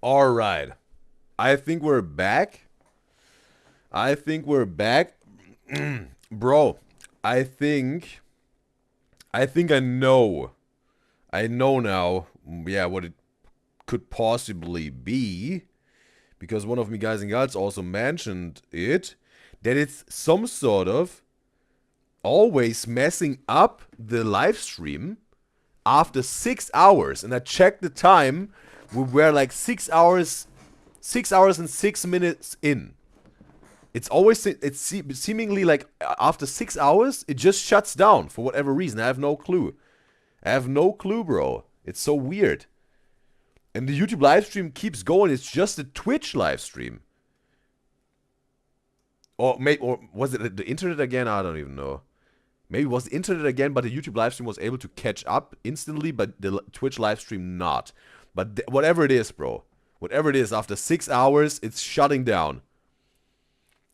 All right. I think we're back. Bro, I think I know. I know now, yeah, what it could possibly be. Because one of me guys and gals also mentioned it. That it's some sort of always messing up the live stream after 6 hours. And I checked the time. We were like 6 hours and 6 minutes in. It's always, it's seemingly like after 6 hours, it just shuts down for whatever reason. I have no clue. Bro. It's so weird. And the YouTube live stream keeps going. It's just a Twitch live stream. Or was it the internet again? I don't even know. Maybe it was the internet again, but the YouTube live stream was able to catch up instantly, but the Twitch live stream not. But whatever it is, bro. Whatever it is, after 6 hours, it's shutting down.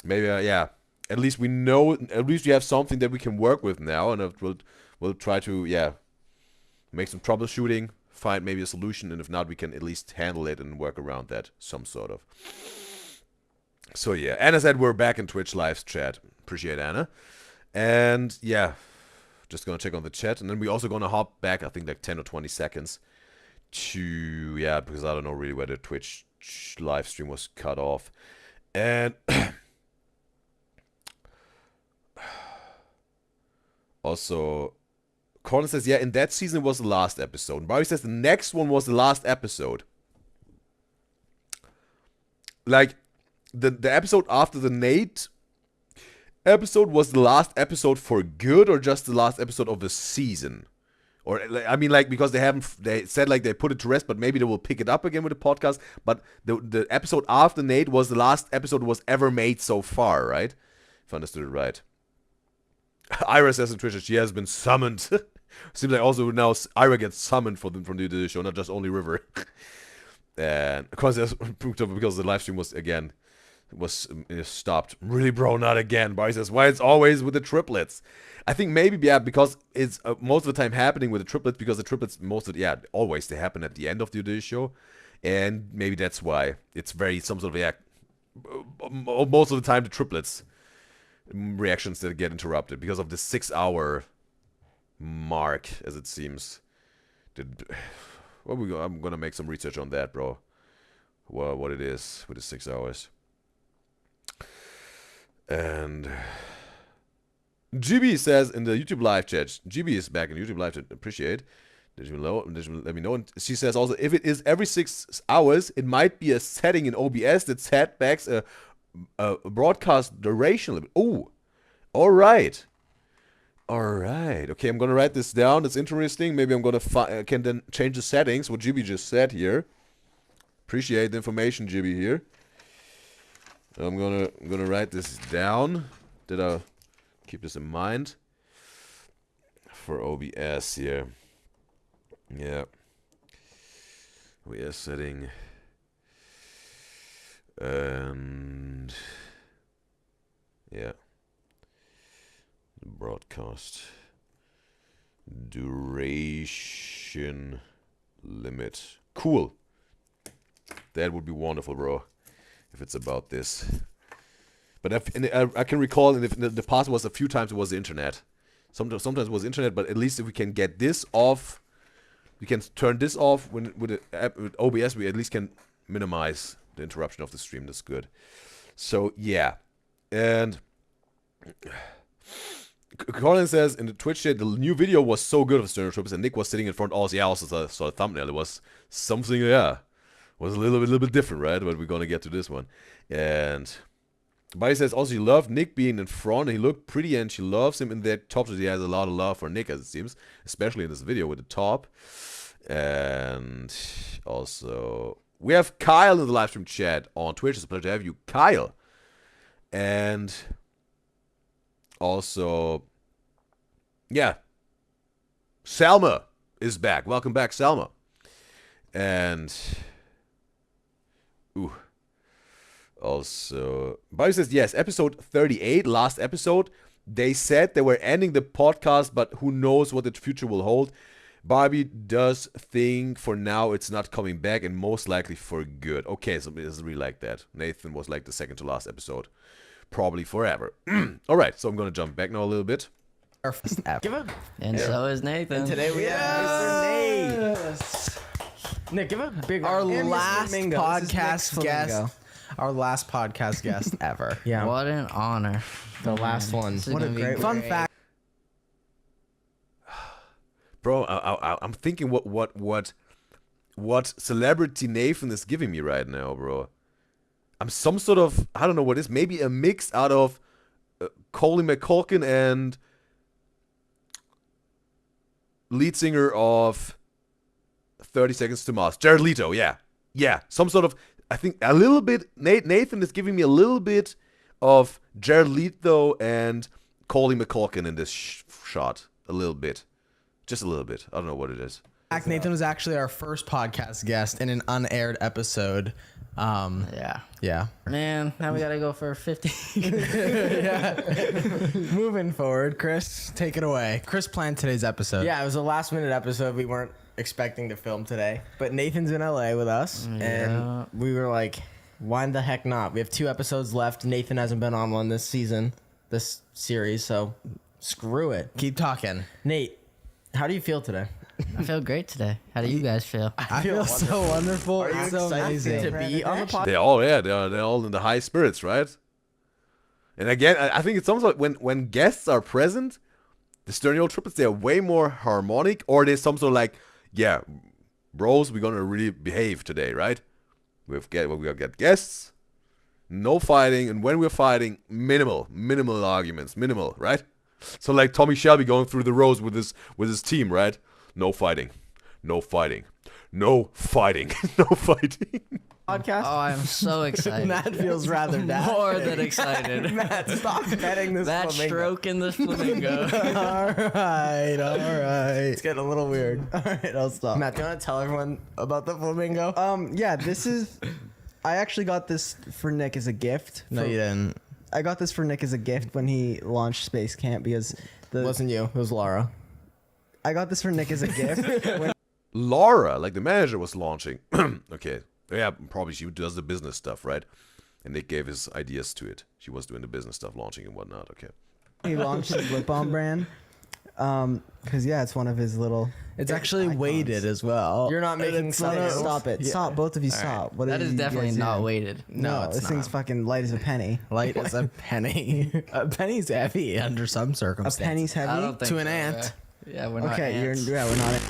Maybe, yeah. At least we know, at least we have something that we can work with now, and we'll try to, yeah, make some troubleshooting, find maybe a solution, and if not, we can at least handle it and work around that, some sort of. So, yeah. Anna said we're back in Twitch live chat. Appreciate Anna. And, yeah, just gonna check on the chat, and then we also gonna hop back, I think, like 10 or 20 seconds to, yeah, because I don't know really where the Twitch live stream was cut off. And also, Colin says, yeah, in that season was the last episode. And Barry says the next one was the last episode. Like, the episode after the Nate episode was the last episode for good, or just the last episode of the season? Or, I mean, like, because they said, like, they put it to rest, but maybe they will pick it up again with the podcast. But the episode after Nate was the last episode was ever made so far, right? If I understood it right. Ira says in Twitch she has been summoned. Seems like also now Ira gets summoned from the show, not just only River. And of course, because the live stream was, again, stopped. Really, bro, not again. Barry says, why it's always with the triplets? I think maybe, yeah, because it's most of the time happening with the triplets, because the triplets, always, they happen at the end of the show. And maybe that's why it's very, some sort of, yeah, most of the time the triplets reactions that get interrupted because of the 6 hour mark, as it seems. I'm gonna make some research on that, bro. Well, what it is with the 6 hours. And GB says in the YouTube live chat, GB is back in the YouTube live chat, appreciate. Did you let me know? And she says also, if it is every 6 hours, it might be a setting in OBS that setbacks a broadcast duration limit. Oh, all right. Okay, I'm gonna write this down. That's interesting. Maybe I'm gonna can then change the settings. What GB just said here. Appreciate the information, GB here. I'm gonna write this down. Did I keep this in mind for OBS here? Yeah. OBS setting. And yeah, broadcast duration limit. Cool. That would be wonderful, bro, if it's about this. But I can recall, and if the past was a few times, it was the internet. Sometimes it was internet, but at least if we can get this off, we can turn this off with OBS. We at least can minimize the interruption of the stream. That's good. So yeah, and Colin says in the Twitch chat, the new video was so good of Stereo Troopers, and Nick was sitting in front. Also, yeah, also saw the thumbnail. It was something, yeah, was a little bit different, right? But we're gonna get to this one. And Buddy says also he loved Nick being in front. He looked pretty, and she loves him in that top. So he has a lot of love for Nick, as it seems, especially in this video with the top. And also, we have Kyle in the live stream chat on Twitch. It's a pleasure to have you, Kyle. And also, yeah, Salma is back. Welcome back, Salma. And also, Bobby says, yes, episode 38, last episode. They said they were ending the podcast, but who knows what the future will hold. Barbie does think for now it's not coming back and most likely for good. Okay, so it's really like that. Nathan was like the second to last episode. Probably forever. Alright, so I'm gonna jump back now a little bit. And so is Nathan. And today we have Nate. Nick, give a big Our round. last Flamingo. This is Nick's podcast guest. Flamingo. Our last podcast guest ever. Yeah, What an honor. the last one. This is What a gonna be great Fun fact. Bro, I'm thinking what celebrity Nathan is giving me right now, bro. I'm some sort of, I don't know what it is, maybe a mix out of Coley McCulkin and lead singer of 30 Seconds to Mars, Jared Leto. Yeah, some sort of, I think a little bit. Nathan is giving me a little bit of Jared Leto and Coley McCulkin in this shot, a little bit. Just a little bit. I don't know what it is. Nathan was actually our first podcast guest in an unaired episode. Yeah. Yeah. Man, now we gotta go for 50. Moving forward, Chris, take it away. Chris planned today's episode. Yeah, it was a last minute episode. We weren't expecting to film today, but Nathan's in LA with us, and we were like, why the heck not? We have 2 episodes left. Nathan hasn't been on one this season, this series, so screw it. Keep talking. Nate, how do you feel today? I feel great today. How do you guys feel? I feel so wonderful. Are you It's so excited amazing. to be on the podcast? They're all in the high spirits, right? And again, I think it's almost like when guests are present, the Sternio triplets, they're way more harmonic, or there's some sort of like, yeah, bros, we're gonna really behave today, right? We've got guests, no fighting, and when we're fighting, minimal arguments, right? So like Tommy Shelby going through the rows with his team, right? No fighting. Podcast? Oh, I'm so excited. Matt feels rather down. More than excited. Matt, stop petting this That flamingo. stroking this flamingo. All right. It's getting a little weird. All right, I'll stop. Matt, do you want to tell everyone about the flamingo? Yeah, this is. I actually got this for Nick as a gift. No, you didn't. I got this for Nick as a gift when he launched Space Camp because It wasn't you. It was Laura. I got this for Nick as a gift. when, Laura, like the manager, was launching. Okay. Yeah, probably she does the business stuff, right? And Nick gave his ideas to it. She was doing the business stuff, launching and whatnot. Okay. he launched his lip balm brand. Because yeah, it's one of his little. It's actually icons. weighted as well. You're not making No, sense. stop it! Stop, both of you! Stop! What That are is you definitely guys not doing? weighted. No, it's this not. thing's fucking light as a penny. Light as a penny. A penny's heavy under some A circumstances. penny's I heavy. don't think To an so, ant. Yeah, we're not Okay, ants. we're not.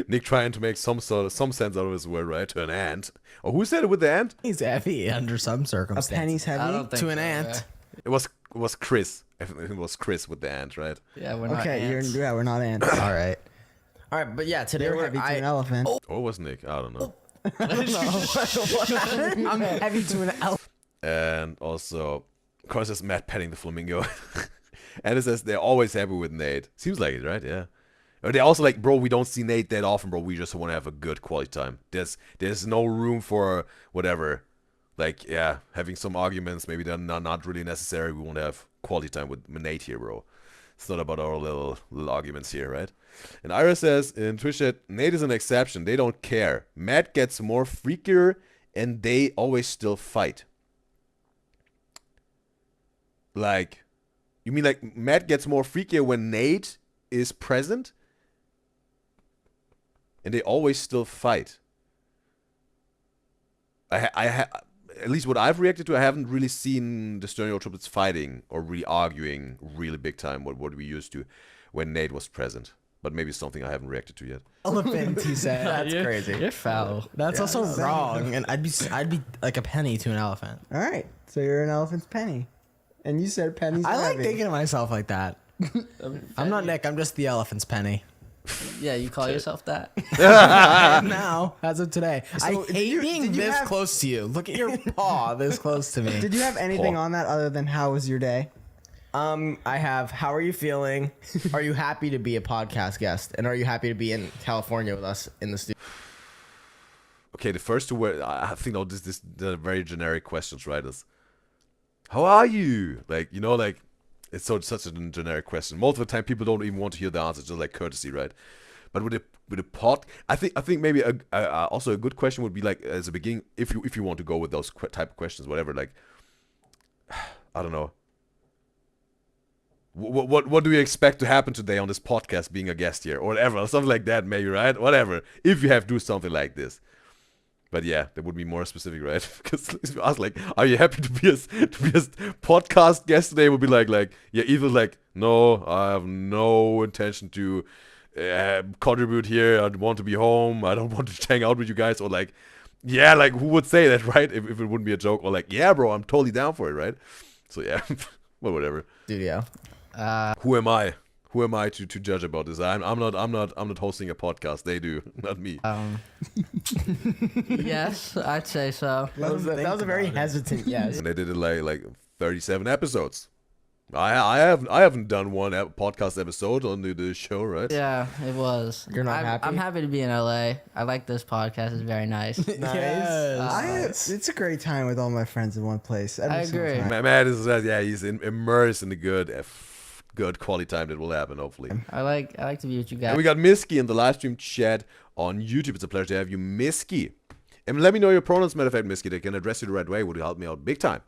Nick trying to make some sense out of his word, right? To an ant. Oh, who said it with the ant? He's heavy under some A circumstances. penny's I heavy. don't think To an so, ant. It was Chris. I think it was Chris with the ant, right? Yeah, we're not Okay, ants. we're not ants. All right. All right, but yeah, today You're we're heavy to an elephant. Or was Nick? I don't know. I'm heavy to an elephant. And also, of course, there's Matt petting the flamingo. And it says they're always happy with Nate. Seems like it, right? Yeah. Or they're also like, bro, we don't see Nate that often, bro. We just want to have a good quality time. There's no room for whatever. Like, yeah, having some arguments, maybe they're not really necessary. We want to have quality time with Nate here, bro. It's not about our little arguments here, right? And Ira says in Twitch chat, Nate is an exception. They don't care. Matt gets more freakier, and they always still fight. Like, you mean like Matt gets more freakier when Nate is present? And they always still fight. At least what I've reacted to, I haven't really seen the Sternio triplets fighting or really arguing really big time what we used to when Nate was present. But maybe it's something I haven't reacted to yet. Elephant, he said. That's You're- crazy. You're foul. That's also wrong, and I'd be like a penny to an elephant. All right, so you're an elephant's penny, and you said pennies. I are like heavy. thinking of myself like that. I'm not Nick. I'm just the elephant's penny. Yeah, you call yourself that? Now, as of today, I hate being this close to you. Look at your paw this close to me. Did you have anything on that other than how was your day? I have, how are you feeling? Are you happy to be a podcast guest? And are you happy to be in California with us in the studio? Okay, the first two were, I think, this the very generic questions, right? Is, how are you? Like, you know, like, it's such a generic question. Most of the time, people don't even want to hear the answer, just like courtesy, right? But with a pod, I think maybe also a good question would be like as a beginning, if you want to go with those type of questions, whatever. Like, I don't know. What do you expect to happen today on this podcast, being a guest here, or whatever, something like that, maybe, right? Whatever. If you have to do something like this. But yeah, that would be more specific, right? Because if you ask, like, are you happy to be a podcast guest today? Would be like, yeah, either like, no, I have no intention to contribute here. I want to be home. I don't want to hang out with you guys. Or like, yeah, like, who would say that, right? If it wouldn't be a joke. Or like, yeah, bro, I'm totally down for it, right? So yeah, well, whatever. Studio. Who am I? Who am I to judge about this? I'm not hosting a podcast. They do, not me. Yes, I'd say so. That was a very hesitant yes. And they did it like 37 episodes. I haven't done one podcast episode on the show, right? Yeah, it was. You're not happy? I'm happy to be in LA. I like this podcast. It's very nice. It's a great time with all my friends in one place. I agree. Matt is he's immersed in the good quality time that will happen, hopefully. I like to be with you guys. And we got Misky in the live stream chat on YouTube. It's a pleasure to have you, Misky. And let me know your pronouns, matter of fact, Misky. They can address you the right way. Would help me out big time.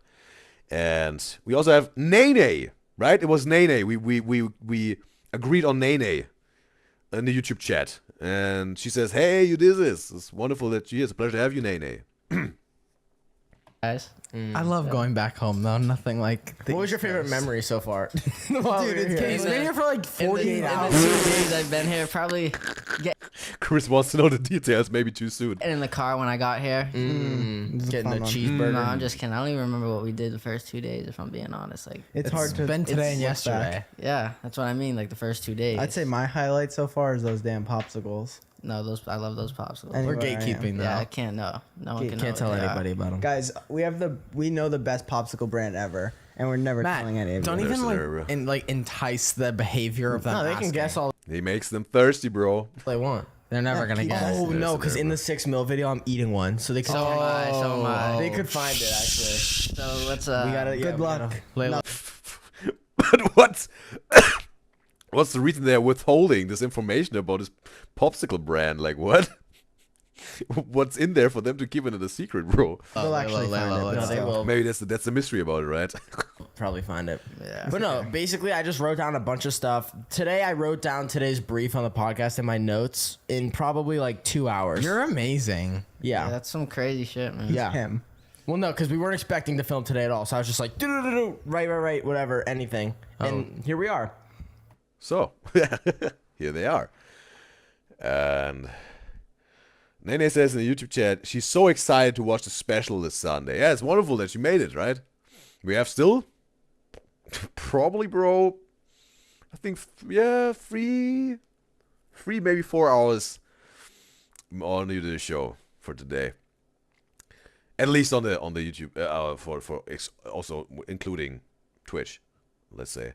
And we also have Nene, right? It was Nene. We agreed on Nene in the YouTube chat. And she says, hey, UDYZYZ. It's wonderful that you're here. It's a pleasure to have you, Nene. Guys. I love going back home though. Nothing like. What was your favorite memory so far? Dude, He's been here for like 48 hours. In the 2 days I've been here, probably Chris wants to know the details, maybe too soon. in the car when I got here. Getting a cheeseburger. No, I'm just kidding. I don't even remember what we did the first 2 days, if I'm being honest. Like, It's hard to. Been today and look yesterday. back. yeah, that's what I mean. Like the first 2 days. I'd say my highlight so far is those damn popsicles. no, I love those popsicles. And- We're Anywhere I am. gatekeeping though. Yeah, I can't know. No one can know Can't tell what they are. anybody about them. Guys, we know the best popsicle brand ever, and we're never Matt, telling any of don't you. There's even the like entice the behavior of them. No, they can guess all He makes them thirsty, bro. they want. They're never gonna people- guess. Oh There's no, the because in the 6 mil video, I'm eating one, so they could. So am I. They could find it actually. So let's We gotta. Good luck. But what's the reason they're withholding this information about this popsicle brand? Like, what? What's in there for them to keep it a secret, bro? They'll actually find it. No, but they still. will Maybe that's the mystery about it, right? probably find it. Yeah. But no, basically, I just wrote down a bunch of stuff. Today, I wrote down today's brief on the podcast in my notes in probably like 2 hours. You're amazing. Yeah, yeah. that's some crazy shit, man. Yeah. Him. Well, no, because we weren't expecting to film today at all. So I was just like, right, whatever, anything. And here we are. So, here they are. And Nene says in the YouTube chat, she's so excited to watch the special this Sunday. Yeah, it's wonderful that she made it, right? We have still, probably, bro, I think, yeah, three, maybe 4 hours on the show for today. At least on the YouTube, also including Twitch, let's say.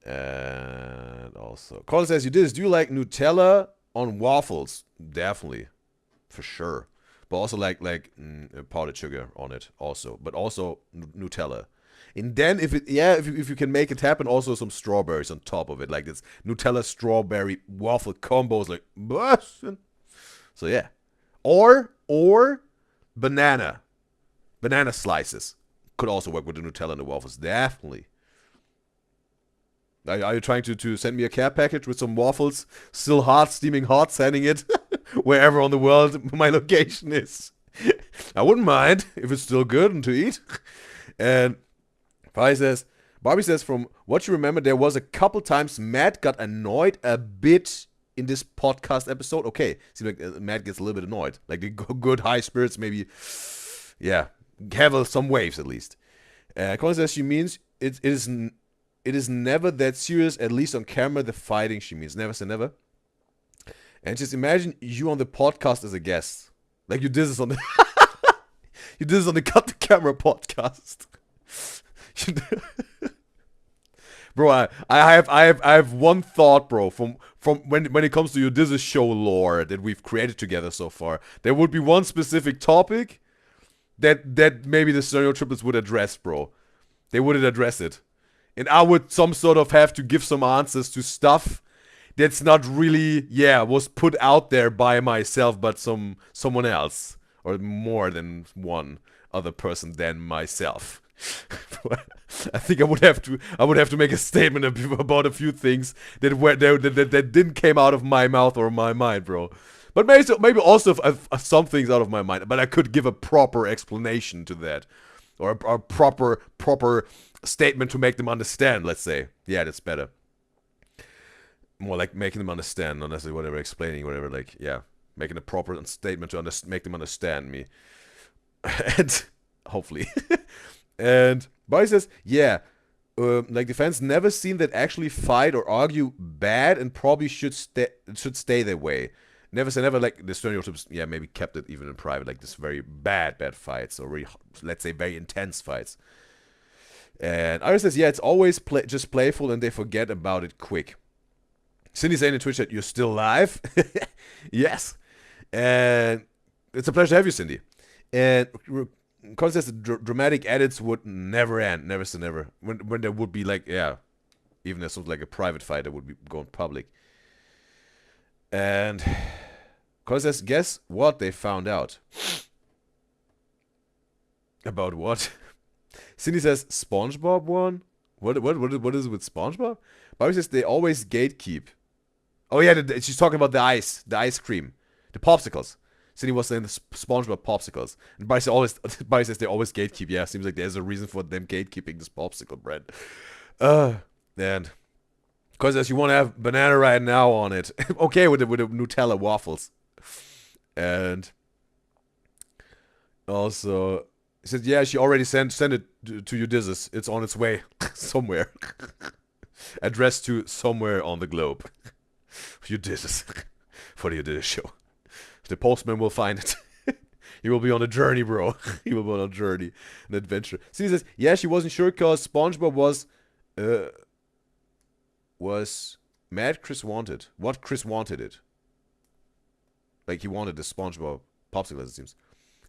And also, Colin says, do you like Nutella on waffles? Definitely, for sure. But also like powdered sugar on it also. But also Nutella. And then if you can make it happen, also some strawberries on top of it, like this Nutella strawberry waffle combos, like bussin'. So yeah, or banana slices could also work with the Nutella and the waffles. Definitely. Are you trying to send me a care package with some waffles, still hot, steaming hot, sending it wherever on the world my location is? I wouldn't mind if it's still good and to eat. And Bobby says, from what you remember, there was a couple times Matt got annoyed a bit in this podcast episode. Okay, seems like Matt gets a little bit annoyed. Like the good high spirits, maybe, yeah, have some waves at least. Colin says she means it is never that serious, at least on camera, the fighting, she means. Never say never. And just imagine you on the podcast as a guest. Like you did this on the Cut the Camera podcast. Bro, I have one thought, bro, from when it comes to UDYZYZ show lore that we've created together so far. There would be one specific topic that maybe the Stereo Triplets would address, bro. They wouldn't address it. And I would some sort of have to give some answers to stuff that's not really was put out there by myself, but someone else, or more than one other person than myself. I think I would have to make a statement about a few things that didn't came out of my mouth or my mind, bro. But maybe also some things out of my mind. But I could give a proper explanation to that, or a proper statement to make them understand. Let's say, yeah, that's better. More like making them understand, not necessarily whatever, explaining whatever. Like, yeah, making a proper statement to make them understand me, and hopefully. And Barry says, yeah, like the fans never seen that actually fight or argue bad, and probably should stay that way. Never say never, like the stereotypes, maybe kept it even in private, like this very bad fights, or really, let's say, very intense fights. And Iris says, yeah, it's always just playful, and they forget about it quick. Cindy saying in Twitch that you're still live. Yes. And it's a pleasure to have you, Cindy. And Colin says the dramatic edits would never end. Never say never. When there would be like, even if something like a private fight that would be going public. And Colin says, guess what they found out? About what? Cindy says, SpongeBob won? What is it with SpongeBob? Bobby says they always gatekeep. Oh yeah, she's talking about the ice cream. The popsicles. Cindy was saying the SpongeBob popsicles. And Barry says they always gatekeep. Yeah, seems like there's a reason for them gatekeeping this popsicle bread. And because as you want to have banana right now on it. Okay, with the Nutella waffles. And also, he said, yeah, she already sent it to UDYZYZ. It's on its way somewhere. Addressed to somewhere on the globe. UDYZYZ. For the UDYZYZ show. The postman will find it. He will be on a journey, bro. He will be on a journey, an adventure. See, he says, yeah, she wasn't sure because SpongeBob was mad Chris wanted. What Chris wanted it. Like, he wanted the SpongeBob popsicle, as it seems.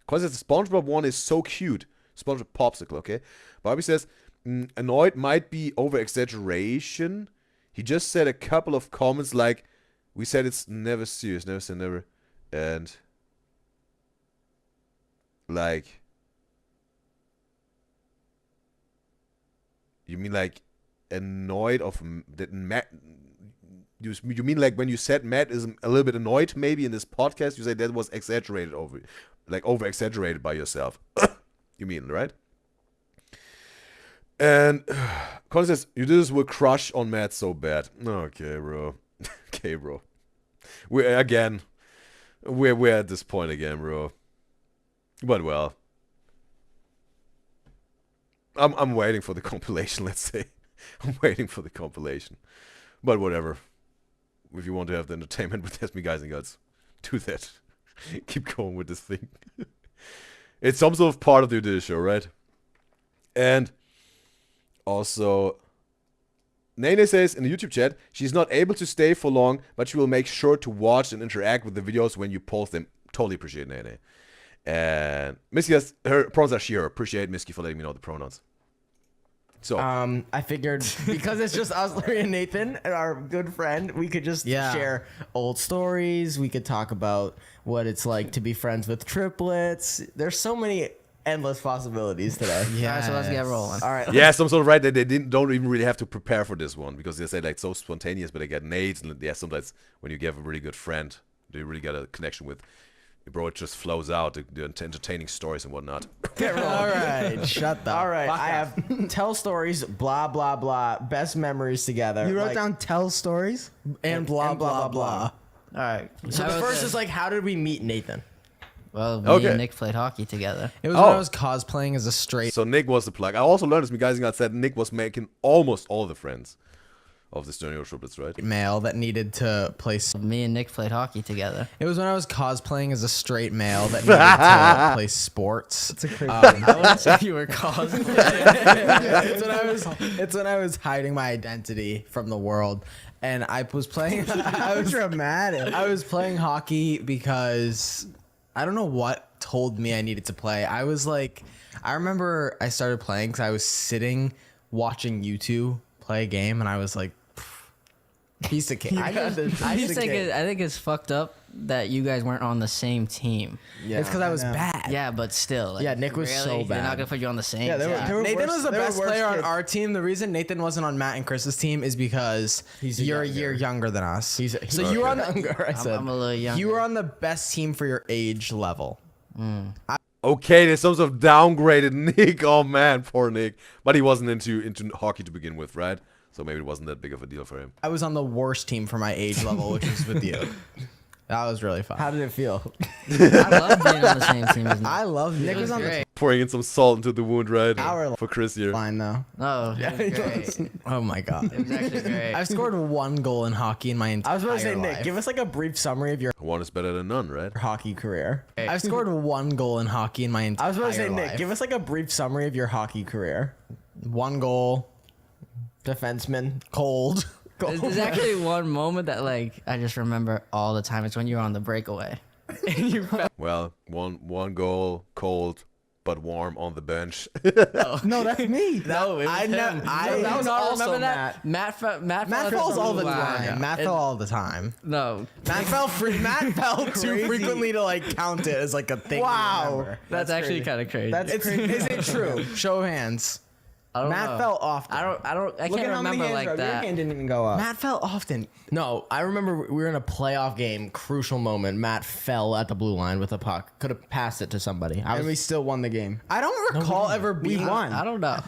Because the SpongeBob one is so cute. SpongeBob popsicle, okay? Bobby says, annoyed might be over-exaggeration. He just said a couple of comments like, we said it's never serious, never say never. And like, you mean like annoyed of that Matt? You mean like when you said Matt is a little bit annoyed maybe in this podcast? You say that was exaggerated over exaggerated by yourself. You mean, right? And Colin says UDYZYZ will crush on Matt so bad. Okay, bro. Okay, bro. We're at this point again, bro. But well, I'm waiting for the compilation. Let's say, I'm waiting for the compilation. But whatever. If you want to have the entertainment with That's Me Guys and Guts, do that. Keep going with this thing. It's some sort of part of the UDYZYZ show, right? And also, Nene says in the YouTube chat, she's not able to stay for long, but she will make sure to watch and interact with the videos when you post them. Totally appreciate Nene. And Misky has, her pronouns are she, her. Appreciate Misky for letting me know the pronouns. So, I figured because it's just us, Larry, and Nathan, and our good friend, we could just share old stories. We could talk about what it's like to be friends with triplets. There's so many endless possibilities today. Yeah. All right, so let's get rolling. All right. yeah, some sort of right that they don't even really have to prepare for this one because they say like so spontaneous, but they get Nate, and yeah, sometimes when you get a really good friend, you really get a connection with. Bro, it just flows out, the entertaining stories and whatnot. All right, shut the All right, fuck I up. have tell stories, blah, blah, blah, best memories together. You wrote down tell stories and blah, blah, blah, blah. All right. So the first is like, how did we meet Nathan? Well, me and Nick played hockey together. It was when I was cosplaying as a straight. So Nick was the plug. I also learned, as me guys got said, Nick was making almost all the friends of the Stereo Triplets, right? Male that needed to play. Me and Nick played hockey together. It was when I was cosplaying as a straight male that needed to play sports. It's a crazy I wouldn't say you were cosplaying. It's when I was hiding my identity from the world, and I was playing. I was dramatic. I was playing hockey because I don't know what told me I needed to play. I was like, I remember I started playing because I was sitting watching YouTube play a game, and I was like, Piece of cake. I I think it's fucked up that you guys weren't on the same team. Yeah, it's because I was bad. Yeah, but still. Like, Yeah, Nick was so They're bad. not gonna put you on the same. Yeah, they were- team. they were Nathan worse- was the they were best worse player on kids. our team. The reason Nathan wasn't on Matt and Chris's team is because you're a year younger than us. So you were on the, younger. I said. I'm a little younger. you were on the best team for your age level. Okay, there's some sort of downgraded Nick. Oh man, poor Nick. But he wasn't into hockey to begin with, right? So maybe it wasn't that big of a deal for him. I was on the worst team for my age level, which was with you. That was really fun. How did it feel? I love being on the same team as Nick. I love Nick. It was on the great. Pouring in some salt into the wound, right? Our For Chris here. Line though. Oh, it was great. Oh my god. It was actually great. I've scored 1 goal in hockey in my entire I was about to say, life. Nick, give us like a brief summary of your One is better than none, right? hockey career. I've scored 1 goal in hockey in my entire I was about to say, life. Nick, give us like a brief summary of your hockey career. 1 goal, Defenseman. cold. There's actually one moment that like I just remember all the time. It's when you were on the breakaway. And you fell. Well, one goal, cold but warm on the bench. No, that's me. No, it was him. that was also remember that? Matt Matt falls all the time. Matt fell all the time. No, Matt fell too frequently to like count it as like a thing. to Wow. remember. that's actually kind of crazy. That's crazy. Is it true? Show of hands. I don't Matt know. fell off. I Look can't at how many remember hands like are up. Your that. hand didn't even go up. Matt fell often. No, I remember we were in a playoff game, crucial moment. Matt fell at the blue line with a puck. Could have passed it to somebody. And we still won the game. I don't recall ever We being. won. I don't know.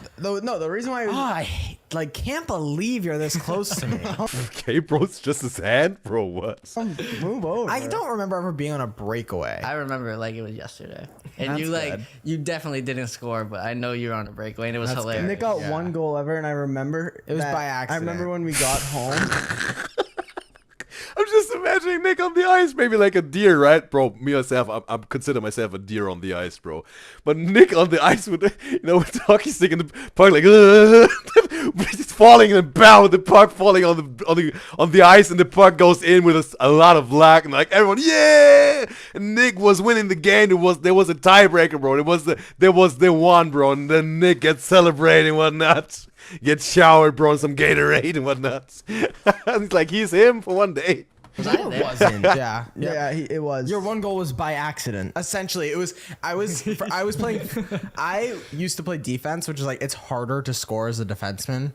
The reason why. I can't believe you're this close to me. Okay, bro, it's just his hand, bro. What? Move over. I don't remember ever being on a breakaway. I remember it like it was yesterday. And That's you like good. you definitely didn't score, but I know you were on a breakaway and it was hilarious. Nick got 1 goal ever, and I remember It was that- by I accident. remember when we got home. I'm just imagining Nick on the ice, maybe like a deer, right, bro? Me myself, I'm consider myself a deer on the ice, bro. But Nick on the ice with with the hockey stick in the puck, like it's falling and bam, with the puck falling on the ice, and the puck goes in with a lot of lag, and like everyone, yeah! And Nick was winning the game. There was a tiebreaker, bro. There was the one, bro, and then Nick gets celebrating whatnot. Get showered, bro, and some Gatorade and whatnot. It's like he's him for one day. Was I there? wasn't. yeah. Yeah, it was. Your 1 goal was by accident. Essentially, I was playing. I used to play defense, which is like it's harder to score as a defenseman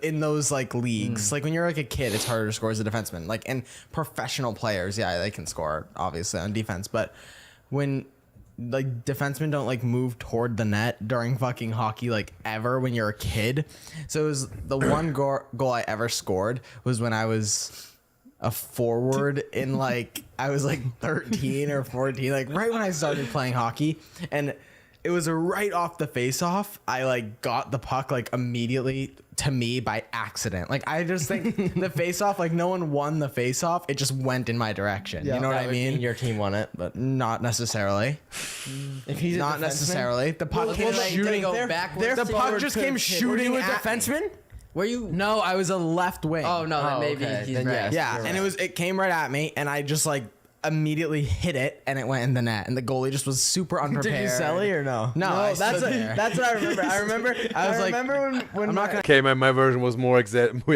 in those like leagues. Like when you're like a kid, it's harder to score as a defenseman. Like and professional players, yeah, they can score obviously on defense, but when like defensemen don't like move toward the net during fucking hockey like ever when you're a kid. So it was the one goal I ever scored was when I was a forward in like I was like 13 or 14, like right when I started playing hockey, and it was right off the face-off. I like got the puck like immediately to me by accident. Like I just think the face-off, like no one won the face-off. It just went in my direction. Yeah. You know what That I would mean? Your team won it, but Not necessarily. if he's Not necessarily. The puck Okay, came like, did it shooting. go backwards? The puck Forward just to came hit? shooting were you a at me. defenseman? Were you? No, I was a left wing. Oh no, then Oh, maybe okay. he's Then right. yes. Yeah, You're and right. it came right at me, and I just like immediately hit it, and it went in the net, and the goalie just was super unprepared. Did you sell it or no? No, I that's stood there. that's what I remember. I was like, remember when I'm not gonna. Okay, my version was more I don't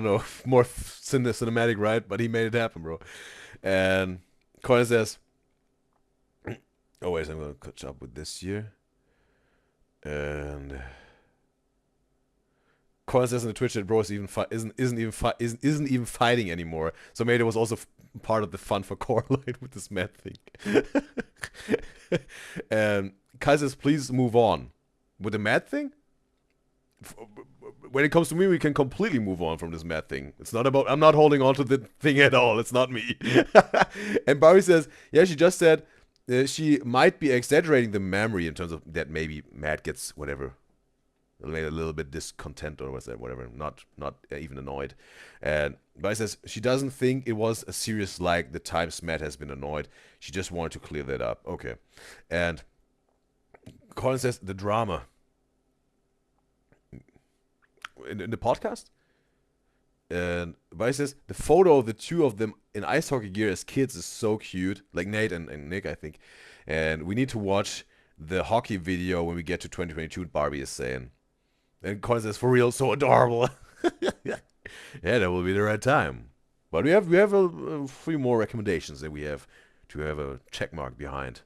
know, more cinematic, right? But he made it happen, bro. And Colin says, "Oh wait, I'm gonna catch up with this year." And Colin says in the Twitch that bro isn't even fighting anymore. So maybe it was also part of the fun for Coraline with this mad thing. And Kai says, "Please move on with the mad thing." When it comes to me, we can completely move on from this mad thing. It's not about, I'm not holding on to the thing at all. It's not me. And Barry says, yeah, she just said she might be exaggerating the memory in terms of that maybe Matt gets whatever, made a little bit discontent or whatever, not even annoyed. And Barry says she doesn't think it was a serious like the times Matt has been annoyed. She just wanted to clear that up. Okay. And Colin says the drama. In the podcast, and Vice says the photo of the two of them in ice hockey gear as kids is so cute, like Nate and Nick, I think, and we need to watch the hockey video when we get to 2022. Barbie is saying, and Colin says for real, so adorable. Yeah, that will be the right time. But we have a few more recommendations that we have to have a check mark behind.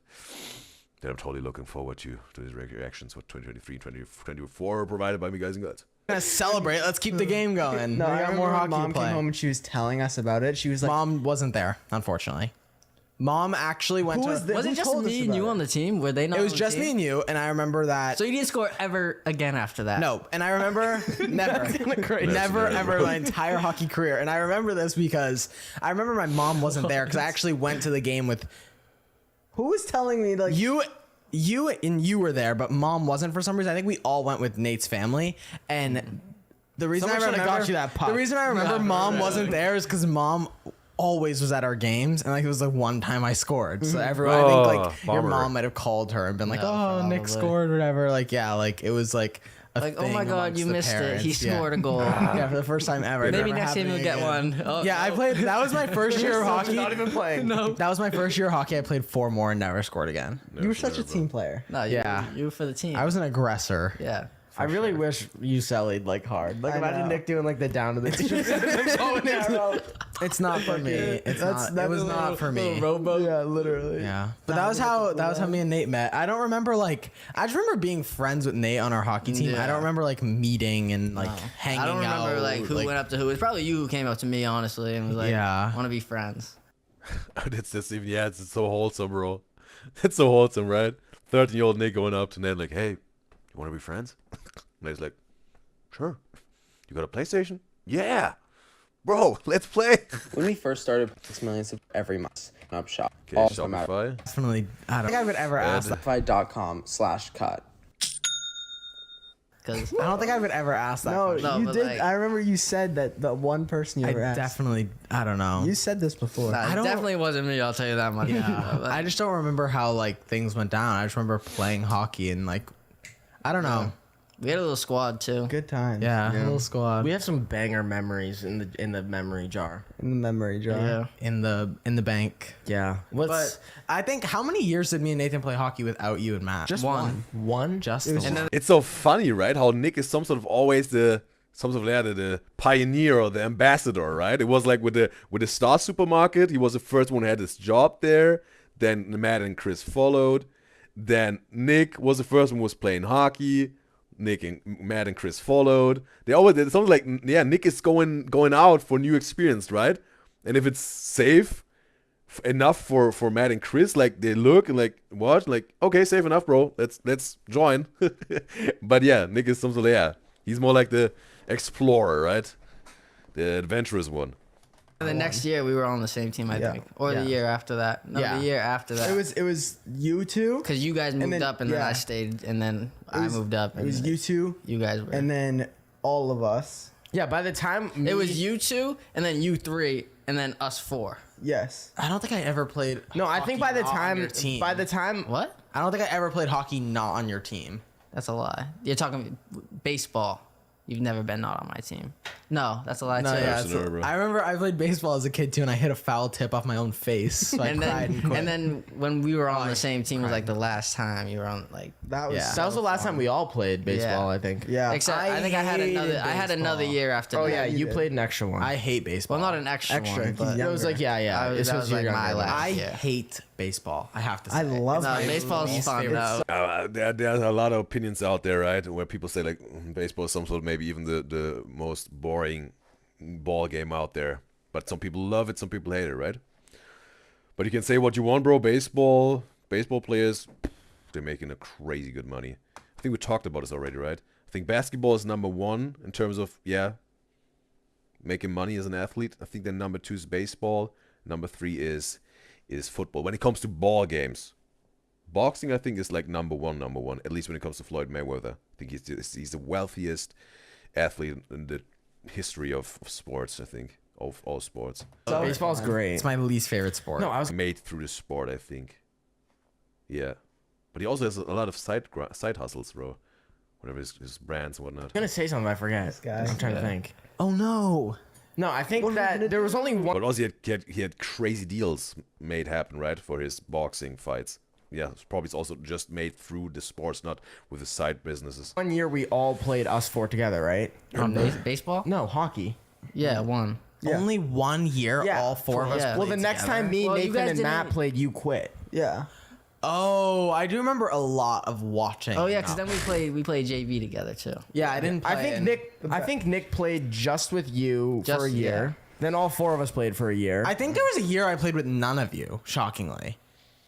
That I'm totally looking forward to these reactions for 2023, 2024 provided by me guys and guys. Gonna celebrate. Let's keep the game going. No, we I got remember more when hockey Mom to play. came home and she was telling us about it. She was like, Mom wasn't there, unfortunately. Mom actually went Who to. was there? Was Who it just told us me and about you it? on the team? Were they not? It was on the just team? me and you, and I remember that. So you didn't score ever again after that? No, and I remember never, never, ever my entire hockey career. And I remember this because I remember my mom wasn't there because I actually went to the game with Who was telling me like you. You were there, but Mom wasn't for some reason. I think we all went with Nate's family, and the reason Someone I should've remember got you that puck. the reason I remember Mom wasn't there is because Mom always was at our games, and like it was the one time I scored. So everyone, I think like your bummer. mom might have called her and been like, Yeah, "Oh, Nick probably. scored," or whatever. Like, yeah, like it was like a Like, oh thing my God, amongst you the missed parents. it. He scored a goal. Yeah, for the first time ever. Maybe Never next game you'll happening get again. one. Oh, Yeah, I played. That was my first year of hockey. Not even playing. No. That was my first year of hockey. I played 4 more and never scored again. you were such a team player? No, Yeah. you were for the team. I was an aggressor. Yeah. I really wish you sellied like hard. Like I imagine know. Nick doing like the down to the It's not for me. It's not. It was not for me. Yeah, literally. Yeah, but that was how me and Nate met. I don't remember like I just remember being friends with Nate on our hockey team. Yeah. I don't remember like meeting and like hanging out. I don't remember like who went up to who. It's probably you who came up to me honestly and was like, Yeah. want to be friends." That's even, yeah, it's so wholesome, bro. It's so wholesome, right? 13-year-old Nick going up to Ned like, hey, you want to be friends? And he's like, sure. You got a PlayStation? Yeah. Bro, let's play. When we first started, 6 million every month. Up shop. Okay, All from out. Shopify. Definitely. I don't think I would ever ask that. Shopify.com/cut. Because I don't think I would ever ask that. No, question. No, you but, did. like- I remember you said that the one person you I ever asked. definitely. I don't know. You said this before. I don't- definitely wasn't me. I'll tell you that much. Yeah. But, I just don't remember how like things went down. I just remember playing hockey and like I don't know. we had a little squad too. Good times. Yeah, little squad. We have some banger memories in the memory jar. In the memory jar. Yeah. in the bank. Yeah. But I think how many years did me and Nathan play hockey without you and Matt? Just one. One? Just It was- the one. It's so funny, right? How Nick is some sort of always the pioneer or the ambassador, right? It was like with the Star Supermarket, he was the first one who had his job there. Then Matt and Chris followed. Then Nick was the first one who was playing hockey. Matt and Chris followed. They always did something like, yeah, Nick is going out for new experience, right? And if it's safe enough for Matt and Chris, like they look and like, what? Like, okay, safe enough, bro. Let's join. But yeah, Nick is some sort of, yeah, he's more like the explorer, right? The adventurous one. And the next year we were on the same team, I Yeah. think, or the year after that. No, Yeah. the year after that. It was you two. Because you guys moved then- up and then yeah. I stayed and then I was- moved up. It And was you two, You guys were. and then all of us. Yeah, by the time it was you two and then you three and then us four. Yes. I don't think I ever played. No, I think by the hockey not on time your team. by the time What? I don't think I ever played hockey not on your team. That's a lie. You're talking baseball. You've never been not on my team. No, that's a lie No, too. yeah, That's it's- another, bro. I remember I played baseball as a kid too, and I hit a foul tip off my own face, so I And cried and then, quit. and then when we were on the same team was like the last time you were on like. That was. Yeah. that was the last time we all played baseball, Yeah. I think. Yeah. Except I think I had hated another baseball. year after. Oh that. yeah, you you did. played an extra one. I hate baseball. Well, not an extra Extra, one, he's but young. it was like yeah. I was- This that was was your like my younger last- I Yeah. hate baseball. I have to say. I love. no, my baseball's least fun favorite though. There's a lot of opinions out there, right? Where people say like baseball is some sort of maybe even the most boring ball game out there. But some people love it, some people hate it, right? But you can say what you want, bro. Baseball players, they're making a crazy good money. I think we talked about this already, right? I think basketball is number one in terms of, yeah, making money as an athlete. I think then number two is baseball. Number three is football. When it comes to ball games, boxing, I think, is like number one, at least when it comes to Floyd Mayweather. I think he's the wealthiest athlete in the history of sports, I think, of all sports. Baseball's great. It's my least favorite sport. No, I was Made through the sport, I think. Yeah. But he also has a lot of side hustles, bro. Whatever his brands and whatnot. gonna say something I forget. guy. I'm trying to think. Oh no. No, I think that there was only one. But also he had crazy deals made happen, right, for his boxing fights. Yeah, probably it's also just made through the sports, not with the side businesses. One year we all played us four together, right? On baseball? No, hockey. Yeah, one. Yeah. Only 1 year, Yeah. all four of us. Yeah. played Well, the next together? time me, Well, you Nathan, guys and Matt didn't- played, you quit. Yeah. Oh, I do remember a lot of watching. Oh yeah, because then we played JV together too. Yeah, I didn't. Play I think Nick played just with you for a Just- year. Then all four of us played for a year. I think there was a year I played with none of you. Shockingly,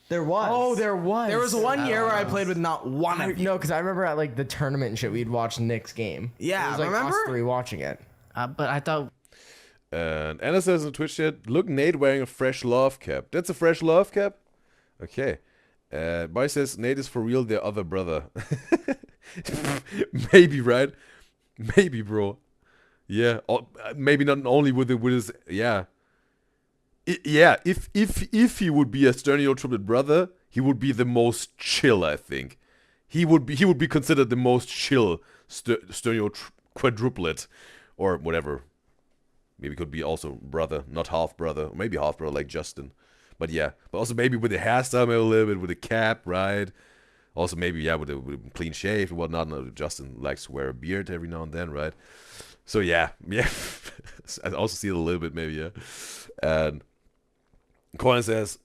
There was. Oh, there was. there was one year where I played with not one of you. No, because I remember at like the tournament and shit, we'd watch Nick's game. Yeah, it was like remember? us three watching it. But I thought And Anna says in the Twitch chat, look, Nate wearing a fresh love cap. That's a fresh love cap? Okay. Boy says, Nate is for real their other brother. Maybe, right? Maybe, bro. Yeah. Maybe not only with his... Yeah. Yeah, if he would be a Sternio triplet brother, he would be the most chill, I think. He would be considered the most chill Sternio quadruplet. Or whatever. Maybe could be also brother, not half brother, or maybe half brother like Justin. But yeah, but also maybe with the hairstyle, maybe a little bit with a cap, right? Also maybe yeah, with a clean shave and whatnot. No, Justin likes to wear a beard every now and then, right? So yeah. I also see it a little bit maybe, yeah. And Conan says,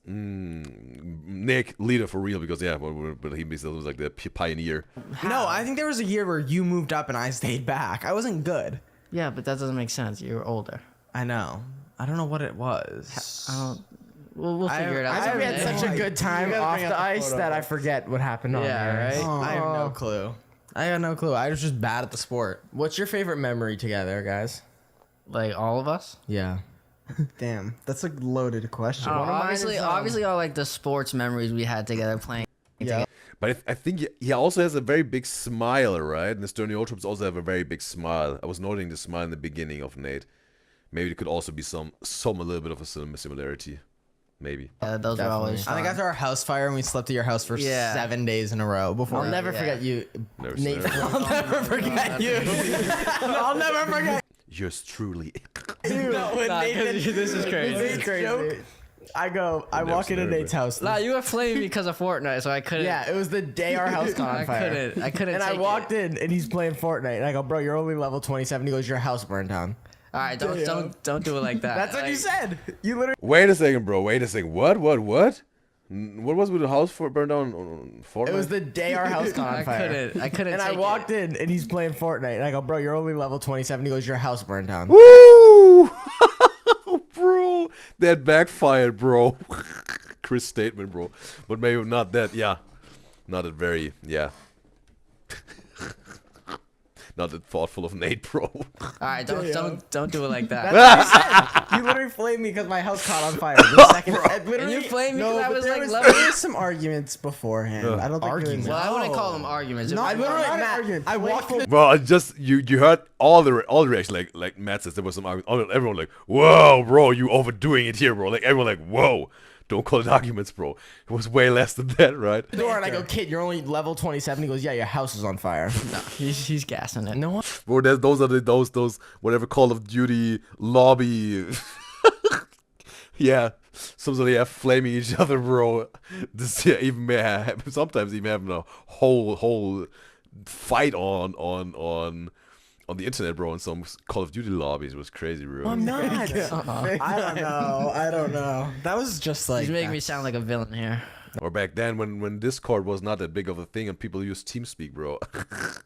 Nick leader for real because yeah, but he was like the pioneer. No, I think there was a year where you moved up and I stayed back. I wasn't good. yeah, but that doesn't make sense. You were older. I know. I don't know what it was. I don't. We'll figure it out. I think we had someday. such a good time gotta off bring out the the ice photo. that I forget what happened on Yeah, there. right? I have no clue. I had no clue. I was just bad at the sport. What's your favorite memory together, guys? Like all of us. Yeah. Damn. That's a loaded question. Oh, of mine obviously, is, obviously, all like the sports memories we had together playing. Yeah. But I think he also has a very big smile, right? And the Sternio trips also have a very big smile. I was noting the smile in the beginning of Nate. Maybe it could also be some a little bit of a similarity. Maybe. Yeah, those were always. I think fun. after our house fire and we slept at your house for Yeah. 7 days in a row before. I'll never yeah. forget you, Never Nate. seen it. I'll never forget you. I'll never forget. Yours truly. No, when Nah, 'cause Nathan, this is crazy. This is crazy. joke. I Never walk seen into it, Nate's house. Nah, you were flaming because of Fortnite, so I couldn't. Yeah, it was the day our house caught I on fire. couldn't. And I take walked it. in and he's playing Fortnite. And I go, bro, you're only level 27. He goes, your house burned down. All right, don't do it like that. That's what you said. You literally. Wait a second, bro. Wait a second. What? What was with the house for burned down on Fortnite? It was the day our house caught on I fire. couldn't. And I take walked it. in and he's playing Fortnite. And I go, bro, you're only level 27. He goes, your house burned down. Woo! Bro, that backfired, bro. Chris statement, bro. But maybe not that, yeah. Not that very, yeah. Not that thoughtful of Nate, bro. All right, don't do it like that. You literally flamed me because my house caught on fire. The second, And you flamed me No, because I but was there like was, level. there was some arguments beforehand. I don't think Arguments? there was. Well, I wouldn't call them arguments. Not, literally- not an Matt, argument. I walked in. Well, I just you heard all the reaction, like Matt says there was some argument. Everyone like, whoa, bro, you overdoing it here, bro. Like everyone like, whoa, don't call it arguments, bro. It was way less than that, right? The door and I go, kid, you're only level 27. He goes, yeah, your house is on fire. No, he's gassing it. No one. Bro, those are those whatever Call of Duty lobby. Yeah, sometimes yeah, flaming each other, bro. This yeah, even sometimes even having a whole fight on the internet, bro. In some Call of Duty lobbies, it was crazy, bro. I'm not. I don't know. That was just like. He's making me sound like a villain here. Or back then when Discord was not that big of a thing and people used TeamSpeak, bro.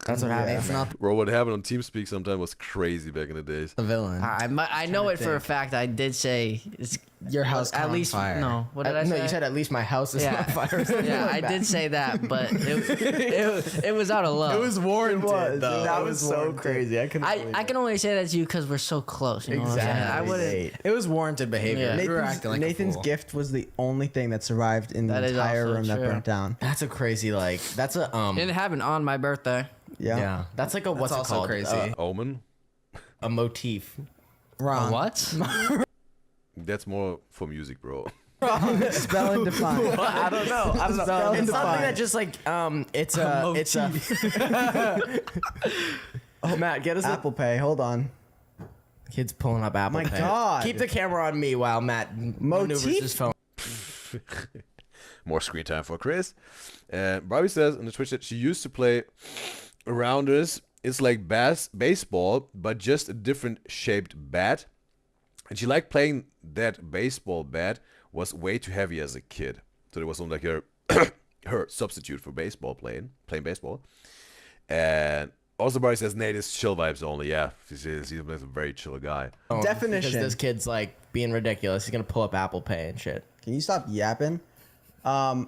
That's what happened. It's not Bro, what happened on TeamSpeak sometimes was crazy back in the days. the villain. I know it for a fact. I did say it's Your house caught at on least fire. no. What did I say? No, you said at least my house is Yeah. on fire. or something Yeah, like I that. did say that, but it was out of love. It was warranted, though. That It was so crazy. I couldn't. I can only say that to you because we're so close. You know what I'm saying? I wouldn't. It was warranted behavior. Yeah. We were Nathan's, acting like Nathan's a fool. gift was the only thing that survived in the That is entire also room that true. burnt down. That's a crazy like. That's a And it happened on my birthday. Yeah. Yeah, That's like a what's it also called? crazy. Omen? A motif. Wrong. What? That's more for music, bro. Spell and define. I don't know. Spell It's and something define. that just like it's a. Oh, Matt, get us Apple Pay. Hold on. Kid's pulling up Apple My Pay. God. Keep the camera on me while Matt maneuvers Motif? his phone. More screen time for Chris. Bobby says in the Twitch that she used to play Rounders is like baseball, but just a different shaped bat. And she liked playing that baseball bat was way too heavy as a kid. So it was on like her her substitute for baseball playing baseball. And also Barry says Nate is chill vibes only. Yeah, he's a very chill guy. Definition. Because this kid's like being ridiculous. He's gonna pull up Apple Pay and shit. Can you stop yapping? I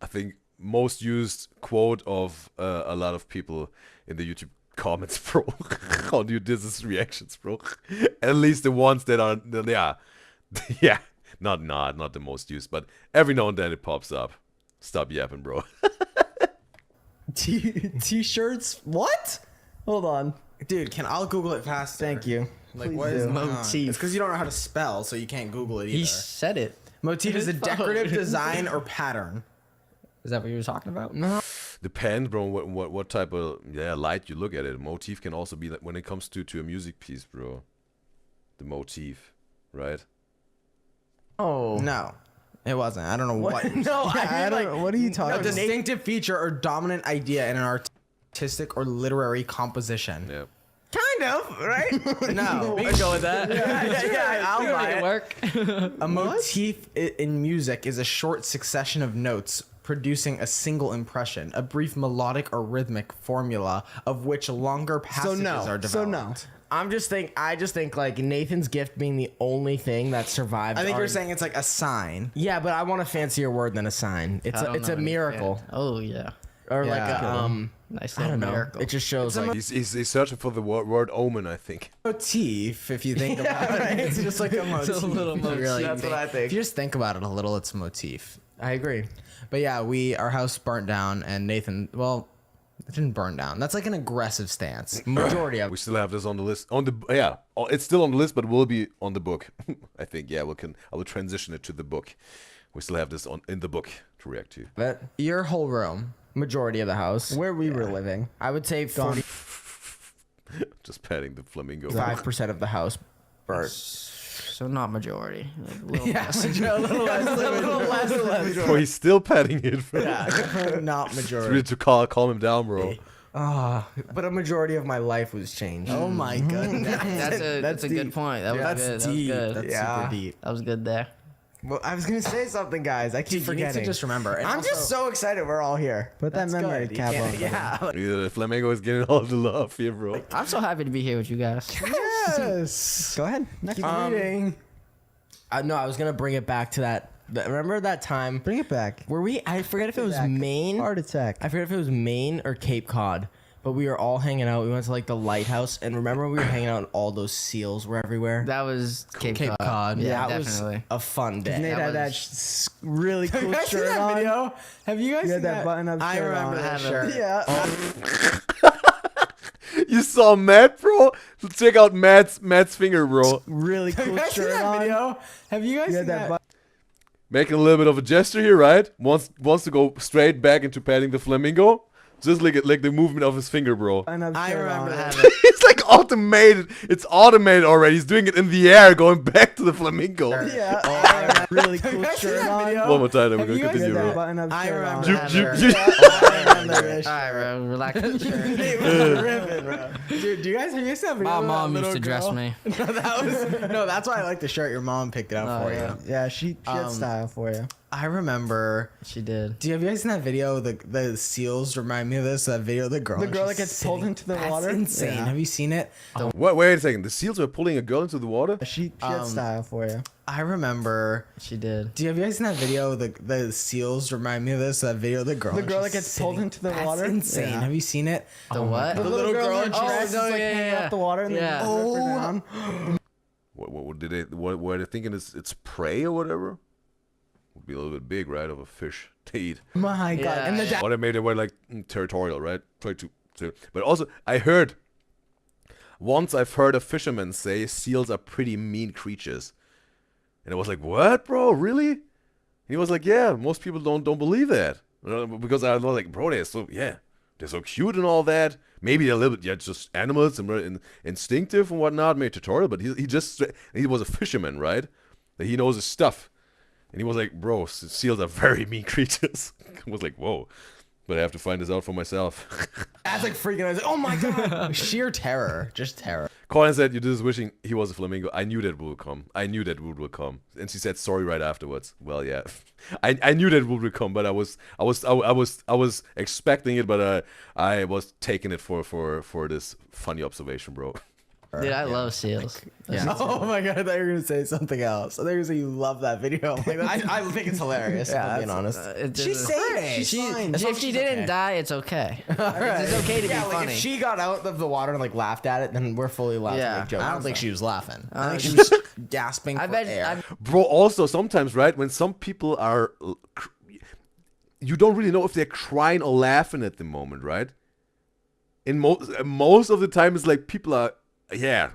think most used quote of a lot of people in the YouTube comments, bro, on UDYZYZ reactions, bro. At least the ones that are, yeah, not the most used, but every now and then it pops up. Stop yapping, bro. T-shirts? What? Hold on. Dude, I'll Google it faster. Thank you. Like, Please what is do. going on? Motif. It's because you don't know how to spell, so you can't Google it either. He said it. Motif is a decorative design or pattern. Is that what you were talking about? No. Depends, bro. What type of light you look at it. Motif can also be like when it comes to a music piece, bro. The motif, right? Oh No. It wasn't. I don't know what. no! I don't know. What are you talking A about? distinctive feature or dominant idea in an artistic or literary composition. Yeah. Kind of, right? No. We can go with that. yeah, I'll buy it. Work. A motif in music is a short succession of notes producing a single impression, a brief melodic or rhythmic formula of which longer passages are developed. So no. I just think like Nathan's gift being the only thing that survived. I think our- you're saying it's like a sign. Yeah, but I want a fancier word than a sign. It's I don't it's know a any- miracle yeah. Oh yeah. or like Yeah. a Nice I little don't know. miracle. It just shows like He's searching for the word omen, I think. Motif, if you think about it, it's just like a motif. It's a little If you motif. That's what I think. If you just think about it a little, it's motif. I agree. But yeah, our house burnt down, and Nathan, well, it didn't burn down. That's like an aggressive stance. Majority of We still have this on the list. It's still on the list, but will be on the book. I think. Yeah, I will transition it to the book. We still have this in the book to react to. But your whole room. majority of the house. Where we were living. I would say Gone. 45% Just patting the flamingo. of the house burnt. So not majority. Like a little Yeah, less. a little less. Bro, he's still patting it. Bro. Yeah, definitely not It's majority. really to calm him down, bro. But a majority of my life was changed. Oh my goodness. That's a good point. That was That's good. deep. That was good. That's Yeah. super deep. That was good there. Well, I was gonna say something, guys. I keep You need forgetting. to just remember. And I'm also- just so excited we're all here. Put that That's memory good. cap You on. can't- Yeah. Yeah, the flamingo is getting all the love here, bro. I'm so happy to be here with you guys. Yes. Go ahead. Next Keep one. reading. No, I was gonna bring it back to that. Remember that time Bring it back. where I forget if it was Back. Maine. Heart attack. I forget if it was Maine or Cape Cod, but we were all hanging out. We went to like the lighthouse, and remember we were hanging out, and all those seals were everywhere. That was Cape Cape Cod. Cod. Yeah, that definitely. was a fun day. Nate that had that was- really Have cool you guys seen shirt that on. video? Have you guys You seen had that button-up I shirt remember on. that shirt. Yeah. You saw Matt, bro? Check out Matt's finger, bro. Really Have you cool guys seen shirt that on. video? Have you guys You seen had that that? button. Making a little bit of a gesture here, right? Wants to go straight back into patting the flamingo. Just like the movement of his finger, bro. Button-up I shirt remember on. that. It's like automated. It's automated already. He's doing it in the air, going back to the flamingo. Yeah. Really Have you cool guys seen shirt that on. video? One more time, then we're Have gonna you guys You continue, had bro. that button-up I shirt remember on. that. All right, bro. Relax. with the shirt. It was ripping, bro. Dude, do you guys have you seen that video? My of that mom used little to dress girl? me. No, that's why I like the shirt. Your mom picked it up Oh, for yeah. you. Yeah, she had style for you. I remember. She did. Have you guys seen that video? The seals remind me of this. That video, of the girl. The girl she's that gets sitting- pulled into the That's water? insane. Yeah. Have you seen it? What? Wait a second. The seals were pulling a girl into the water? She had style for you. I remember. She did. Have you guys seen that video? The seals remind me of this. That video, of the girl. The girl she's that gets pulled sitting- into the That's water? insane. Yeah. Have you seen it? The what? The little girl in Oh, dress is no, like yeah, hanging yeah. out the water and Yeah. then rip her down. What did they? What were they thinking? It's prey or whatever? Would be a little bit big, right? Of a fish to eat. My God. Yeah. And the Or they made it were like territorial, right? Try to. But also, I've heard a fisherman say seals are pretty mean creatures, and I was like, "What, bro? Really?" And he was like, "Yeah, most people don't believe that because I was like, bro, they're so cute and all that. Maybe they're a little bit just animals and instinctive and whatnot, maybe tutorial, but he was a fisherman, right? That he knows his stuff." And he was like, bro, seals are very mean creatures. I was like, whoa. But I have to find this out for myself. That's like freaking. I was like, oh my god, sheer terror, just terror. Colin said, "You just wishing he was a flamingo." I knew that would come. I knew that would come. And she said sorry right afterwards. Well, yeah, I knew that would come, but I was expecting it, but I was taking it for this funny observation, bro. Dude, I love seals. Yeah. Oh my god, I thought you were gonna say something else. I thought you were gonna say you love that video. I'm like, I think it's hilarious. Yeah, if I'm being honest. She's saying she's fine. If she didn't die, it's okay. It's okay to be Yeah, like funny. if she got out of the water and like laughed at it, then we're fully allowed Yeah. to make jokes. I don't think she was laughing. I think she she was gasping I for bet. air. Bro, also sometimes, right, when some people are, you don't really know if they're crying or laughing at the moment, right? In most of the time, it's like people are, yeah.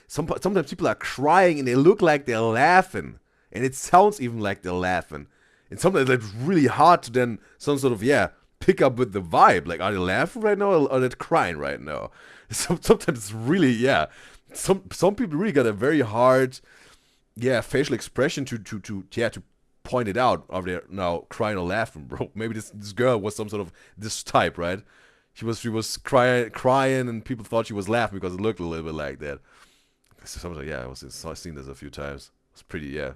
Sometimes people are crying and they look like they're laughing, and it sounds even like they're laughing. And sometimes it's really hard to then some sort of pick up with the vibe. Like, are they laughing right now or are they crying right now? Sometimes it's really Some people really got a very hard facial expression to point it out. Are they now crying or laughing, bro? Maybe this girl was some sort of this type, right? She was crying, and people thought she was laughing because it looked a little bit like that. So I was like, I've seen this a few times. It's pretty, a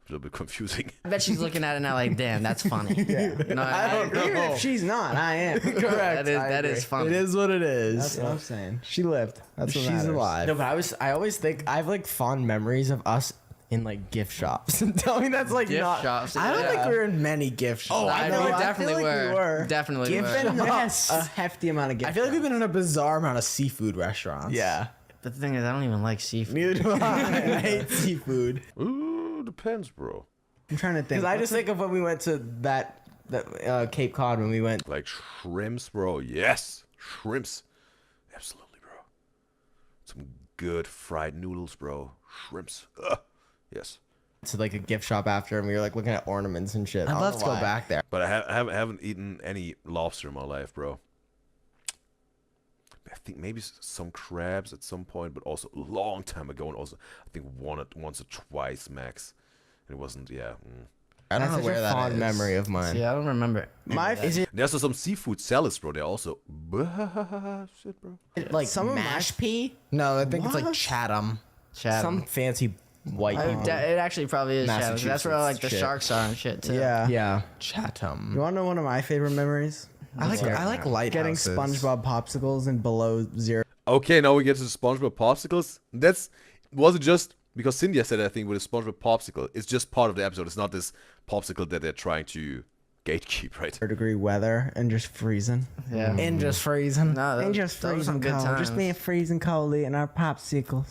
little bit confusing. I bet she's looking at it now like, damn, that's funny. No, I don't know. Even if she's not, I am. Correct. That is funny. It is what it is. That's what I'm saying. She lived. That's what She's matters. alive. No, but I always think I have like fond memories of us in like gift shops. Tell me that's like Gift not. shops, I don't yeah. think we were in many gift shops. Oh, I know, we I definitely feel like we were. Definitely Given were. a hefty amount of gifts. I feel like we've been in a bizarre amount of seafood restaurants. Yeah. But the thing is, I don't even like seafood. Neither do I. I hate seafood. Ooh, depends, bro. I'm trying to think. Because I just think of when we went to that Cape Cod when we went. Like shrimps, bro. Yes, shrimps. Absolutely, bro. Some good fried noodles, bro. Shrimps. Yes. To like a gift shop after, and we were like looking at ornaments and shit. I I'd don't love to know go why. back there. But I haven't eaten any lobster in my life, bro. I think maybe some crabs at some point, but also a long time ago, and also I think once or twice max. And it wasn't, I don't That's know such where a that fond is. memory of mine. Yeah, I don't remember. Is it There's also some seafood salads, bro. They're also shit, bro. like Some of mash pea? No, I think it's like What? Chatham. Chatham. Some fancy white. It actually probably is Chatham. 'Cause that's where like the Massachusetts sharks are and shit too. Yeah. Yeah, Chatham. You want to know one of my favorite memories? I like lighthouses. Getting SpongeBob popsicles in below zero. Okay, now we get to the SpongeBob popsicles. Was it just because Cynthia said, I think, with a SpongeBob popsicle, it's just part of the episode. It's not this popsicle that they're trying to gatekeep, right? Degree weather and just freezing. Yeah. And just freezing. No, And just those were some freezing good cold. times. Just being freezing cold eating our popsicles.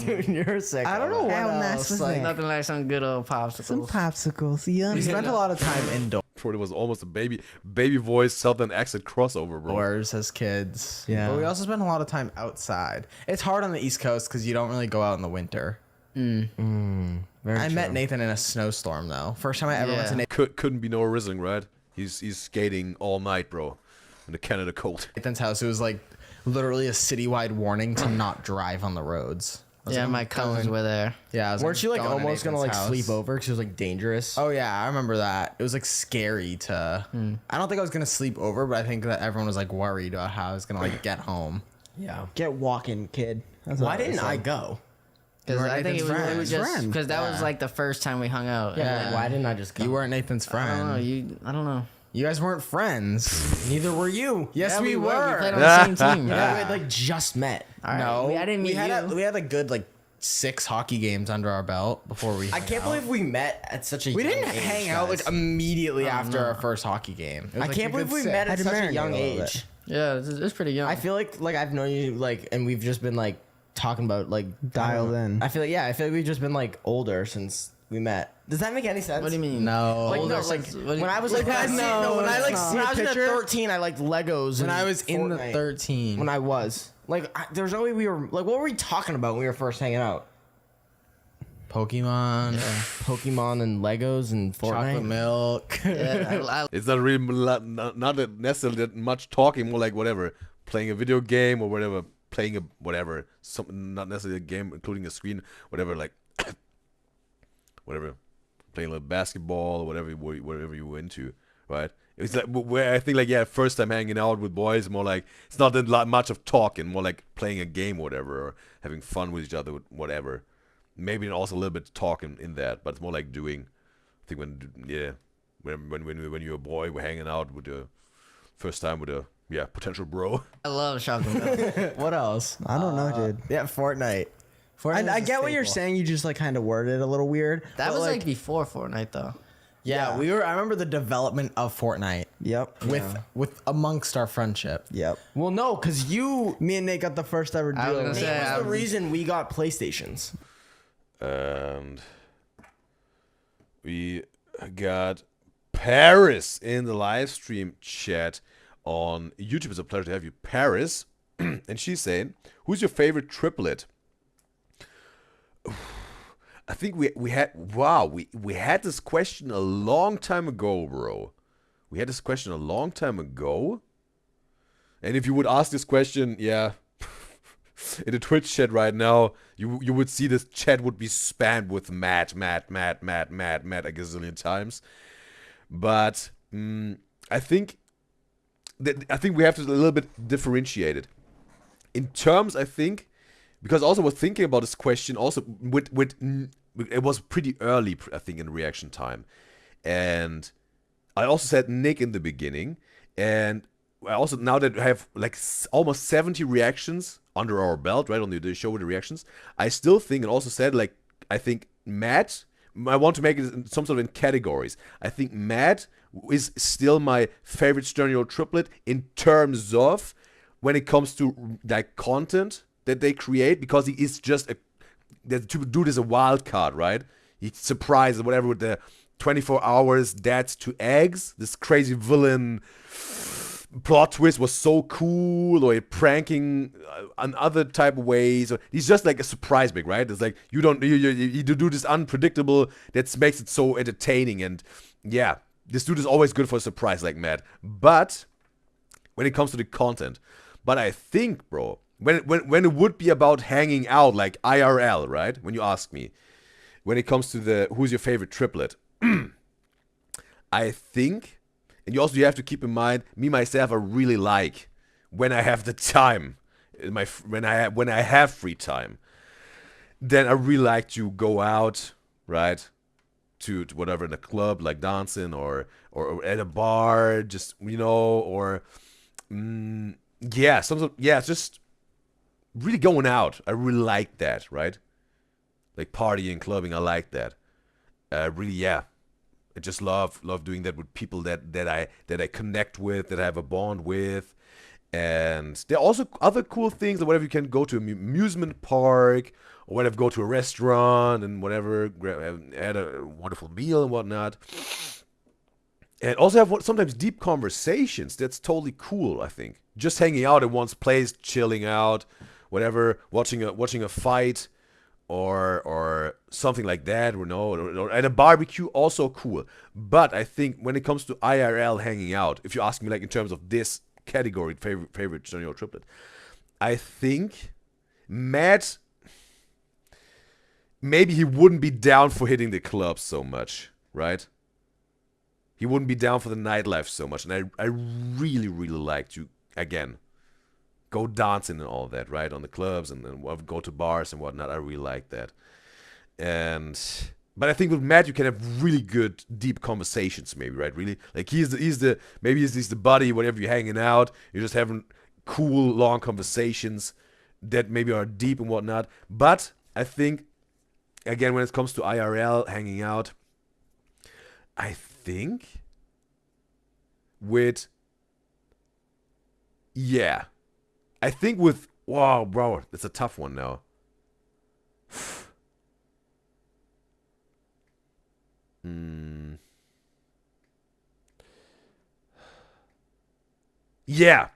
Dude, you're sick. I don't know what How else was there. Nothing like some good old popsicles. Some popsicles. Yeah. We spent a lot of time indoors Bro, it was almost a baby voice southern accent crossover, bro. as kids. Yeah. But we also spent a lot of time outside. It's hard on the East Coast because you don't really go out in the winter. I met Nathan in a snowstorm though. First time I ever went to Yeah. Couldn't be no rizzling, right? He's skating all night, bro, in the Canada cold. Nathan's house. It was like literally a citywide warning to not drive on the roads. Yeah, my cousins were there. Yeah, I was Weren't you like going to almost gonna like Nathan's sleep house. over because it was like dangerous? Oh yeah, I remember that. It was like scary to. I don't think I was gonna sleep over, but I think that everyone was like worried about how I was gonna like get home. Yeah. Get walking, kid. That's Why what didn't said. I go? Because You were I think it Nathan's was just friend. because that was like the first time we hung out. Yeah. And Why didn't I just go? You weren't Nathan's I don't know. friend. I don't know. You guys weren't friends. Neither were you. Yes, Yeah, we We were. played on the same team. Yeah. We had like just met. All right. No, I didn't meet you. we had a good like 6 hockey games under our belt before we. I can't believe we met at such a we young didn't age, hang out guys. like immediately after our first hockey game. It was, I like, can't a good believe we six. met Had at to such a marinate young a little age. bit. Yeah, it's pretty young. I feel like I've known you like, and we've just been like talking about like Dialed in. I feel like we've just been like older since we met. Does that make any sense? What do you mean? No. Like, Older no, like since- what do you- when I was like, Like, when no, when I like it's when not. I was in Picture? 13, I liked Legos. When and I was in the Fortnite. 13. When I was like, there's no way we were like, what were we talking about when we were first hanging out? Pokemon, Pokemon and Legos and chocolate Fortnite. milk. Yeah, I It's not really not that necessarily that much talking, more like whatever, playing a video game or whatever, playing a whatever, something not necessarily a game, including a screen, whatever, like whatever, playing a little basketball or whatever you were into. right? It's like where I think like yeah, first time hanging out with boys, more like it's not that much of talking, more like playing a game or whatever, or having fun with each other, whatever. Maybe also a little bit talking in that, but it's more like doing. I think when you're a boy, we're hanging out with the first time with a potential bro. I love chocolate milk. What else? I don't know, dude. Yeah, Fortnite. I get what you're saying. You just like kind of worded it a little weird. That but, was like before Fortnite though. Yeah, Yeah. I remember the development of Fortnite Yep. with amongst our friendship. Yep. Well, no, because Me and Nate got the first ever I was deal. gonna say, Nate was the reason we got PlayStations. And we got Paris in the live stream chat on YouTube. It's a pleasure to have you, Paris. And she's saying, who's your favorite triplet? I think we had this question a long time ago, bro. We had this question a long time ago. And if you would ask this question, yeah, in the Twitch chat right now, you would see this chat would be spammed with Matt a gazillion times. But I think we have to a little bit differentiate it. In terms, I think, because also we're thinking about this question also with it was pretty early, I think, in reaction time. And I also said Nick in the beginning. And I also, now that I have like almost 70 reactions under our belt, right, on the show with the reactions, I still think, and also said, like, I think Matt, I want to make it in some sort of in categories. I think Matt is still my favorite Sternio triplet in terms of when it comes to like content that they create, because he is just the dude is a wild card, right? He surprises whatever with the 24 hours dads to eggs. This crazy villain plot twist was so cool, or pranking on other type of ways. Or he's just like a surprise big, right? It's like you do this unpredictable that makes it so entertaining. And yeah, this dude is always good for a surprise like Matt. But when it comes to the content, but I think, bro, when it would be about hanging out, like IRL, right? When you ask me, when it comes to the who's your favorite triplet, I think, and you have to keep in mind, me myself, I really like when I have the time, when I have free time, then I really like to go out, right, to whatever, in a club, like dancing, or at a bar, just or it's just really going out. I really like that, right? Like partying, clubbing, I like that. Really, I just love doing that with people that I connect with, that I have a bond with. And there are also other cool things, or whatever. You can go to an amusement park, or whatever, go to a restaurant and whatever, had a wonderful meal and whatnot. And also have sometimes deep conversations. That's totally cool, I think. Just hanging out at one's place, chilling out, whatever, watching a fight, or something like that, or at a barbecue, also cool. But I think when it comes to IRL hanging out, if you ask me, like, in terms of this category, favorite Sternio triplet, I think Matt, maybe he wouldn't be down for hitting the clubs so much, right? He wouldn't be down for the nightlife so much. And I really, really like to, again, go dancing and all that, right? On the clubs, and then go to bars and whatnot. I really like that. But I think with Matt, you can have really good, deep conversations, maybe, right? Really, like he's the buddy, whatever, you're hanging out, you're just having cool, long conversations that maybe are deep and whatnot. But I think, again, when it comes to IRL hanging out, I think with wow, bro, that's a tough one now. Yeah.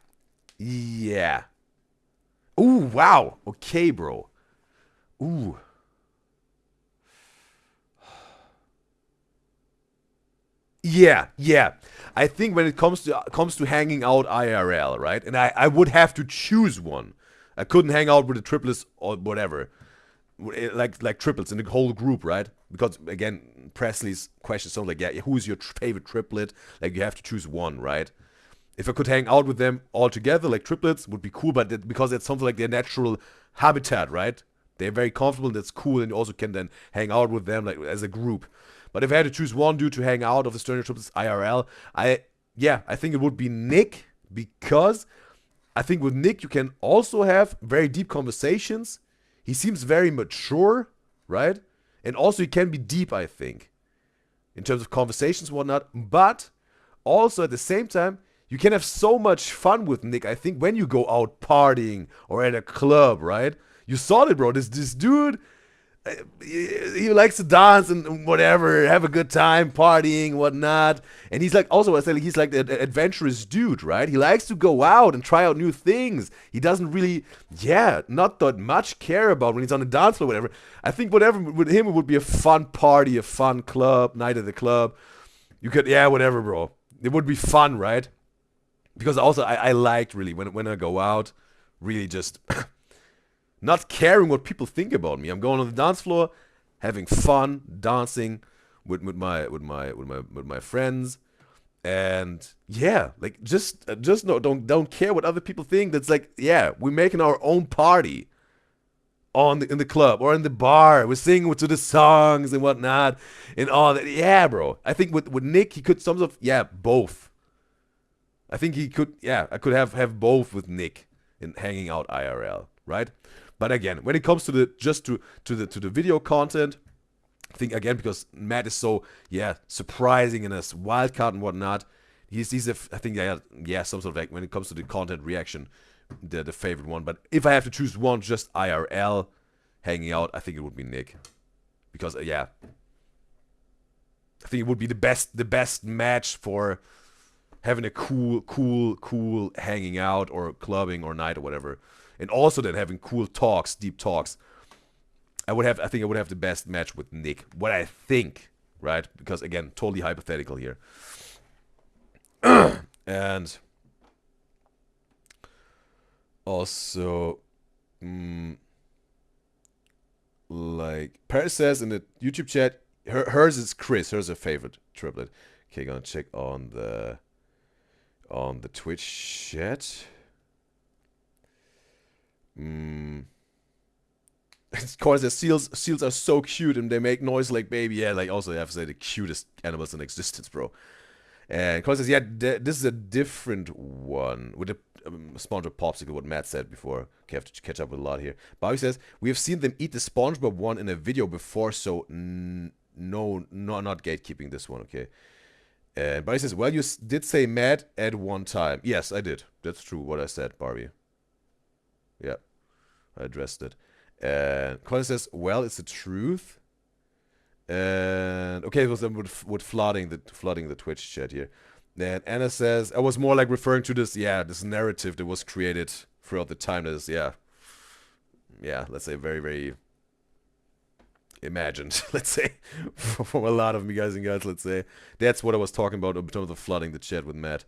Ooh, wow. Okay, bro. Ooh. Yeah. I think when it comes to hanging out IRL, right? And I would have to choose one. I couldn't hang out with the triplets or whatever. like triplets in the whole group, right? Because again, Presley's question sounds like, yeah, who's your favorite triplet? Like you have to choose one, right? If I could hang out with them all together, like triplets, would be cool, but because it's something like their natural habitat, right? They're very comfortable, and that's cool, and you also can then hang out with them like as a group. But if I had to choose one dude to hang out of the Sterling triplets IRL, I think it would be Nick, because I think with Nick you can also have very deep conversations. He seems very mature, right? And also he can be deep, I think, in terms of conversations and whatnot. But also at the same time, you can have so much fun with Nick, I think, when you go out partying or at a club, right? You saw it, bro. This dude, he likes to dance and whatever, have a good time, partying, whatnot. And he's like, also, I say, he's like an adventurous dude, right? He likes to go out and try out new things. He doesn't really, not that much care about when he's on the dance floor, whatever. I think whatever with him, it would be a fun party, a fun club, night at the club. You could, whatever, bro. It would be fun, right? Because also, I liked really, when I go out, really just not caring what people think about me. I'm going on the dance floor, having fun, dancing with my friends, and like just no, don't care what other people think. That's like, we're making our own party in the club or in the bar. We're singing to the songs and whatnot and all that. Yeah, bro. I think with Nick, he could some of both. I think he could, I could have both with Nick in hanging out IRL, right? But again, when it comes to the video content, I think again, because Matt is so surprising and a wild card and whatnot, he's I think some sort of like when it comes to the content reaction, the favorite one. But if I have to choose one, just IRL hanging out, I think it would be Nick, because I think it would be the best match for having a cool hanging out or clubbing or night or whatever. And also then having cool talks, deep talks. I think I would have the best match with Nick. What I think, right? Because again, totally hypothetical here. And also, like Paris says in the YouTube chat, hers is Chris. Hers is her favorite triplet. Okay, gonna check on the Twitch chat. Of course, the seals are so cute and they make noise like baby. Yeah, like also I have to say the cutest animals in existence, bro. And of course, this is a different one with the SpongeBob popsicle. What Matt said before. Okay, I have to catch up with a lot here. Bobby says we have seen them eat the SpongeBob one in a video before, so no, not gatekeeping this one. Okay. And Barbie says, well, you did say Matt at one time. Yes, I did. That's true what I said, Barbie. Yeah, I addressed it. And Colin says, well, it's the truth. And okay, it was with flooding the Twitch chat here. And Anna says, I was more like referring to this narrative that was created throughout the time. That is, let's say very, very imagined, let's say, from a lot of me guys and girls, let's say. That's what I was talking about in terms of flooding the chat with Matt.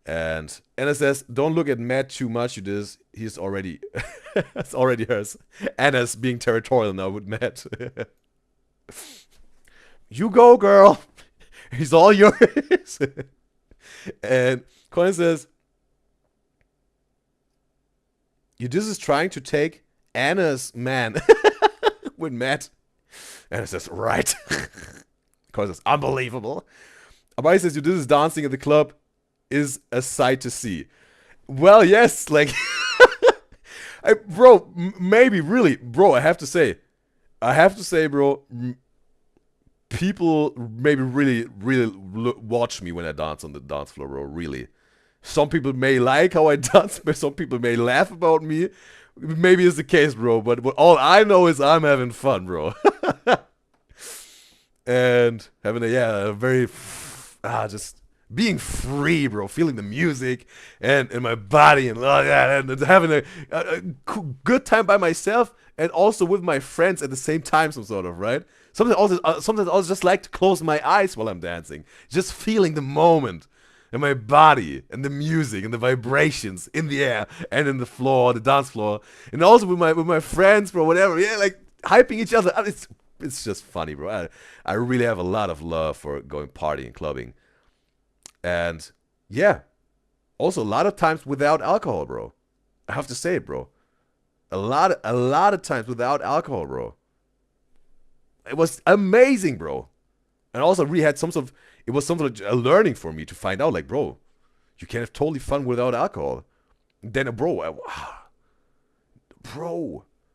And Anna says, don't look at Matt too much, he's already, it's already hers. Anna's being territorial now with Matt. You go, girl. He's all yours. And Colin says, this is trying to take Anna's man with Matt. Anna says, right. Colin says, unbelievable. Abai says, this is dancing at the club is a sight to see. Well, yes, like, bro, maybe, really, bro, I have to say, bro, people maybe really watch me when I dance on the dance floor, bro, really. Some people may like how I dance, but some people may laugh about me. Maybe it's the case, bro, but all I know is I'm having fun, bro. And having a very, just being free, bro, feeling the music and my body and all that, and having a good time by myself and also with my friends at the same time, some sort of, right? Sometimes I also just like to close my eyes while I'm dancing, just feeling the moment and my body and the music and the vibrations in the air and in the floor, the dance floor, and also with my friends, bro, whatever. Yeah, like hyping each other up. It's just funny, bro. I really have a lot of love for going partying, clubbing. And yeah, also a lot of times without alcohol, bro. I have to say it, bro. A lot of times without alcohol, bro. It was amazing, bro. And also really had some sort of, it was something like a learning for me to find out, like, bro, you can have totally fun without alcohol. And then, bro,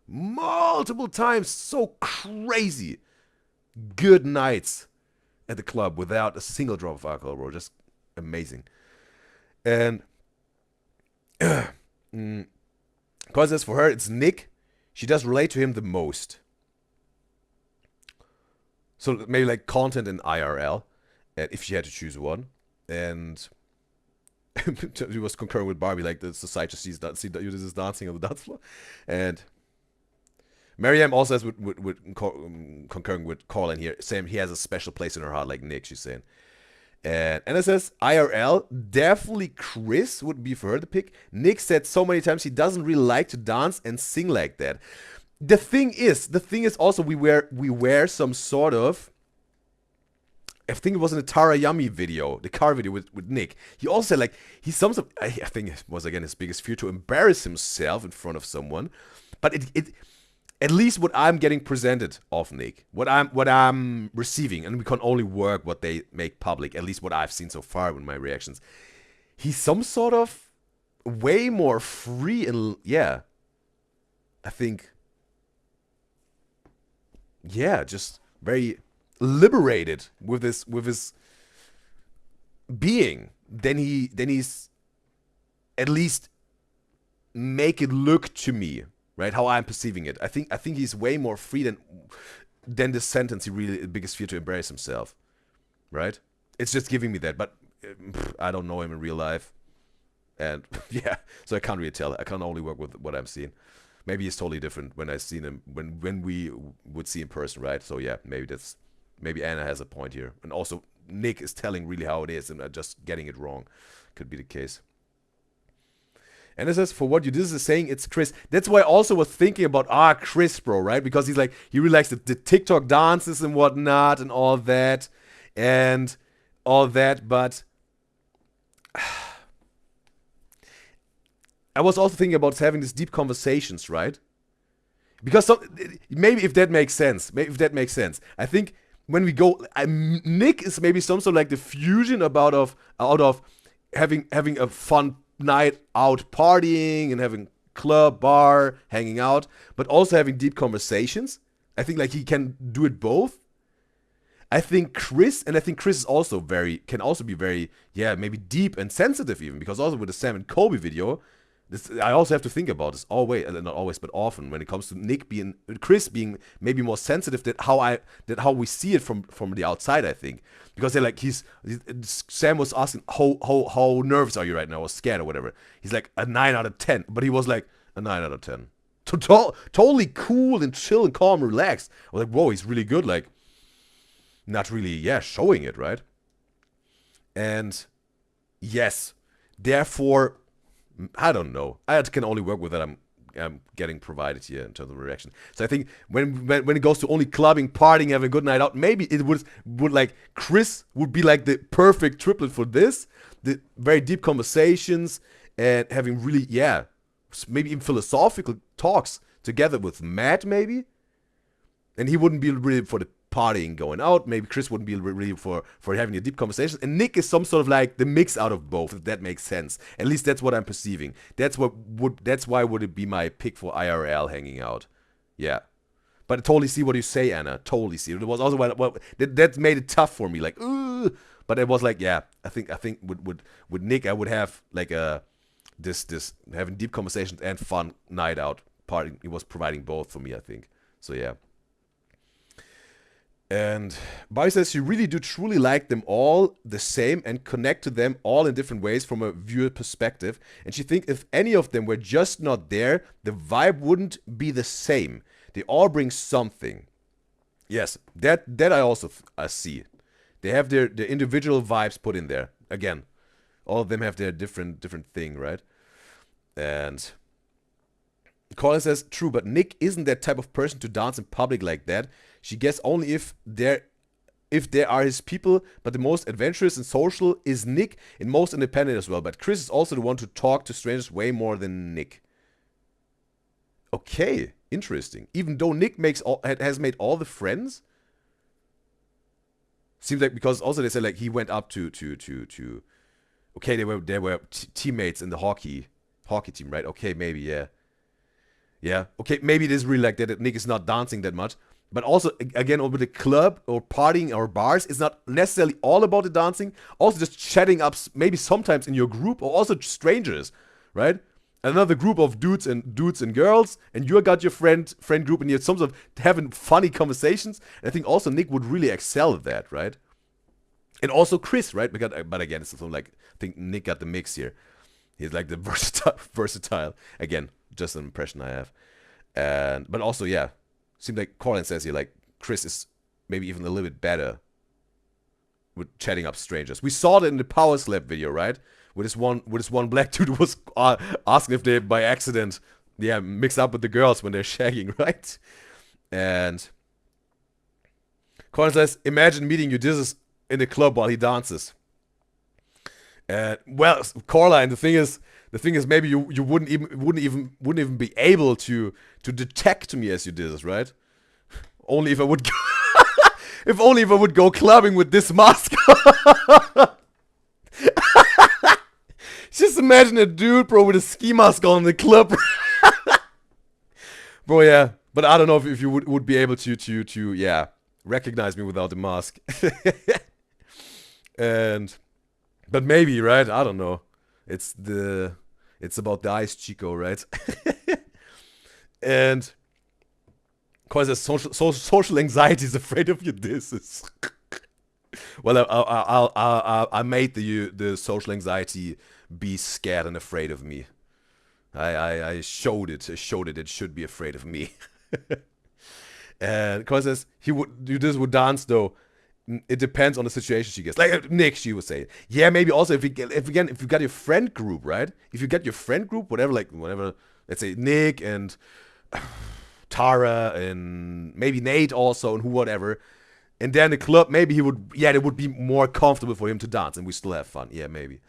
multiple times, so crazy good nights at the club without a single drop of alcohol, bro. Just amazing. And because as for her, it's Nick. She does relate to him the most. So maybe like content in IRL, if she had to choose one. And she was concurring with Barbie, like the society just sees UDYZYZ dancing on the dance floor. And Mariam also has concurring with Colin here, saying he has a special place in her heart, like Nick, she's saying. And it says IRL, definitely Chris would be for her to pick. Nick said so many times he doesn't really like to dance and sing like that. The thing is also we wear some sort of, I think it was in the Tara Yummy video, the car video with Nick. He also said like he's some sort of, I think it was again his biggest fear to embarrass himself in front of someone. But it at least what I'm getting presented of Nick, what I'm receiving, and we can only work what they make public, at least what I've seen so far with my reactions. He's some sort of way more free and yeah, I think, yeah, just very liberated with his being than he's at least make it look to me, right? How I'm perceiving it. I think he's way more free than the sentence he really the biggest fear to embrace himself, right? It's just giving me that, but I don't know him in real life, and yeah, so I can't really tell. I can only work with what I'm seeing. Maybe he's totally different when I seen him when we would see in person, right? So yeah, maybe Anna has a point here, and also Nick is telling really how it is, and just getting it wrong could be the case. And it says, for what UDYZYZ is saying, it's Chris. That's why I also was thinking about, Chris, bro, right? Because he's like, he really likes the TikTok dances and whatnot and all that. But I was also thinking about having these deep conversations, right? Because maybe if that makes sense. I think when we go, Nick is maybe some sort of like the fusion out of having a fun night out partying and having club, bar, hanging out, but also having deep conversations. I think like he can do it both. I think Chris is also can also be very, yeah, maybe deep and sensitive even, because also with the Sam and Kobe video, I also have to think about this not always, but often when it comes to Chris being maybe more sensitive than how we see it from the outside. I think because they're like Sam was asking how nervous are you right now, or scared or whatever. He's like a 9 out of 10, but he was like a 9 out of 10, totally cool and chill and calm, and relaxed. I was like, whoa, he's really good, like not really, showing it, right? And yes, therefore, I don't know. I can only work with that I'm getting provided here in terms of reaction. So I think when it goes to only clubbing, partying, having a good night out, maybe it would like Chris would be like the perfect triplet for this. The very deep conversations and having really, maybe even philosophical talks together with Matt, maybe. And he wouldn't be really for the partying, going out. Maybe Chris wouldn't be really for having a deep conversation. And Nick is some sort of like the mix out of both, if that makes sense. At least that's what I'm perceiving. That's why would it be my pick for IRL hanging out. Yeah. But I totally see what you say, Anna. Totally see. It was also that made it tough for me. Like, but it was like, I think with Nick I would have like this having deep conversations and fun night out partying. He was providing both for me, I think. So yeah. And Bobby says she really do truly like them all the same and connect to them all in different ways from a viewer perspective. And she thinks if any of them were just not there, the vibe wouldn't be the same. They all bring something. Yes, that I also see. They have their individual vibes put in there. Again, all of them have their different thing, right? And Colin says, true, but Nick isn't that type of person to dance in public like that. She gets only if there are his people, but the most adventurous and social is Nick, and most independent as well. But Chris is also the one to talk to strangers way more than Nick. Okay, interesting. Even though Nick has made all the friends, seems like, because also they said like he went up to okay, they were teammates in the hockey team, right? Okay, maybe, yeah. Yeah, okay, maybe it is really like that Nick is not dancing that much. But also, again, over the club or partying or bars, it's not necessarily all about the dancing. Also just chatting up, maybe sometimes in your group, or also strangers, right? Another group of dudes and girls, and you got your friend group, and you're some sort of having funny conversations. And I think also Nick would really excel at that, right? And also Chris, right? But again, it's something like, I think Nick got the mix here. He's like the versatile. Again, just an impression I have. But also, yeah, seems like Colin says here, like, Chris is maybe even a little bit better with chatting up strangers. We saw that in the Power Slap video, right? With this one black dude who was asking if they, by accident, mix up with the girls when they're shagging, right? And Colin says, imagine meeting UDYZYZ in the club while he dances. Well, Coraline, the thing is maybe you wouldn't even be able to detect me as UDYZYZ, right? Only if I would go clubbing with this mask. Just imagine a dude, bro, with a ski mask on in the club. Bro, yeah. But I don't know if you would be able to recognize me without the mask. But maybe, right? I don't know. It's about the eyes, Chico, right? And cause there's social anxiety is afraid of UDYZYZ. Well, I made the social anxiety be scared and afraid of me. I showed it. It should be afraid of me. And cause says UDYZYZ would dance though. It depends on the situation she gets. Like Nick, she would say. Yeah, maybe also if you got your friend group, right? If you got your friend group, whatever, let's say Nick and Tara and maybe Nate also and whatever. And then the club, maybe it would be more comfortable for him to dance and we still have fun. Yeah, maybe.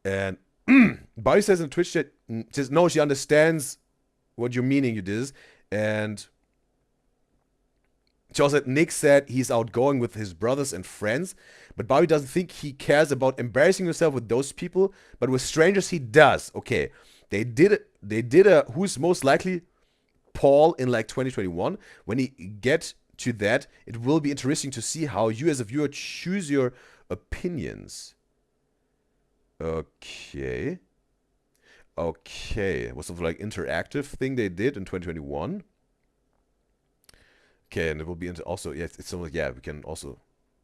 And Barry says in Twitch chat, says no, she understands what you're meaning, UDYZYZ. And she also said Nick said he's outgoing with his brothers and friends, but Bobby doesn't think he cares about embarrassing himself with those people, but with strangers he does. Okay, they did a who's most likely poll in like 2021. When he get to that, it will be interesting to see how you as a viewer choose your opinions. Okay. It was sort of like interactive thing they did in 2021. Okay, and it will be also, yeah, it's something like, yeah, we can also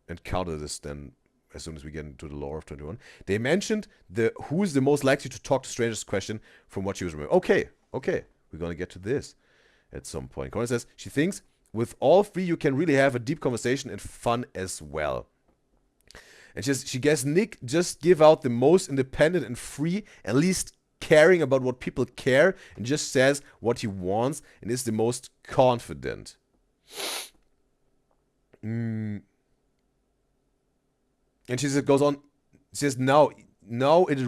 encounter this then as soon as we get into the lore of 21. They mentioned who is the most likely to talk to strangers question from what she was remembering. Okay, we're gonna get to this at some point. Corinne says she thinks with all three you can really have a deep conversation and fun as well. And she guess Nick just give out the most independent and free, at least caring about what people care, and just says what he wants and is the most confident. And she goes on. She says now it is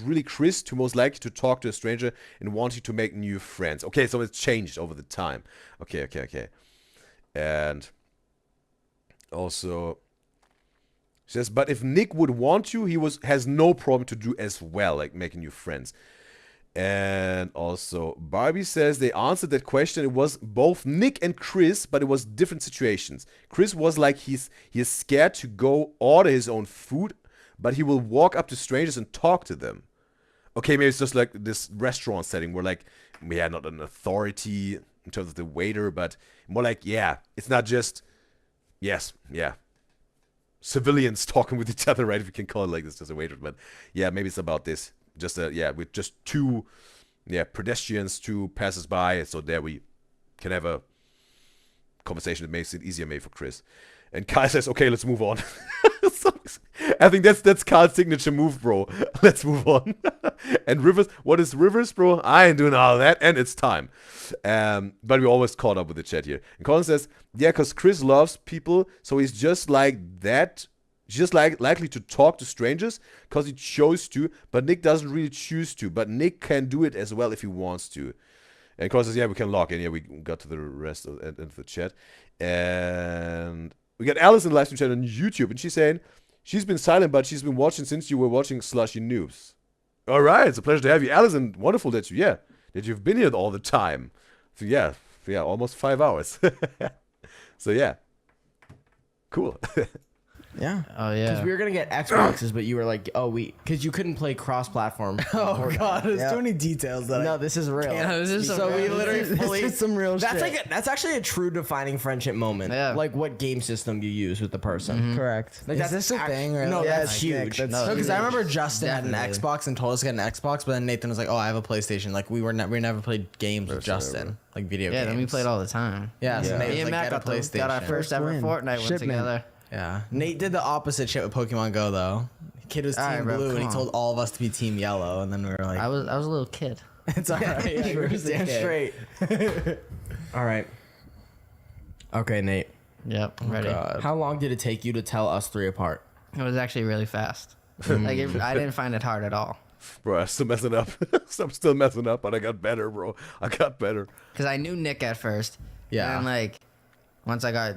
really Chris too most likely to talk to a stranger and wanting to make new friends. Okay, so it's changed over the time. Okay. And also she says, but if Nick would want to, has no problem to do as well, like making new friends. And also, Barbie says they answered that question. It was both Nick and Chris, but it was different situations. Chris was like he is scared to go order his own food, but he will walk up to strangers and talk to them. Okay, maybe it's just like this restaurant setting where like, yeah, not an authority in terms of the waiter, but more like, yeah, it's not just, civilians talking with each other, right? If you can call it like this, just a waiter. But yeah, maybe it's about this. Just with just two pedestrians, two passers-by, so there we can have a conversation that makes it easier maybe for Chris. And Kai says, okay, let's move on. I think that's Carl's signature move, bro. Let's move on. And Rivers, what is Rivers, bro? I ain't doing all that, and it's time. But we always caught up with the chat here. And Colin says, yeah, because Chris loves people, so he's just like that. Just likely to talk to strangers because he chose to, but Nick doesn't really choose to. But Nick can do it as well if he wants to. And Colin says, yeah, we can log in. Yeah, we got to the rest of the chat. And we got Alice in the live stream chat on YouTube, and she's saying she's been silent, but she's been watching since you were watching Slushy Noobs. All right, it's a pleasure to have you, Alice, and wonderful that you've been here all the time. So yeah, almost 5 hours. So yeah, cool. Yeah. Oh yeah. Because we were gonna get Xboxes, but you were like, because you couldn't play cross-platform. Oh god, there's too many details that No, this is real. Yeah, this is so some we real- literally fully. This is some real That's shit. like that's actually a true defining friendship moment. Yeah. Like what game system you use with the person. Correct. Like Is this a thing, or No, like- that's it's huge. Nick, that's No, No, because I huge. remember Justin had an Definitely. Xbox and told us to get an Xbox, but then Nathan was like, "Oh, I have a PlayStation." Like we never played games with Justin, like video Yeah, games. then we played all the time. Yeah, so Yeah. Nate Me was and like, Matt "Get a got, got our PlayStation." first ever win. Fortnite one Shipment. together. Yeah, Nate did the opposite shit with Pokemon Go though. Kid was Team All right, bro, Blue, and he come told all of us to be Team Yellow, and then we were like, I was a little kid. "It's alright." Yeah, you were damn straight. All right. Okay, Nate. Yep, I'm ready. God. How long did it take you to tell us three apart? It was actually really fast. I didn't find it hard at all. Bro, I'm still messing up. I'm still messing up, but I got better, bro. I got better. Because I knew Nick at first. Yeah. And like, once I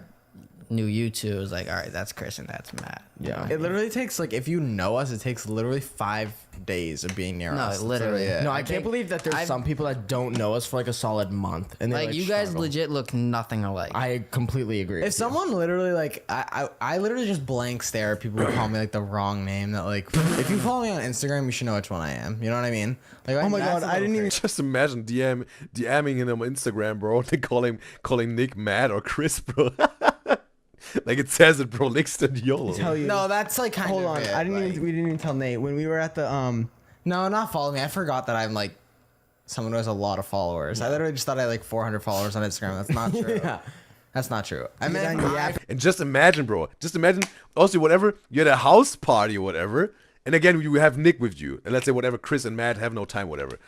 knew you two, it was like, all right, that's Chris and that's Matt. You know? It literally takes like if you know us, it takes literally 5 days of being near No, us. That's literally. it. No, I I can't think believe that there's I've- some people that don't know us for like a solid month, and they Like, you guys struggle. legit look nothing alike. I completely agree. If with you. someone literally like I literally just blank stare at people who call me like the wrong name. That like if you follow me on Instagram, you should know which one I am. You know what I mean? Like Oh my god, I didn't even. Just imagine DMing him on Instagram, bro. They calling Nick Matt or Chris, bro. Like it says it, bro. Nick's the YOLO. Tell you. No, that's like kind Hold of. on, it, I didn't like- even. We didn't even tell Nate when we were at the No, not follow me. I forgot that I'm like someone who has a lot of followers. I literally just thought I had like 400 followers on Instagram. That's not true. Yeah. That's not true. I Dude, mean, I- yeah. And just imagine, bro. Just imagine. Also, whatever you had a house party or whatever, and again you have Nick with you, and let's say whatever Chris and Matt have no time, whatever,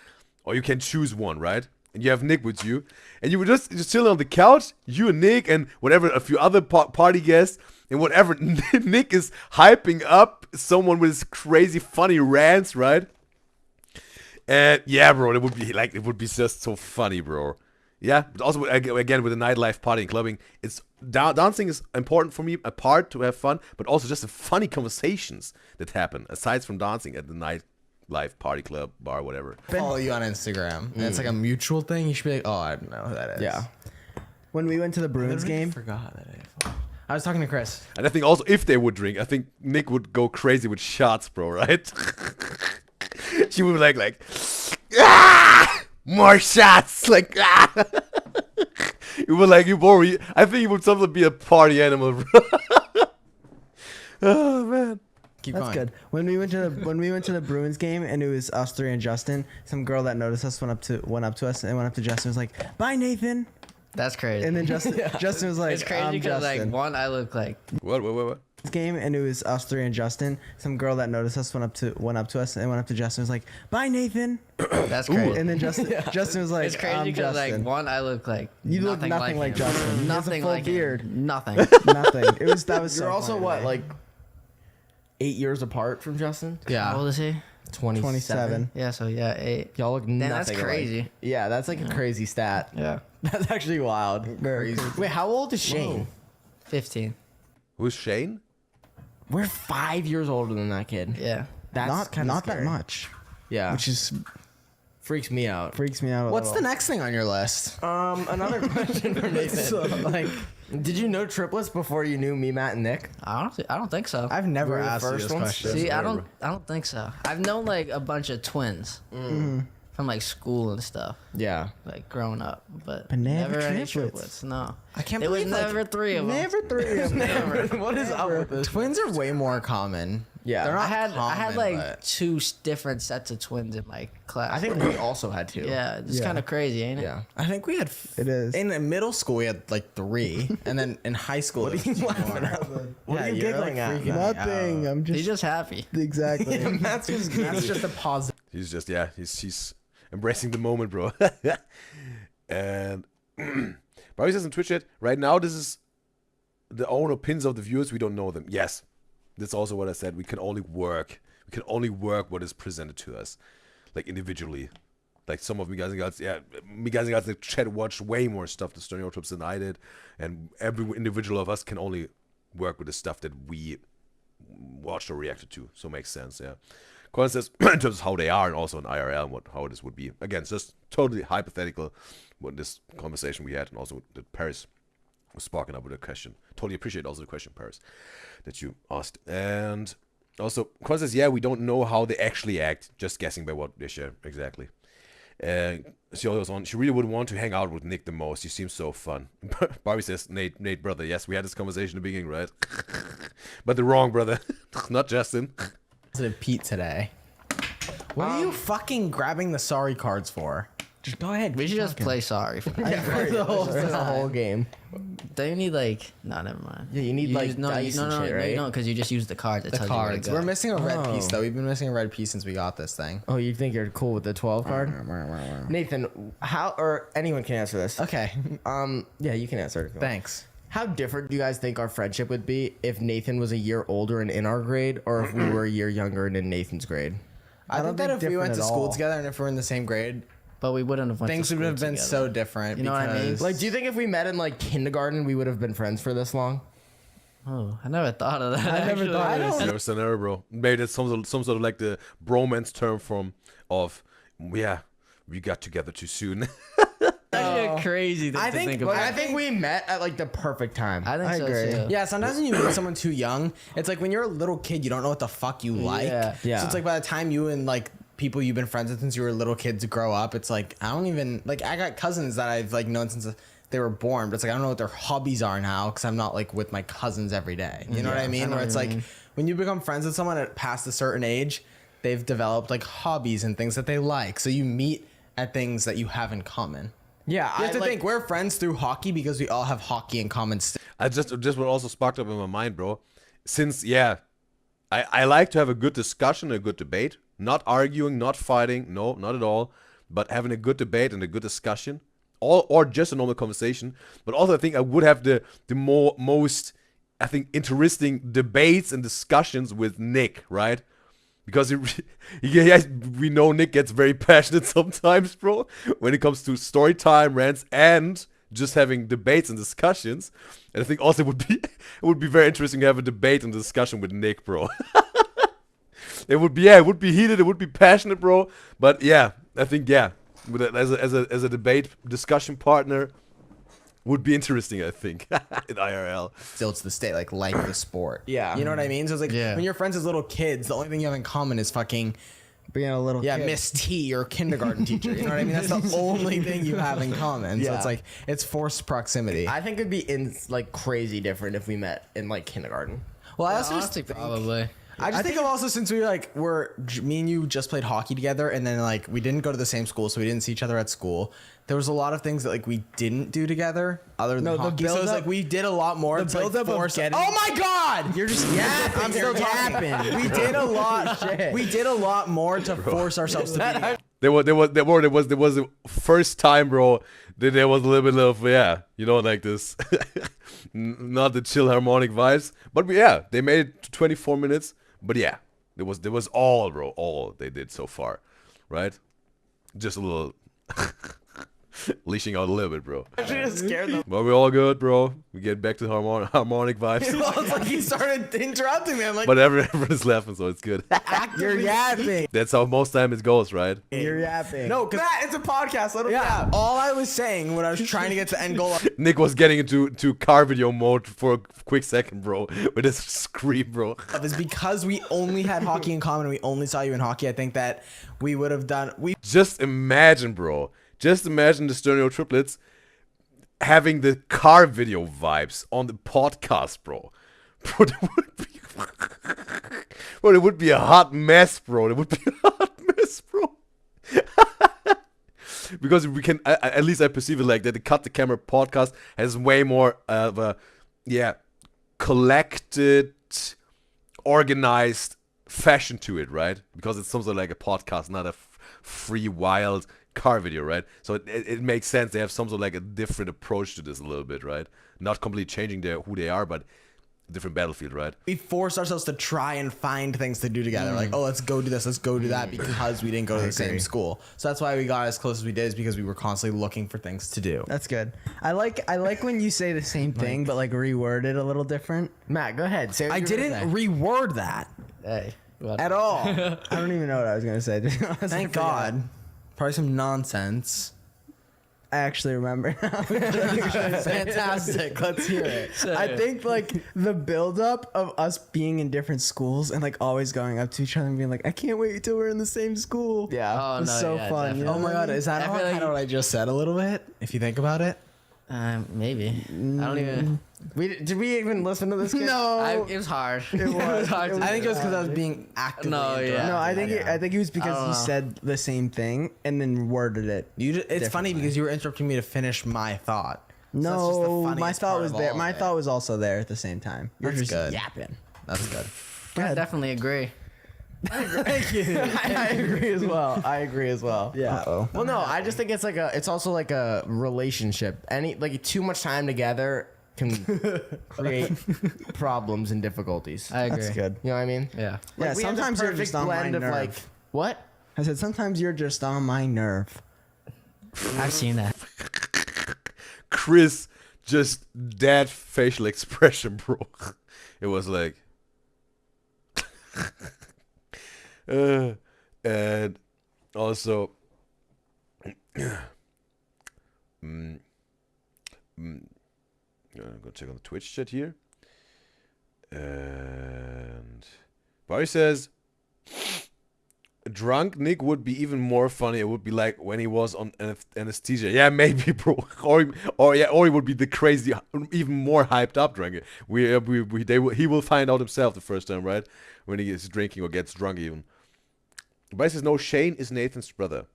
or you can choose one, right? And you have Nick with you, and you were just chilling on the couch, you and Nick and whatever, a few other party guests, and whatever. Nick is hyping up someone with his crazy funny rants, right? And yeah, bro, it would be just so funny, bro. Yeah, but also again with the nightlife party and clubbing, it's dancing is important for me, a part to have fun, but also just the funny conversations that happen aside from dancing at the nightlife party, club, bar, whatever. follow you on Instagram, and it's like a mutual thing. You should be like, oh, I don't know who that is. Yeah. when we went to the Bruins Literally game. forgot that I was talking to Chris. And I think also if they would drink, I think Nick would go crazy with shots, bro, right? She would be like, ah, more shots, like, ah. It would like you, bro. I think he would something be a party animal, bro. Oh man. Keep That's going. good. When we went to the Bruins game and it was us three and Justin, some girl that noticed us went up to us and went up to Justin and was like, "Bye, Nathan." That's crazy. And then Justin was like, it's crazy "I'm because like Justin." one, I look like What? Game and it was us three and Justin. Some girl that noticed us went up to us and went up to Justin and was like, "Bye, Nathan." that's crazy. And then Justin was like, It's crazy "I'm because Justin." like one, I look like You look nothing like him. Justin. He has a Nothing full like beard. him. Nothing. Nothing. That was. You're so also funny what, to me. like 8 years apart from Justin? How old Yeah. is he? 27. Yeah, so yeah, 8. Y'all look Damn, nothing that's alike. crazy. Yeah, that's like a crazy stat. Yeah. That's actually wild. Very crazy. Wait, how old is Shane? 15. Who's Shane? We're 5 years older than that kid. Yeah. That's not kind of that much, Yeah, which is freaks me out. freaks me out. What's the next thing on your list? Another question for Nathan. Like, did you know triplets before you knew me, Matt, and Nick? I don't think so. I've never We're the asked you first this ones? question. See, I don't think so. I've known like a bunch of twins from like school and stuff, Yeah. like growing up, but But never any triplets. triplets. No, I can't there was believe like, never 3 of them. Never three of them. What is up with this? twins are way more common Yeah. They're not I had common, like but- two different sets of twins in my class. I think we also had 2. Yeah, it's kind of crazy, ain't it? Yeah. I think we had. It is. In middle school, we had like 3 , and then in high school, what are you laughing at? What are you giggling at? Nothing. I'm He's just just happy. exactly. That's just a positive. He's just he's embracing the moment, bro. And Bobby says in Twitch chat, right now this is the own opinions of the viewers. We don't know them. Yes, that's also what I said. We can only work. We can only work what is presented to us, like individually. Like some of me guys and girls, me guys and girls in the chat watched way more stuff to stereotypes than I did, and every individual of us can only work with the stuff that we watched or reacted to. So it makes sense, yeah. Colin says in terms of how they are and also in IRL and how this would be. Again, it's just totally hypothetical what this conversation we had, and also that Paris was sparking up with a question. Totally appreciate also the question, Paris, that you asked. And also, Colin says, yeah, we don't know how they actually act, just guessing by what they share. Exactly. She also goes on, she really would want to hang out with Nick the most. He seems so fun. Barbie says, Nate, brother, yes, we had this conversation in the beginning, right? But the wrong brother, not Justin. Positive Pete today. What are you fucking grabbing the sorry cards for? Just go ahead. We should just play sorry for the whole game. Don't you need like? No, never mind. Yeah, you need like dice and shit, right? No, because you just use the card. The cards. We're missing a red piece though. We've been missing a red piece since we got this thing. Oh, you think you're cool with the 12 card? Nathan, how or anyone can answer this? Okay. Yeah, you can answer. Thanks. How different do you guys think our friendship would be if Nathan was a year older and in our grade, or if we were a year younger and in Nathan's grade? I think that if we went to school together and if we're in the same grade, But we wouldn't have went things to would have been together. so different. You know what I mean? Like, do you think if we met in like kindergarten, we would have been friends for this long? Oh, I never thought of that. I never thought of Never said never, bro. Maybe that's some sort of like the bromance term we got together too soon. That's crazy thing I to think think, about. I think we met at like the perfect time. I think so agree. too. yeah, sometimes when you meet someone too young, it's like when you're a little kid, you don't know what the fuck you like. Yeah. So it's like by the time you and like people you've been friends with since you were little kids grow up, it's like I don't even like I got cousins that I've like known since they were born, but it's like I don't know what their hobbies are now because I'm not like with my cousins every day. You know what I mean? Where it's like when you become friends with someone at past a certain age, they've developed like hobbies and things that they like. So you meet at things that you have in common. Yeah, You have to think we're friends through hockey because we all have hockey in common. I just what also sparked up in my mind, bro. Since I like to have a good discussion, a good debate, not arguing, not fighting, no, not at all, but having a good debate and a good discussion, or just a normal conversation. But also, I think I would have the most I think interesting debates and discussions with Nick, right? Because we know Nick gets very passionate sometimes, bro, when it comes to story time, rants, and just having debates and discussions. And I think also it would be very interesting to have a debate and discussion with Nick, bro. it would be heated, it would be passionate, bro. But yeah, I think with as a debate discussion partner would be interesting, I think, in IRL. Still to the state, like the sport. Yeah. You know what I mean? So it's like Yeah. when you're friends as little kids, the only thing you have in common is fucking being a little kid. Miss T or kindergarten teacher. You know what I mean? That's the only thing you have in common. So Yeah. it's like it's forced proximity. I think it'd be like crazy different if we met in like kindergarten. Well, I also Honestly, probably. I just think of also since we me and you just played hockey together, and then like we didn't go to the same school, so we didn't see each other at school. There was a lot of things that like we didn't do together other than hockey. So it's like we did a lot more. The buildup of getting. Oh my god! You're just yapping. I'm still yapping. We did a lot. We did a lot more to force ourselves to be together. There was the first time, bro. There was a little bit of like this, not the chill harmonic vibes. But they made it to 24 minutes. But there was all, bro, all they did so far, right? Just a little leashing out a little bit, bro. Actually, just scared them. But we're all good, bro. We get back to harmonic vibes. It's like he started interrupting me. I'm like, But everyone is laughing, so it's good. You're yapping. That's how most time it goes, right? You're yapping. no, because it's a podcast. Let him yap. All I was saying when I was trying to get to the end goal. Nick was getting into car video mode for a quick second, bro, with his scream, bro. Is because we only had hockey in common. We only saw you in hockey. I think that we would have done. Just imagine, bro. Just imagine the stereo triplets having the car video vibes on the podcast, bro. Bro, that would be Bro, it would be a hot mess, bro. It would be a hot mess, bro. Because we can, at least I perceive it like that. The Cut the Camera podcast has way more of a, collected, organized fashion to it, right? Because it's something like a podcast, not a free, wild car video, right? So it makes sense. They have some sort of like a different approach to this a little bit, right? Not completely changing who they are, but different battlefield, right? We forced ourselves to try and find things to do together. Like, oh, let's go do this, let's go do that, because we didn't go to the same school. So that's why we got as close as we did, is because we were constantly looking for things to do. That's good. I like when you say the same thing but like reword it a little different. Matt, go ahead. Say what I you were gonna didn't reword that Hey. What? at all. I don't even know what I was gonna say. Thank God. Probably some nonsense. I actually remember. Fantastic. Let's hear it. I think like the buildup of us being in different schools and like always going up to each other and being like, I can't wait till we're in the same school. Yeah. Oh, It was no, so yeah, fun. You know Oh my what I God. mean? Is that I all feel kind of like- what I just said a little bit? If you think about it. Maybe. I don't even. Did we even listen to this? Kid? No. It was hard. It was. hard to I think do. it was because I was being actively No, yeah. interrupted. No, I think it was I because don't you know. said the same thing and then worded it. It's funny because you were interrupting me to finish my thought. So that's just the No, my funniest thought part was of there. all My of it. thought was also there at the same time. You're That's just good. yapping. That's good. I definitely agree. Thank you. I agree as well. I agree as well. Yeah. Uh-oh. Well, no, I just think it's also like a relationship. Like too much time together can create problems and difficulties. I agree. That's good. You know what I mean? Yeah. Yeah, Like, we have the sometimes you're perfect just on my blend of nerve. like what? I said sometimes you're just on my nerve. I've seen that. Chris, just that facial expression, bro. It was like, and also, I'm gonna check on the Twitch chat here, and Barry says, drunk Nick would be even more funny. It would be like when he was on anesthesia. Yeah, maybe, bro. Or he would be the crazy, even more hyped up drunk. He will find out himself the first time, right? When he is drinking or gets drunk, even. But he says no. Shane is Nathan's brother.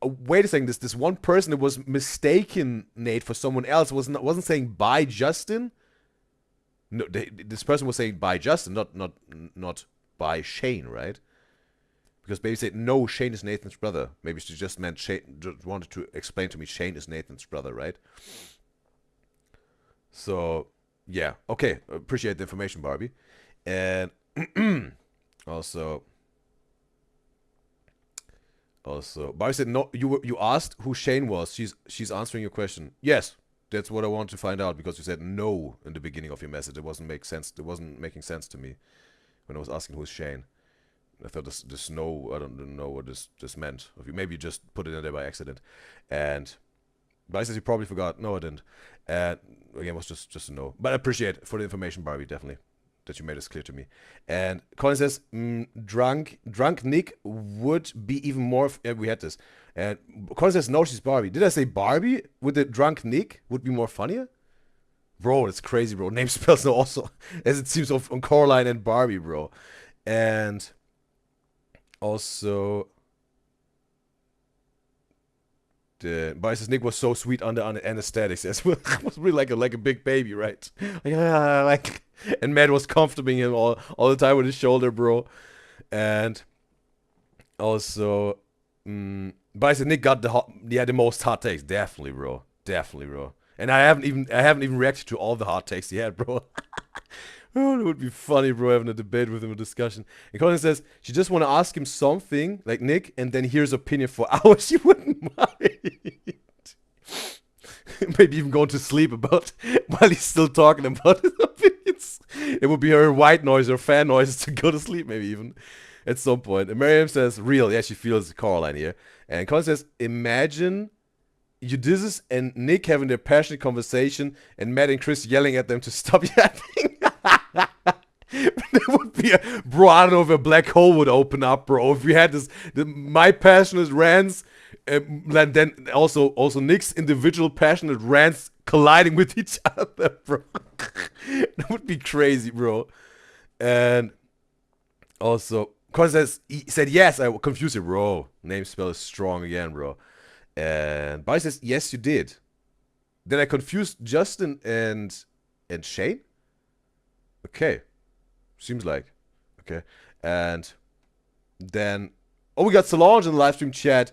Wait a second. This one person that was mistaken Nate for someone else wasn't saying bye Justin. No, this person was saying bye Justin, not by Shane, right? Because baby said no, Shane is Nathan's brother. Maybe she just meant Shane, just wanted to explain to me Shane is Nathan's brother, right? So yeah, okay, appreciate the information, Barbie, and also Barbie said no. You asked who Shane was. She's answering your question. Yes, that's what I want to find out because you said no in the beginning of your message. It wasn't making sense to me. When I was asking who's Shane, I thought this no, I don't know what this meant. Maybe you just put it in there by accident. And but I said you probably forgot. No, I didn't. And again, it was just a no. But I appreciate for the information, Barbie, definitely that you made this clear to me. And Colin says, drunk Nick would be even more. We had this. And Colin says, no, she's Barbie. Did I say Barbie with the drunk Nick would be more funnier? Bro, it's crazy, bro. Name spells also, as it seems, on Coraline and Barbie, bro. And also, Barbie says Nick was so sweet under anesthetics. It was really like a big baby, right? And Matt was comforting him all the time with his shoulder, bro. And also, Barbie said Nick got the most hot takes. Definitely, bro. And I haven't even reacted to all the hot takes he had, bro. Oh, it would be funny, bro, having a debate with him, a discussion. And Colin says she just want to ask him something, like Nick, and then hear his opinion for hours. She wouldn't mind. Maybe even going to sleep while he's still talking about his opinions. It would be her white noise or fan noises to go to sleep, maybe even at some point. And Miriam says, real. Yeah, she feels Caroline here. And Colin says, imagine UDYZYZ and Nick having their passionate conversation and Matt and Chris yelling at them to stop yapping. There would be bro, I don't know if a black hole would open up, bro. If we had my passionate rants, and then also Nick's individual passionate rants colliding with each other, bro. That would be crazy, bro. And also, Colin says, he said, yes, I confused you, bro. Name spell is strong again, bro. And Barry says, yes, you did. Then I confused Justin and Shane? Okay. Seems like. Okay. And then, we got Solange in the live stream chat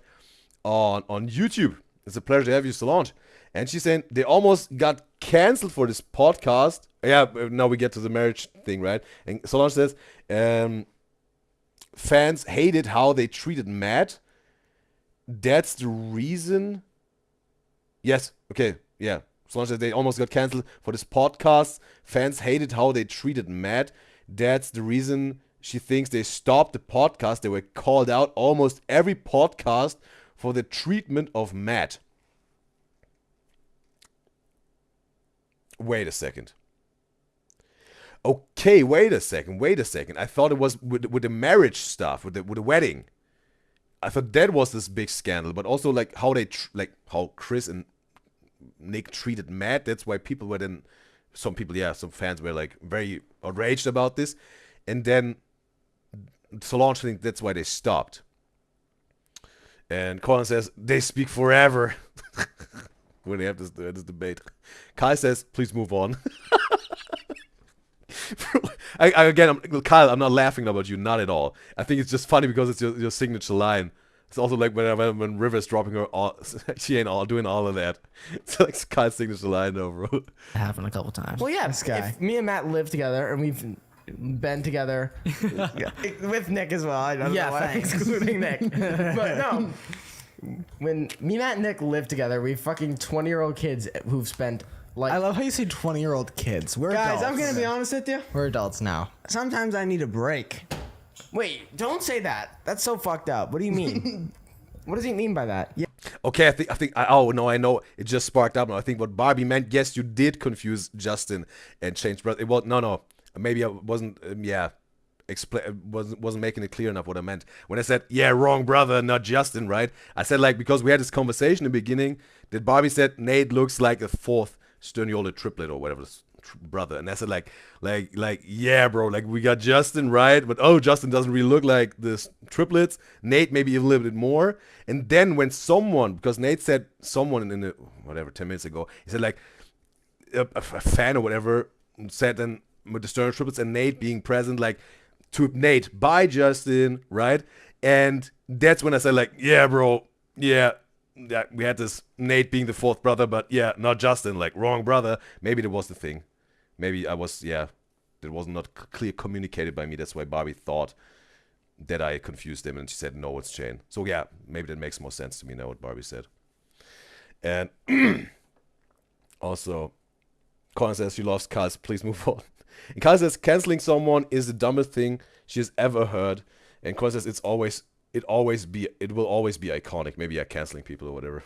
on YouTube. It's a pleasure to have you, Solange. And she's saying they almost got canceled for this podcast. Yeah, now we get to the marriage thing, right? And Solange says, fans hated how they treated Matt. That's the reason. Yes, okay, yeah. Solange says they almost got canceled for this podcast. Fans hated how they treated Matt. That's the reason she thinks they stopped the podcast. They were called out almost every podcast for the treatment of Matt. Wait a second. Okay, wait a second. I thought it was with the marriage stuff, with the wedding. I thought that was this big scandal, but also like how they how Chris and Nick treated Matt. That's why people were then, some fans were like very outraged about this, and then Solange thinks that's why they stopped. And Colin says they speak forever when they have this debate. Kyle says, please move on. Kyle, I'm not laughing about you, not at all. I think it's just funny because it's your signature line. It's also like when River's dropping her, she ain't all doing all of that. It's like Kyle's signature line, though, bro. Happened a couple times. Well, yeah, This guy. if me and Matt live together and we've been together with Nick as well. I don't know why I'm excluding Nick. But no, when me, Matt, and Nick live together, we fucking 20-year-old kids who've spent like. I love how you say 20-year-old kids. We're Guys, adults. I'm gonna be honest with you. We're adults now. Sometimes I need a break. Wait, don't say that. That's so fucked up. What do you mean? What does he mean by that? Yeah. Okay, I know. It just sparked up now. I think what Barbie meant, yes, you did confuse Justin and Shane's brother. It was, no. Maybe I wasn't, wasn't making it clear enough what I meant. When I said, yeah, wrong brother, not Justin, right? I said, like, because we had this conversation in the beginning, that Barbie said Nate looks like a fourth Sterniola triplet or whatever, brother. And I said, like, yeah, bro, like, we got Justin, right? But, Justin doesn't really look like this triplets. Nate maybe even a little bit more. And then when someone, because Nate said someone in the, 10 minutes ago, he said, like, a fan or whatever said then, with the Stern triplets and Nate being present, like, to Nate by Justin, right? And that's when I said, like, yeah, bro, yeah, we had this Nate being the fourth brother, but yeah, not Justin, like, wrong brother. Maybe that was the thing. Maybe I was, that was not clear communicated by me. That's why Barbie thought that I confused him, and she said, no, it's Shane. So yeah, maybe that makes more sense to me now what Barbie said. And also, Colin says she loves cars, please move on. And Kyle says canceling someone is the dumbest thing she has ever heard. And Kyle says it will always be iconic. Maybe canceling people or whatever.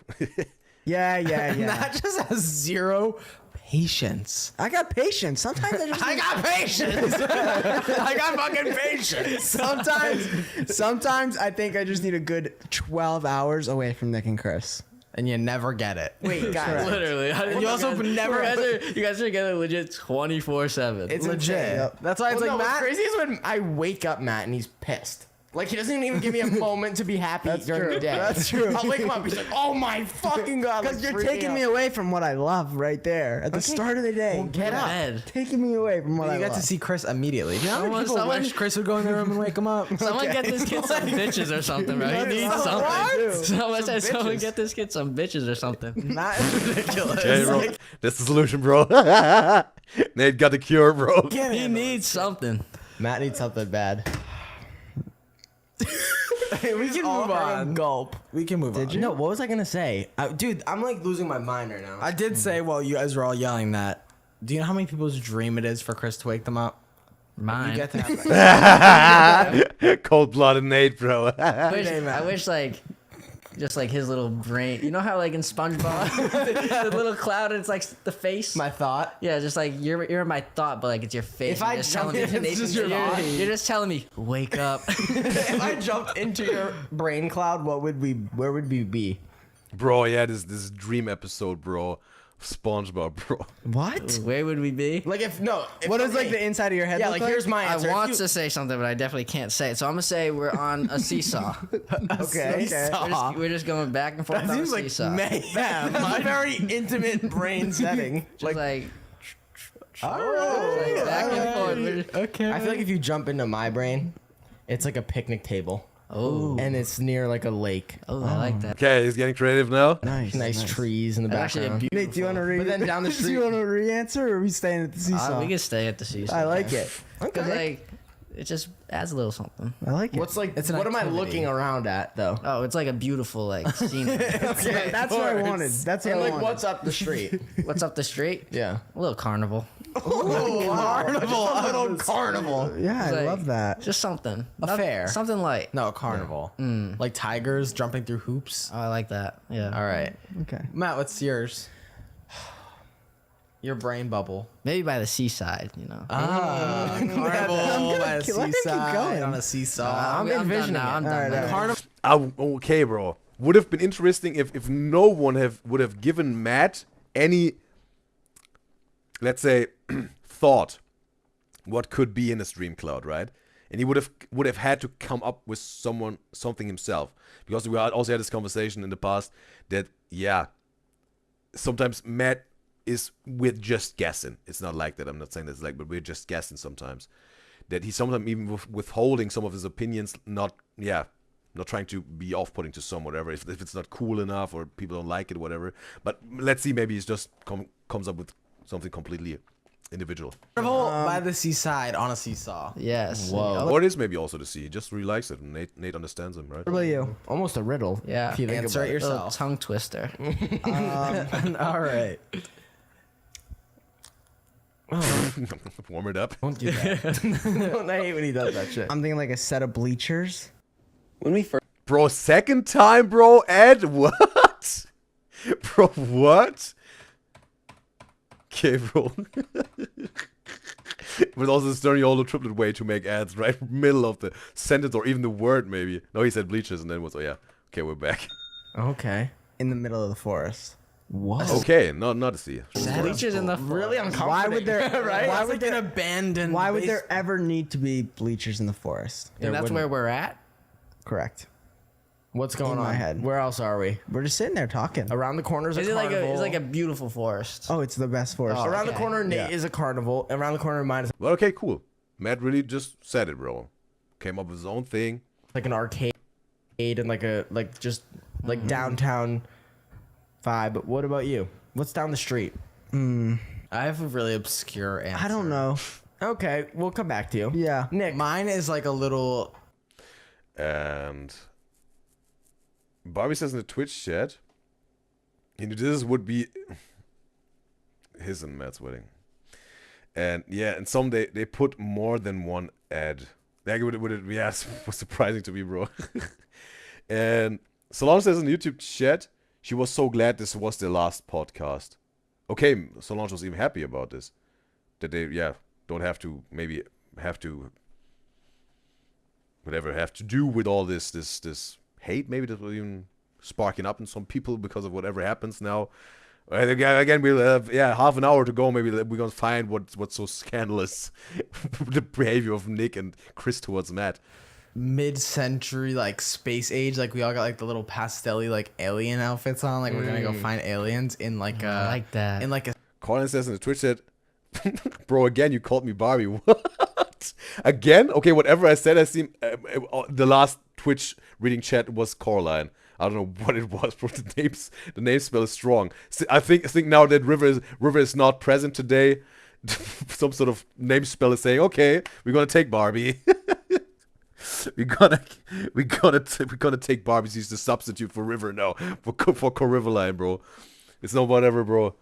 Yeah. That just has zero patience. I got patience. Sometimes I got patience. I got fucking patience. Sometimes I think I just need a good 12 hours away from Nick and Chris. And you never get it. Wait, guys. Literally. You also never. You guys are together legit 24/7. It's Legit. insane. That's why it's Well, like no, what's Matt. crazy is when I wake up Matt and he's pissed. Like, he doesn't even give me a moment to be happy during the day. That's true. I'll wake him up. He's like, oh my fucking God. Because you're taking me away from what I love right there at the start of the day. Well, get up. Bed. Taking me away from what I You got love. to see Chris immediately. Do you know how many people Someone- wish Chris would go in the room and wake him up? Someone get this kid some bitches or something, bro. He needs something. Someone get this kid some bitches or something. Matt is ridiculous. Hey, bro, that's the solution, bro. Nate got the cure, bro. He needs something. Matt needs something bad. We can move on. Gulp. We can move on. No, what was I gonna say? Dude, I'm like losing my mind right now. I did say while you guys were all yelling that. Do you know how many people's dream it is for Chris to wake them up? Mine. You get to have that. Cold-blooded Nate, bro. I wish like just like his little brain. You know how like in SpongeBob, the little cloud and it's like the face. My thought. Yeah, just like you're in my thought, but like it's your face. If You're I just jump telling me, into Nathan's thought. you're just telling me, wake up. If I jumped into your brain cloud, where would we be? Bro, yeah, this dream episode, bro. SpongeBob, bro. What? Where would we be? Like if What for does like me- the inside of your head Yeah, look like here's my I answer. want If to say something, but I definitely can't say it. So I'm gonna say we're on a seesaw. Okay. We're just going back and forth that on a seems like seesaw. mayhem. That's a very intimate brain setting. Just like Oh, back and forth. We're just- Okay. I feel like if you jump into my brain, it's like a picnic table, Oh, and it's near like a lake. I like that. Okay, he's getting creative now. nice. Nice trees in the That's actually a background. beautiful. Nate, do you want to re? But then down the do street- you want to re-answer, or are we staying at the seesaw? We can stay at the seesaw. I like it. Because like it just adds a little something. I like it. What's like? It's an What am I activity. looking around at though? Oh, it's like a beautiful like scenery. Okay, That's what I wanted. That's what And I like, wanted. what's up the street? What's up the street? Yeah. A little carnival. Carnival, a little carnival. Yeah, I Like- love that. Just something. A fair. Something light. No, carnival. Like tigers jumping through hoops. Oh, I like that. Yeah. All right, Okay. Matt, what's yours? Your brain bubble. Maybe by the seaside, you know. Carnival let him keep going. on a seesaw. I'm I'm done envisioning now. I'm it. done. Alright, now. alright. Carnival. Okay, bro. Would have been interesting if no one would have given Matt any, let's say, thought what could be in a stream cloud, right? And he would have had to come up with something himself, because we also had this conversation in the past that sometimes Matt we're just guessing. It's not like that. I'm not saying that's like, but we're just guessing sometimes. That he's sometimes even withholding some of his opinions, not trying to be off-putting to some, whatever, if it's not cool enough or people don't like it, whatever. But let's see, maybe he's just comes up with something completely individual. Carnival by the seaside on a seesaw. Yes. Whoa. Or it is maybe also the sea. He just really likes it. And Nate understands him, right? What about you? Almost a riddle. Yeah. If you think Answer about it it. yourself. Tongue twister. All right. Warm it up. Don't do that. I hate when he does that shit. I'm thinking like a set of bleachers. When we first Bro, second time, bro, Ed? What? Bro, what? Okay, bro. But also this dirty old triplet way to make ads right middle of the sentence or even the word, maybe. No, he said bleachers and then was, oh yeah. Okay, we're back. Okay. In the middle of the forest. What? Okay, not a sea. Bleachers in the Really uncomfortable. Why would there? right? Why It's would like there? an abandoned? Why would base- there ever need to be bleachers in the forest? And that's where we're at. Correct. What's going in on? my head. Where else are we? We're just sitting there talking. Around the corners. Is a it like carnival. it's like a beautiful forest? Oh, it's the best forest. Oh. Around the Okay. corner, Nate Yeah. is a carnival. Around the corner, mine is Well, okay, cool. Matt really just said it, bro. Came up with his own thing. like an arcade and like downtown vibe. But what about you? What's down the street? I have a really obscure answer. I don't know. Okay, we'll come back to you. Yeah. Nick. Mine is like a little. And Bobby says in the Twitch chat, this would be his and Matt's wedding. And yeah, and some they put more than one ad. Like it was surprising to me, bro. And Solange says in the YouTube chat, she was so glad this was their last podcast. Okay, Solange was even happy about this. That they don't have to whatever have to do with all this hate, maybe that will even sparking up in some people because of whatever happens now. And again, we'll have half an hour to go. Maybe we're gonna find what's so scandalous the behavior of Nick and Chris towards Matt. Mid-century like space age, like we all got like the little pastel-y like alien outfits on, like we're gonna go find aliens in like I like that. in like a Colin says in the Twitch chat, bro, again you called me Barbie. What? Again? Okay, whatever I said, I seem the last Twitch reading chat was Coraline. I don't know what it was, bro. The name spell is strong. I think now that River is not present today, some sort of name spell is saying, okay, we're gonna take Barbie. we're gonna take Barbie. She's the substitute for River now for Corivoline, bro. It's no whatever, bro.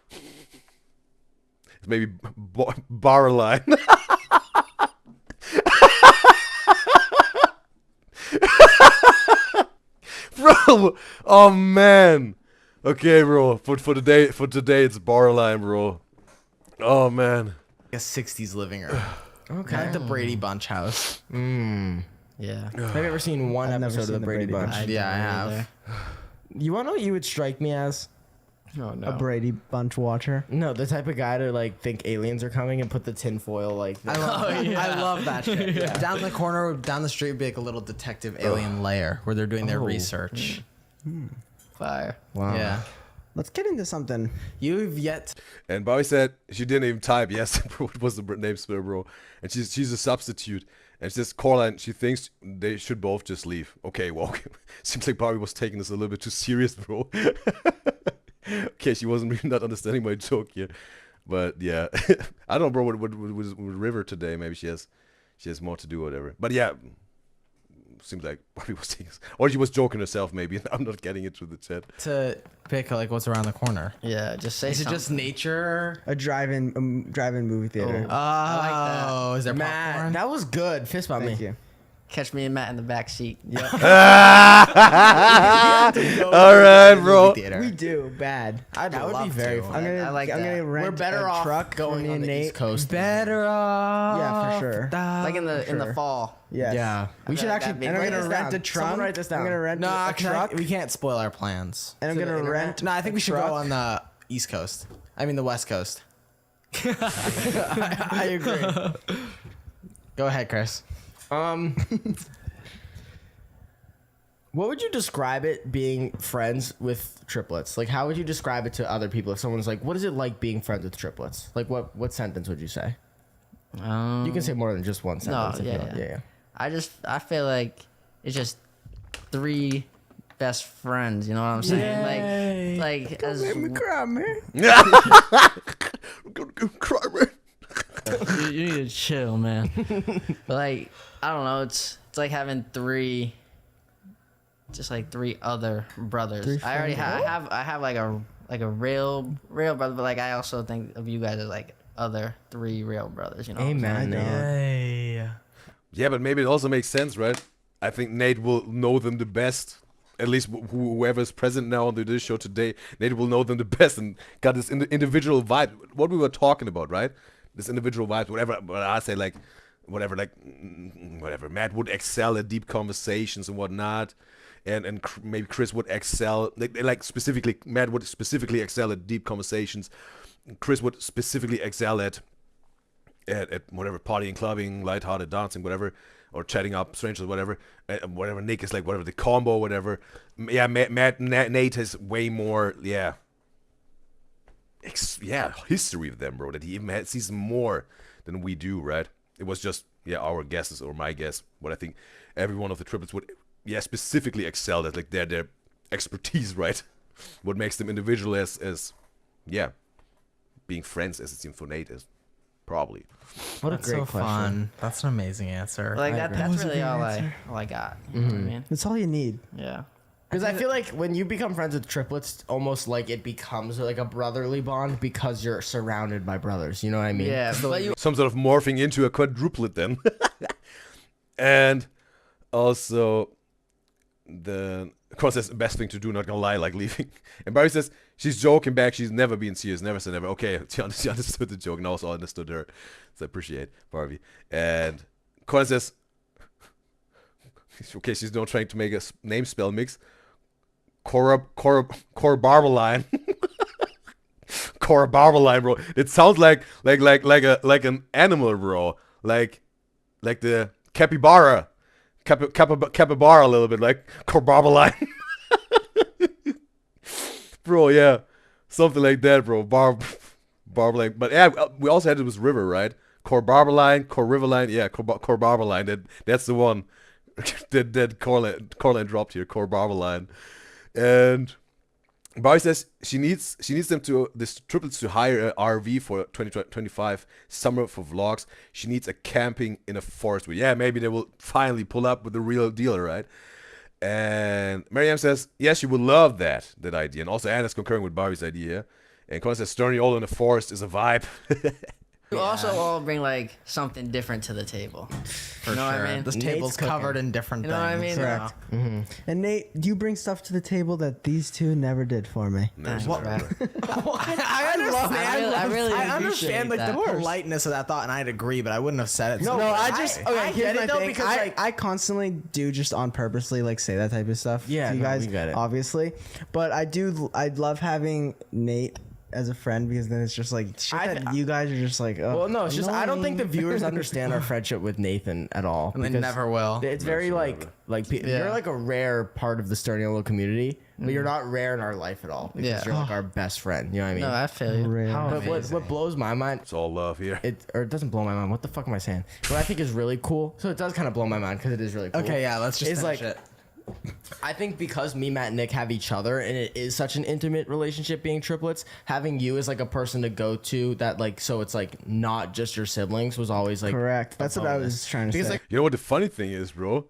It's maybe Barline. Bro, oh man. Okay, bro. For today, it's Barline, bro. Oh man. 60s living room. Okay. Like the Brady Bunch house. Yeah. I've never seen one I've never episode of seen the Brady Bunch. Yeah, I have. You want to know what you would strike me as? Oh no. A Brady Bunch watcher. No, the type of guy to like think aliens are coming and put the tinfoil like. I love, yeah. I love that shit. Yeah. Down the corner, down the street, would be like a little detective alien lair where they're doing their research. Fire. Wow. Yeah. Let's get into something. You've yet. And Bobby said she didn't even type yes. What was the name spell, bro? And she's a substitute. And she says, Coraline, she thinks they should both just leave. Okay, well, seems like Bobby was taking this a little bit too serious, bro. Okay, she wasn't really not understanding my joke here. But yeah, I don't know, bro, what with River today. Maybe she has more to do or whatever. But yeah, seems like Bobby was taking this. Or she was joking herself, maybe. I'm not getting it through the chat. To pick like what's around the corner. Yeah, just say Is it something. just nature? A drive-in movie theater. Oh. I like that. Oh, is there Matt, popcorn? that was good. Fist bump Thank me. you. Catch me and Matt in the back seat. Yep. All right, bro. We do bad. That would be love very to. fun. I'm gonna I like I'm that. gonna rent We're better a off truck for going me on and the Nate. East Coast. Better off. Yeah, for sure. Like in the Sure. fall. Yes. Yeah. We should bet actually. that'd be And I'm great. gonna this rent down. a truck. Someone write this down. I'm gonna rent Nah, a truck. we can't spoil our plans. And I'm To the gonna internet? rent. No, I think a we should truck. go on the East Coast. I mean the West Coast. I agree. Go ahead, Chris. What would you describe it being friends with triplets? Like, how would you describe it to other people if someone's like, "What is it like being friends with triplets?" Like, what sentence would you say? You can say more than just one sentence. if you yeah, want. yeah. I feel like it's just 3 best friends. You know what I'm saying? Like as Make me cry, man. I'm gonna cry, man. you need to chill, man. But like I don't know, it's like having 3. Just like 3 other brothers. I already I have like a real brother, but like I also think of you guys as like other 3 real brothers. You know? what I'm saying? Amen. Hey. Yeah, but maybe it also makes sense, right? I think Nate will know them the best. At least whoever's present now on this show today, Nate will know them the best and got this individual vibe. What we were talking about, right? This individual vibe, whatever. But I say whatever. Matt would excel at deep conversations and whatnot. And maybe Chris would excel, like specifically, Matt would specifically excel at deep conversations. Chris would specifically excel at whatever, partying, clubbing, lighthearted dancing, whatever, or chatting up strangers, whatever. Whatever Nick is like, whatever the combo, whatever. Yeah, Nate has way more, history of them, bro. That he even sees more than we do, right? It was just our guesses or my guess. What I think every one of the triplets would. Yeah, specifically excel at like their expertise, right? What makes them individual as being friends, as it seems for Nate is probably. What a That's great so question. fun. That's an amazing answer. Like I that. agree. That's really all I got. You know what I mean? That's all you need. Yeah. Because I feel like when you become friends with triplets, almost like it becomes like a brotherly bond because you're surrounded by brothers. You know what I mean? Yeah, but you Some sort of morphing into a quadruplet then. And also the of course that's the best thing to do, not gonna lie, like leaving. And Barry says she's joking back, she's never been serious, never said never. Okay, she understood the joke and also understood her. So I appreciate Barbie. And Conan says okay, she's not trying to make a name spell mix. Cora Barberline. Cora Barberline, bro. It sounds like an animal, bro. Like the capybara. Capybara a little bit, like Corbarbaline. Bro, yeah. Something like that, bro. Barbaline. But yeah, we also had it was River, right? Corbarbaline, Corriverline. Yeah, Corbarbaline. That's the one that Corland dropped here, Corbarbaline. And Barry says she needs them to this triplets to hire an RV for 2025 summer for vlogs. She needs a camping in a forest. Yeah, maybe they will finally pull up with the real deal, right? And Mariam says, yes, she would love that idea. And also Anna's concurring with Barbie's idea. And Colin says, Sturny all in the forest is a vibe. You also all bring like something different to the table. For You know what I sure. mean? This Nate's table's cooking. covered in different You know what I things. mean? Correct. No. And Nate, you bring stuff to the table that these two never did for me. Thanks, Never, man. I understand. I really I understand appreciate like that. the politeness of that thought, and I'd agree, but I wouldn't have said it. No, I just okay. I Here's get my it though thing. because like I constantly do just on purposely like say that type of stuff. Yeah, to you no, guys, we get it. obviously. But I love having Nate as a friend because then it's just like shit that you guys are just like. Oh, Well, no, it's just I don't think the annoying. viewers understand our friendship with Nathan at all. and they because never will. It's very like you're like a rare part of the Sturniolo community, but you're not rare in our life at all because Yeah. you're like our best friend. You know what I mean? No, I feel you. Rare. How But what blows my mind, It's all love here. it doesn't blow my mind. What the fuck am I saying? What I think is really cool. So it does kind of blow my mind because it is really cool. Okay, yeah, let's just It's finish like- it. I think because me, Matt, and Nick have each other, and it is such an intimate relationship being triplets, having you as like a person to go to that like so it's like not just your siblings was always like Correct. That's what I was trying to Because say. like You know what the funny thing is, bro?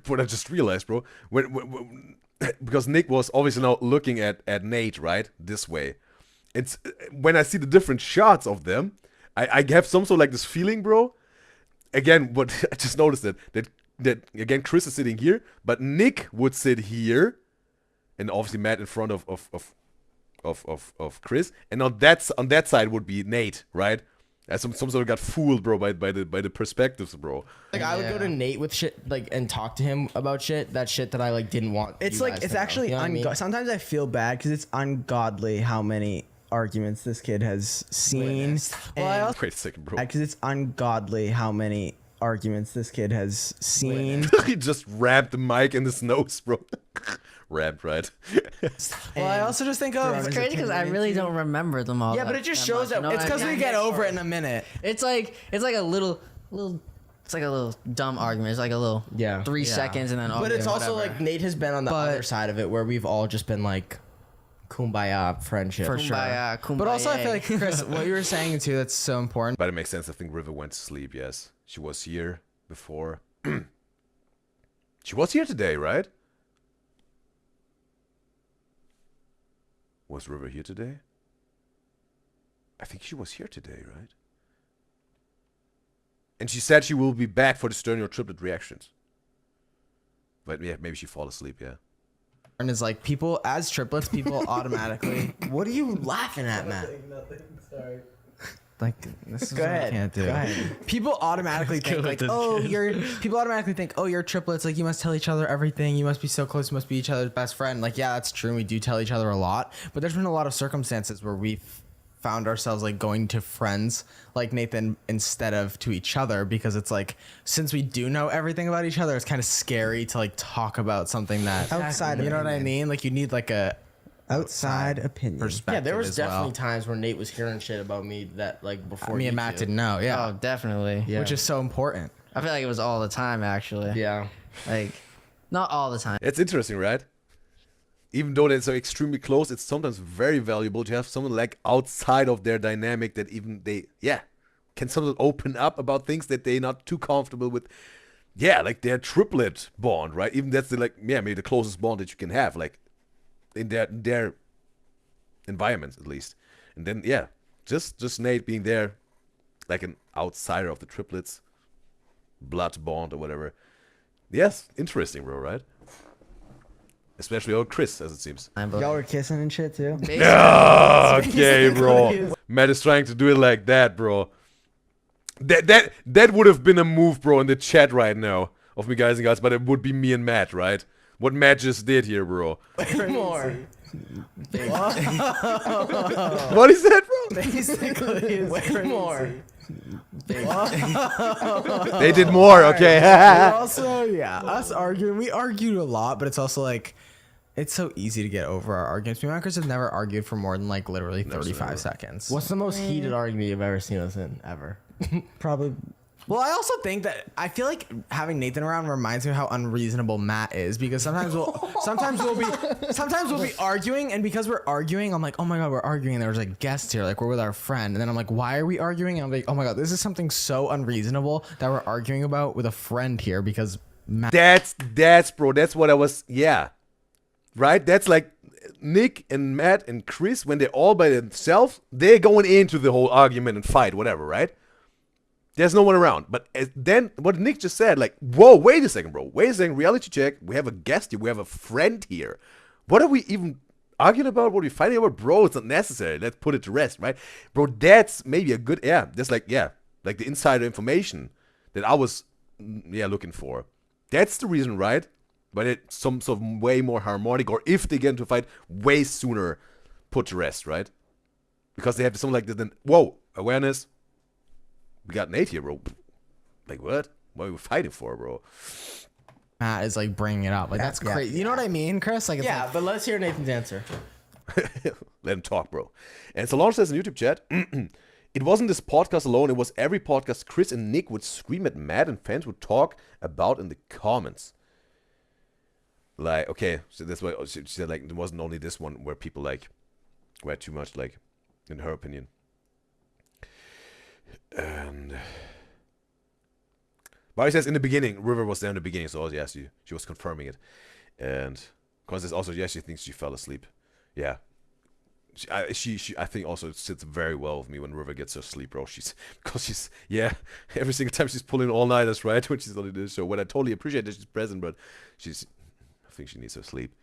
What I just realized, bro. When because Nick was obviously now looking at Nate, right? This way. It's when I see the different shots of them, I have some sort of like this feeling, bro. Again, what I just noticed that again Chris is sitting here, but Nick would sit here, and obviously Matt in front of Chris, and on that side would be Nate, right? I some sort of got fooled, bro, by the perspectives, bro. Like I would go to Nate with shit like and talk to him about shit that I like didn't want. It's you like guys it's to know. actually You know what I mean? sometimes I feel bad because it's ungodly how many arguments this kid has seen. Wait a second, bro. Because it's ungodly how many arguments this kid has seen. He just rammed the mic in his nose, bro. Rammed, right? well, I also just think of It's crazy because I really don't remember them all. Yeah, but it just shows much, that you know it's what I because we mean? get over it in a minute. It's like a little. It's like a little dumb argument. It's like a little Yeah. 3 seconds and then. But it's also whatever. like Nate has been on the But- other side of it where we've all just been like kumbaya friendship. For sure. Kumbaya, But also, I feel kumbaya. like Chris, what you were saying too, that's so important. But it makes sense. I think River went to sleep, yes. She was here before. She was here today, right? Was River here today? I think she was here today, right? And she said she will be back for the Sternio triplet reactions. But yeah, maybe she fall asleep, yeah. And is like people as triplets, people automatically What are you laughing at, Matt? like this is Go what I ahead. can't do. Go ahead. People automatically think like, oh, people automatically think, oh, you're triplets. Like you must tell each other everything. You must be so close. You must be each other's best friend. Like yeah, that's true. We do tell each other a lot. But there's been a lot of circumstances where we've found ourselves like going to friends like Nathan instead of to each other because it's like since we do know everything about each other, it's kind of scary to like talk about something that Outside You know what I opinion. mean? Like you need like a Outside opinion. perspective. Yeah, there was as definitely well. times where Nate was hearing shit about me that like before Me you and Matt two. didn't know. Yeah, Oh, definitely. Yeah. which is so important. I feel like it was all the time actually. Yeah. Like, not all the time. It's interesting, right? Even though they're so extremely close, it's sometimes very valuable to have someone like outside of their dynamic that even they, can sometimes open up about things that they're not too comfortable with. Yeah, like their triplet bond, right? Even that's the maybe the closest bond that you can have, like in their environments at least. And then just Nate being there, like an outsider of the triplets, blood bond or whatever. Yes, interesting, bro, right? Especially old Chris, as it seems. Y'all were kissing and shit too. Okay, bro. Matt is trying to do it like that, bro. That would have been a move, bro, in the chat right now of me guys and guys, but it would be me and Matt, right? What Matt just did here, bro. More. What is that, bro? Basically, Way more. They did more, okay? also, yeah, us arguing. We argued a lot, but it's also like it's so easy to get over our arguments. Me and Chris have never argued for more than like literally 35 seconds. What's the most heated argument you've ever seen us in ever? Probably. Well, I also think that I feel like having Nathan around reminds me of how unreasonable Matt is because sometimes we'll be arguing, and because we're arguing, I'm like, oh my god, we're arguing, and there's like guests here, like we're with our friend, and then I'm like, why are we arguing? And I'm like, oh my god, this is something so unreasonable that we're arguing about with a friend here because Matt. That's bro. That's what I was. Yeah. right? That's like Nick and Matt and Chris, when they're all by themselves, they're going into the whole argument and fight, whatever, right? There's no one around. But then what Nick just said, like, whoa, wait a second, bro. Wait a second, reality check. We have a guest here. We have a friend here. What are we even arguing about? What are we fighting about? Bro, it's not necessary. Let's put it to rest, right? Bro, that's maybe a good, that's like, like the insider information that I was, looking for. That's the reason, right? But it's some sort of way more harmonic, or if they get into a fight, way sooner put to rest, right? Because they have something like this, then, whoa, awareness. We got Nate here, bro. Like, what? What are we fighting for, bro? Matt is like bringing it up. Like, that's crazy. You know what I mean, Chris? Like, it's Yeah, like, but let's hear Nathan's answer. Let him talk, bro. And Solange says in YouTube chat, it wasn't this podcast alone. It was every podcast Chris and Nick would scream at Matt and fans would talk about in the comments. Like, okay, so that's why she said, like, it wasn't only this one where people, like, were too much, like, in her opinion. And Barry says in the beginning, River was there in the beginning, so yes, she was confirming it. And Constance also, yes, she thinks she fell asleep. Yeah, she I think also sits very well with me when River gets her sleep, bro. Because every single time she's pulling all nighters, right, when she's on this show. When I totally appreciate that she's present, but I think she needs her sleep.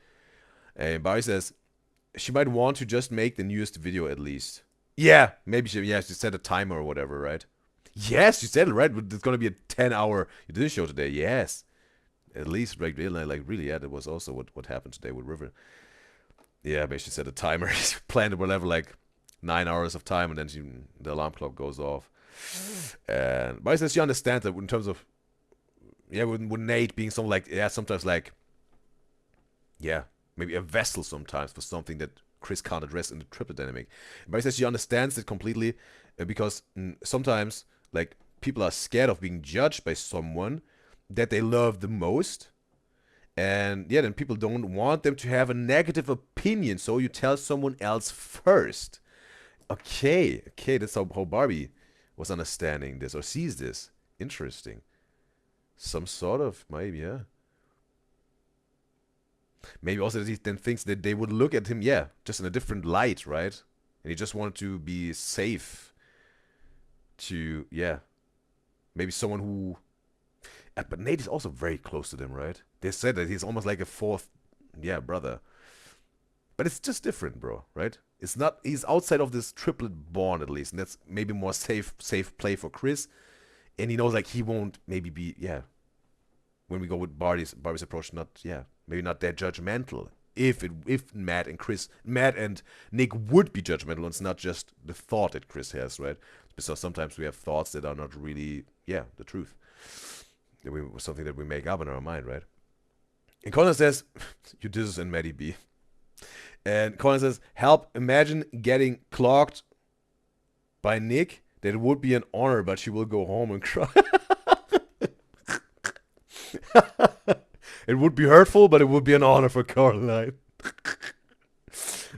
And Barry says she might want to just make the newest video at least. Yeah, maybe she set a timer or whatever, right? Yes, you said it, right? It's going to be a 10-hour show today. Yes. At least, like, really, that was also what happened today with River. Yeah, maybe she set a timer. She planned whatever, like, 9 hours of time, and then the alarm clock goes off. But I says she understands that in terms of, with Nate being something like, sometimes like, maybe a vessel sometimes for something that Chris can't address in the triplet dynamic. But he says she understands it completely because sometimes, like, people are scared of being judged by someone that they love the most. And then people don't want them to have a negative opinion, so you tell someone else first. Okay, that's how Barbie was understanding this or sees this. Interesting. Some sort of, maybe, Maybe also that he then thinks that they would look at him, just in a different light, right? And he just wanted to be safe to, maybe someone who... But Nate is also very close to them, right? They said that he's almost like a fourth, brother. But it's just different, bro, right? It's not... He's outside of this triplet bond, at least. And that's maybe more safe play for Chris. And he knows, like, he won't maybe be, when we go with Barbie's approach, maybe not that judgmental. If Matt and Nick would be judgmental, it's not just the thought that Chris has, right? Because sometimes we have thoughts that are not really, the truth. Something that we make up in our mind, right? And Colin says, UDYZYZ and Maddie B. And Colin says, help, imagine getting clocked by Nick. That would be an honor, but she will go home and cry. It would be hurtful, but it would be an honor for Caroline.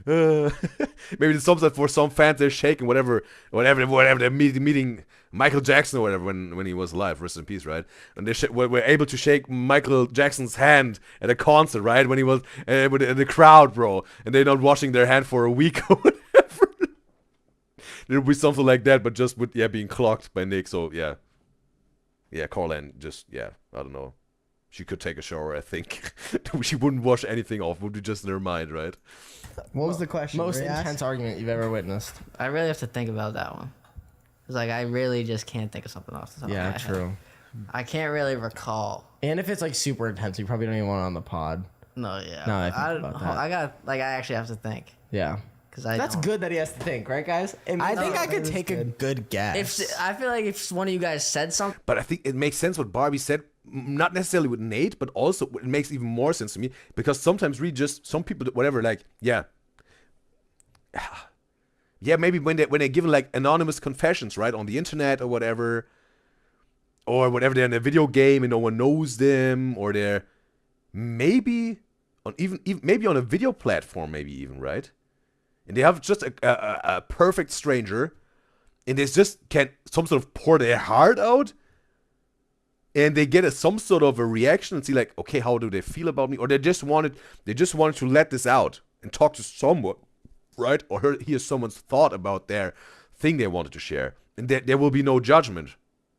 Maybe sometimes for some fans they're shaking whatever they're meeting Michael Jackson or whatever when he was alive, rest in peace, right? And they were able to shake Michael Jackson's hand at a concert, right? When he was with the crowd, bro, and they're not washing their hand for a week or whatever. There would be something like that, but just with being clocked by Nick. So Caroline just I don't know. She could take a shower, I think. She wouldn't wash anything off. Would be just in her mind, right? What was the question? Most intense argument you've ever witnessed. I really have to think about that one. It's like I really just can't think of something off the top of my head. True. I can't really recall. And if it's like super intense, you probably don't even want it on the pod. No, yeah. No, I think about that. I actually have to think. Yeah. That's good that he has to think, right, guys? I think I could take a good guess. I feel like if one of you guys said something, But I think it makes sense what Barbie said, not necessarily with Nate, but also it makes even more sense to me because sometimes some people, whatever, like, maybe when they're given like anonymous confessions, right, on the internet or whatever they're in a video game and no one knows them, or they're maybe on maybe on a video platform, maybe even, right? And they have just a perfect stranger, and they just can some sort of pour their heart out. and they get some sort of a reaction and see like, okay, how do they feel about me? Or they just wanted to let this out and talk to someone, right? Or hear someone's thought about their thing they wanted to share. And there will be no judgment.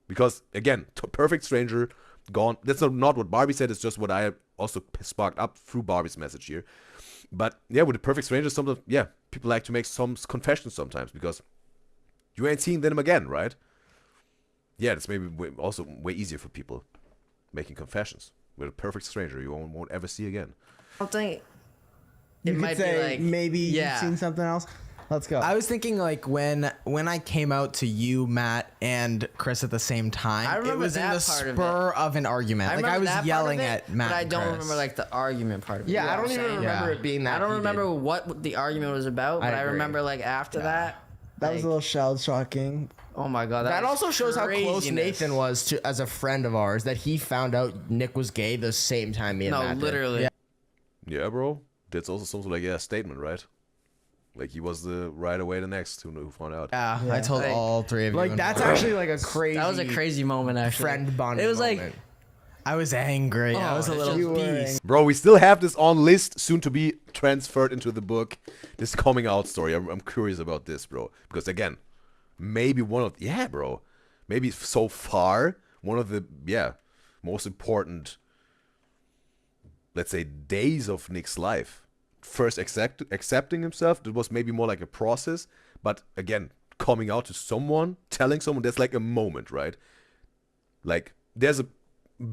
Because, again, perfect stranger, gone. That's not what Barbie said. It's just what I also sparked up through Barbie's message here. But, yeah, with the perfect stranger, sometimes, yeah, people like to make some confessions sometimes. Because you ain't seeing them again, right? Yeah, it's maybe also way easier for people making confessions. With a perfect stranger you won't ever see again. I don't think You it could might say be like maybe yeah. you've seen something else. Let's go. I was thinking like when I came out to you, Matt, and Chris at the same time, I it remember was in that the part of spur of an argument. Like I remember was that part yelling of it, at Matt. but I and don't Chris. remember like the argument part of it. Yeah, You know I what don't I'm even saying? remember Yeah. it being that. I don't heated. remember what the argument was about, but I agree. remember like after that. that was like, a little shell shocking. Oh my god, That was also shows how close craziness. Nathan was to as a friend of ours. That he found out Nick was gay the same time me and No, Matt did. literally. Yeah. Yeah, bro. That's also something like, a statement, right? Like, he was right away the next who found out. Yeah, I told Like- all three of you. like that's actually like a crazy. That was a crazy moment, actually. friend bonding. It was like, moment. I was angry. I Oh, was a it's little just- You were beast. Bro, we still have this on list, soon to be transferred into the book. This coming out story. I'm curious about this, bro. Because, again, maybe maybe so far, one of the, most important, let's say, days of Nick's life. First accepting himself, it was maybe more like a process, but again, coming out to someone, telling someone, that's like a moment, right? Like, there's a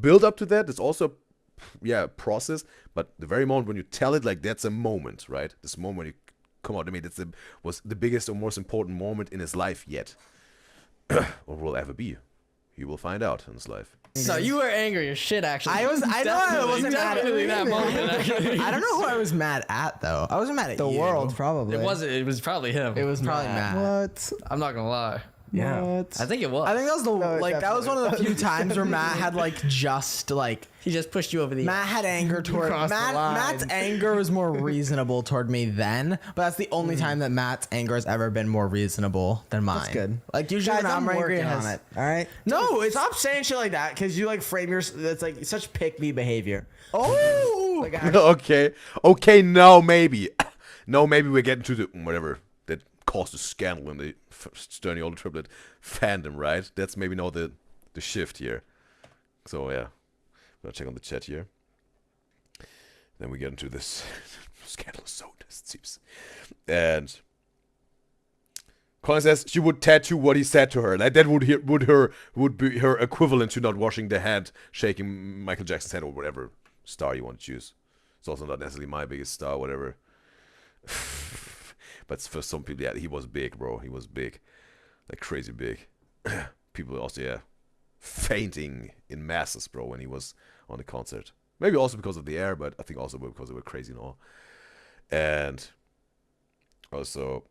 build up to that, there's also process, but the very moment when you tell it, like, that's a moment, right? This moment when you come out, I mean, was the biggest or most important moment in his life yet, or will ever be. You will find out in his life. no, you were angry as shit, actually. I know I wasn't mad at definitely that moment, actually. I don't know who I was mad at though. I wasn't mad at The you. world, probably. It was probably him. It was probably Matt. What? I'm not gonna lie. Yeah. What? I think it was. I think that was the No, it that was one of the few times where Matt had like just like he just pushed you over the Matt had anger toward crossed the line. Matt's anger was more reasonable toward me then, but that's the only time that Matt's anger has ever been more reasonable than mine. That's good. Like usually Guys, when I'm I'm angry, working it on has, it. All right. No, it's Stop saying shit like that because you like frame your. That's like such pick me behavior. oh. Like okay, no, maybe we're getting to the whatever that caused a scandal in the Sturdy Old Triplet fandom, right? That's maybe now the shift here. So yeah, gonna check on the chat here. Then we get into this scandalous zone, it seems. And Colin says she would tattoo what he said to her. Like that would be her equivalent to not washing the hand, shaking Michael Jackson's hand or whatever star you want to choose. It's also not necessarily my biggest star, whatever. But for some people, yeah, he was big, bro. He was big, like crazy big. People also, fainting in masses, bro, when he was on the concert. Maybe also because of the air, but I think also because they were crazy and all. And also,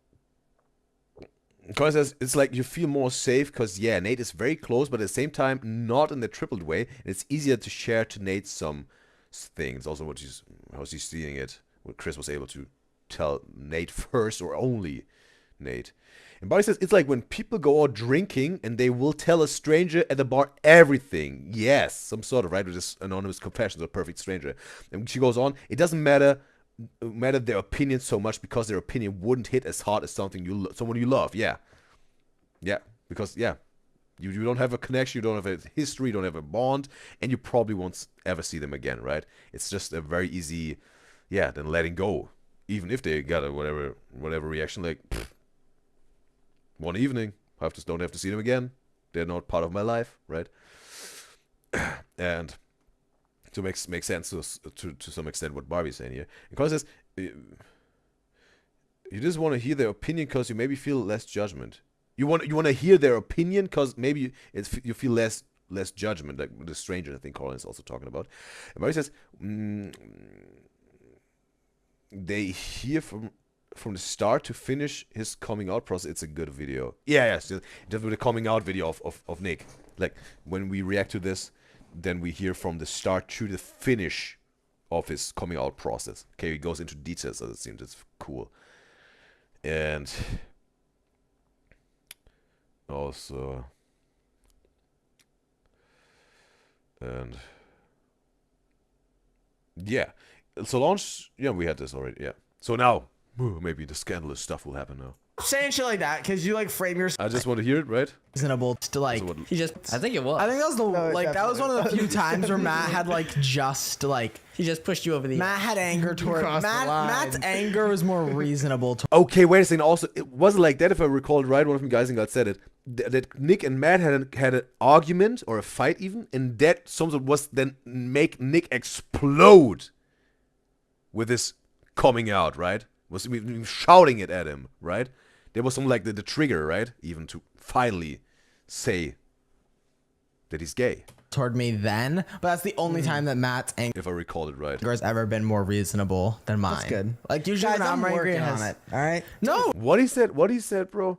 Colin says it's like you feel more safe because Nate is very close, but at the same time not in the triplet way. And it's easier to share to Nate some things. Also, how she's seeing it. What Chris was able to tell Nate first or only Nate. And Barry says it's like when people go out drinking and they will tell a stranger at the bar everything. Yes, some sort of, right, with this anonymous confessions of a perfect stranger. And she goes on, it doesn't matter their opinion so much because their opinion wouldn't hit as hard as someone you love. Yeah, because you don't have a connection, you don't have a history, you don't have a bond, and you probably won't ever see them again, right? It's just a very easy then letting go, even if they got a whatever reaction, like one evening, don't have to see them again, they're not part of my life, right? And to make sense to some extent what Barbie's saying here. And Colin says, you just want to hear their opinion because you maybe feel less judgment. You want to hear their opinion because maybe you feel less judgment, like the stranger. I think Colin is also talking about. And Barbie says, they hear from the start to finish his coming out process. It's a good video. Just with the coming out video of Nick. Like when we react to this, then we hear from the start to the finish of his coming out process. Okay, he goes into details, as it seems. It's cool. And also, Yeah. Solange, yeah, we had this already. Yeah. So now, maybe the scandalous stuff will happen now. Saying shit like that because you like frame your I just want to hear it, right? reasonable to like. So what- I think it was. I think that was the No, like that was one of the few times where Matt had like just like he just pushed you over the. Matt had anger toward crossed the line. Matt's anger was more reasonable. Okay, wait a second. Also, it wasn't like that, if I recall it right. One of you guys in God said it. That Nick and Matt had an argument or a fight even, and that something was then make Nick explode with his coming out, right? Was shouting it at him, right? There was something like the trigger, right? Even to finally say that he's gay, Toward me then, but that's the only time that Matt's anger if I recall it right. has ever been more reasonable than mine. That's good. Like usually Guys, when I'm I'm angry, working it on has, it. All right. No What he said, bro?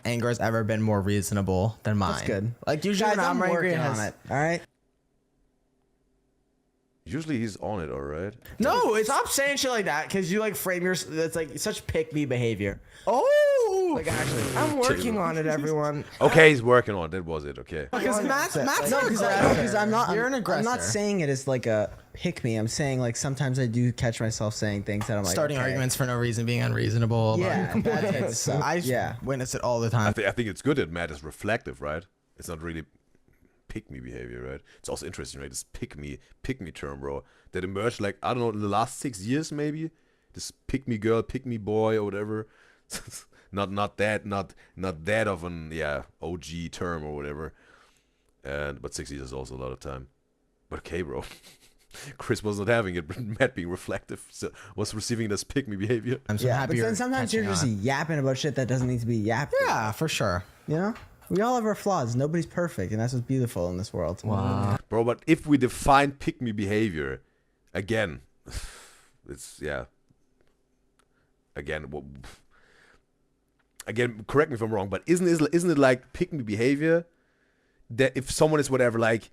anger has ever been more reasonable than mine. That's good. Like usually Guys, when I'm I'm angry, working it has, on it. All right. Usually he's on it, all right. No, stop saying shit like that because you like frame your. That's like such pick me behavior. Oh, like actually, I'm working on it, everyone. Okay, he's working on it. That was it. Okay. Because Matt's No, an because aggressor. I'm not. You're an I'm not aggressor. saying it as like a pick me. I'm saying like sometimes I do catch myself saying things that I'm like Starting okay. arguments for no reason, being unreasonable. Yeah, that type of stuff. I Yeah. witness it all the time. I think it's good that Matt is reflective, right? It's not really pick me behavior, right? It's also interesting, right? This pick me term, bro, that emerged like, I don't know, in the last 6 years maybe. This pick me girl, pick me boy, or whatever. not that of an OG term or whatever. But 6 years is also a lot of time. But okay, bro. Chris was not having it, but Matt being reflective was receiving this pick me behavior. I'm so Yeah, happy but you're then sometimes you're just catching on. yapping about shit that doesn't need to be yapped. Yeah, for sure. You know, we all have our flaws. Nobody's perfect, and that's what's beautiful in this world. Wow. Bro, but if we define pick me behavior, again, it's, again, correct me if I'm wrong, but isn't it like pick me behavior that if someone is whatever, like,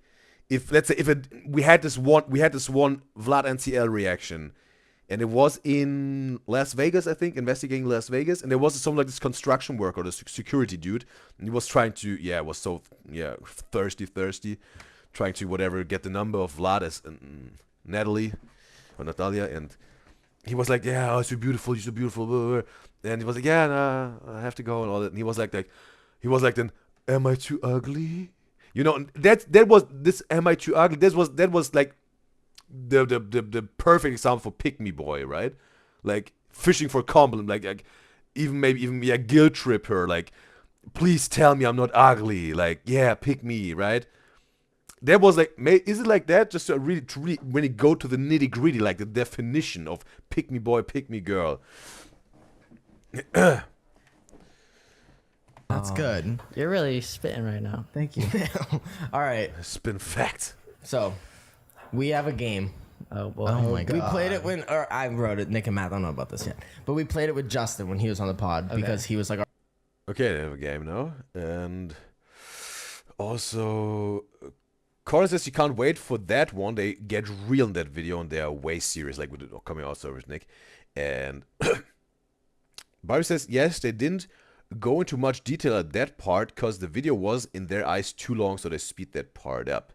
if let's say we had this one Vlad NCL reaction, and it was in Las Vegas, I think, investigating Las Vegas, and there was some like this construction worker, the security dude, and he was trying to was so thirsty, trying to whatever get the number of Vlad as Natalia, and he was like, yeah, oh, you're so beautiful, blah, blah, blah. And he was like, yeah, nah, I have to go and all that, and he was like then, am I too ugly? You know, that was this. Am I too ugly? That was like the perfect example for pick me boy, right? Like fishing for compliment, like even guilt trip her, like please tell me I'm not ugly, like yeah, pick me, right? That was like, is it like that? Just to really when you go to the nitty gritty, like the definition of pick me boy, pick me girl. That's good. You're really spitting right now. Thank you. All right, Spin fact. so we have a game. Oh boy. Oh my god. We played it or I wrote it. Nick and Matt don't know about this yet, but we played it with Justin when he was on the pod because he was like, Okay, they have a game now, and also Cora says she can't wait for that one. They get real in that video, and they are way serious, like with the coming out service, Nick. And Barbie says yes, they didn't go into much detail at that part because the video was in their eyes too long, so they speed that part up.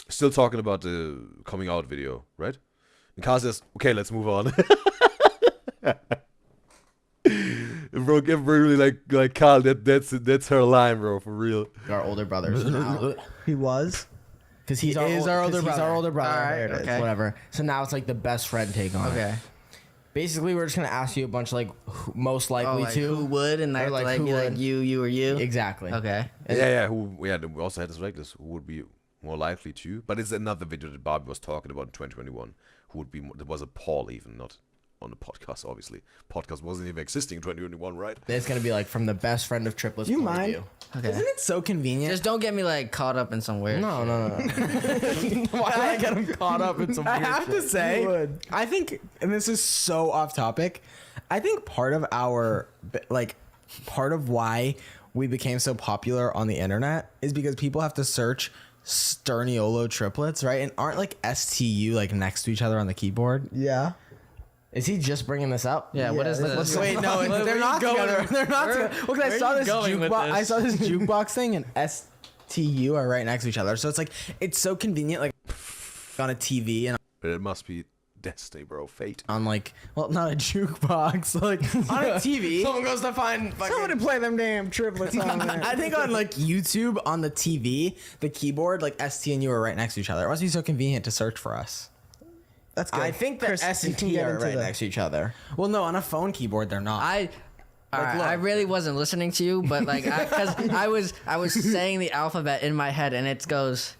Still talking about the coming out video, right? And Carl says, okay, let's move on. Bro, get really like Carl, that's her line, bro, for real. our older brothers. He was. Because he's our older brother. All right, There it is, okay. whatever. So now it's like the best friend take on it. Okay. Basically, we're just gonna ask you a bunch of like most likely Like to. who would and Or, like, like, who be like would. you or you. Exactly. Okay. We also had this like this. Who would be more likely to? But it's another video that Barbie was talking about in 2021. Who would be? There was a poll even, not on the podcast. Obviously, podcast wasn't even existing in 2021, right? It's gonna be like from the best friend of triplets. You point of mind? view. Okay. Isn't it so convenient? Just don't get me like caught up in some weird. No. Why did I get him caught up in some I weird have shit? to say, I think, and this is so off topic, I think part of why we became so popular on the internet is because people have to search Sterniolo triplets, right? And aren't like STU like next to each other on the keyboard? Yeah. Is he just bringing this up? Yeah. What is Yeah, this? Wait, no, they're not together. They're not together. Look, I saw this jukebox. I saw this jukebox thing and TU are right next to each other. So it's like, it's so convenient, like on a TV and But it must be destiny, bro. Fate. on like, well, not a jukebox, like on a TV. Someone goes to find Somebody play them damn triplets on there. I think on like YouTube on the TV, the keyboard, like ST and U are right next to each other. It must be so convenient to search for us. That's good. I think that Chris, S you and can T get are into right the- next to each other. Well, no, on a phone keyboard they're not. I really wasn't listening to you, but like, because I was saying the alphabet in my head, and it goes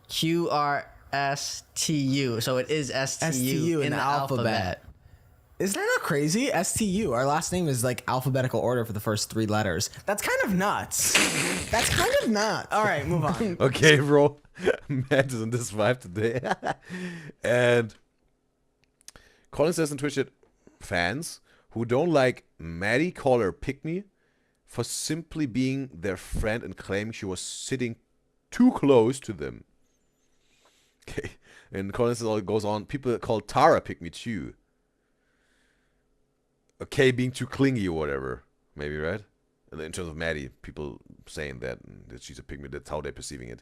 QRSTU, so it is STU in the alphabet. Is that not crazy? STU. Our last name is like alphabetical order for the first 3 letters. That's kind of nuts. That's kind of nuts. All right, move on. Okay, bro. Matt is on this vibe today. And Colin says on Twitch that fans who don't like Maddie call her pick me for simply being their friend and claiming she was sitting too close to them. Okay. And Colin says goes on, people call Tara pick me too. Okay, being too clingy or whatever. Maybe, right? In terms of Maddie, people saying that she's a pygmy, that's how they're perceiving it.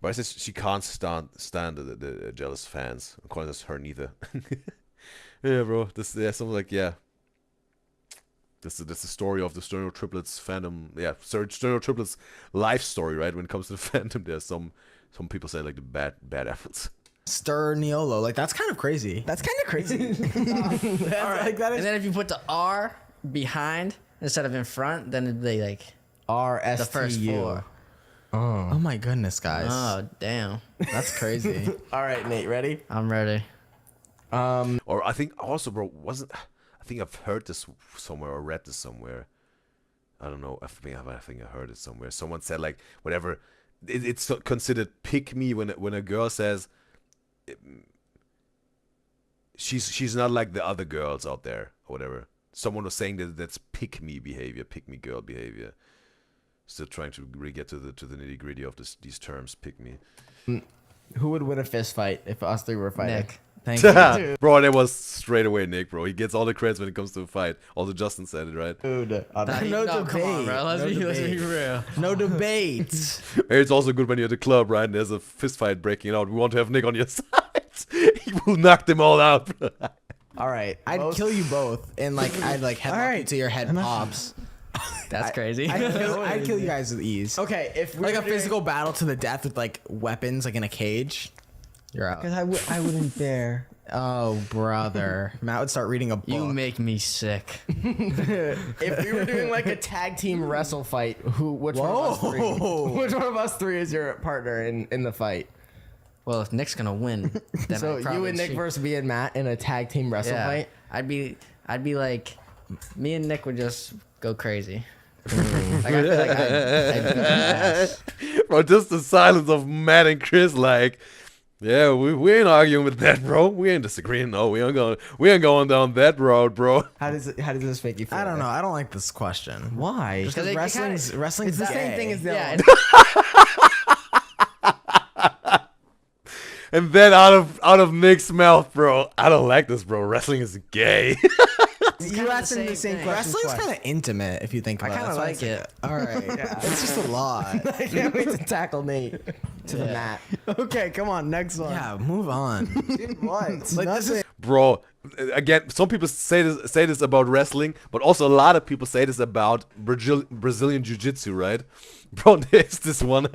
But I says she can't stand the jealous fans. Colin says her neither. Yeah, bro. Something like, yeah. This is the story of the Sterno Triplets fandom. Yeah, Sterno Triplets life story, right? When it comes to the fandom, there's some people say like the bad apples. Sterniolo. Like, that's kind of crazy. That's kind of crazy. Like, that And is then if you put the R behind instead of in front, then it'd be like RSTU. the first 4. Oh my goodness, guys. Oh, damn. That's crazy. All right, Nate, ready? I'm ready. Or I think also, bro, I think I've heard this somewhere or read this somewhere. I don't know. I think I heard it somewhere. Someone said like whatever. It's considered pick me when a girl says she's not like the other girls out there or whatever. Someone was saying that's pick me behavior, pick me girl behavior. Still trying to really get to the nitty gritty of these terms. Pick me. Who would win a fist fight if us 3 were fighting? Nick. Thank you. Bro, that was straight away Nick, bro. He gets all the credits when it comes to a fight. Also, Justin said it, right? Dude, No, debate. come on, bro. Let's No be debate. real. No debate. It's also good when you're at the club, right? And there's a fist fight breaking out. We want to have Nick on your side. He will knock them all out. All right, I'd kill you both, and like I'd like headlock you to your head pops. That's crazy. I'd kill you guys with ease. Okay, if Like a physical battle to the death with like weapons, like in a cage. You're out. because I wouldn't dare. Oh, brother. Matt would start reading a book. You make me sick. If we were doing like a tag team wrestle fight, which one of us 3? Which one of us 3 is your partner in the fight? Well, if Nick's gonna win, then So I'd you probably and Nick shoot. versus me and Matt in a tag team wrestle fight? I'd be like, me and Nick would just go crazy. Like, I feel like I'd beat his ass. Bro, just the silence of Matt and Chris, like, yeah, we ain't arguing with that, bro. We ain't disagreeing. No, we ain't going down that road, bro. How does this make you feel? I don't know. I don't like this question. Why? Because Because it wrestling's It's the same thing as the Yeah, other And then out of Nick's mouth, bro, I don't like this, bro. Wrestling is gay. You asked him the same thing. question Wrestling's twice. kind of intimate if you think about it. I kind of That's why like it's it. All right. It's just a lot. I can't wait to tackle Nate to the mat. Okay, come on, next one. Yeah, move on. What? Like, this is Bro, again, some people say this about wrestling, but also a lot of people say this about Brazilian jiu-jitsu, right? Bro, there's this one.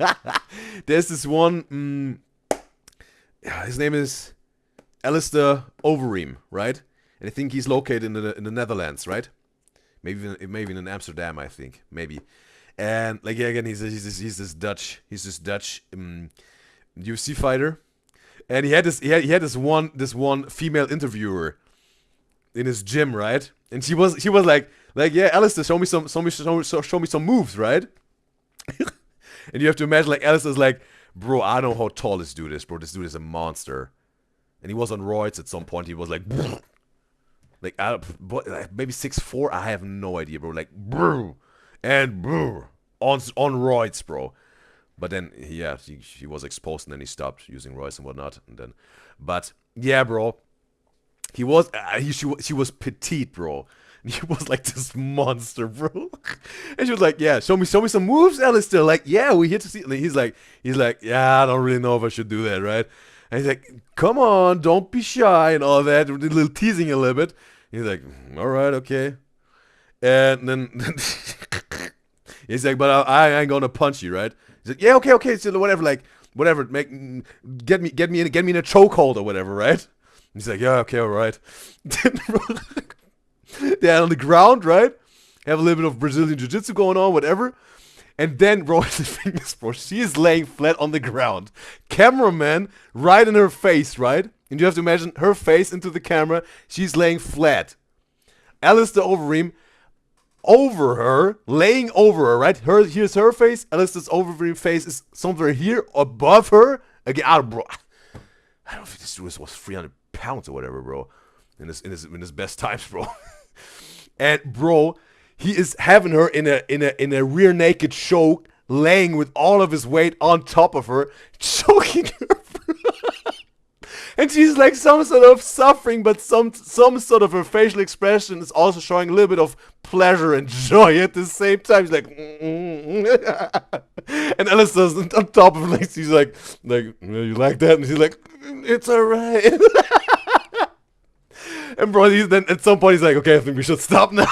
His name is Alistair Overeem, right? And I think he's located in the Netherlands, right? Maybe even in Amsterdam, I think, maybe. And like, yeah, again, he's this Dutch UFC fighter. And he had this one female interviewer in his gym, right? And she was like, yeah, Alistair, show me some moves, right? And you have to imagine, like, Alistair's like, bro, I don't know how tall this dude is, bro. This dude is a monster. And he was on roids at some point. He was like, maybe 6'4". I have no idea, bro. Like, on roids, bro. But then, yeah, she was exposed, and then he stopped using roids and whatnot. And then, but yeah, bro, she was petite, bro. He was like this monster, bro. And she was like, yeah, show me some moves, Alistair. Like, yeah, we're here to see. And he's like, yeah, I don't really know if I should do that, right? And he's like, come on, don't be shy and all that. A little teasing a little bit. He's like, all right, okay. And then he's like, but I ain't gonna punch you, right? He's like, yeah, okay, so whatever, get me in a chokehold or whatever, right? And he's like, yeah, okay, all right. They're on the ground, right? Have a little bit of Brazilian jiu-jitsu going on, whatever. And then, bro, the thing is, bro, she is laying flat on the ground. Cameraman right in her face, right? And you have to imagine her face into the camera. She's laying flat. Alistair Overeem over her, laying over her, right? Here's her face. Alistair's Overeem face is somewhere here above her. Again, bro, I don't think this dude was 300 pounds or whatever, bro. In his best times, bro. And bro, he is having her in a rear naked choke, laying with all of his weight on top of her, choking her. And she's like some sort of suffering, but some sort of her facial expression is also showing a little bit of pleasure and joy at the same time. She's like, and Alistair's on top of her, like, she's like, you like that? And she's like, it's alright. And bro, then at some point he's like, okay, I think we should stop now.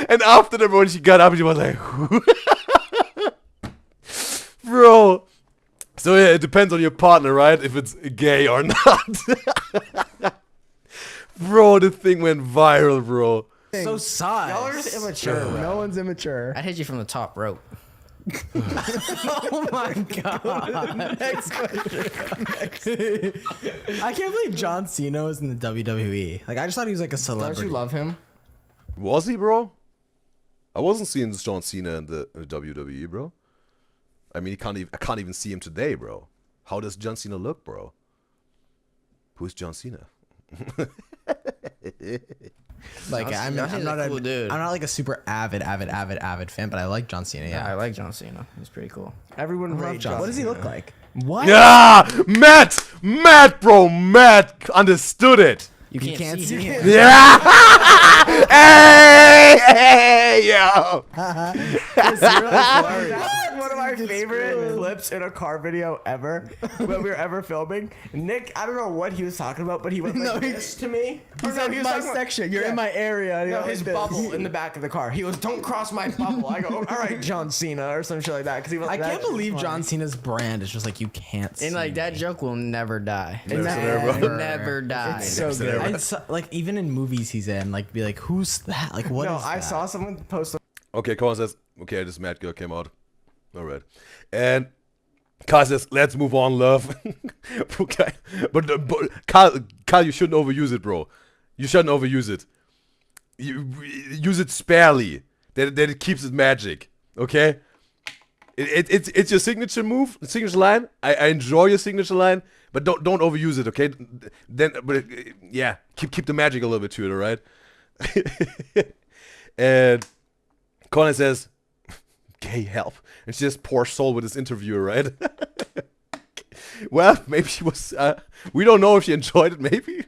And after that, bro, when she got up, she was like, bro. So yeah, it depends on your partner, right? If it's gay or not. Bro, the thing went viral, bro. So sus. Y'all are just immature. No one's immature. I'd hit you from the top rope. Oh my god. Next question. I can't believe John Cena was in the WWE. Like, I just thought he was like a celebrity. Don't you love him? Was he, bro? I wasn't seeing John Cena in the WWE, bro. I mean, I can't even see him today, bro. How does John Cena look, bro? Who's John Cena? Like, I'm not a cool dude. I'm not like a super avid fan, but I like John Cena. Yeah, Yeah, I like John Cena. He's pretty cool. Everyone love rate John John. What does he look like? What? Yeah! Matt, bro, Matt understood it. You can't see him. Yeah! hey, yo! One of my favorite clips in a car video ever when we were ever filming. Nick, I don't know what he was talking about, but he went like this to me. He's Or no, in he was my talking about- section. You're in my area. No, his bubble in the back of the car. He goes, "Don't cross my bubble." I go, "All right, John Cena," or some shit like that. Because I can't believe John Cena's brand is just like, you can't see And like that joke will never die. Never, Never die. so good. like, even in movies he's in, like, be like, who's that? Like, what is No, that? I saw someone post. Okay, Colin says, okay, this Matt girl came out. All right. And Kyle says, let's move on, love. Okay. But Kyle, you shouldn't overuse it, bro. You shouldn't overuse it. You use it sparely. That it keeps its magic. Okay? It's your signature move, signature line. I enjoy your signature line, but don't overuse it, okay? Yeah, keep the magic a little bit to it, all right? And Colin says, "Gay help," and she just poor soul with this interviewer, right? Well, maybe she was. We don't know if she enjoyed it, maybe.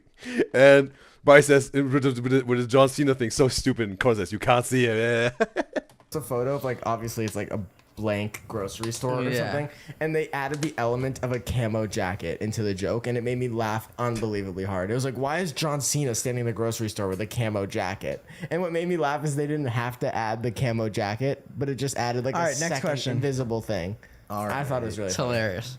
And Bryce says with the John Cena thing, so stupid. And Colin says, "You can't see it." It's a photo of, like, obviously it's like a blank grocery store or something, and they added the element of a camo jacket into the joke, and it made me laugh unbelievably hard. It was like, why is John Cena standing in the grocery store with a camo jacket? And what made me laugh is they didn't have to add the camo jacket, but it just added like a second invisible thing. All right. I thought it was really It's funny. hilarious.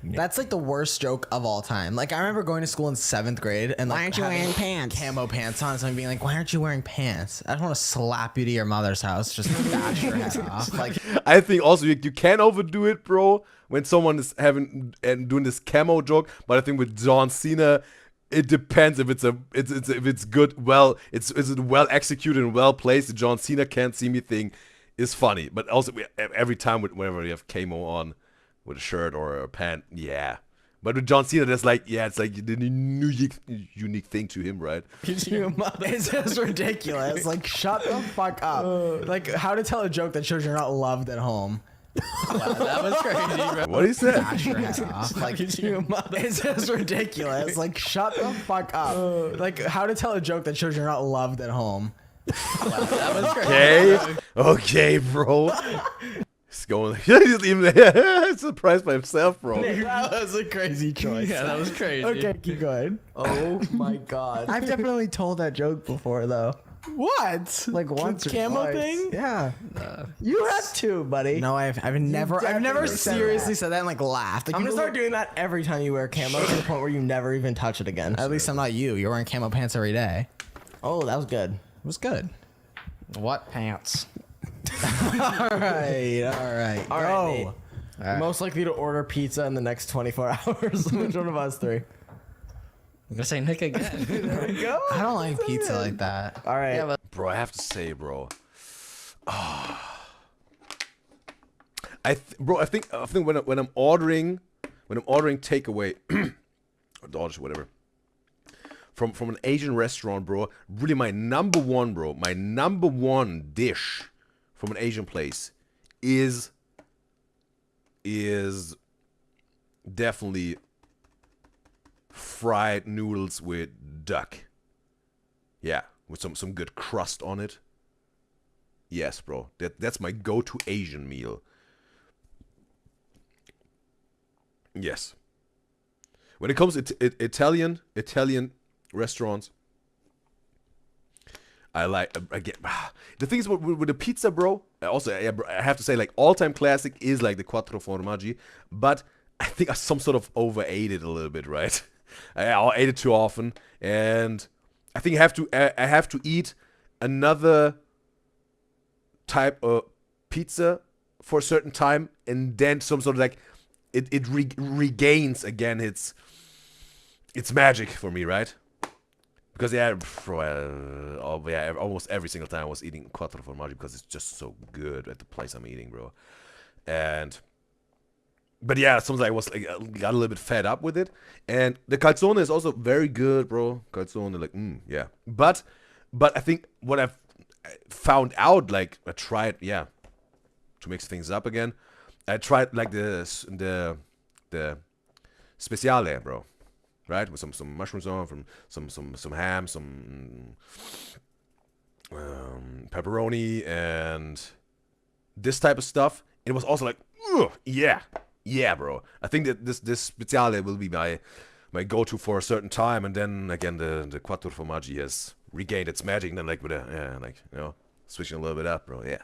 That's like the worst joke of all time. Like, I remember going to school in 7th grade and like, Why aren't you having wearing pants? Camo pants on, and being like, why aren't you wearing pants? I just want to slap you to your mother's house, just bash your head off. Like, I think also you can't overdo it, bro, when someone is having and doing this camo joke. But I think with John Cena, it depends if it's good. Well, is it well executed and well placed? The John Cena can't see me thing is funny, but also every time whenever you have camo on with a shirt or a pant, yeah. But with John Cena, that's like, yeah, it's like the unique thing to him, right? it's just ridiculous. Like, shut the fuck up. Like, how to tell a joke that shows you're not loved at home. That was crazy, bro. What he said? Bash your head off. Like, it's just ridiculous. Like, shut the fuck up. Like, how to tell a joke that shows you're not loved at home. That was crazy. Okay, bro. He's going. He's even surprised by himself, bro. That was a crazy choice. Yeah, that was crazy. Okay, keep going. Oh my god. I've definitely told that joke before though. What? Like once or camo twice. thing? Yeah. You had to, buddy. No, I've never definitely said seriously said that and like laughed. Like, I'm gonna start doing that every time you wear camo to the point where you never even touch it again. At least I'm not you. You're wearing camo pants every day. Oh, that was good. It was good. What pants? All right. All right, Nate. Alright. Most likely to order pizza in the next 24 hours. Which one of us three? I'm gonna say Nick again. There we go. I don't like pizza like that. All right. Yeah, but Bro, I have to say, bro. I think when I'm ordering takeaway or DoorDash, whatever, from an Asian restaurant, bro, really my number one dish from an Asian place is definitely fried noodles with duck. Yeah, with some good crust on it. Yes, bro. That's my go-to Asian meal. Yes. When it comes to Italian restaurants, I like again. The thing is with the pizza, bro. Also, I have to say, like, all-time classic is like the quattro formaggi, but I think I some sort of overate it a little bit, right? I ate it too often, and I think I have to eat another type of pizza for a certain time, and then some sort of like it regains again its magic for me, right? Because almost every single time I was eating quattro formaggi because it's just so good at the place I'm eating, bro. But yeah, sometimes I was like got a little bit fed up with it, and the calzone is also very good, bro. Calzone, like, yeah. But I think what I've found out, like, I tried, yeah, to mix things up again. I tried like the speciale, bro, right, with some mushrooms on, from some ham, some pepperoni, and this type of stuff. It was also like, yeah, bro. I think that this speciale will be my go-to for a certain time, and then again the quattro formaggi has regained its magic, and then like with switching a little bit up, bro. Yeah,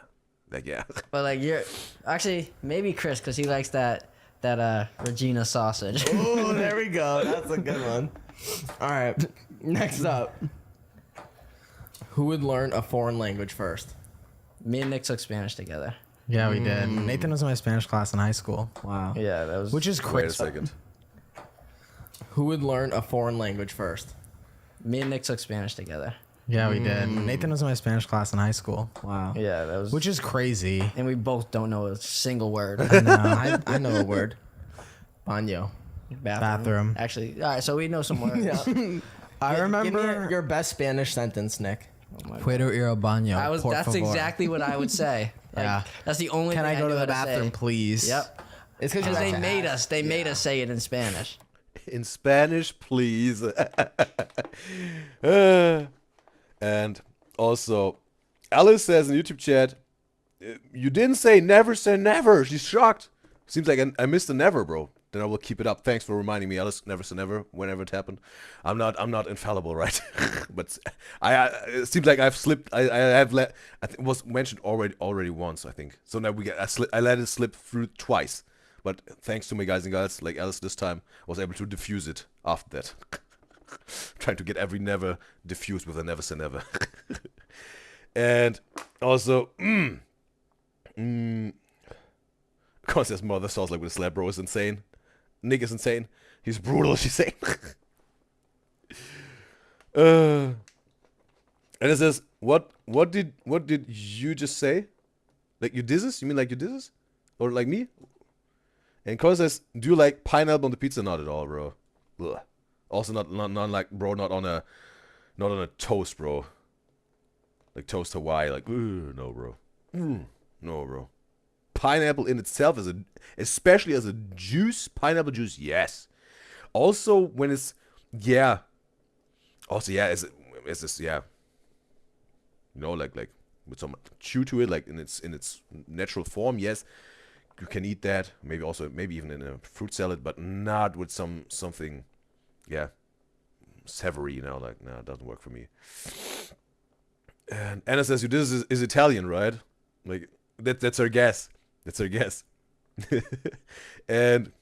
like, yeah. But like, you're actually maybe Chris, because he likes that Regina sausage. Oh, there we go. That's a good one. All right. Next up. Who would learn a foreign language first? Me and Nick took Spanish together. Yeah, we did. Nathan was in my Spanish class in high school. Wow. Yeah, that was. Which is Wait a crazy. second. Who would learn a foreign language first? Me and Nick took Spanish together. Yeah, we did. Nathan was in my Spanish class in high school. Wow. Yeah, that was. Which is crazy. And we both don't know a single word. I know. I know a word. Baño. Bathroom. Actually, all right. So we know some words. Yeah. I Give remember me your best Spanish sentence, Nick. Oh my God. Puedo ir al baño. Por That's favor. exactly what I would say. Like, Yeah. That's the only Can thing I go knew to the how bathroom, say. please? Yep. It's Because they like made us. They made us say it in Spanish. In Spanish, please. And also, Alice says in the YouTube chat, you didn't say never say never. She's shocked. Seems like I missed the never, bro. Then I will keep it up. Thanks for reminding me, Alice. Never say never. Whenever it happened, I'm not infallible, right? But it seems like I've slipped. I have let. I think it was mentioned already once. I think so. Now I let it slip through twice. But thanks to my guys and girls, like Alice this time, was able to diffuse it after that. Trying to get every never diffused with a never say never. And also, Constant's mother sounds like with a slap, bro, is insane. Nick is insane. He's brutal, she's saying. And it says, what did you just say? Like UDYZYZ? You mean like UDYZYZ? Or like me? And Con says, do you like pineapple on the pizza? Not at all, bro. Ugh. Also not like, bro, not on a toast, bro. Like toast Hawaii, like, no, bro. No, bro. pineapple in itself, especially as a juice, pineapple juice, yes. Also, when it's, yeah. Also, yeah, as this, yeah. You know, like with some chew to it, like in its natural form, yes. You can eat that. Maybe even in a fruit salad, but not with something, yeah, savory, you know, like, no, it doesn't work for me. And Anna says, this is Italian, right? Like, that's her guess. That's her guess. And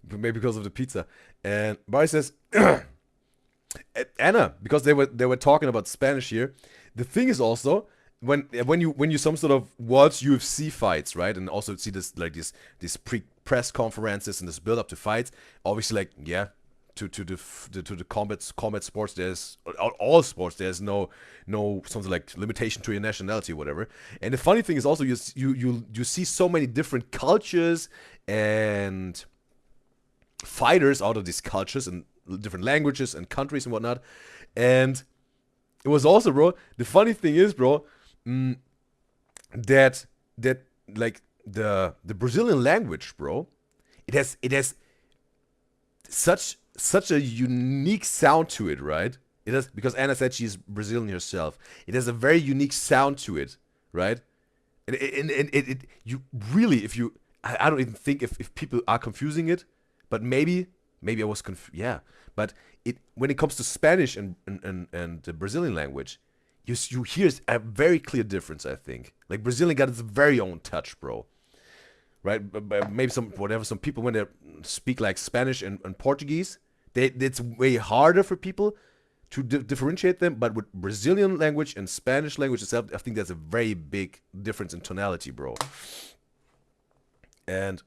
maybe because of the pizza. And Barry says, Anna, because they were talking about Spanish here. The thing is also, when you some sort of watch UFC fights, right, and also see this like these press conferences and this build up to fights, obviously, like, yeah, to the combat sports, there's all sports, there's no something like limitation to your nationality or whatever. And the funny thing is also you see so many different cultures and fighters out of these cultures and different languages and countries and whatnot. And it was also, bro, the funny thing is, bro, that like the Brazilian language, bro, it has such a unique sound to it, right? It has, because Anna said she's Brazilian herself. It has a very unique sound to it, right? And it you really, if you, I don't even think if people are confusing it, but maybe I was confused. Yeah, but when it comes to Spanish and the Brazilian language, you hear a very clear difference. I think like Brazilian got its very own touch, bro. Right? But maybe some people when they speak like Spanish and Portuguese, it's way harder for people to differentiate them. But with Brazilian language and Spanish language itself, I think there's a very big difference in tonality, bro. And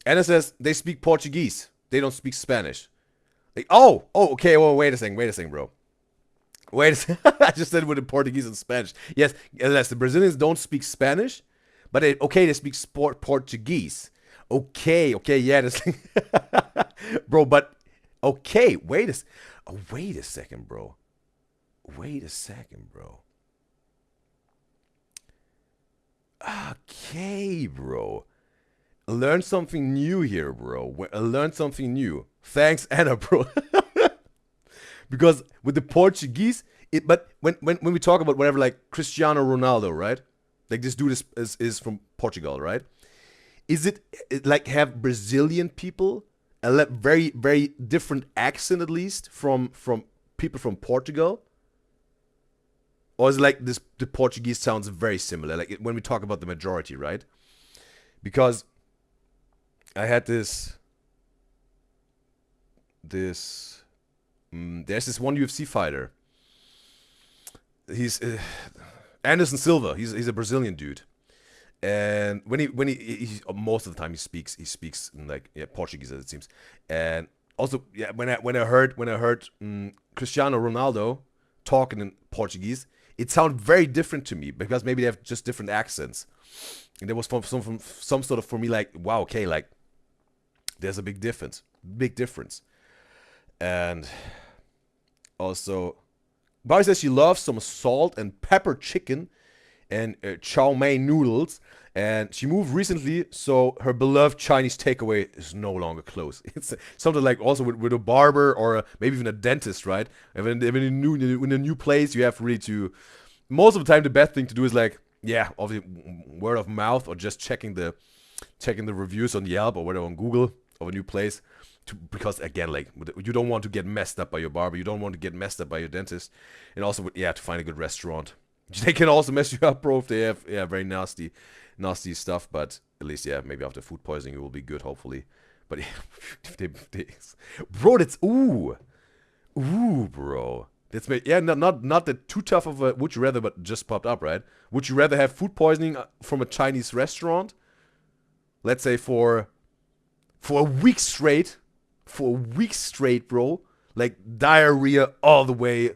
Anna says they speak Portuguese. They don't speak Spanish. Like, okay. Well, wait a second, bro. Wait a second. I just said with the Portuguese and Spanish. Yes, the Brazilians don't speak Spanish, but they speak Portuguese. Okay, yeah, this bro. But okay, wait a second, bro. Okay, bro. Learn something new here, bro. Learn something new. Thanks, Anna, bro. Because with the Portuguese, but when we talk about whatever, like Cristiano Ronaldo, right? Like this dude is from Portugal, right? Is it like have Brazilian people a very, very different accent, at least from people from Portugal? Or is it like the Portuguese sounds very similar, like when we talk about the majority, right? Because I had there's this one UFC fighter. He's Anderson Silva. He's a Brazilian dude, and when he most of the time he speaks in like Portuguese, as it seems. And also, yeah, when I heard Cristiano Ronaldo talking in Portuguese, it sounded very different to me because maybe they have just different accents. And there was from some sort of, for me, like, wow, okay, like there's a big difference. And also, Barry says she loves some salt and pepper chicken and chow mein noodles. And she moved recently, so her beloved Chinese takeaway is no longer closed. It's something like also with a barber or maybe even a dentist, right? And in a new place, you have really to. Most of the time, the best thing to do is like, yeah, obviously word of mouth or just checking the reviews on Yelp or whatever on Google of a new place. Because again, like you don't want to get messed up by your barber, you don't want to get messed up by your dentist, and also to find a good restaurant. They can also mess you up, bro, if they have very nasty stuff. But at least maybe after food poisoning it will be good, hopefully. But bro, that's ooh, bro, that's not that too tough of a would you rather, but just popped up, right? Would you rather have food poisoning from a Chinese restaurant, let's say for a week straight? Bro, like diarrhea all the way,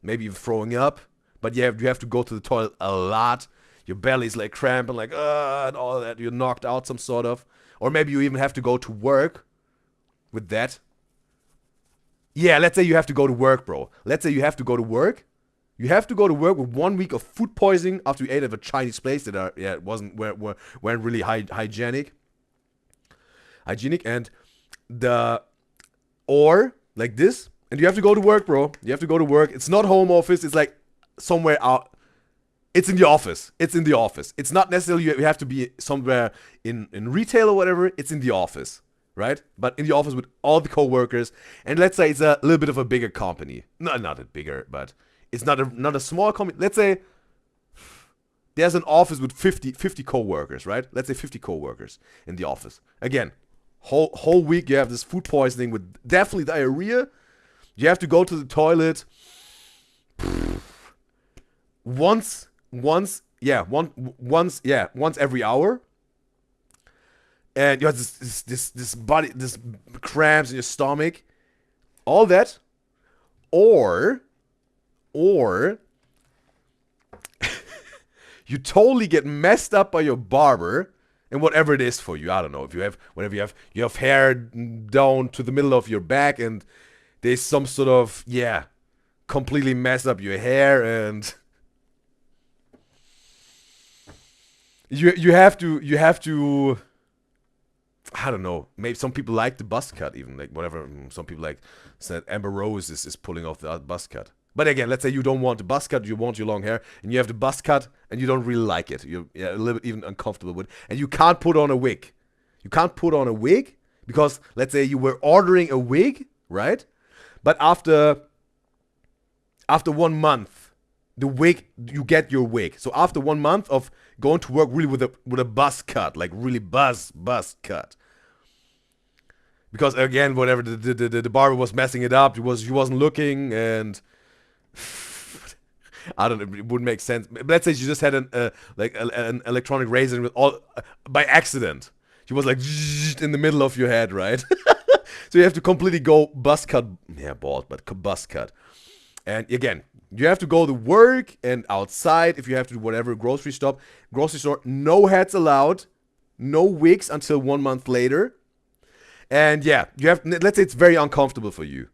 maybe even throwing up, but you have to go to the toilet a lot. Your belly's like cramping, like and all that. You're knocked out some sort of, or maybe you even have to go to work with that. Yeah, let's say you have to go to work, bro. Let's say you have to go to work, You have to go to work with 1 week of food poisoning after you ate at a Chinese place that weren't really hygienic, and or like this, and you have to go to work, bro. You have to go to work. It's not home office. It's like somewhere out. It's in the office. It's in the office. It's not necessarily you have to be somewhere in retail or whatever. It's in the office, right? But in the office with all the co-workers. And let's say it's a little bit of a bigger company. No, not a bigger, but it's not a small company. Let's say there's an office with 50 co-workers, right? Let's say 50 co-workers in the office. Again, whole week you have this food poisoning with definitely diarrhea. You have to go to the toilet once every hour. And you have this cramps in your stomach. All that. Or you totally get messed up by your barber and whatever it is for you. I don't know. If you have hair down to the middle of your back and there's some sort of completely messed up your hair, and you have to I don't know. Maybe some people like the buzz cut, even like whatever. Some people like said Amber Rose is pulling off the buzz cut. But again, let's say you don't want the buzz cut, you want your long hair, and you have the buzz cut, and you don't really like it. You're a little bit even uncomfortable with it. And you can't put on a wig. You can't put on a wig because, let's say you were ordering a wig, right? But after 1 month, the wig, you get your wig. So after 1 month of going to work really with a buzz cut, like really buzz cut. Because again, whatever, the barber was messing it up, he wasn't looking, and I don't know, it wouldn't make sense. But let's say she just had an electronic razor with all by accident. She was like in the middle of your head, right? So you have to completely go buzz cut, bald, but buzz cut. And again, you have to go to work and outside if you have to do whatever, grocery store, no hats allowed, no wigs until 1 month later. And you have, let's say it's very uncomfortable for you,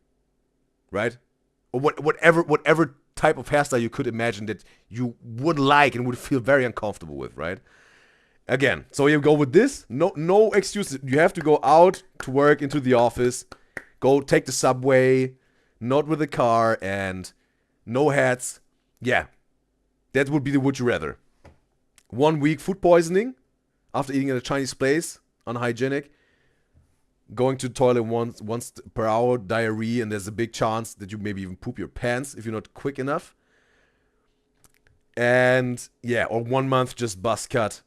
right? Or whatever type of hairstyle you could imagine that you would like and would feel very uncomfortable with, right? Again, so you go with this, no excuses. You have to go out to work, into the office, go take the subway, not with a car, and no hats. Yeah, that would be the would you rather. 1 week food poisoning after eating at a Chinese place, unhygienic. Going to the toilet once per hour, diarrhea, and there's a big chance that you maybe even poop your pants if you're not quick enough. And or 1 month just buzz cut,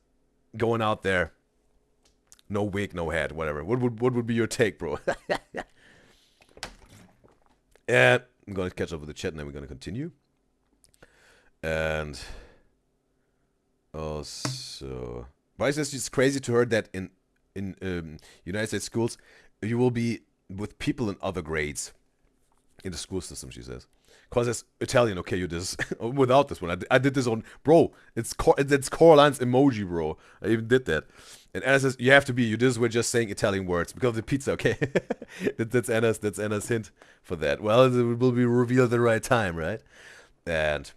going out there, no wig, no hat, whatever. What would be your take, bro? And I'm gonna catch up with the chat, and then we're gonna continue. And also, Bryce says it's crazy to her that in United States schools, you will be with people in other grades in the school system, she says. Because it's Italian, okay, you this without this one. I did this on, bro, it's Coraline's emoji, bro. I even did that. And Anna says, you have to be, you this, we're just saying Italian words because of the pizza, okay? that's Anna's hint for that. Well, it will be revealed at the right time, right? And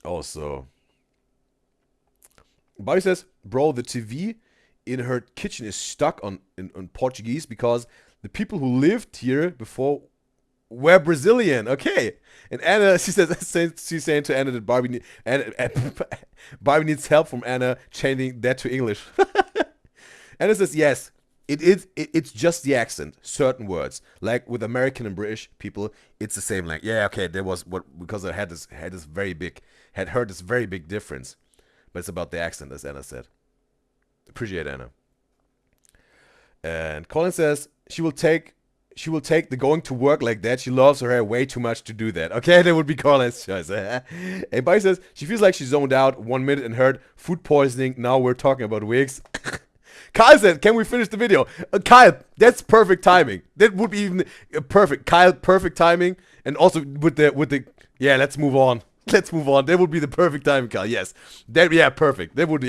also, Bobby says, bro, the TV in her kitchen is stuck on Portuguese because the people who lived here before were Brazilian. Okay. And Anna, she's saying to Anna that Barbie needs help from Anna changing that to English. Anna says, yes, it's just the accent, certain words. Like with American and British people, it's the same. Like, yeah, okay, there was because I had heard this very big difference. But it's about the accent, as Anna said. Appreciate Anna. And Colin says she will take the going to work like that. She loves her hair way too much to do that. Okay, that would be Colin's choice. And Bobby says she feels like she zoned out 1 minute and heard food poisoning. Now we're talking about wigs. Kyle said, can we finish the video? Kyle, that's perfect timing. That would be even perfect. Kyle, perfect timing. And also with the let's move on. Let's move on. That would be the perfect timing, Kyle. Yes. Perfect. That would,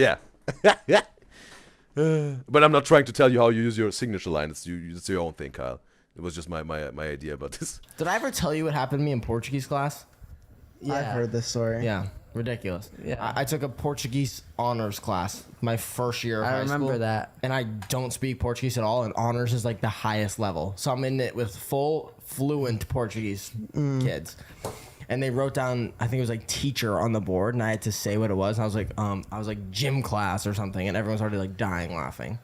but I'm not trying to tell you how you use your signature line. It's your own thing, Kyle. It was just my idea about this. Did I ever tell you what happened to me in Portuguese class? I've heard this story. Yeah, ridiculous. Yeah. I took a Portuguese honors class my first year of high I remember school, that. and I don't speak Portuguese at all, and honors is like the highest level. So I'm in it with full fluent Portuguese kids. And they wrote down, I think it was like teacher on the board, and I had to say what it was. And I was like gym class or something, and everyone's already like dying laughing.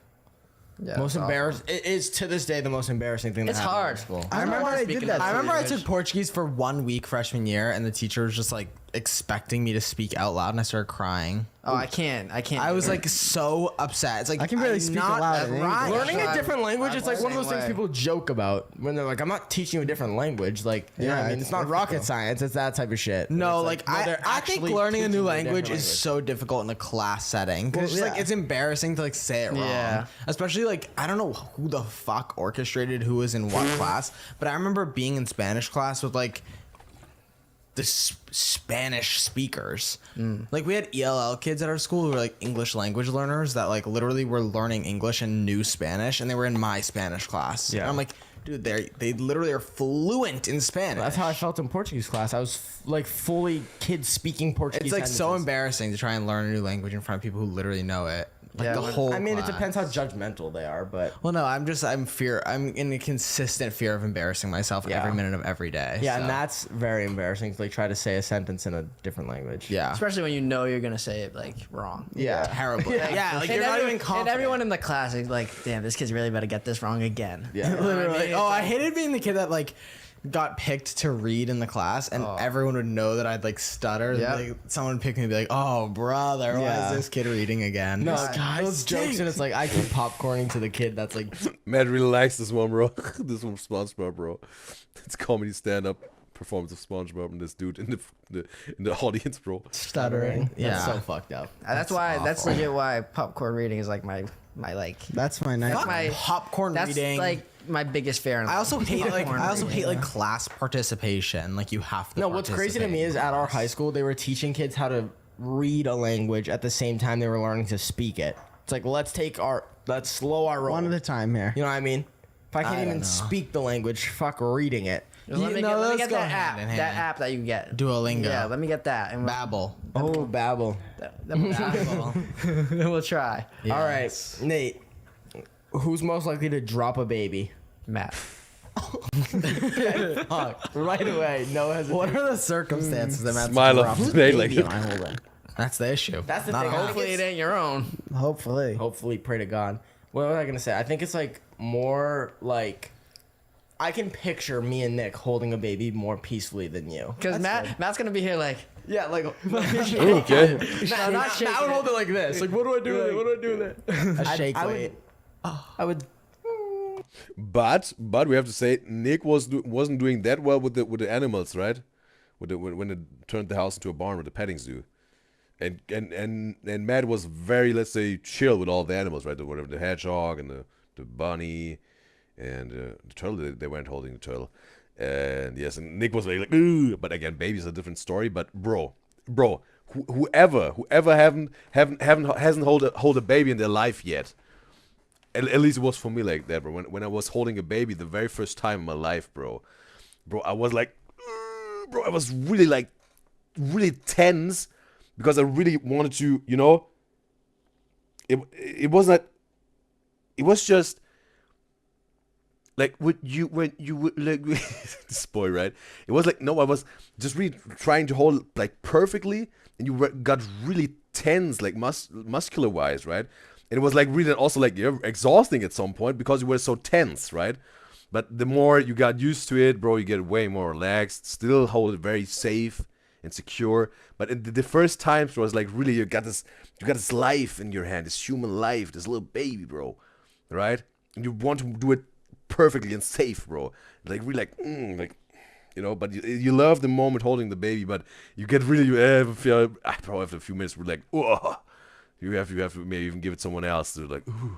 Yeah, Most it's awful. embarrassing. It is to this day the most embarrassing thing. It's that happened hard. in school. I remember I did that. I remember I language. took Portuguese for 1 week freshman year, and the teacher was just like expecting me to speak out loud, and I started crying. Oh, I can't. I was like so upset. It's like I can barely I'm speak not aloud in English. trying. Learning a I'm- different language, it's like I'm one of the those same things way. people joke about when they're like, I'm not teaching you a different language. Like, you know what I mean? it's It's not rocket science. It's that type of shit. No, It's like, no, I they're think actually learning a new teaching you language different is so difficult in a class setting. 'Cause it's just, Well, like yeah. it's embarrassing to like say it wrong. Yeah. Especially like I don't know who the fuck orchestrated who was in what class, but I remember being in Spanish class with like the Spanish speakers. Like we had ELL kids at our school who were like English language learners that like literally were learning English and knew Spanish, and they were in my Spanish class. Yeah. And I'm like, dude, they literally are fluent in Spanish. That's how I felt in Portuguese class. I was like fully kids speaking Portuguese. It's like so sentences. embarrassing to try and learn a new language in front of people who literally know it. Like Yeah, the when- whole. I mean, it class. depends how judgmental they are, but Well, no, I'm in a consistent fear of embarrassing myself Yeah. every minute of every day. yeah, so. and that's very embarrassing to like try to say a sentence in a different language. yeah, Especially when you know you're gonna say it like wrong. Yeah. terrible. Yeah, like you're not even confident. And everyone in the class is like, damn, this kid's really about to get this wrong again. Yeah. Literally. Oh, I hated being the kid that like got picked to read in the class, and everyone would know that I'd like stutter. Yeah. Like, someone would pick me and be like, "Oh, brother, why Yeah. is this kid reading again?" No, This guy those jokes, stinks. and it's like I keep popcorning to the kid that's like, Matt really likes this one, bro. This one from SpongeBob, bro. It's comedy stand-up performance of SpongeBob and this dude in the audience, bro. stuttering. Yeah. That's so fucked up. That's legit why popcorn reading is like my like That's my night. that's my popcorn that's reading. like my biggest fear. I also hate popcorn reading. class participation. Like you have to. No, what's crazy to me is at our high school they were teaching kids how to read a language at the same time they were learning to speak it. It's like let's slow our roll. One at a time here. You know what I mean? If I can't don't even know. speak the language, fuck reading it. Let me No, get those go that app. hand in hand. That app that you get. Duolingo. Yeah, let me get that. And Babel. Oh, babble. then we'll try. All right, Nate. Who's most likely to drop a baby? Matt. Fuck, right away. No hesitation. What are the circumstances that Matt's Smile dropped up the today, baby like on? That's the issue. That's the Not thing. a- Hopefully it ain't your own. Hopefully. Hopefully, pray to God. What was I gonna say? I think it's like more like I can picture me and Nick holding a baby more peacefully than you. Because Matt's gonna be here like, Yeah, like Okay. not shaking I would hold it like this. Like, what do I do with it? What do I do with it? A shake I weight. I would. But we have to say Nick wasn't doing that well with the animals, right? When it turned the house into a barn with the petting zoo, and Matt was very, let's say, chill with all the animals, right? Whatever, the hedgehog and the bunny and the turtle. They weren't holding the turtle, and yes, and Nick was like, ooh. But again, baby's a different story. But bro, whoever hasn't hold a baby in their life yet. At least it was for me like that, bro. When I was holding a baby the very first time in my life, bro, I was like, bro, I was really tense because I really wanted to, you know. It was just like when you would like this boy, right? It was like, no, I was just really trying to hold like perfectly, and you got really tense, like muscular wise, right? And it was like really also like you're exhausting at some point because you were so tense, right? But the more you got used to it, bro, you get way more relaxed. Still hold it very safe and secure. But in the first times, it was like really you got this life in your hand, this human life, this little baby, bro, right? And you want to do it perfectly and safe, bro. Like really like you know. But you love the moment holding the baby, but you get really feel probably after a few minutes we're like, oh. You have to maybe even give it someone else to like, ooh.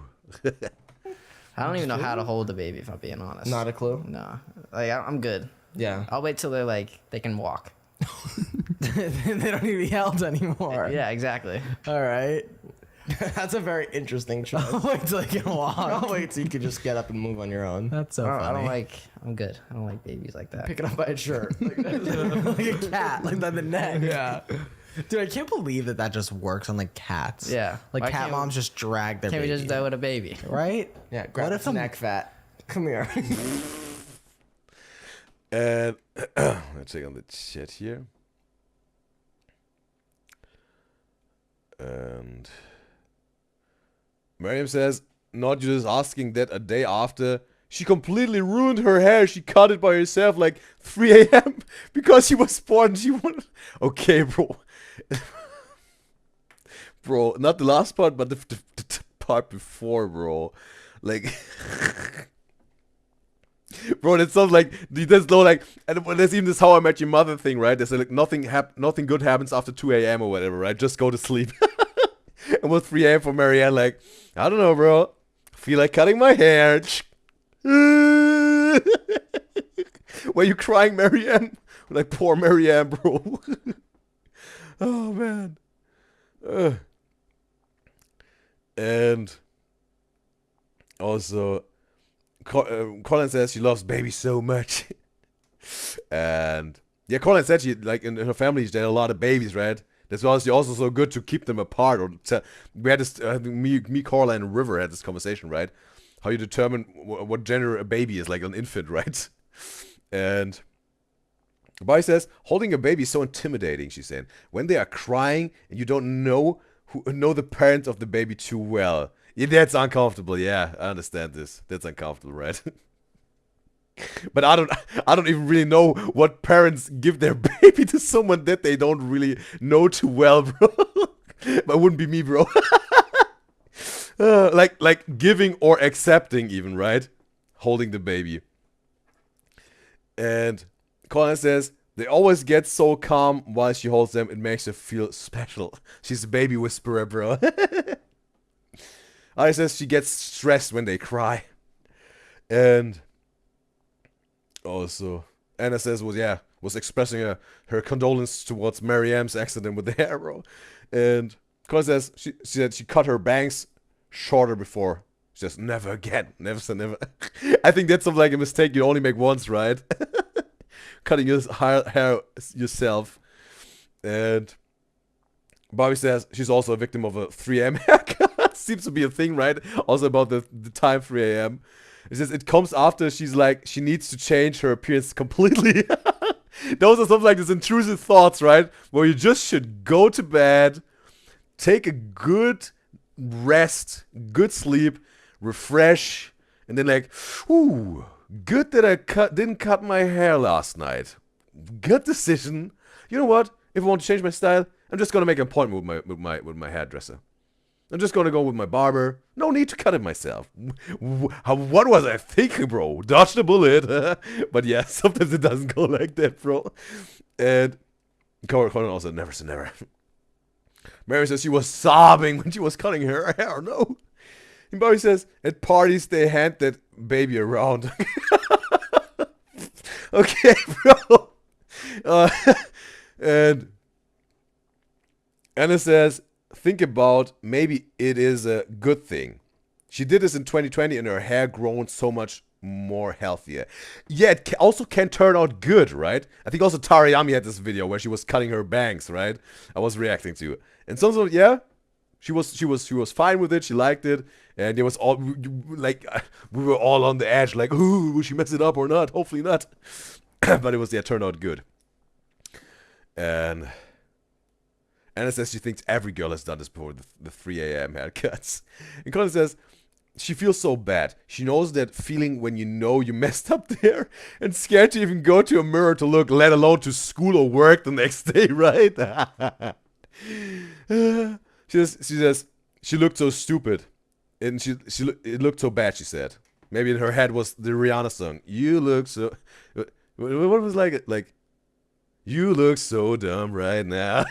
I don't even know how to hold a baby if I'm being honest. Not a clue. No, like I'm good. Yeah. I'll wait till they're like they can walk. They don't need to be held anymore. Yeah, exactly. All right. That's a very interesting choice. I'll wait till I can walk. I'll wait till you can just get up and move on your own. That's so I don't funny. like. I'm good. I don't like babies like that. Pick it up by a shirt. Like a cat, like by the neck. Yeah. Dude, I can't believe that just works on like cats. Yeah. Like Why cat can't we- moms just drag their Can't we baby. just do it with a baby? Right? Yeah, grab What its if I'm- neck fat. Come here. And let's check on the chat here. And Miriam says, not just asking that a day after. She completely ruined her hair. She cut it by herself like 3 a.m. because she was bored and she wanted... Okay, bro. Bro, not the last part, but the part before, bro. Like... Bro, that sounds like there's no like, and there's even this How I Met Your Mother thing, right? There's like nothing good happens after 2 a.m. or whatever, right? Just go to sleep. And with 3 a.m. for Marianne, like, I don't know, bro. Feel like cutting my hair. Were you crying, Marianne? Like poor Marianne, bro. Oh man. And also. Colin says she loves baby so much. And yeah, Colin said she, like, in her family, they had a lot of babies, right? That's why it's also so good to keep them apart. Or we had this, me, Carla, and River had this conversation, right? How you determine what gender a baby is, like an infant, right? And Bobby says, holding a baby is so intimidating, she's saying. When they are crying and you don't know the parents of the baby too well. Yeah, that's uncomfortable. Yeah, I understand this. That's uncomfortable, right? But I don't even really know what parents give their baby to someone that they don't really know too well, bro. But it wouldn't be me, bro. Like giving or accepting even, right? Holding the baby. And Colin says, they always get so calm while she holds them. It makes her feel special. She's a baby whisperer, bro. I says she gets stressed when they cry. And also Anna says was expressing her condolence towards Mariam's accident with the hair, bro. And Colin says she said she cut her bangs shorter before. She says never again. Never say never. I think that's something like a mistake you only make once, right? Cutting your hair yourself. And Bobby says she's also a victim of a 3 a.m. haircut. Seems to be a thing, right? Also about the time 3 a.m. It says it comes after she's like, she needs to change her appearance completely. Those are some like these intrusive thoughts, right? Where you just should go to bed, take a good rest, good sleep, refresh, and then like, ooh, good that I didn't cut my hair last night. Good decision. You know what? If I want to change my style, I'm just gonna make an appointment with my hairdresser. I'm just gonna go with my barber. No need to cut it myself. What was I thinking, bro? Dodged a bullet. But yeah, sometimes it doesn't go like that, bro. And Conan also never say never. Mary says she was sobbing when she was cutting her hair. No. And Bobby says at parties they hand that baby around. Okay, bro. And Anna says, think about maybe it is a good thing. She did this in 2020 and her hair grown so much more healthier. Yeah, it also can turn out good, right? I think also Tarayami had this video where she was cutting her bangs, right? I was reacting to it. And some yeah, she was fine with it. She liked it. And it was all like we were all on the edge, like, ooh, will she mess it up or not? Hopefully not. But it was turned out good. And Anna says she thinks every girl has done this before, the 3 a.m. haircuts. And Colin says she feels so bad. She knows that feeling when you know you messed up there and scared to even go to a mirror to look, let alone to school or work the next day, right? She says she looked so stupid. And it looked so bad, she said. Maybe in her head was the Rihanna song. You look so... What was like, you look so dumb right now.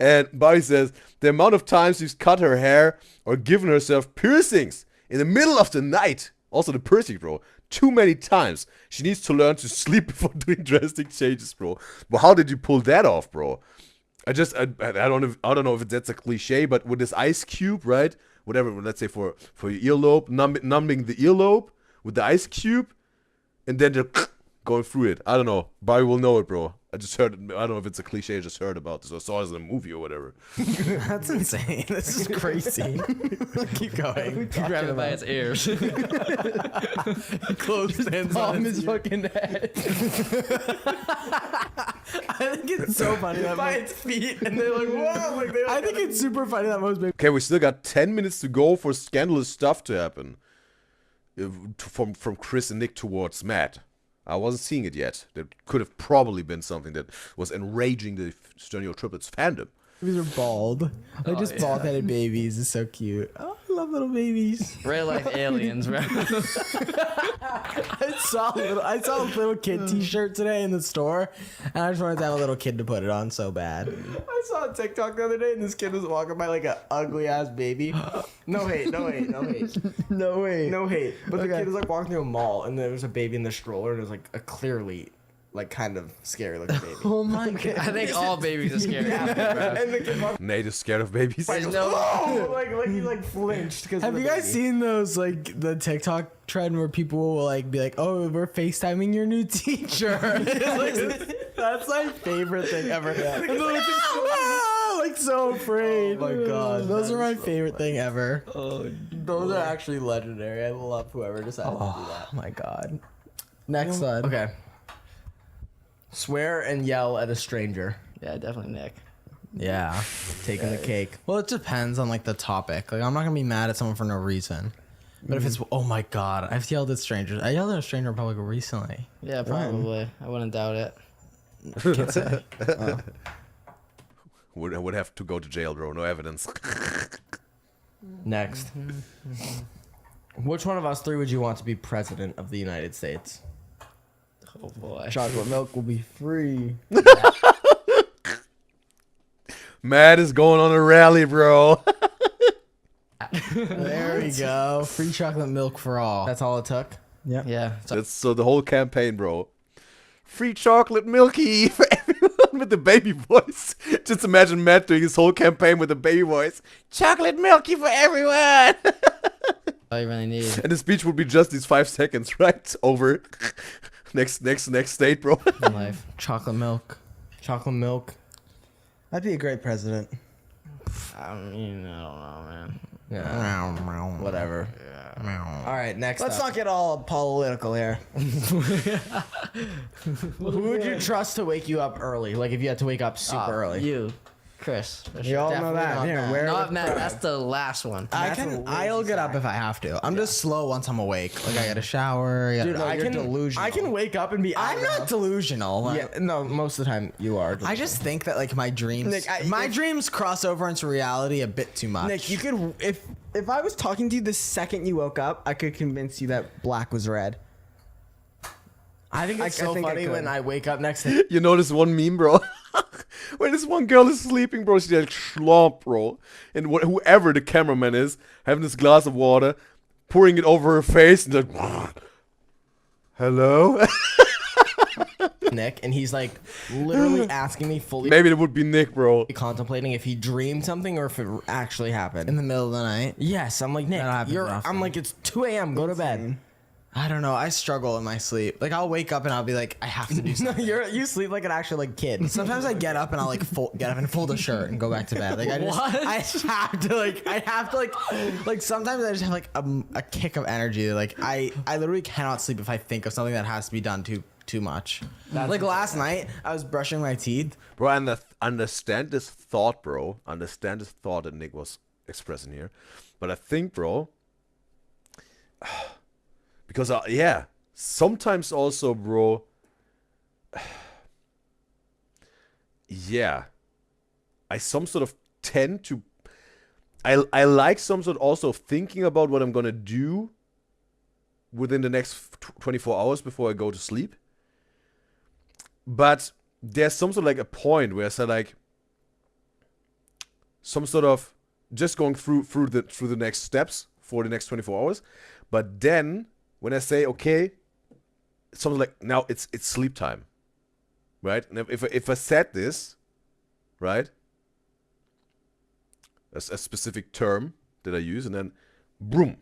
And Bobby says, the amount of times she's cut her hair or given herself piercings in the middle of the night. Also the piercing, bro. Too many times. She needs to learn to sleep before doing drastic changes, bro. But how did you pull that off, bro? I don't know if that's a cliche, but with this ice cube, right? Whatever, let's say for your earlobe, numbing the earlobe with the ice cube, and then they're going through it. I don't know. Barry will know it, bro. I just heard. I don't know if it's a cliche. I just heard about this or saw it in a movie or whatever. That's insane. This is crazy. Keep going. Grab it by its ears. Close his hands on his fucking head. I think it's so funny that by its feet, and they're like, whoa! Like I think it's super funny that most babies. Okay, we still got 10 minutes to go for scandalous stuff to happen. From Chris and Nick towards Matt. I wasn't seeing it yet. There could have probably been something that was enraging the Sternio Triplets fandom. Babies are bald. Like just bald-headed babies is so cute. Oh, I love little babies. Real life aliens, bro. I saw a little kid T-shirt today in the store, and I just wanted to have a little kid to put it on so bad. I saw a TikTok the other day, and this kid was walking by like an ugly ass baby. No hate. No way. No hate. But the kid was like walking through a mall, and there was a baby in the stroller, and it was like a clearly like kind of scary looking baby. Oh my god. I think all babies are scared. And the kid walked Nate is scared of babies. There's no. oh, like he like flinched. Have you guys seen those like the TikTok trend where people will like be like, "Oh, we're FaceTiming your new teacher"? That's my favorite thing ever. And they're like, "Ah!" Like so afraid. Oh my god, those are my favorite thing ever. Oh, those are actually legendary. I love whoever decided to do that. Oh my god. Next one. Okay. Swear and yell at a stranger. Yeah, definitely Nick. Yeah, taking the cake. Well, it depends on like the topic. Like I'm not gonna be mad at someone for no reason. But if it's oh my god, I've yelled at strangers. I yelled at a stranger in public recently. Yeah, probably. I wouldn't doubt it. Can't say. Would have to go to jail, bro. No evidence. Next. Which one of us three would you want to be president of the United States? Oh boy. Chocolate milk will be free. Matt is going on a rally, bro. There we go. Free chocolate milk for all. That's all it took? Yeah. Yeah. That's so the whole campaign, bro. Free chocolate milky for everyone with the baby voice. Just imagine Matt doing his whole campaign with the baby voice. Chocolate milky for everyone. All you really need. And the speech would be just these 5 seconds, right? Over. Next state, bro. In life. Chocolate milk. Chocolate milk. I'd be a great president. I mean, I don't know, man. Yeah. Whatever. Yeah. All right, next Let's up. not get all political here. Who would you trust to wake you up early? Like if you had to wake up super early. You, Chris. For We sure. all know that. not Here, Matt. where Not Matt. That's the last one. I'll get up if I have to. I'm just slow once I'm awake. Like I get a shower. Dude, No, you're delusional. I can wake up and be. I'm not delusional. Like, Yeah, no, most of the time you are. I just think that like my dreams, Nick, dreams cross over into reality a bit too much. Nick, you could if I was talking to you the second you woke up, I could convince you that black was red. I think it's I so think I funny could. when I wake up next to. You know this one meme, bro? When this one girl is sleeping, bro, she's like schlomp, bro. And whoever the cameraman is, having this glass of water, pouring it over her face, and like, hello? Nick, and he's like literally asking me fully Maybe it would be Nick, bro. contemplating if he dreamed something or if it actually happened. in the middle of the night. Yes, I'm like Nick. That happens often. I'm like it's 2 a.m. Go to bed. I don't know. I struggle in my sleep. Like I'll wake up and I'll be like, I have to do No, something. you sleep like an actual like kid. Sometimes I get up and I'll like get up and fold a shirt and go back to bed. Like I have to like sometimes I just have like a kick of energy. Like I literally cannot sleep if I think of something that has to be done too much. Like last night I was brushing my teeth. Bro, and understand this thought, bro. Understand this thought that Nick was expressing here. But I think, bro, because, yeah, sometimes also, bro, yeah, I some sort of tend to, I like some sort also of thinking about what I'm going to do within the next 24 hours before I go to sleep. But there's some sort of like a point where I say like, some sort of just going through the next steps for the next 24 hours. But then when I say, okay, something like, now it's sleep time, right? And if I set this, right, a specific term that I use, and then boom.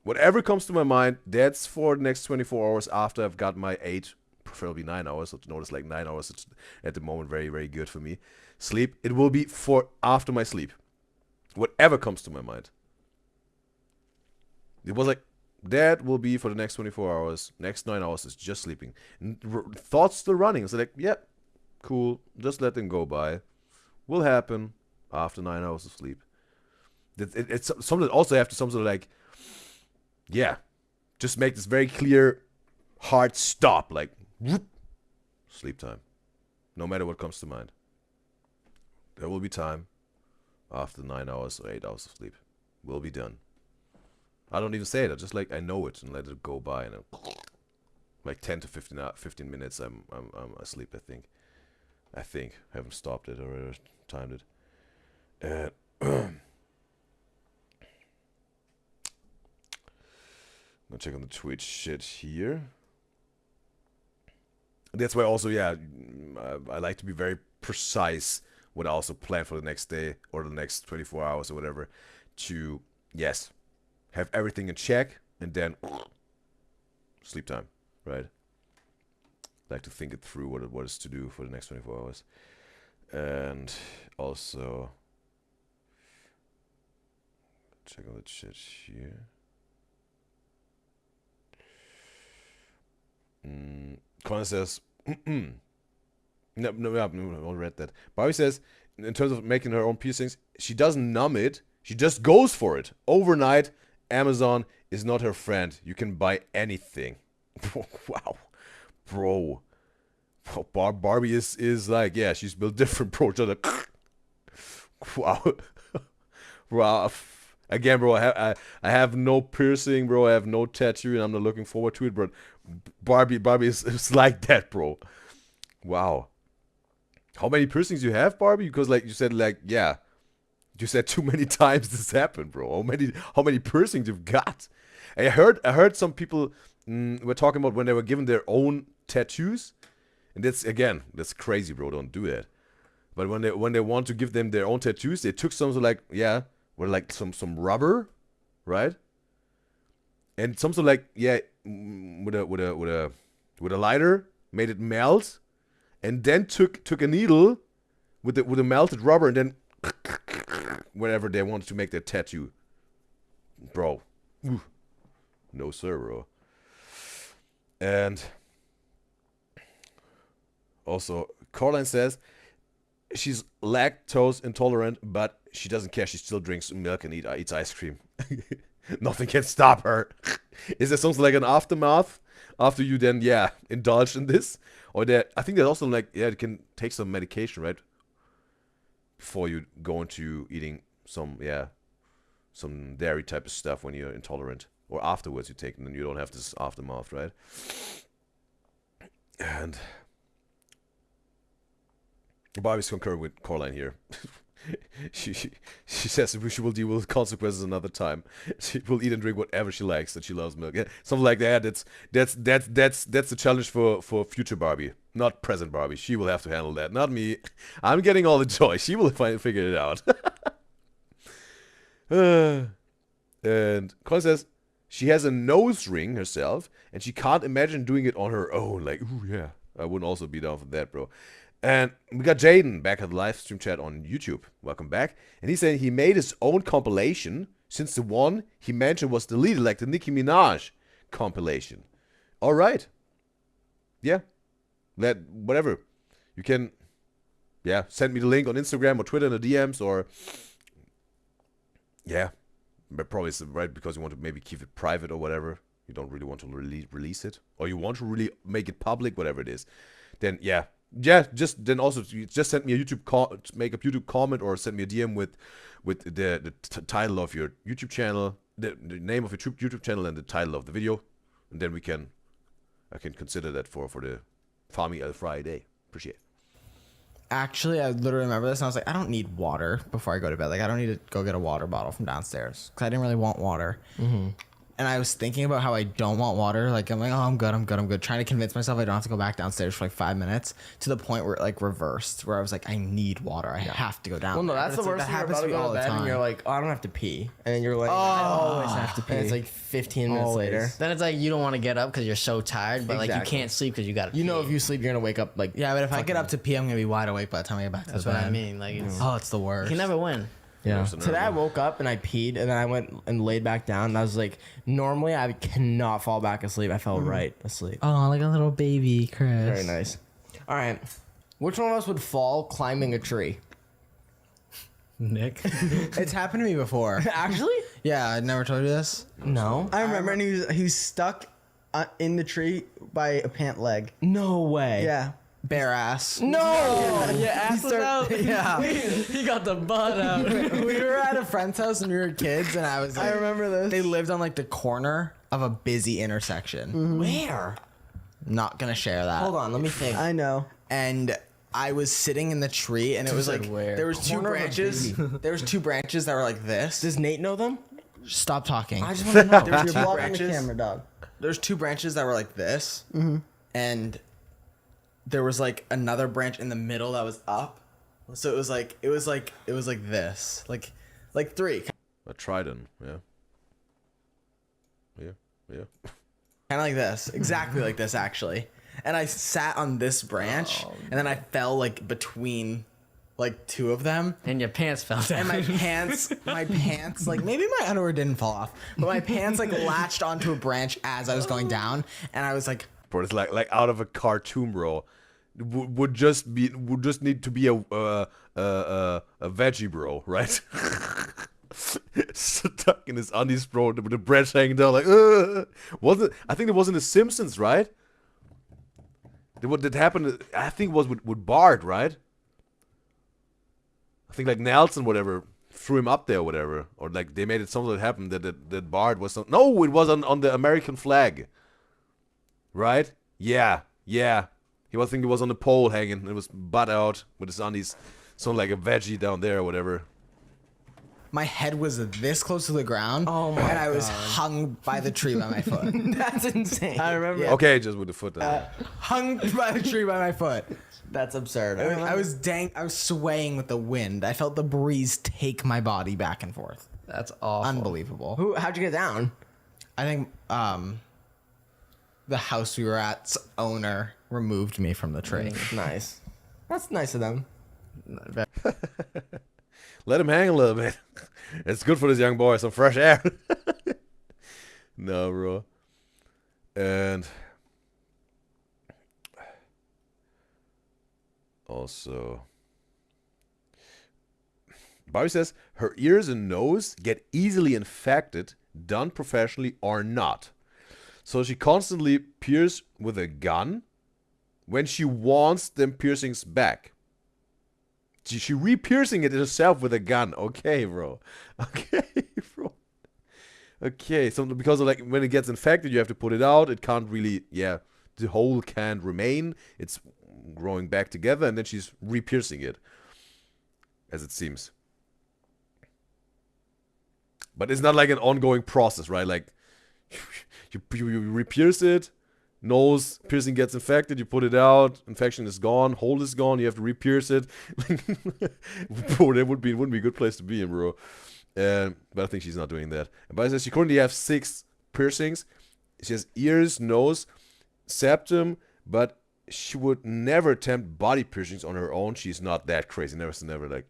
Whatever comes to my mind, that's for the next 24 hours after I've got my 8, preferably 9 hours. So notice like 9 hours, it's at the moment very, very good for me. Sleep, it will be for after my sleep. Whatever comes to my mind. It was like, that will be for the next 24 hours. Next 9 hours is just sleeping. Thoughts still running. It's like, yeah, cool. Just let them go by. Will happen after 9 hours of sleep. It's something that also have to some sort of like, yeah, just make this very clear, hard stop. Like, whoop, sleep time. No matter what comes to mind. There will be time after 9 hours or 8 hours of sleep. Will be done. I don't even say it. I just like, I know it and let it go by. And like 10 to 15 minutes, I'm asleep, I think. I haven't stopped it or timed it. I'm gonna check on the Twitch shit here. That's why also, yeah, I like to be very precise what I also plan for the next day or the next 24 hours or whatever to, yes, have everything in check and then sleep time, right? Like to think it through what is to do for the next 24 hours. And also check on the chat here. Connor says, no, I read that. Barbie says, in terms of making her own piercings, she doesn't numb it. She just goes for it. Overnight, Amazon is not her friend. You can buy anything. Wow. Bro. Barbie is like, yeah, she's built different, bro. Wow. Wow. Again, bro, I have no piercing, bro. I have no tattoo, and I'm not looking forward to it. But Barbie is like that, bro. Wow. How many piercings you have, Barbie? Because like you said, like, yeah, you said too many times this happened, bro. How many piercings you've got? I heard some people were talking about when they were given their own tattoos, and that's crazy, bro. Don't do that. But when they want to give them their own tattoos, they took some sort of like, yeah, with like some rubber, right? And some sort of like, yeah, with a lighter, made it melt, and then took a needle with the melted rubber, and then wherever they wanted to make their tattoo, bro. Ooh. No sir, bro. And also, Coraline says she's lactose intolerant, but she doesn't care. She still drinks milk and eats ice cream. Nothing can stop her. Is there something like an aftermath after you then, yeah, indulge in this? Or that I think there's also like, yeah, it can take some medication, right? Before you go into eating some dairy type of stuff when you're intolerant. Or afterwards you take it and you don't have this aftermath, right? And Bobby's concurring with Coraline here. she says she will deal with consequences another time. She will eat and drink whatever she likes, and she loves milk. Yeah, something like that. That's the challenge for future Barbie, not present Barbie. She will have to handle that, not me. I'm getting all the joy. She will figure it out. And Colin says she has a nose ring herself, and she can't imagine doing it on her own. Like, ooh yeah, I wouldn't also be down for that, bro. And we got Jaden back at the live stream chat on YouTube. Welcome back. And he said he made his own compilation since the one he mentioned was deleted, like the Nicki Minaj compilation. All right. Yeah. Whatever. You can, yeah, send me the link on Instagram or Twitter in the DMs or, yeah. But probably it's right because you want to maybe keep it private or whatever. You don't really want to release it. Or you want to really make it public, whatever it is. Then, yeah. Yeah, just then also just send me a make a YouTube comment or send me a DM with the title of your YouTube channel, the name of your YouTube channel and the title of the video, and then I can consider that for the Farming El Friday. Appreciate it. Actually, I literally remember this, and I was like, I don't need water before I go to bed. Like, I don't need to go get a water bottle from downstairs because I didn't really want water. and I was thinking about how I don't want water. Like I'm like, oh, I'm good. Trying to convince myself I don't have to go back downstairs for like 5 minutes, to the point where it like reversed, where I was like, I need water. I have to go down. Well, no, there. that's But the it's, worst like, thing. that happens to me all the bed and you're time. like, oh, I don't have to pee, and then you're like, I always have to pee. And it's like 15 minutes later. Then it's like you don't want to get up because you're so tired, but like you Exactly. can't sleep because you got to. You know, if you sleep, you're gonna wake up like Yeah, but if I get up to pee, I'm gonna be wide awake by the time I get back to That's the what bed. I mean. Like it's, Oh, it's the you worst. can never win. Yeah. Worse than Today I ever. woke up and I peed, and then I went and laid back down. And I was like, normally I cannot fall back asleep. I fell right asleep. Oh, like a little baby, Chris. Very nice. All right. Which one of us would fall climbing a tree? Nick. It's happened to me before. Actually? Yeah, I never told you this. No. I remember, and he was stuck in the tree by a pant leg. No way. Yeah. Bare ass. No. Your ass was out. Yeah. He got the butt out. We were at a friend's house when we were kids, and I was like, I remember this. They lived on like the corner of a busy intersection. Where? Not gonna share that. Hold on. Let me think. I know. And I was sitting in the tree, and it was said like where? there was two Corner of a branches. There was two branches that were like this. Does Nate know them? Stop talking. I just want to know. There was You're two blocking the branches. camera, dog. There's two branches that were like this, and there was like another branch in the middle that was up. So it was like this, like three, A trident, yeah. Yeah, yeah. kind of like this, exactly like this actually. And I sat on this branch, and then I fell like between like two of them. And your pants fell down. And my pants, like maybe my underwear didn't fall off, but my pants like latched onto a branch as I was going down, and I was like, Bro, it's like out of a cartoon, bro. Would just need to be a veggie, bro, right? Stuck in his undies, bro, with the branch hanging down, like, wasn't? I think it was in The Simpsons, right? What did happen? I think it was with Bart, right? I think like Nelson, whatever, threw him up there, or whatever, or like they made it something that happened that Bart was no, it was on the American flag, right? Yeah. I think it was on the pole hanging. It was butt out with his undies, something like a veggie down there or whatever. my head was this close to the ground, and I was hung by the tree by my foot. That's insane. I remember. Yeah. Okay, just with the foot down. Hung by the tree by my foot. That's absurd. I was swaying with the wind. I felt the breeze take my body back and forth. That's awful. Unbelievable. How'd you get down? I think the house we were at's owner removed me from the tree. Nice. That's nice of them. Let him hang a little bit. It's good for this young boy, some fresh air. No, bro. And also, Bobby says her ears and nose get easily infected, done professionally or not. So she constantly pierces with a gun when she wants them piercings back. She re-piercing it herself with a gun. Okay, bro. Okay, bro. Okay, so because of like when it gets infected, you have to put it out. It can't really, the hole can't remain. It's growing back together, and then she's re-piercing it, as it seems. But it's not like an ongoing process, right? Like you re-pierce it. Nose piercing gets infected, you put it out, infection is gone, hole is gone, you have to re-pierce it. Bro, that wouldn't be a good place to be in, bro. But I think she's not doing that. And Bobby says she currently has 6 piercings. She has ears, nose, septum, but she would never attempt body piercings on her own. She's not that crazy. Never like.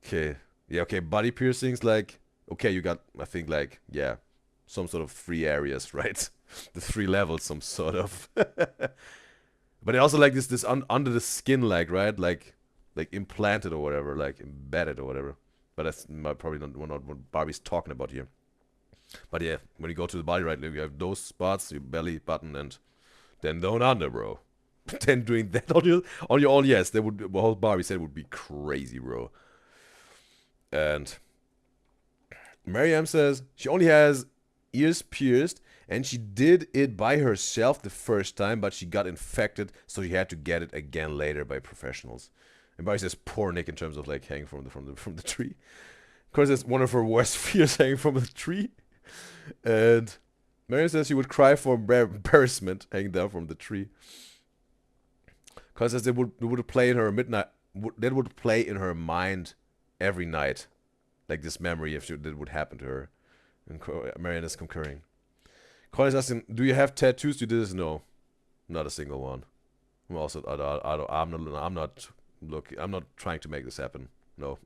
Okay. Yeah, okay, body piercings, like, okay, you got, I think, like, some sort of 3 areas, right? The 3 levels, some sort of. But it also like this under the skin, like, right, like implanted or whatever, like embedded or whatever. But that's probably not what Barbie's talking about here. But yeah, when you go to the body, right, you have those spots, your belly button, and then down under, bro. Then doing that on your own, yes, that would. Well, Barbie said it would be crazy, bro. And Mariam says she only has ears pierced, and she did it by herself the first time, but she got infected, so she had to get it again later by professionals. And Barry says, "Poor Nick," in terms of like hanging from the tree. Of course, it's one of her worst fears, hanging from the tree. And Marion says she would cry for embarrassment hanging down from the tree. Because as it would play in her midnight, that would play in her mind every night, like this memory if that would happen to her. And Marion is concurring. Colin is asking, "Do you have tattoos?" You did no, not a single one. I'm also I'm not trying to make this happen. No.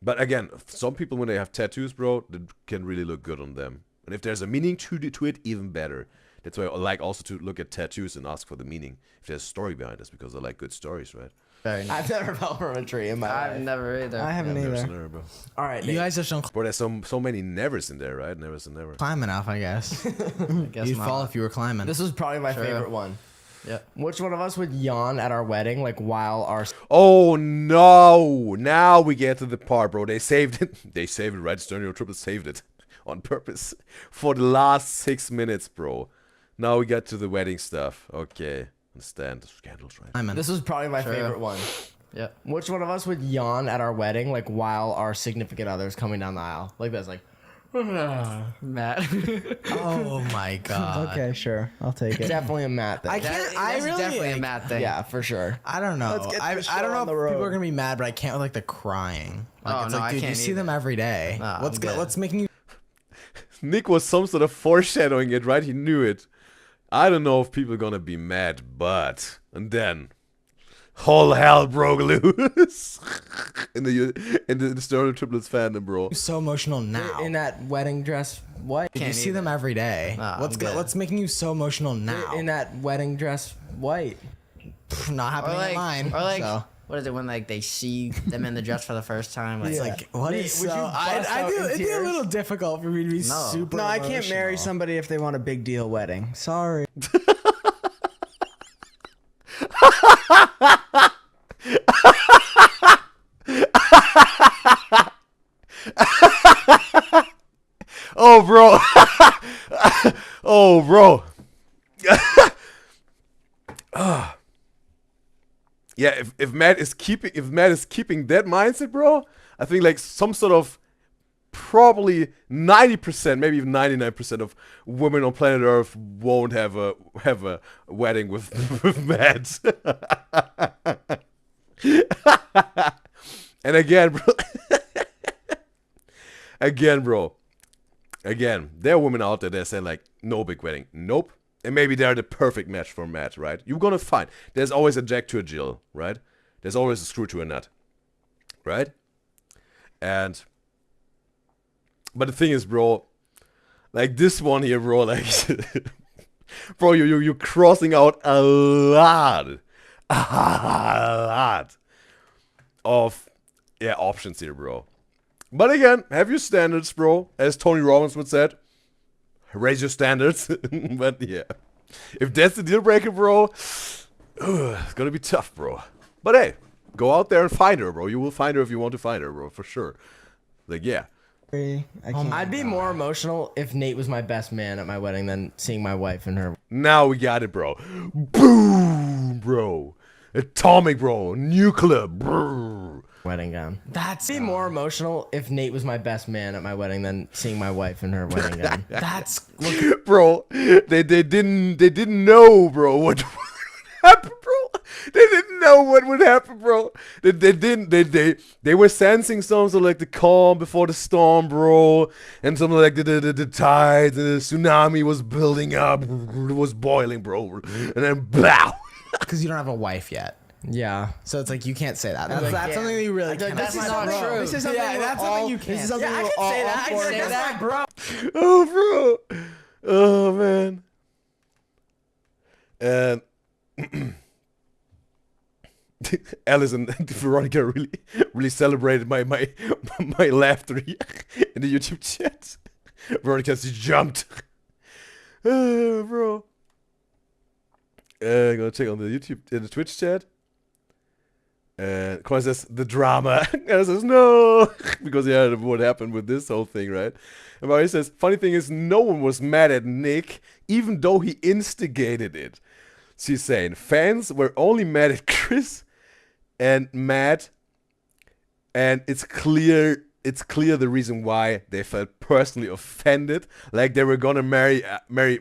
But again, some people when they have tattoos, bro, that can really look good on them. And if there's a meaning to it, even better. That's why I like also to look at tattoos and ask for the meaning. If there's a story behind this, because I like good stories, right? Very nice. I've never fell from a tree in my life. I've never either. I haven't Never either. seen her, bro. All right, You guys just don't Bro, there's so many nevers in there, right? Nevers and never. climb enough, I guess. I guess You'd not. fall if you were climbing. This was probably my True. favorite one. Yeah. Which one of us would yawn at our wedding, like while our Oh no! Now we get to the part, bro. They saved it. They saved it, right? Stereo Triple saved it on purpose for the last 6 minutes, bro. Now we get to the wedding stuff. Okay, understand. Scandals, right? climbing. This was probably my True. favorite one. Yeah. Which one of us would yawn at our wedding, like while our significant other's coming down the aisle, like this, like. Matt. Oh my god. Okay, sure. I'll take it. Definitely a Matt thing. I can't. I That's really. definitely a Matt thing. Yeah, for sure. I don't know. Let's get I this don't show know on if the road. people are gonna be mad, but I can't with like the crying. Like, Oh, it's no, like, I dude, you can't see either. them every day. Nah, Let's I'm get. good. Let's making you. Nick was some sort of foreshadowing it, right? He knew it. I don't know if people are gonna be mad, but and then whole hell broke loose in the Stereo Triplets fandom, bro. So emotional now. In that wedding dress, what? Dude, you Can't see either. them every day. Nah, Let's I'm get. good. Let's making you so emotional now. In that wedding dress, white. Not Or happening like, in mine. or like, so. what is it when like they see them in the dress for the first time? Like, It's like what Would is you so? bust I out do. in It'd be a tears? little difficult for me to be No. super. No, I can't marry emotional. somebody if they want a big deal wedding. Sorry. Oh, bro. Oh, bro. Yeah, if Matt is keeping that mindset, bro, I think like some sort of probably 90%, maybe even 99% of women on planet Earth won't have a wedding with Matt. And again, bro. Again, there are women out there that say like, no big wedding. Nope. And maybe they're the perfect match for Matt, right? You're gonna find. There's always a Jack to a Jill, right? There's always a screw to a nut, right? But the thing is, bro, like this one here, bro, like, bro, you're crossing out a lot of options here, bro. But again, have your standards, bro. As Tony Robbins would said, raise your standards. But yeah, if that's the deal breaker, bro, it's gonna be tough, bro. But hey, go out there and find her, bro. You will find her if you want to find her, bro, for sure. Like, yeah. I can't. I'd be more emotional if Nate was my best man at my wedding than seeing my wife and her. Now we got it, bro. Boom, bro. Atomic, bro. Nuclear, bro. Wedding gown. That's I'd be more emotional if Nate was my best man at my wedding than seeing my wife and her wedding gown. That's Bro, they didn't know, bro, what would happen, bro. They didn't know what would happen, bro. They were sensing something like the calm before the storm, bro, and something like the tides and the tsunami was building up, it was boiling, bro, and then blah. because you don't have a wife yet. Yeah. So it's like you can't say that. That's, like, that's yeah. something that you really Like, can't. that's say. not true. This is something Yeah, we're that's all- something you can't. This is something Yeah, I we're can all say that. up I for. can say that, bro. Oh, bro. Oh, man. And Alice and Veronica really celebrated my laughter in the YouTube chat. Veronica just jumped. Bro. I'm gonna check on the YouTube, in the Twitch chat. And Coin says the drama. And I says no, because yeah, what happened with this whole thing, right? And Mario says, funny thing is, no one was mad at Nick, even though he instigated it. She's saying fans were only mad at Chris and Matt, and it's clear it's clear the reason why they felt personally offended, like they were gonna marry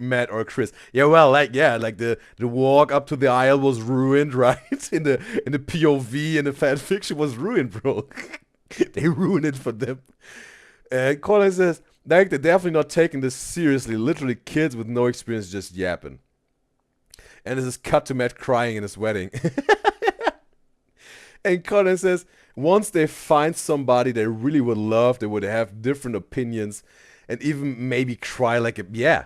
Matt or Chris. Yeah, well, like the walk up to the aisle was ruined, right? In the POV in the fan fiction was ruined, bro. They ruined it for them. Colin says, like, they're definitely not taking this seriously. Literally kids with no experience just yapping. And this is cut to Matt crying in his wedding. And Colin says, once they find somebody they really would love, they would have different opinions and even maybe cry like a, yeah.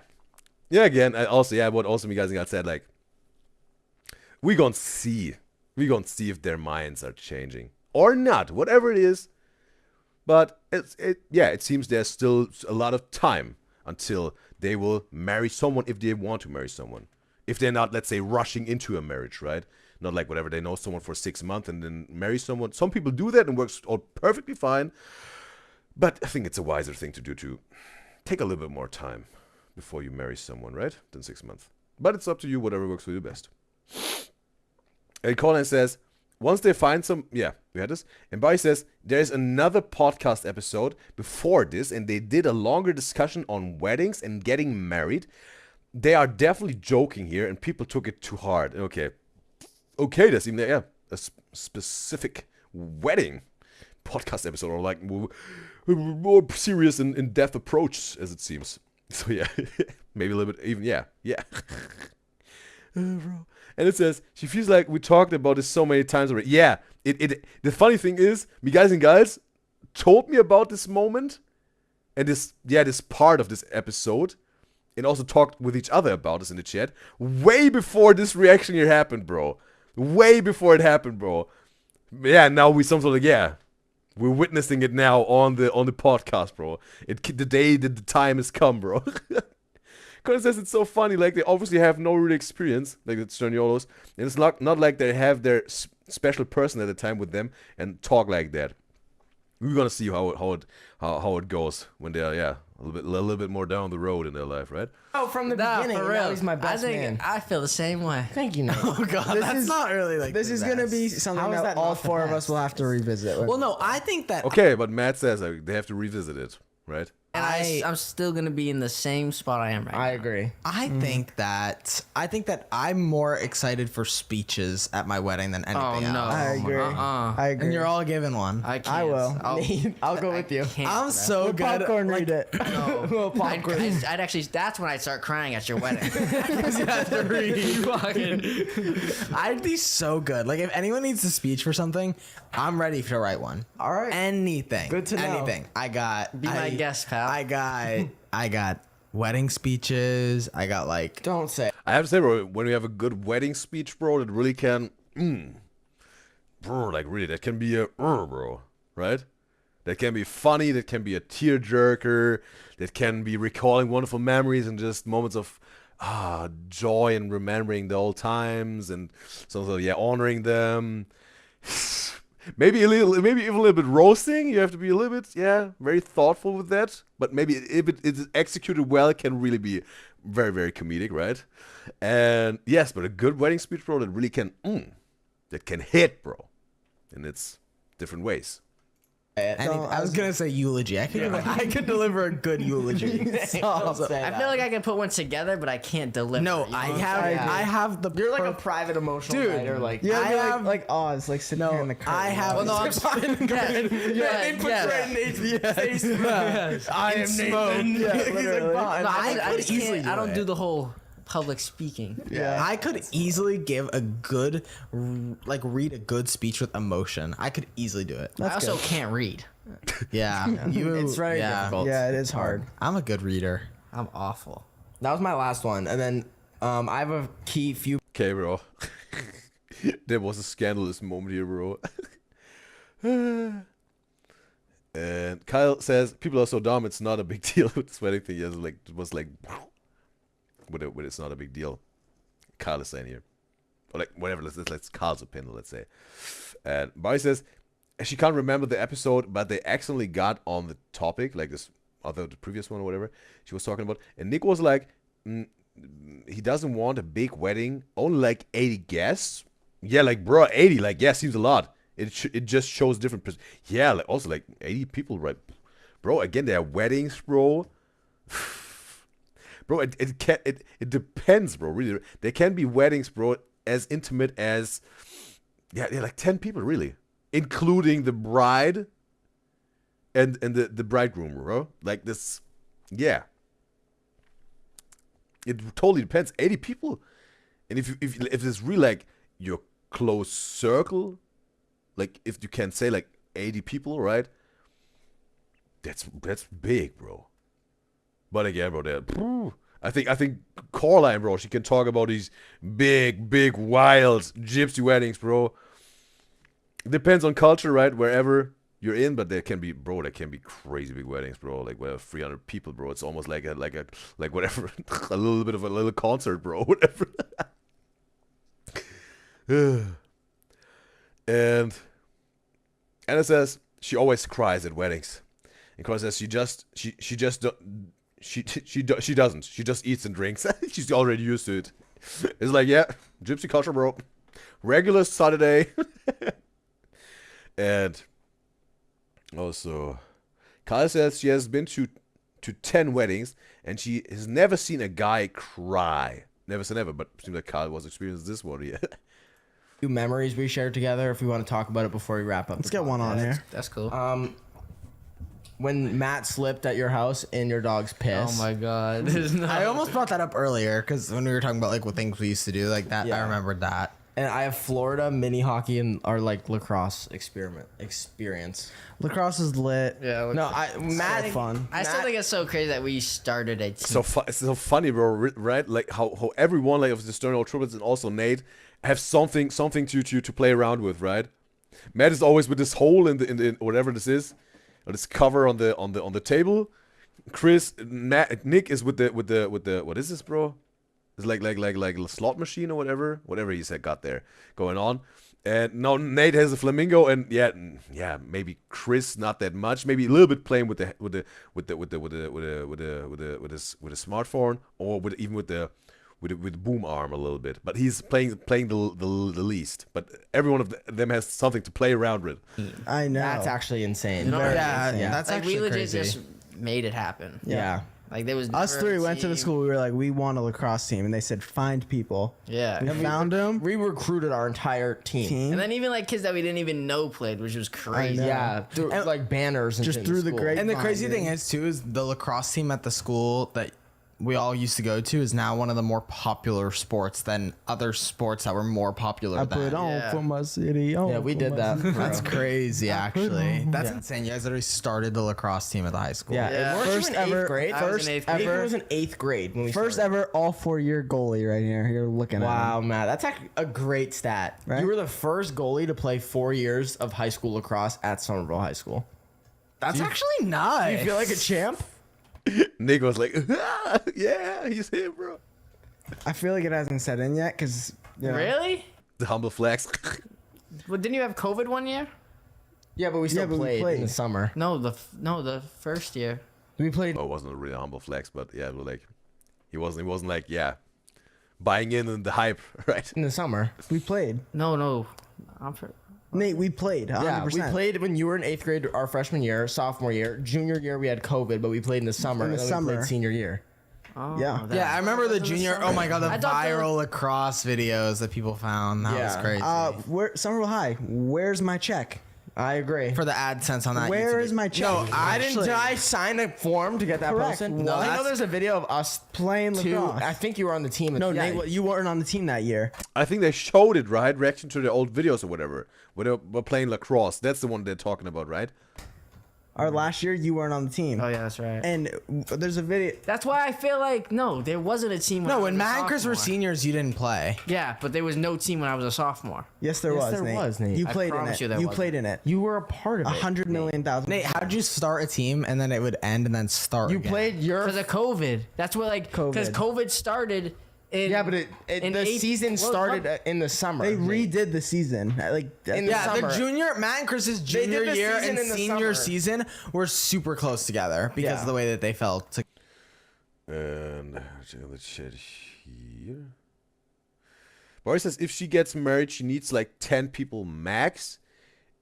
Yeah, again, what also you guys said, like, we gonna see if their minds are changing or not, whatever it is. But it seems there's still a lot of time until they will marry someone, if they want to marry someone. If they're not, let's say, rushing into a marriage, right? Not like whatever, they know someone for 6 months and then marry someone. Some people do that and works all perfectly fine. But I think it's a wiser thing to do, to take a little bit more time before you marry someone, right? Than 6 months. But it's up to you, whatever works for you best. And Colin says, once they find some, yeah, we had this. And Barry says, there's another podcast episode before this, and they did a longer discussion on weddings and getting married. They are definitely joking here, and people took it too hard. Okay, there's even, yeah, a specific wedding podcast episode, or like more serious and in-depth approach, as it seems. So yeah, maybe a little bit even, yeah. Bro. And it says, she feels like we talked about this so many times already. Yeah, the funny thing is, me guys and gals told me about this moment and this part of this episode, and also talked with each other about this in the chat way before this reaction here happened, bro. Way before it happened, bro. Yeah, now we we're witnessing it now on the podcast, bro. The time has come, bro. Colin says it's so funny, like they obviously have no real experience, like the Sterniolos, and it's not like they have their special person at the time with them and talk like that. We're gonna see how it goes when they're a little bit more down the road in their life, right? Oh, from the beginning, for now real. he's my best man. I feel the same way. Thank you, Nate. Oh god, that's not really like This is gonna be something How is that that all not the four of us best? will have to revisit. Well, no, I think that Okay, but Matt says they have to revisit it, right? And I'm still gonna be in the same spot I am right now. I agree. I think that I'm more excited for speeches at my wedding than anything Oh no! else. I agree. I agree. And you're all given one. I can't. I will. I'll go with you. I'm so good. Popcorn read it. No. I'd actually. That's when I'd start crying at your wedding. I'd be so good. Like if anyone needs a speech for something, I'm ready to write one. All right. Anything. Good to know. Anything. Be my guest, pal. I got wedding speeches. I got like Don't say. I have to say, bro, when we have a good wedding speech, bro, that really can, bro, like really, that can be a, bro, right? That can be funny, that can be a tearjerker, that can be recalling wonderful memories and just moments of joy and remembering the old times and so honoring them. Maybe even a little bit roasting. You have to be a little bit, very thoughtful with that. But maybe if it is executed well, it can really be very, very comedic, right? And yes, but a good wedding speech, bro, that really can, that can hit, bro, in its different ways. I was gonna say eulogy. I could deliver a good eulogy. Don't say I that. feel like I can put one together, but I can't deliver. No, you know I what I'm have saying? I have the You're like a private emotional Dude. writer. Like Yeah, I have- like Oz, like sitting here in the curtain. I have. Well, no, I'm I am Nathan. Yeah, literally. I don't do the whole public speaking. Yeah. I could easily give a good, read a good speech with emotion. I could easily do it. I also can't read. Yeah, It's very difficult. Yeah, it is hard. I'm a good reader. I'm awful. That was my last one, and then I have a few. Okay, bro. There was a scandalous moment here, bro. And Kyle says, people are so dumb, it's not a big deal with this wedding thing. Yes, like, it was like, when it's not a big deal. Kyle is saying here. Or like, whatever, let's Kyle's opinion, let's say. And Barry says, she can't remember the episode, but they accidentally got on the topic, like the previous one or whatever she was talking about. And Nick was like, he doesn't want a big wedding, only like 80 guests. Yeah, like, bro, 80, like, yeah, seems a lot. It just shows different. Yeah, like also like 80 people, right, bro? Again, there are weddings, bro. Bro, it depends, bro. Really, there can be weddings, bro, as intimate as like 10 people, really, including the bride and the bridegroom, bro. Like this, yeah. It totally depends. 80 people, and if it's really like your close circle, like if you can say like 80 people, right? That's big, bro. But again, bro, I think Coraline, bro, she can talk about these big, wild gypsy weddings, bro. Depends on culture, right? Wherever you're in, but there can be crazy big weddings, bro. Like where 300 people, bro. It's almost like whatever, a little bit of a little concert, bro. Whatever. And Anna says she always cries at weddings. And Cora says she doesn't. She doesn't. She just eats and drinks. She's already used to it. It's like, yeah, gypsy culture, bro. Regular Saturday. And also, Kyle says she has been to 10 weddings and she has never seen a guy cry. Never say never, but it seems like Kyle was experiencing this one. Yeah. Two memories we shared together. If we want to talk about it before we wrap up, Let's get one on here. That's cool. When Matt slipped at your house in your dog's piss. Oh my god. This is not... I almost brought that up earlier because when we were talking about like what things we used to do, like that, Yeah. I remembered that. And I have Florida mini hockey and our like lacrosse experience. Lacrosse is lit. Yeah. No, Matt. Fun. I still think it's so crazy that we started a team. It's so funny, bro. Right? Like how everyone like of the Stern Old Triplets and also Nate have something to play around with, right? Matt is always with this hole in the whatever this is, or this cover on the table. Nick is with the what is this, bro? It's like a slot machine or whatever he said got there going on. And now Nate has a flamingo, and yeah, maybe Chris not that much, maybe a little bit playing with the smartphone or even with the boom arm a little bit, but he's playing the least. But every one of them has something to play around with. I know. That's actually insane. You know, Yeah, Yeah. that's like actually we legit crazy. just made it happen. Yeah. Like there was Us never three a went to the team. school. We were like, we want a lacrosse team, and they said find people. Yeah. We found them. We recruited our entire team. And then even like kids that we didn't even know played, which was crazy. know. Yeah, through, And- like banners and Just shit in through the school. grade. And the Fine, crazy dude. thing is too is the lacrosse team at the school that we all used to go to is now one of the more popular sports than other sports that were more popular I than. put on Yeah. for my city. On Yeah, we for did my that. city. That's crazy, actually. That's Yeah. insane. You guys already started the lacrosse team at the high school. Yeah, Yeah. Weren't you first in eighth ever, grade? I was first in eighth grade. Nathan ever, was in 8th grade when we first started. ever all 4-year goalie right here. You're looking at Wow, him. Matt, that's actually a great stat. Right? You were the first goalie to play 4 years of high school lacrosse at Somerville High School. That's actually nice. You feel like a champ? Nick was like, yeah, he's here, bro. I feel like it hasn't set in yet because Really? The humble flex. Well, didn't you have COVID one year? Yeah, but we still Yeah, but we played, in played. the summer. No, the first year. we played. Oh, it wasn't a really humble flex, but yeah, but like he wasn't like buying in the hype, right? In the summer. We played. No. I'm for, Nate, we played. 100%. Yeah, we played when you were in 8th grade our freshman year, sophomore year. Junior year, we had COVID, but we played in the summer. In the and then summer. We played senior year. oh, Yeah. that- Yeah, I remember the junior. Oh my god, the I thought the- viral lacrosse videos that people found. That was Yeah. crazy. Somerville High. Where's my check? I agree. For the AdSense on that. Where YouTube is my check? No, I didn't. Did I sign a form to get that Correct. posted? What? No, I know there's a video of us Playing two. lacrosse. I think you were on the team. No, yeah. Nate, you weren't on the team that year. I think they showed it, right? Reaction to the old videos or whatever. Where they were playing lacrosse. That's the one they're talking about, right? Or last year, you weren't on the team. Oh yeah, that's right. And there's a video. That's why I feel like no, there wasn't a team. When I No, was when a Matt and Chris were sophomore. seniors, you didn't play. Yeah, but there was no team when I was a sophomore. Yes, there Yes, was. there Nate. was, Nate. You I played in promise it. you there You wasn't. played in it. You were a part of it. 100,000,000. Nate, how'd you start a team and then it would end and then start? You again? played your. Because of COVID. That's where like because COVID started. In, Yeah, but in the eighth- season well, started look, in the summer. They redid the season. In the Yeah, the summer. junior Matt and Chris's junior did the year season and in the senior summer. season were super close together because Yeah. of the way that they felt. And check out the chat here. Boris says if she gets married, she needs like 10 people max.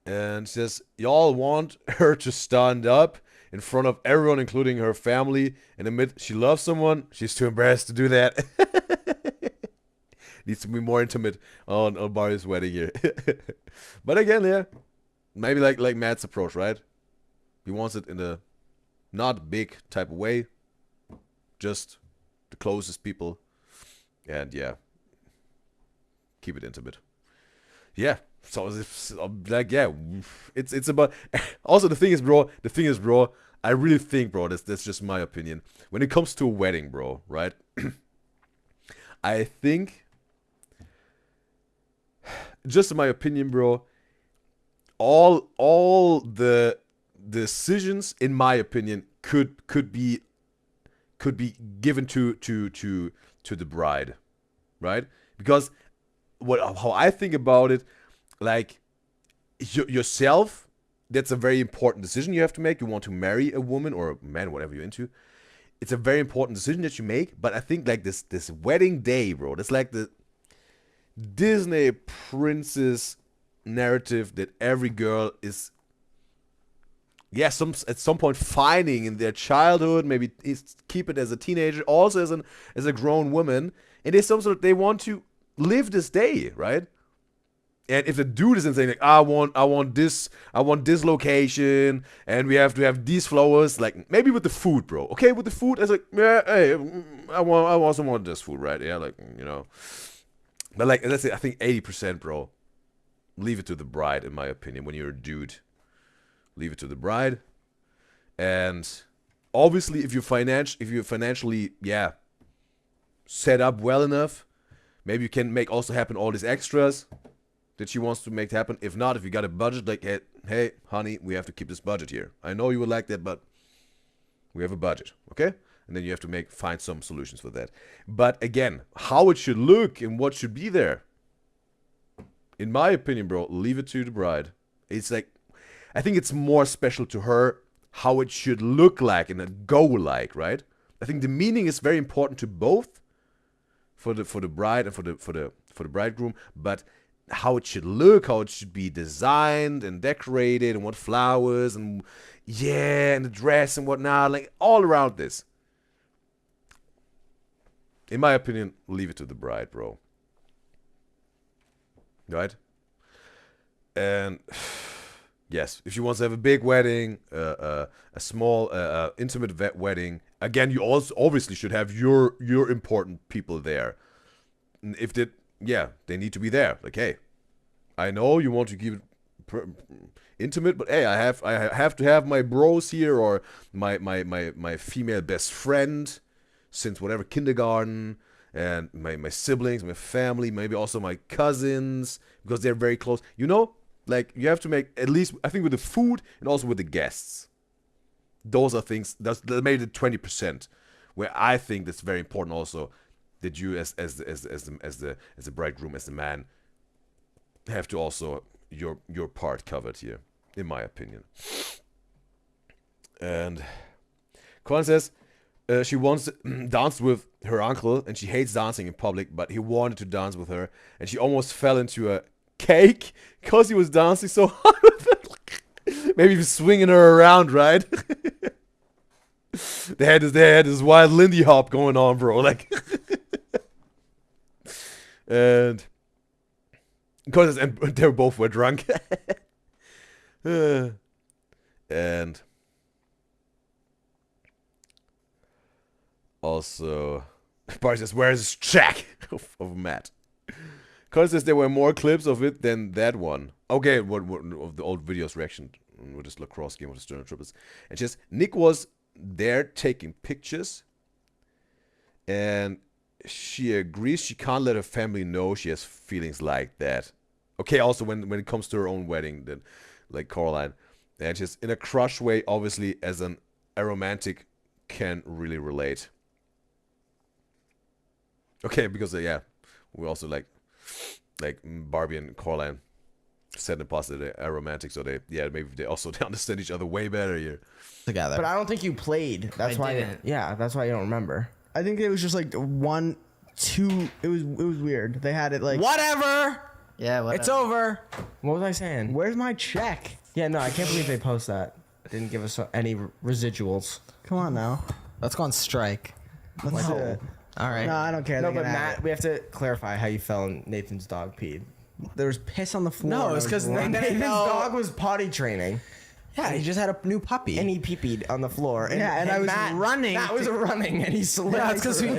And she says, y'all want her to stand up in front of everyone, including her family, and admit she loves someone. She's too embarrassed to do that. Needs to be more intimate on Barry's wedding here. But again, yeah, maybe like Matt's approach, right? He wants it in a not big type of way, just the closest people, and yeah, keep it intimate. Yeah. So like, yeah, it's about. Also, the thing is, bro. I really think, bro. That's just my opinion. When it comes to a wedding, bro, right? I think, just in my opinion, bro, all the decisions, in my opinion, could be given to the bride, right? Because how I think about it. Like, yourself, that's a very important decision you have to make. You want to marry a woman or a man, whatever you're into. It's a very important decision that you make. But I think, like, this wedding day, bro, that's like the Disney princess narrative that every girl is, yeah, at some point finding in their childhood. Maybe keep it as a teenager, also as a grown woman. And there's some sort of, they want to live this day, right? And if the dude isn't saying like, I want this location, and we have to have these flowers, like maybe with the food, bro. Okay, with the food, it's like, yeah, hey, I also want this food, right? Yeah, like, you know. But like, let's say, I think 80%, bro. Leave it to the bride, in my opinion. When you're a dude, leave it to the bride. And obviously, if you're financially, yeah, set up well enough, maybe you can make also happen all these extras that she wants to make happen. If not, if you got a budget, like, hey, honey, we have to keep this budget here. I know you would like that, but we have a budget, okay? And then you have to find some solutions for that. But again, how it should look and what should be there, in my opinion, bro, leave it to the bride. It's like, I think it's more special to her how it should look like and go like, right? I think the meaning is very important to both, for the bride and for the bridegroom, but how it should look, how it should be designed and decorated, and what flowers, and yeah, and the dress and whatnot, like all around this. In my opinion, leave it to the bride, bro. Right? And yes, if she wants to have a big wedding, a small, intimate wedding, again, you also obviously should have your important people there. And if they need to be there. Like, hey, I know you want to keep it intimate, but hey, I have to have my bros here, or my female best friend since whatever kindergarten, and my siblings, my family, maybe also my cousins, because they're very close. You know, like, you have to make at least, I think, with the food and also with the guests. Those are things that's maybe the 20%, where I think that's very important also, that you as the bridegroom, as the man, have to also your part covered here, in my opinion. And Colin says she once danced with her uncle, and she hates dancing in public, but he wanted to dance with her, and she almost fell into a cake because he was dancing so hard with her. Maybe he was swinging her around, right? They had this wild Lindy hop going on, bro. Like, and because they both were drunk. And also, Bart says, "Where's Jack?" of Matt. Colin says there were more clips of it than that one. Okay, what of the old videos reaction with this lacrosse game with the Sterling Triplets. And just Nick was there taking pictures, and she agrees she can't let her family know she has feelings like that. Okay, also when it comes to her own wedding, then like Caroline, and just in a crush way, obviously, as an aromantic, can really relate. Okay, because yeah, we also like Barbie and Caroline said in the past that they're aromantic, so maybe they also understand each other way better here together. But I don't think you played. That's why. That's why you don't remember. I think it was just like 1, 2. It was weird. They had it like whatever. Yeah, what? It's over. What was I saying? Where's my check? Yeah, no, I can't believe they post that. Didn't give us any residuals. Come on now. Let's go on strike. Let's do it. All right. No, I don't care. No, They but can have Matt, it. we have to clarify how you fell and Nathan's dog peed. There was piss on the floor. No, and it's I was because running. Nathan's dog was potty training. Yeah, he just had a new puppy. And he pee-peed on the floor. And, Yeah, and I was running Matt was running, and he slipped. Yeah, it's because we I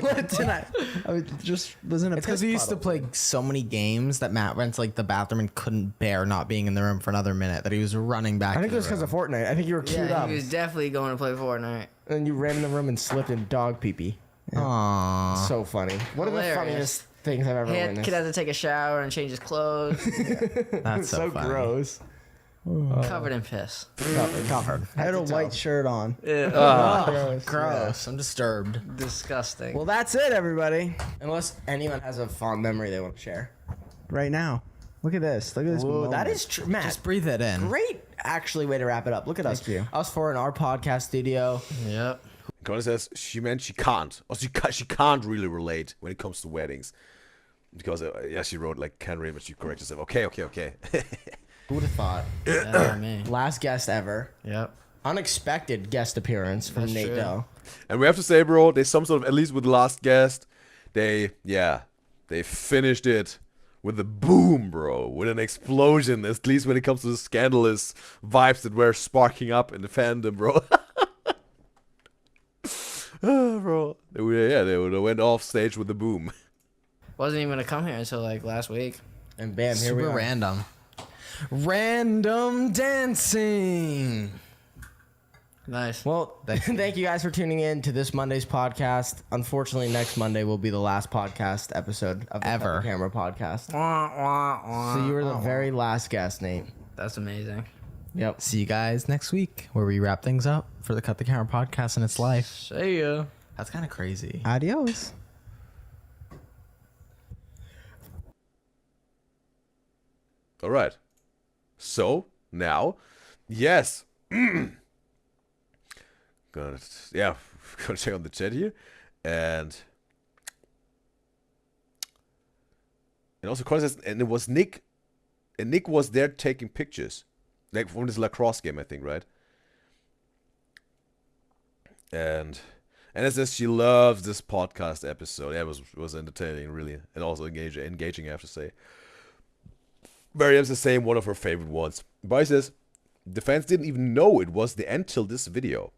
was in a. It's because we used to play so many games that Matt went to like the bathroom and couldn't bear not being in the room for another minute. That he was running back. I think to it was the because of room. Fortnite. I think you were queued Yeah, up. he was definitely going to play Fortnite. And you ran in the room and slipped in dog pee-pee. Aww. So funny. One of the Hilarious. funniest things I've ever He had, witnessed. kid had to take a shower and change his clothes, That's so funny. gross. covered in piss. Covered. I had a white shirt on. Gross. I'm disturbed. Disgusting. Well, that's it, everybody. Unless anyone has a fond memory they want to share. Right now, look at this. Look at this. Whoa, moment. that is true. Matt, Just breathe it in. great actually way to wrap it up. Look at us. you. Us four in our podcast studio. Yep. Connor says she meant she can't. Or she can't really relate when it comes to weddings. Because, yeah, she wrote, like, can't relate, but she corrected herself. Okay. Who would have thought? That's not me. Last guest ever. Yep. Unexpected guest appearance from That's Nate true. Doe. And we have to say, bro, there's some sort of, at least with the last guest, they finished it with a boom, bro. With an explosion, at least when it comes to the scandalous vibes that were sparking up in the fandom, bro. Bro. They went off stage with a boom. Wasn't even gonna come here until like last week. And bam, here we Super are. random. Random dancing. Nice. Well, thank you guys for tuning in to this Monday's podcast. Unfortunately, next Monday will be the last podcast episode of the Ever. Cut the Camera podcast. Wah, wah, wah. So you were the very last guest, Nate. That's amazing. Yep. See you guys next week where we wrap things up for the Cut the Camera podcast and its life. See ya. That's kind of crazy. Adios. All right. So now, yes. Gonna check on the chat here, and also Colin says, and it was Nick, and Nick was there taking pictures, like from this lacrosse game, I think, right? And it says she loves this podcast episode. Yeah, it was entertaining, really, and also engaging. I have to say. Mariam's the same, one of her favorite ones. But he says, the fans didn't even know it was the end till this video.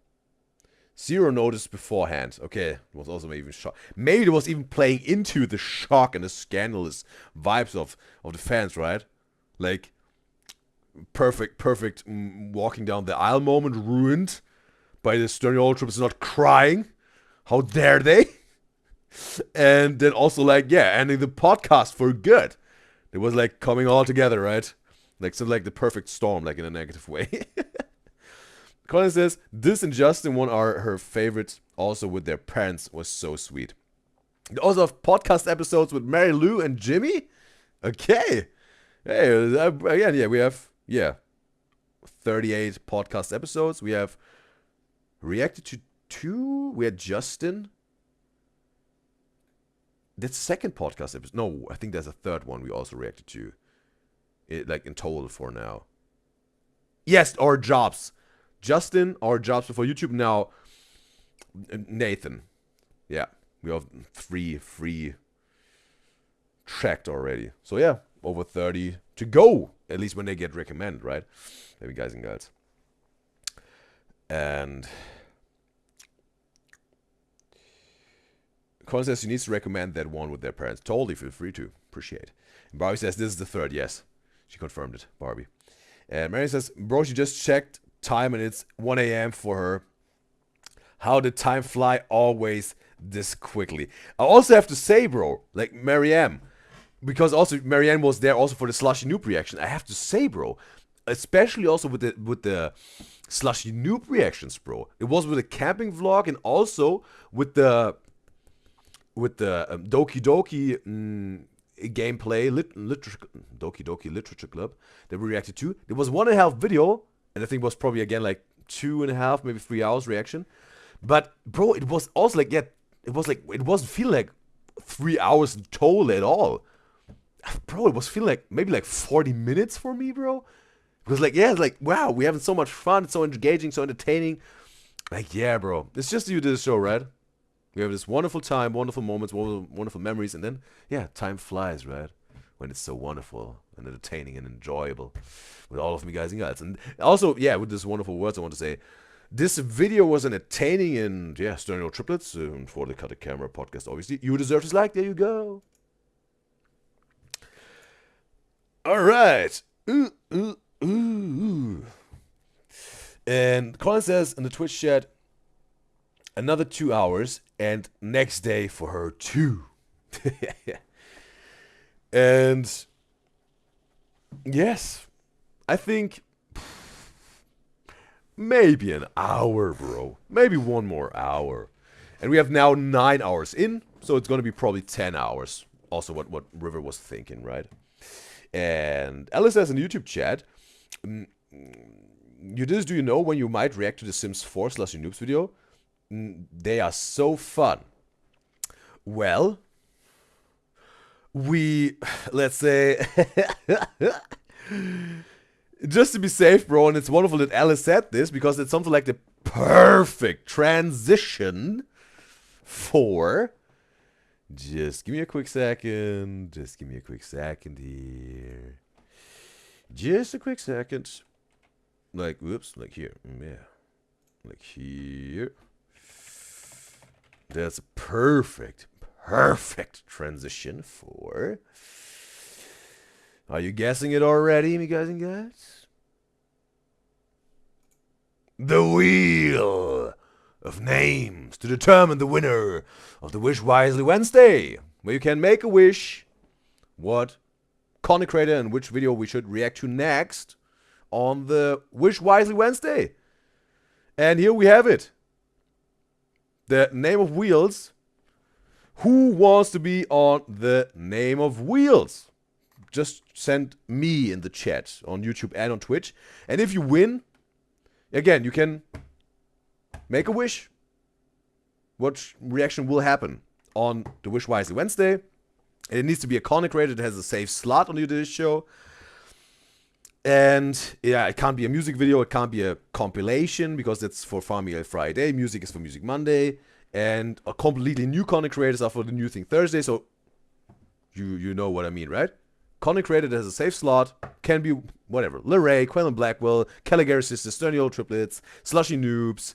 Zero noticed beforehand. Okay, it was also maybe even shock. Maybe it was even playing into the shock and the scandalous vibes of the fans, right? Like, perfect walking down the aisle moment ruined by the Sterling Old Troops not crying. How dare they? And then also like, yeah, ending the podcast for good. It was like coming all together, right? Like sort of like the perfect storm, like in a negative way. Colin says, this and Justin one are her favorites. Also with their parents was so sweet. They also have podcast episodes with Mary Lou and Jimmy. Okay. Hey, again, yeah, we have, 38 podcast episodes. We have reacted to 2. We had Justin. That's the second podcast episode. No, I think there's a third one we also reacted to. Like in total for now. Yes, our jobs. Justin, our jobs before YouTube. Now, Nathan. Yeah, we have 3 free tracked already. So yeah, over 30 to go. At least when they get recommended, right? Maybe guys and girls. And Colin says she needs to recommend that one with their parents. Totally feel free to. Appreciate. And Barbie says this is the third. Yes. She confirmed it, Barbie. And Mary says, bro, she just checked time and it's 1 a.m. for her. How did time fly always this quickly? I also have to say, bro, like Marianne, because also Marianne was there also for the Slushy Noob reaction. I have to say, bro, especially also with the Slushy Noob reactions, bro. It was with the camping vlog and also with the Doki Doki gameplay Doki Doki Literature Club that we reacted to. There was 1.5 video, and I think it was probably again like 2.5, maybe 3 hours reaction. But bro, it was also like it wasn't feeling like 3 hours in total at all. bro, it was feeling like maybe like 40 minutes for me, bro. Because like, yeah, it's like, wow, we're having so much fun. It's so engaging, so entertaining. Like, yeah, bro. It's just you did the show, right? We have this wonderful time, wonderful moments, wonderful memories. And then, yeah, time flies, right? When it's so wonderful and entertaining and enjoyable with all of me guys and guys. And also, yeah, with this wonderful words I want to say, this video was entertaining and, yeah, stereo triplets for the Cut the Camera podcast, obviously. You deserve this like. There you go. All right. Ooh, ooh, ooh. And Colin says in the Twitch chat, another 2 hours and next day for her too. And yes, I think maybe an hour, bro. Maybe one more hour. And we have now 9 hours in, so it's going to be probably 10 hours. Also what River was thinking, right? And Alice says in the YouTube chat, do you know when you might react to the Sims 4 Slushy Noobs video? They are so fun. Well, let's say, just to be safe, bro, and it's wonderful that Alice said this, because it's something like the perfect transition for... Just give me a quick second. Just give me a quick second here. Just a quick second. Like, whoops, like here. Yeah. Like here. That's a perfect transition for... Are you guessing it already, me guys and guys? The wheel of names to determine the winner of the Wish Wisely Wednesday, where you can make a wish what content creator and which video we should react to next on the Wish Wisely Wednesday. And here we have it. The name of wheels. Who wants to be on the name of wheels? Just send me in the chat on YouTube and on Twitch. And if you win, again, you can make a wish. What reaction will happen on the Wish Wisely Wednesday? And it needs to be a content creator that has a safe slot on this show. And yeah, it can't be a music video. It can't be a compilation because that's for Farming Friday. Music is for Music Monday. And a completely new content creators are for the New Thing Thursday. So you know what I mean, right? Content creator that has a safe slot can be whatever. Leray, Quellen Blackwell, Caligari Sisters, Sternly Old Triplets, Slushy Noobs,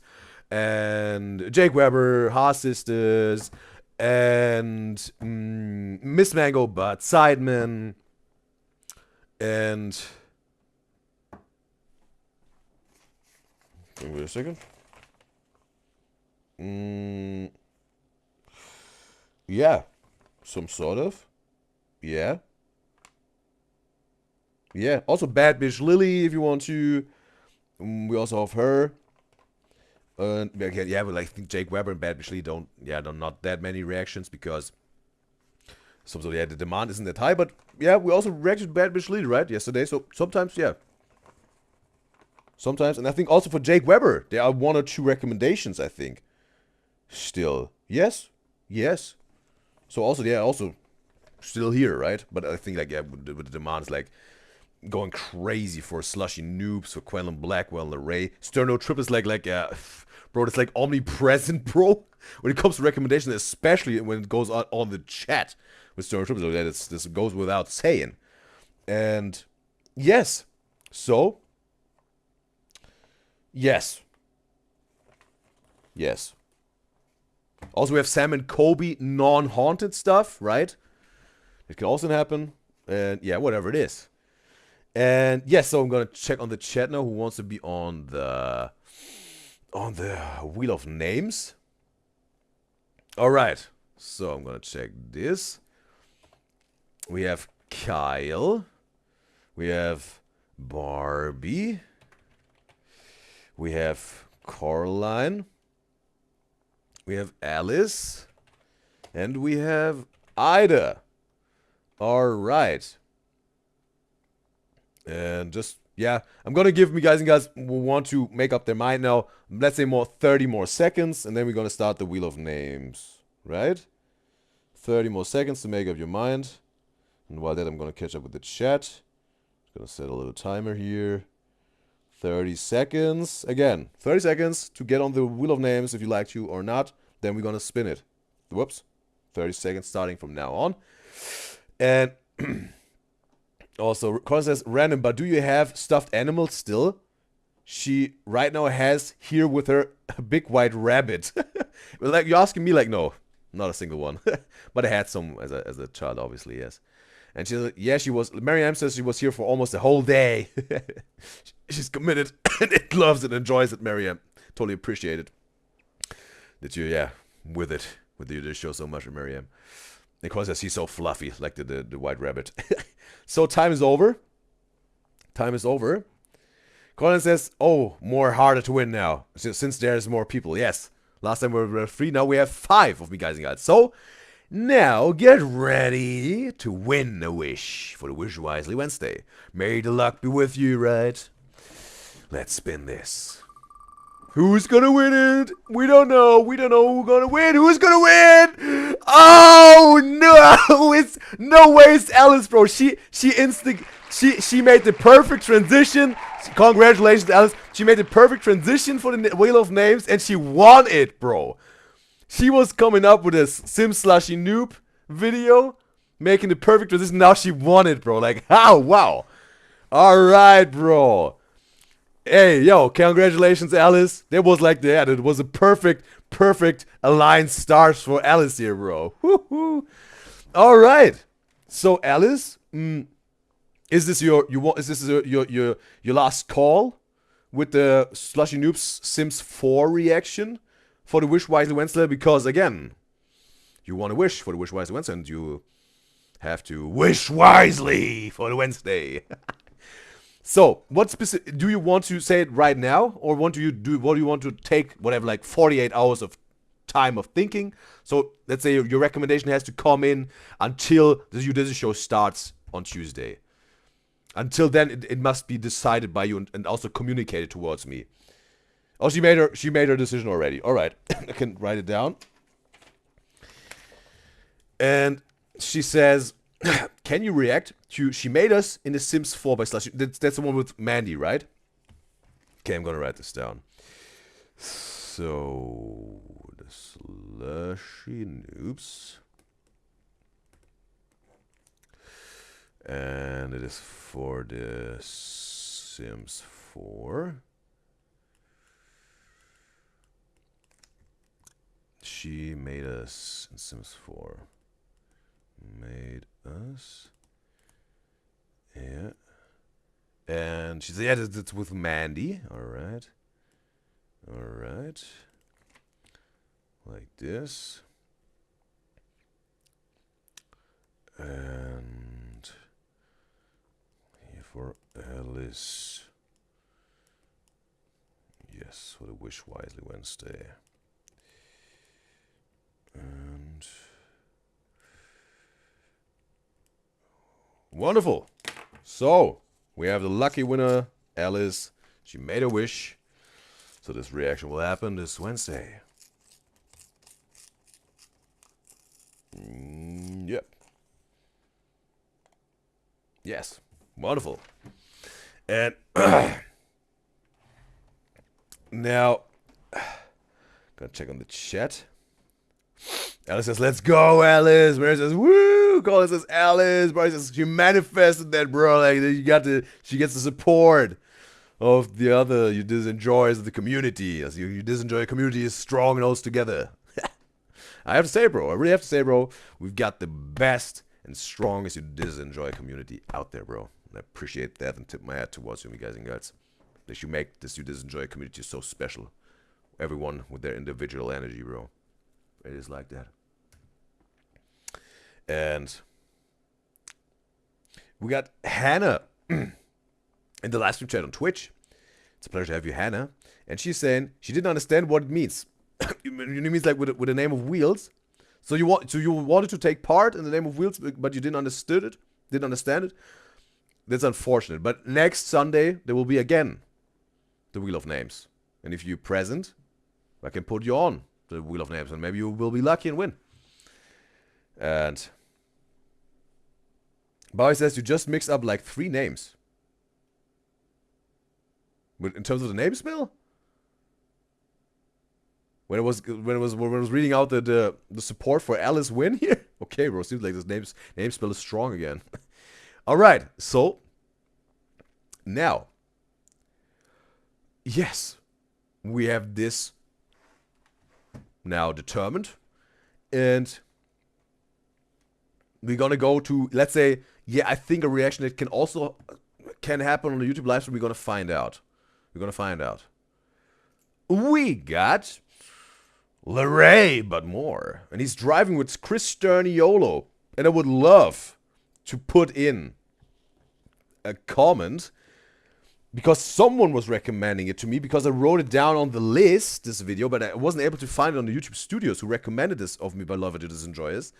and Jake Weber, Haas Sisters, and Miss Mango Butt, Sidemen, and... Wait a second. Yeah. Some sort of. Yeah. Yeah. Also Bad Bitch Lily, if you want to. We also have her. Again, yeah, but like, I think Jake Weber and Bad Bitch Lily not that many reactions because sometimes, yeah, the demand isn't that high. But yeah, we also reacted to Bad Bitch Lily, right, yesterday. So sometimes, yeah. Sometimes, and I think also for Jake Weber, there are 1 or 2 recommendations, I think. Still. Yes? Yes. So also, yeah, also still here, right? But I think, like, yeah, with the demands, like, going crazy for Slushy Noobs, for Quellen Blackwell, Leray. Sterno Trip is like, bro, it's like omnipresent, bro. When it comes to recommendations, especially when it goes on the chat with Sterno Trip, so that this goes without saying. And, yes. So... Yes. Yes. Also, we have Sam and Kobe non-haunted stuff, right? It can also happen. And yeah, whatever it is. And yes, so I'm gonna check on the chat now who wants to be on the Wheel of Names. Alright. So I'm gonna check this. We have Kyle. We have Barbie. We have Coraline. We have Alice. And we have Ida. Alright. And just, yeah. I'm gonna give you guys who want to make up their mind now, let's say 30 more seconds. And then we're gonna start the Wheel of Names. Right? 30 more seconds to make up your mind. And while that, I'm gonna catch up with the chat. Gonna set a little timer here. 30 seconds. Again, 30 seconds to get on the wheel of names if you like to or not. Then we're gonna spin it. Whoops. 30 seconds starting from now on. And also, Colin says, random, but do you have stuffed animals still? She right now has here with her a big white rabbit. Like, you're asking me, like, no, not a single one. But I had some as a child, obviously, yes. And she's like, yeah, she was. Marianne says she was here for almost a whole day. She's committed and it loves it, enjoys it, Marianne. Totally appreciate it. That you, yeah, with you just show so much, Marianne. Because he's so fluffy, like the white rabbit. So time is over. Time is over. Colin says, oh, more harder to win now. Since there's more people. Yes. Last time we were 3, now we have 5 of me guys and guys. So, now get ready to win a wish for the Wish Wisely Wednesday. May the luck be with you, right? Let's spin this. Who's gonna win it? We don't know. We don't know who's gonna win. Who's gonna win? Oh no! It's no way. It's Alice, bro. She made the perfect transition. Congratulations, Alice. She made the perfect transition for the Wheel of Names, and she won it, bro. She was coming up with a Sim Slushy Noob video, making the perfect transition. Now she won it, bro. Like, how? Wow. All right, bro. Hey, yo, congratulations, Alice. That was like that. It was a perfect aligned stars for Alice here, bro. Woo-hoo. All right. So, Alice, is this your last call with the Slushy Noobs Sims 4 reaction for the Wish Wisely Wednesday? Because again, you want to wish for the Wish Wisely Wednesday, and you have to wish wisely for the Wednesday. So, what specific do you want to say it right now, or what do you want to take whatever, like 48 hours of time of thinking? So let's say your recommendation has to come in until the UDYZYZ show starts on Tuesday. Until then, it must be decided by you and also communicated towards me. Oh, she made her decision already. All right, I can write it down. And she says, can you react to She Made Us in The Sims 4 by Slushy? That's the one with Mandy, right? Okay, I'm gonna write this down. So, the Slushy Noobs. And it is for the Sims 4. She Made Us in Sims 4. Made Us. Yeah. And she said, yeah, it's with Mandy. Alright. Alright. Like this. And here for Alice. Yes, for the Wish Wisely Wednesday. And wonderful. So, we have the lucky winner, Alice. She made a wish. So this reaction will happen this Wednesday. Yep. Yes. Wonderful. And now, gotta check on the chat. Alice says, let's go, Alice. Mary says, woo. Colin says, Alice. Bro says, she manifested that, bro. Like, she gets the support of the other UDYZYZ of the community. As UDYZYZ community is strong and holds together. I have to say, bro. I really have to say, bro. We've got the best and strongest UDYZYZ community out there, bro. And I appreciate that and tip my hat towards you guys and girls. That you make this UDYZYZ community so special. Everyone with their individual energy, bro. It is like that. And we got Hannah in the live stream chat on Twitch. It's a pleasure to have you, Hannah. And she's saying she didn't understand what it means. It means like with the name of Wheels. So you wanted to take part in the name of Wheels, but you didn't understand it. That's unfortunate. But next Sunday there will be again the Wheel of Names. And if you're present, I can put you on the Wheel of Names, and maybe you will be lucky and win. And Barry says you just mixed up like 3 names. In terms of the name spell? When I was reading out the support for Alice Win here? Okay, bro, seems like this name spell is strong again. Alright, so now, yes, we have this now determined, and we're gonna go to, let's say, yeah, I think a reaction that can happen on the YouTube live stream. We're gonna find out. We got Larray, but more, and he's driving with Chris Sterniolo, and I would love to put in a comment because someone was recommending it to me, because I wrote it down on the list, this video, but I wasn't able to find it on the YouTube studios who recommended this of me, beloved UDYZYZ.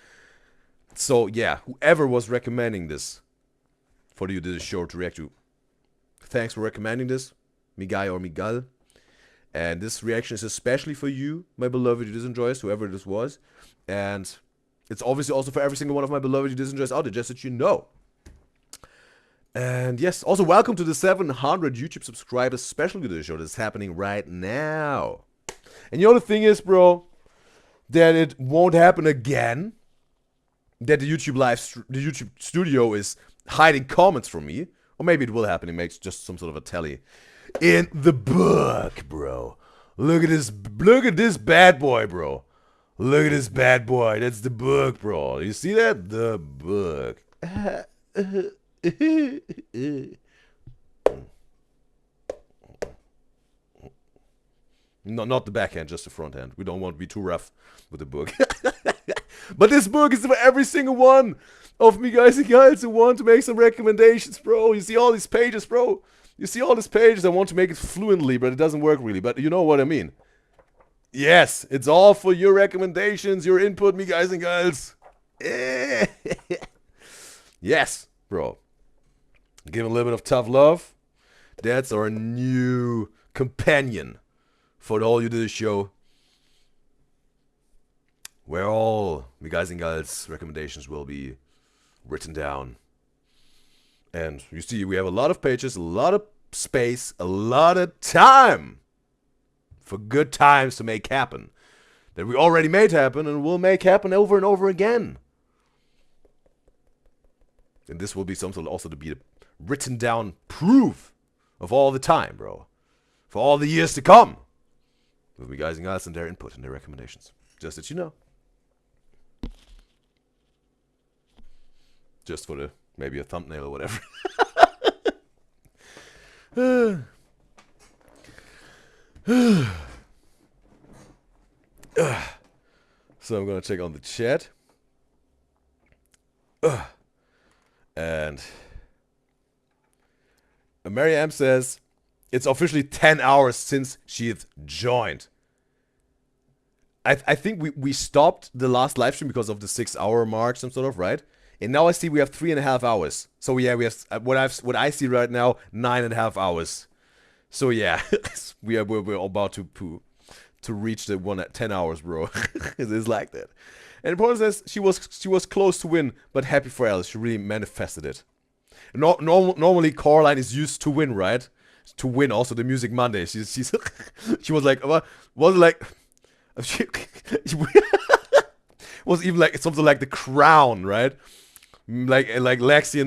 So yeah, whoever was recommending this for the UDYZYZ show to react to, thanks for recommending this, Miguel or Miguel. And this reaction is especially for you, my beloved UDYZYZ, whoever this was. And it's obviously also for every single one of my beloved UDYZYZ out there, just that you know. And yes, also welcome to the 700 YouTube subscribers special UDYZYZ show that's happening right now. And you know the thing is, bro, that it won't happen again. That the YouTube studio is hiding comments from me. Or maybe it will happen, it makes just some sort of a tally. In the book, bro. Look at this bad boy, bro. Look at this bad boy. That's the book, bro. You see that? The book. No, not the backhand, just the front hand. We don't want to be too rough with the book. But this book is for every single one of me guys and girls who want to make some recommendations, bro. You see all these pages, bro. You see all these pages. I want to make it fluently, but it doesn't work really. But you know what I mean. Yes, it's all for your recommendations, your input, me guys and girls. Yes, bro. Give him a little bit of tough love. That's our new companion for the whole UDYZYZ show, where all me guys and girls recommendations will be written down. And you see, we have a lot of pages, a lot of space, a lot of time for good times to make happen. That we already made happen and will make happen over and over again. And this will be something also to be written down proof of all the time, bro. For all the years to come. With me guys and girls and their input and their recommendations. Just that you know. Just for maybe a thumbnail or whatever. So I'm gonna check on the chat. And Mary M says it's officially 10 hours since she's joined. I think we stopped the last live stream because of the 6-hour mark, some sort of, right? And now I see we have 3.5 hours. So yeah, we have what I see right now, 9.5 hours. So yeah, we're about to reach the 10 hours, bro. It's like that. And Paul says she was close to win, but happy for Alice. She really manifested it. Normally Coraline is used to win, right? To win also the Music Monday. She was like, was like, was even like something like the crown, right? Like Lexi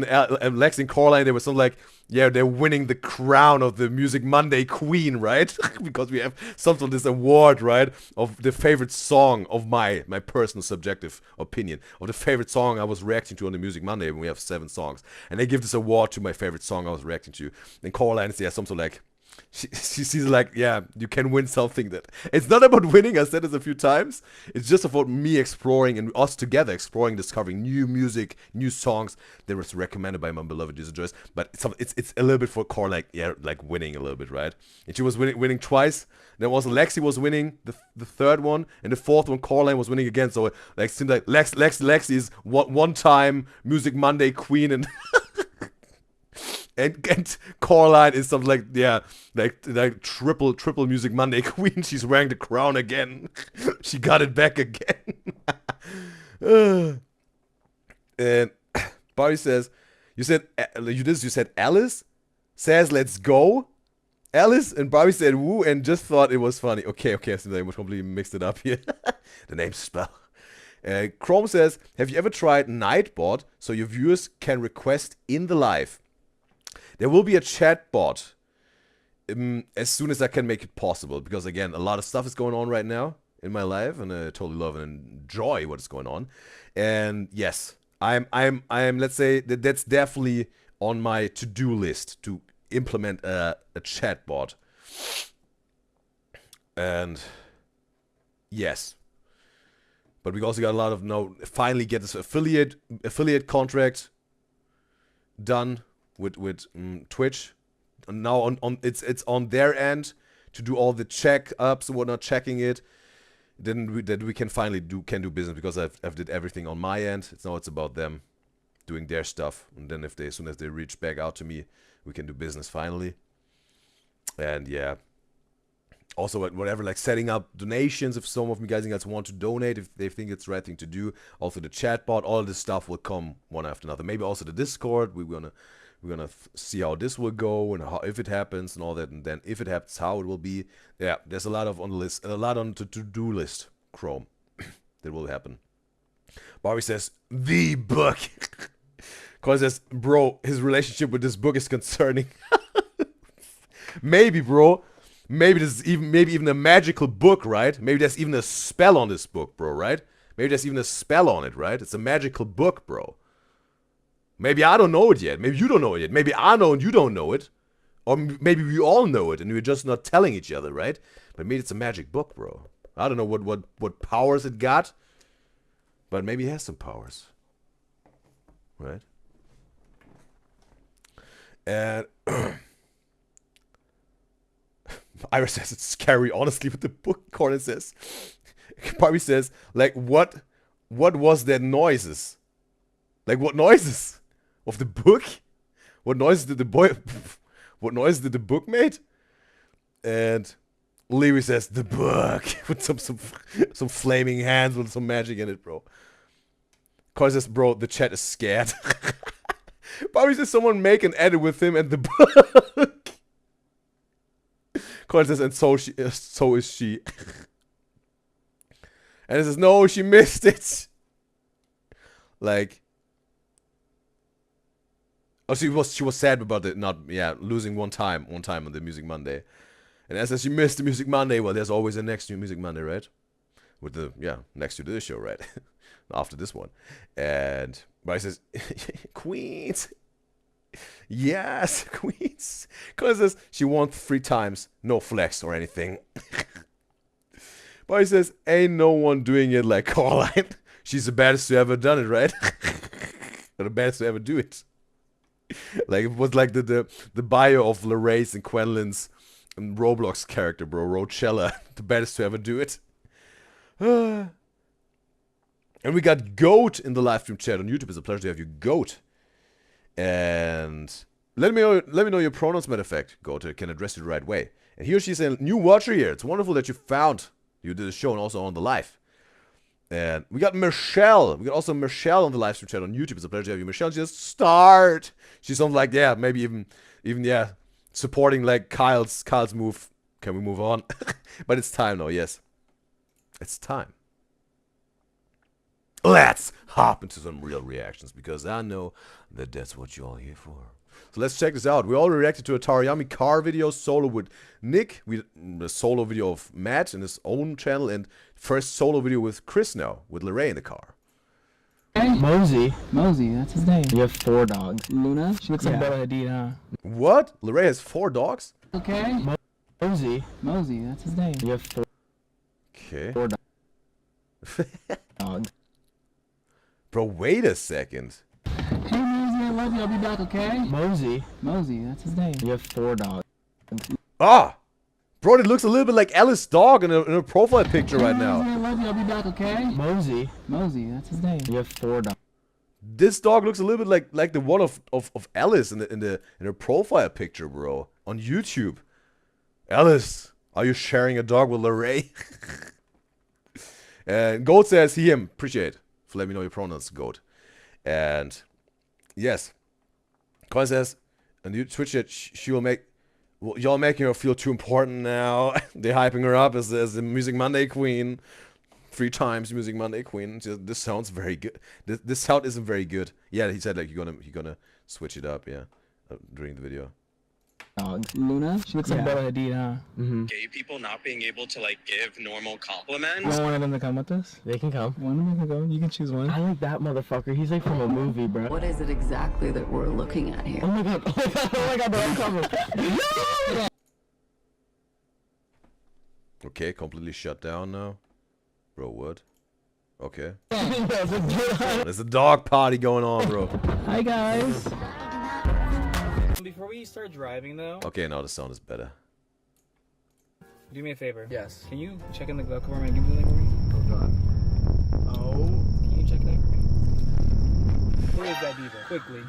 and Coraline, they were something like, yeah, they're winning the crown of the Music Monday Queen, right? Because we have something, this award, right, of the favorite song of my personal subjective opinion of the favorite song I was reacting to on the Music Monday when we have 7 songs, and they give this award to my favorite song I was reacting to. And Coraline is, yeah, something like, she sees like, yeah, you can win something. That it's not about winning. I said this a few times. It's just about me exploring and us together exploring, discovering new music, new songs that was recommended by my beloved UDYZYZ. But it's a little bit for Core, like, yeah, like winning a little bit, right? And she was winning twice. Then also Lexi was winning the third one, and the fourth one Coraline was winning again. So like, it seemed like Lexi is one time Music Monday Queen and. And Coraline is something like, yeah, like triple Music Monday Queen. She's wearing the crown again. She got it back again. And Barry says, You said you said Alice says let's go. Alice and Barbie said woo and just thought it was funny. Okay, so they completely mixed it up here. The name spell. Chrome says, have you ever tried Nightbot so your viewers can request in the live? There will be a chat bot as soon as I can make it possible, because again, a lot of stuff is going on right now in my life, and I totally love and enjoy what's going on. And yes, I'm let's say that's definitely on my to-do list to implement a chat bot. And yes. But we also got a lot of finally get this affiliate contract done with Twitch. And now it's on their end to do all the check-ups and whatnot, checking it. Then that we can finally do business, because I've did everything on my end. It's about them doing their stuff, and then as soon as they reach back out to me, we can do business finally. And yeah. Also, whatever, like setting up donations, if some of you guys want to donate, if they think it's the right thing to do. Also, the chatbot, all this stuff will come one after another. Maybe also the Discord. We're gonna see how this will go and how, if it happens and all that. And then if it happens, how it will be. Yeah, there's a lot on the list, and a lot on the to-do list. Chrome, that will happen. Barbie says the book. Cause says, bro, his relationship with this book is concerning. Maybe, bro. Maybe even a magical book, right? Maybe there's even a spell on this book, bro, right? Maybe there's even a spell on it, right? It's a magical book, bro. Maybe I don't know it yet. Maybe you don't know it yet. Maybe I know and you don't know it. Or maybe we all know it and we're just not telling each other, right? But maybe it's a magic book, bro. I don't know what powers it got. But maybe it has some powers. Right? And Ira says it's scary, honestly, with the book. Corner says, Barbie says, like, what was that noises? Like, what noises? Of the book? What noises did what noise did the book made? And Lewy says, the book. With some flaming hands with some magic in it, bro. Corner says, bro, the chat is scared. Barbie says, someone make an edit with him and the book. Colin says, and so is she. And it says, no, she missed it. Like, oh, she was sad about it, losing one time on the Music Monday. And as she missed the Music Monday, well, there's always a next new Music Monday, right? With the next to this show, right? After this one. And Bryce says, Queens. Yes, Queens. Because she won 3 times. No flex or anything. But he says, ain't no one doing it like Coraline. She's the baddest to ever done it, right? Or the baddest to ever do it. Like, it was like the bio of Lorraine's and Quenlin's Roblox character, bro. Rochella. The baddest to ever do it. And we got Goat in the live stream chat on YouTube. It's a pleasure to have you, Goat. And let me know your pronouns, matter of fact. Goat can address you the right way. And he or she's a new watcher here. It's wonderful that you did a show and also on the live. And we got Michelle. We got also Michelle on the live stream chat on YouTube. It's a pleasure to have you, Michelle. She says, start. She sounds like, maybe even supporting like Kyle's move. Can we move on? But it's time now, yes. It's time. Let's hop into some real reactions, because I know that that's what you're all here for. So let's check this out. We already reacted to a Tarayami car video solo with Nick. A solo video of Matt in his own channel, and first solo video with Chris now, with Lorraine in the car. Mosey, that's his name. You have 4 dogs. Luna? She looks like Bella Hadid, huh? What? Lorraine has 4 dogs? Okay. Mosey, that's his name. You have 4. Okay. 4 dogs. Bro, wait a second. Hey, Mosey, I love you. I'll be back, okay? Mosey, that's his name. You have 4 dogs. Ah! Bro, it looks a little bit like Alice's dog in a profile picture right now. Mosey, I love you. I'll be back, okay? Mosey, that's his name. You have 4 dogs. This dog looks a little bit like the one of Alice in her profile picture, bro, on YouTube. Alice, are you sharing a dog with Lorraine? And Goat says, him. Appreciate. Let me know your pronouns, Goat. And yes, Colin says, and you Twitch it, she will make. Well, y'all making her feel too important now. They're hyping her up as the Music Monday queen. 3 times Music Monday queen. This sounds very good. This sound isn't very good. Yeah, he said like you're gonna switch it up. Yeah, during the video. Dogs. Luna? She looks like Bella Hadid, huh? Gay people not being able to like give normal compliments. You want one of them to come with us? They can come. One of them can go. You can choose one. I like that motherfucker. He's like from a movie, bro. What is it exactly that we're looking at here? Oh my god! Oh my god! Oh my god! Bro, I'm coming. No! Okay, completely shut down now. Bro, what? Okay. There's a dog party going on, bro. Hi, guys. Before we start driving, though, Okay, now the sound is better. do me a favor. Yes. Can you check in the glove compartment and give me the link for me? Oh god. Oh. Can you check that for me? Who is that diva? Quickly.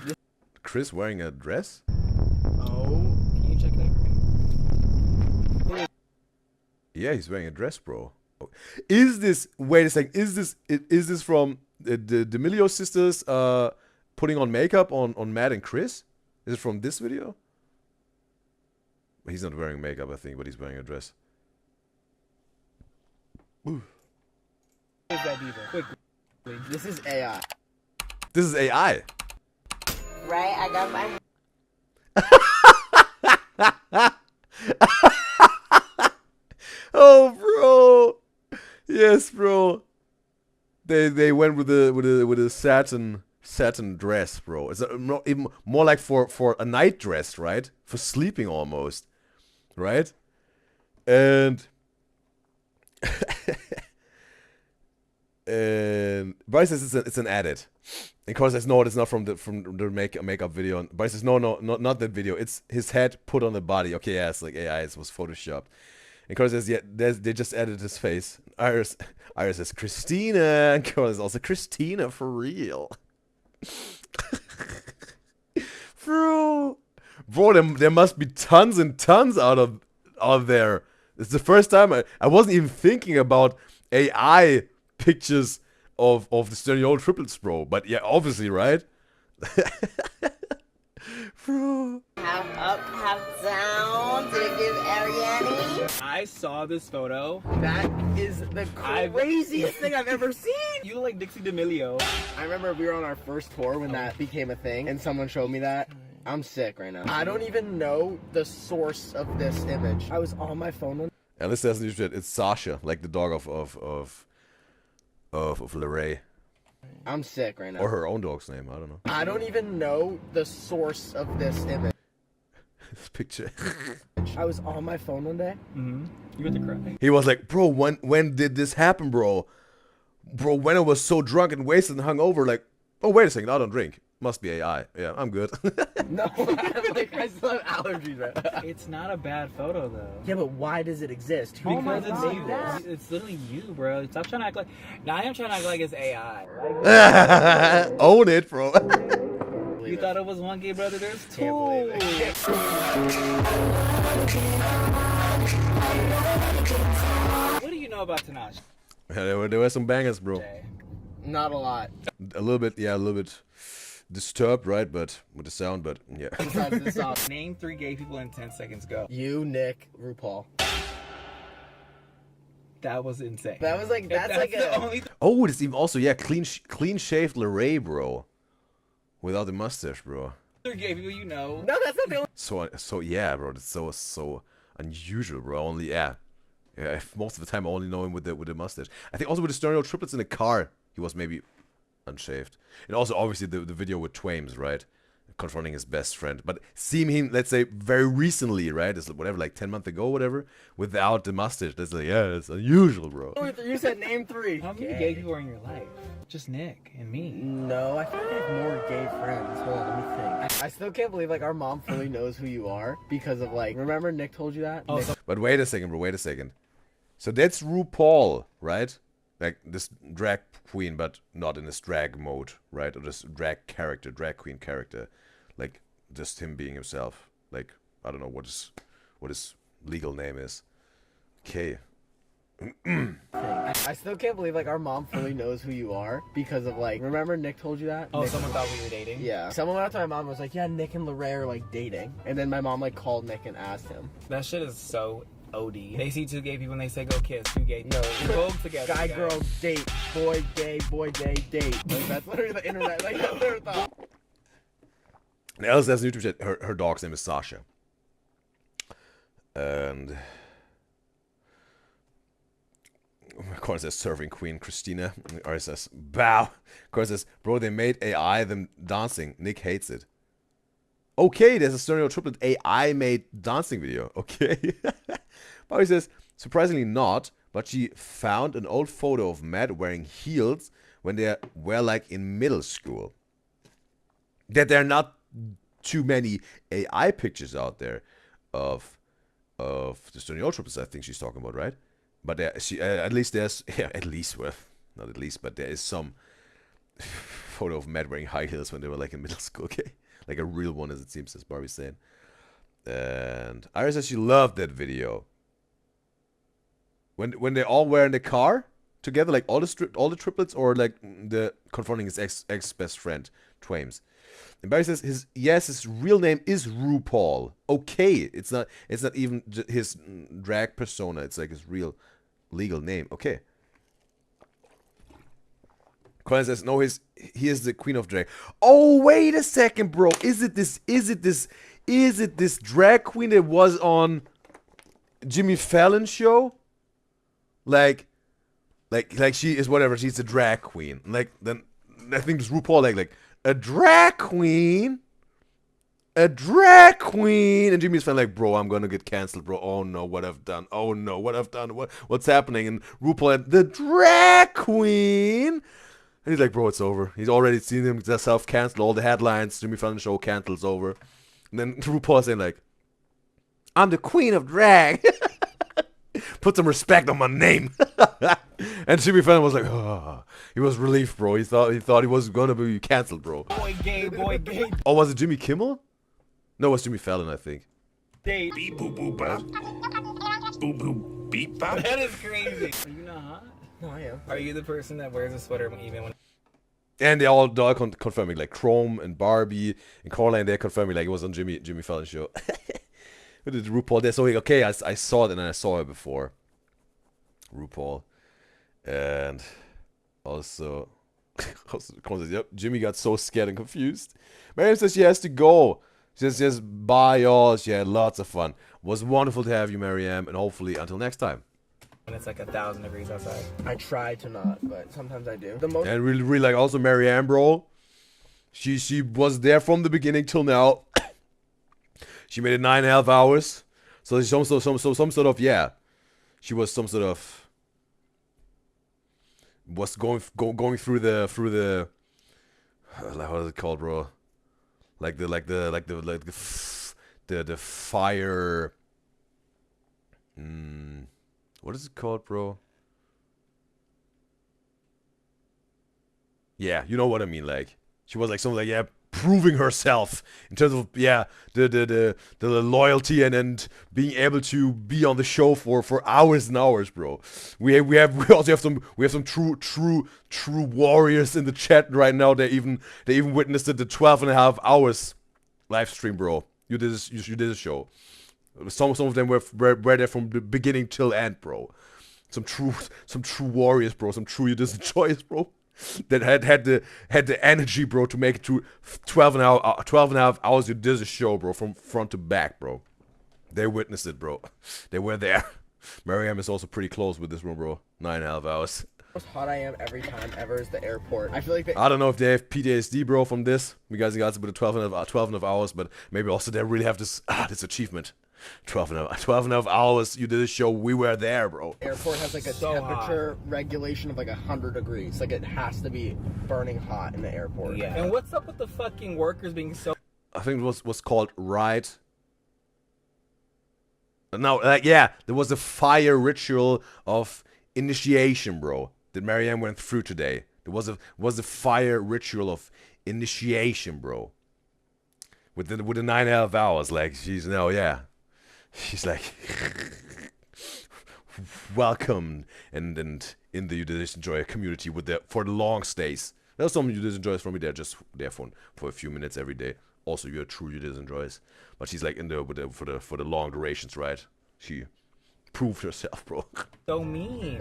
Chris wearing a dress? Oh. Can you check that for me? Yeah, he's wearing a dress, bro. Oh. Is this? Wait a second. Is this from the D'Amelio sisters putting on makeup on Matt and Chris? Is it from this video? He's not wearing makeup, I think, but he's wearing a dress. Ooh. Who is that diva? Quickly. This is AI. This is AI. Right, I got my... Oh, bro. Yes, bro. They went with a satin dress, bro. It's even more like for a night dress, right? For sleeping almost, right? And and Bryce says it's an edit. And Carl says no, it's not from the makeup video. And Bryce says no, not that video. It's his head put on the body. Okay, yeah, it's like AI. It was photoshopped. And Carl says yeah, they just edited his face. Iris says Christina. And Carl is also Christina for real. Bro, there must be tons and tons out there. It's the first time I wasn't even thinking about AI pictures of the stereo triplets, bro. But yeah, obviously, right? Bro. Half up, half down. Did it give Ariane? I saw this photo. That is the craziest thing I've ever seen. You look like Dixie D'Amelio. I remember we were on our first tour when that became a thing, and someone showed me that. I'm sick right now. I don't even know the source of this image. I was on my phone when. And this doesn't use it. It's Sasha, like the dog of Lorray. I'm sick right now. Or her own dog's name. I don't know. I don't even know the source of this image. This picture. I was on my phone one day. Mm-hmm. You went to cry. He was like, bro, when did this happen, bro? Bro, when I was so drunk and wasted and hungover, like, oh, wait a second, I don't drink. Must be AI. Yeah, I'm good. No, I still have allergies right now. It's not a bad photo, though. Yeah, but why does it exist? Who Because made it's this? it's literally you, bro. Stop trying to act like... Now I am trying to act like it's AI. Own it, bro. You thought it was one gay brother? There's two. Can't believe it. What do you know about Tanash? There were some bangers, bro. Not a lot. A little bit disturbed, right? But with the sound, but yeah. Besides the song. Name 3 gay people in 10 seconds. Go. You, Nick, RuPaul. That was insane. That was like, that's like the a... only Oh, it's even also, yeah, clean shaved Lorray, bro. Without the mustache, bro. 3 gay people you know. No, that's not the only... So yeah, bro. It's so unusual, bro. Only most of the time I only know him with the mustache. I think also with the stereo triplets in the car, he was maybe unshaved. And also obviously the video with Twames, right? Confronting his best friend. But seeing him, let's say, very recently, right? It's whatever, like 10 months ago, whatever, without the mustache. That's like, yeah, it's unusual, bro. You said name 3. How many gay people are in your life? Just Nick and me. No, I feel like I have more gay friends. Hold on, let me think. I still can't believe like our mom fully knows who you are because of like, remember Nick told you that? Oh, Nick- But wait a second, bro. Wait a second. So that's RuPaul, right? Like this drag queen, but not in this drag mode, right? Or this drag queen character. Like just him being himself. Like I don't know what his legal name is. Okay. I still can't believe like our mom fully knows who you are because of like, remember Nick told you that? Oh, Nick, someone thought we were dating? yeah. Someone went up to my mom and was like, yeah, Nick and Lorraine are like dating. And then my mom like called Nick and asked him. That shit is so OD. They see two gay people and they say go kiss. Two gay. No, we both together. Guy, guys. girl, date. Boy, gay, date. Like, that's literally the internet. Like, that's their thought. And Alice has a YouTube chat. Her dog's name is Sasha. And Corn says serving Queen Christina. Or says bow. Corn says, bro, they made AI them dancing. Nick hates it. Okay, there's a stereo triplet AI made dancing video. Okay. Bobby says, surprisingly not, but she found an old photo of Matt wearing heels when they were like in middle school. That there are not too many AI pictures out there of the stereo triplets, I think she's talking about, right? But there, at least there's, yeah, at least, well, not at least, but there is some photo of Matt wearing high heels when they were like in middle school, okay? Like a real one, as it seems, as Barbie's saying. And Iris says she loved that video. When they all were in the car together, like all the triplets, or like the confronting his ex best friend, Twames. And Barry says his real name is RuPaul. Okay, it's not even his drag persona. It's like his real legal name. Okay. Colin says no, he is the queen of drag. Oh, wait a second, bro. Is it this drag queen that was on Jimmy Fallon's show? Like she is whatever. She's a drag queen. Like then I think it's RuPaul like a drag queen. A drag queen. And Jimmy's like, bro, I'm gonna get canceled, bro. Oh no, what I've done. Oh no, what I've done. What's happening? And RuPaul, the drag queen. And he's like, bro, it's over. He's already seen himself cancel all the headlines. Jimmy Fallon show cancels over. And then RuPaul saying like, I'm the queen of drag. Put some respect on my name. And Jimmy Fallon was like, oh. He was relieved, bro. He thought he was gonna be canceled, bro. Boy gay, boy gay. Oh, was it Jimmy Kimmel? No, it was Jimmy Fallon, I think. Date. Beep boop boop bop. Boop boop beep bop. That is crazy. Are you not hot? No, I am. Are you the person that wears a sweater even when? And they all confirming, like Chrome and Barbie and Coraline, they're confirming like it was on Jimmy Fallon's show. What did RuPaul there? So okay, I saw it and I saw it before. RuPaul. And also Coraline says, yep, Jimmy got so scared and confused. Miriam says she has to go. She says just bye y'all. She had lots of fun. It was wonderful to have you, Mariam, and hopefully until next time. When it's like 1,000 degrees outside. I try to not, but sometimes I do. And really like also Marianne, bro. She was there from the beginning till now. She made it 9.5 hours. So some sort of, yeah. She was some sort of was going through the what is it called, bro? Like the fire. What is it called, bro? Yeah, you know what I mean. Like she was like something like, yeah, proving herself in terms of, yeah, the loyalty and being able to be on the show for hours and hours, bro. We also have some true warriors in the chat right now. They even witnessed the 12.5 hours live stream, bro. You did a show. Some of them were there from the beginning till end, bro. Some true warriors, bro. Some true UDYZYZ, bro. That had the energy, bro, to make it to 12.5 hours. UDYZYZ show, bro, from front to back, bro. They witnessed it, bro. They were there. Mariam is also pretty close with this one, bro. 9.5 hours. Most hot I am every time ever is the airport. I feel like I don't know if they have PTSD, bro, from this. We guys got about 12.5 hours, but maybe also they really have this achievement. 12.5 hours. You did a show. We were there, bro. Airport has like a temperature regulation of like 100 degrees. Like it has to be burning hot in the airport. Yeah. And what's up with the fucking workers being so? I think it was called Ride. No, like yeah, there was a fire ritual of initiation, bro, that Marianne went through today. There was a fire ritual of initiation, bro. With the 9.5 hours, like she's like, welcome and in the UDYZYZ community for the long stays. There's some UDYZYZ for me. They're just there for a few minutes every day. Also, you're a true UDYZYZ, but she's like in there for the long durations, right? She proved herself, bro. So mean.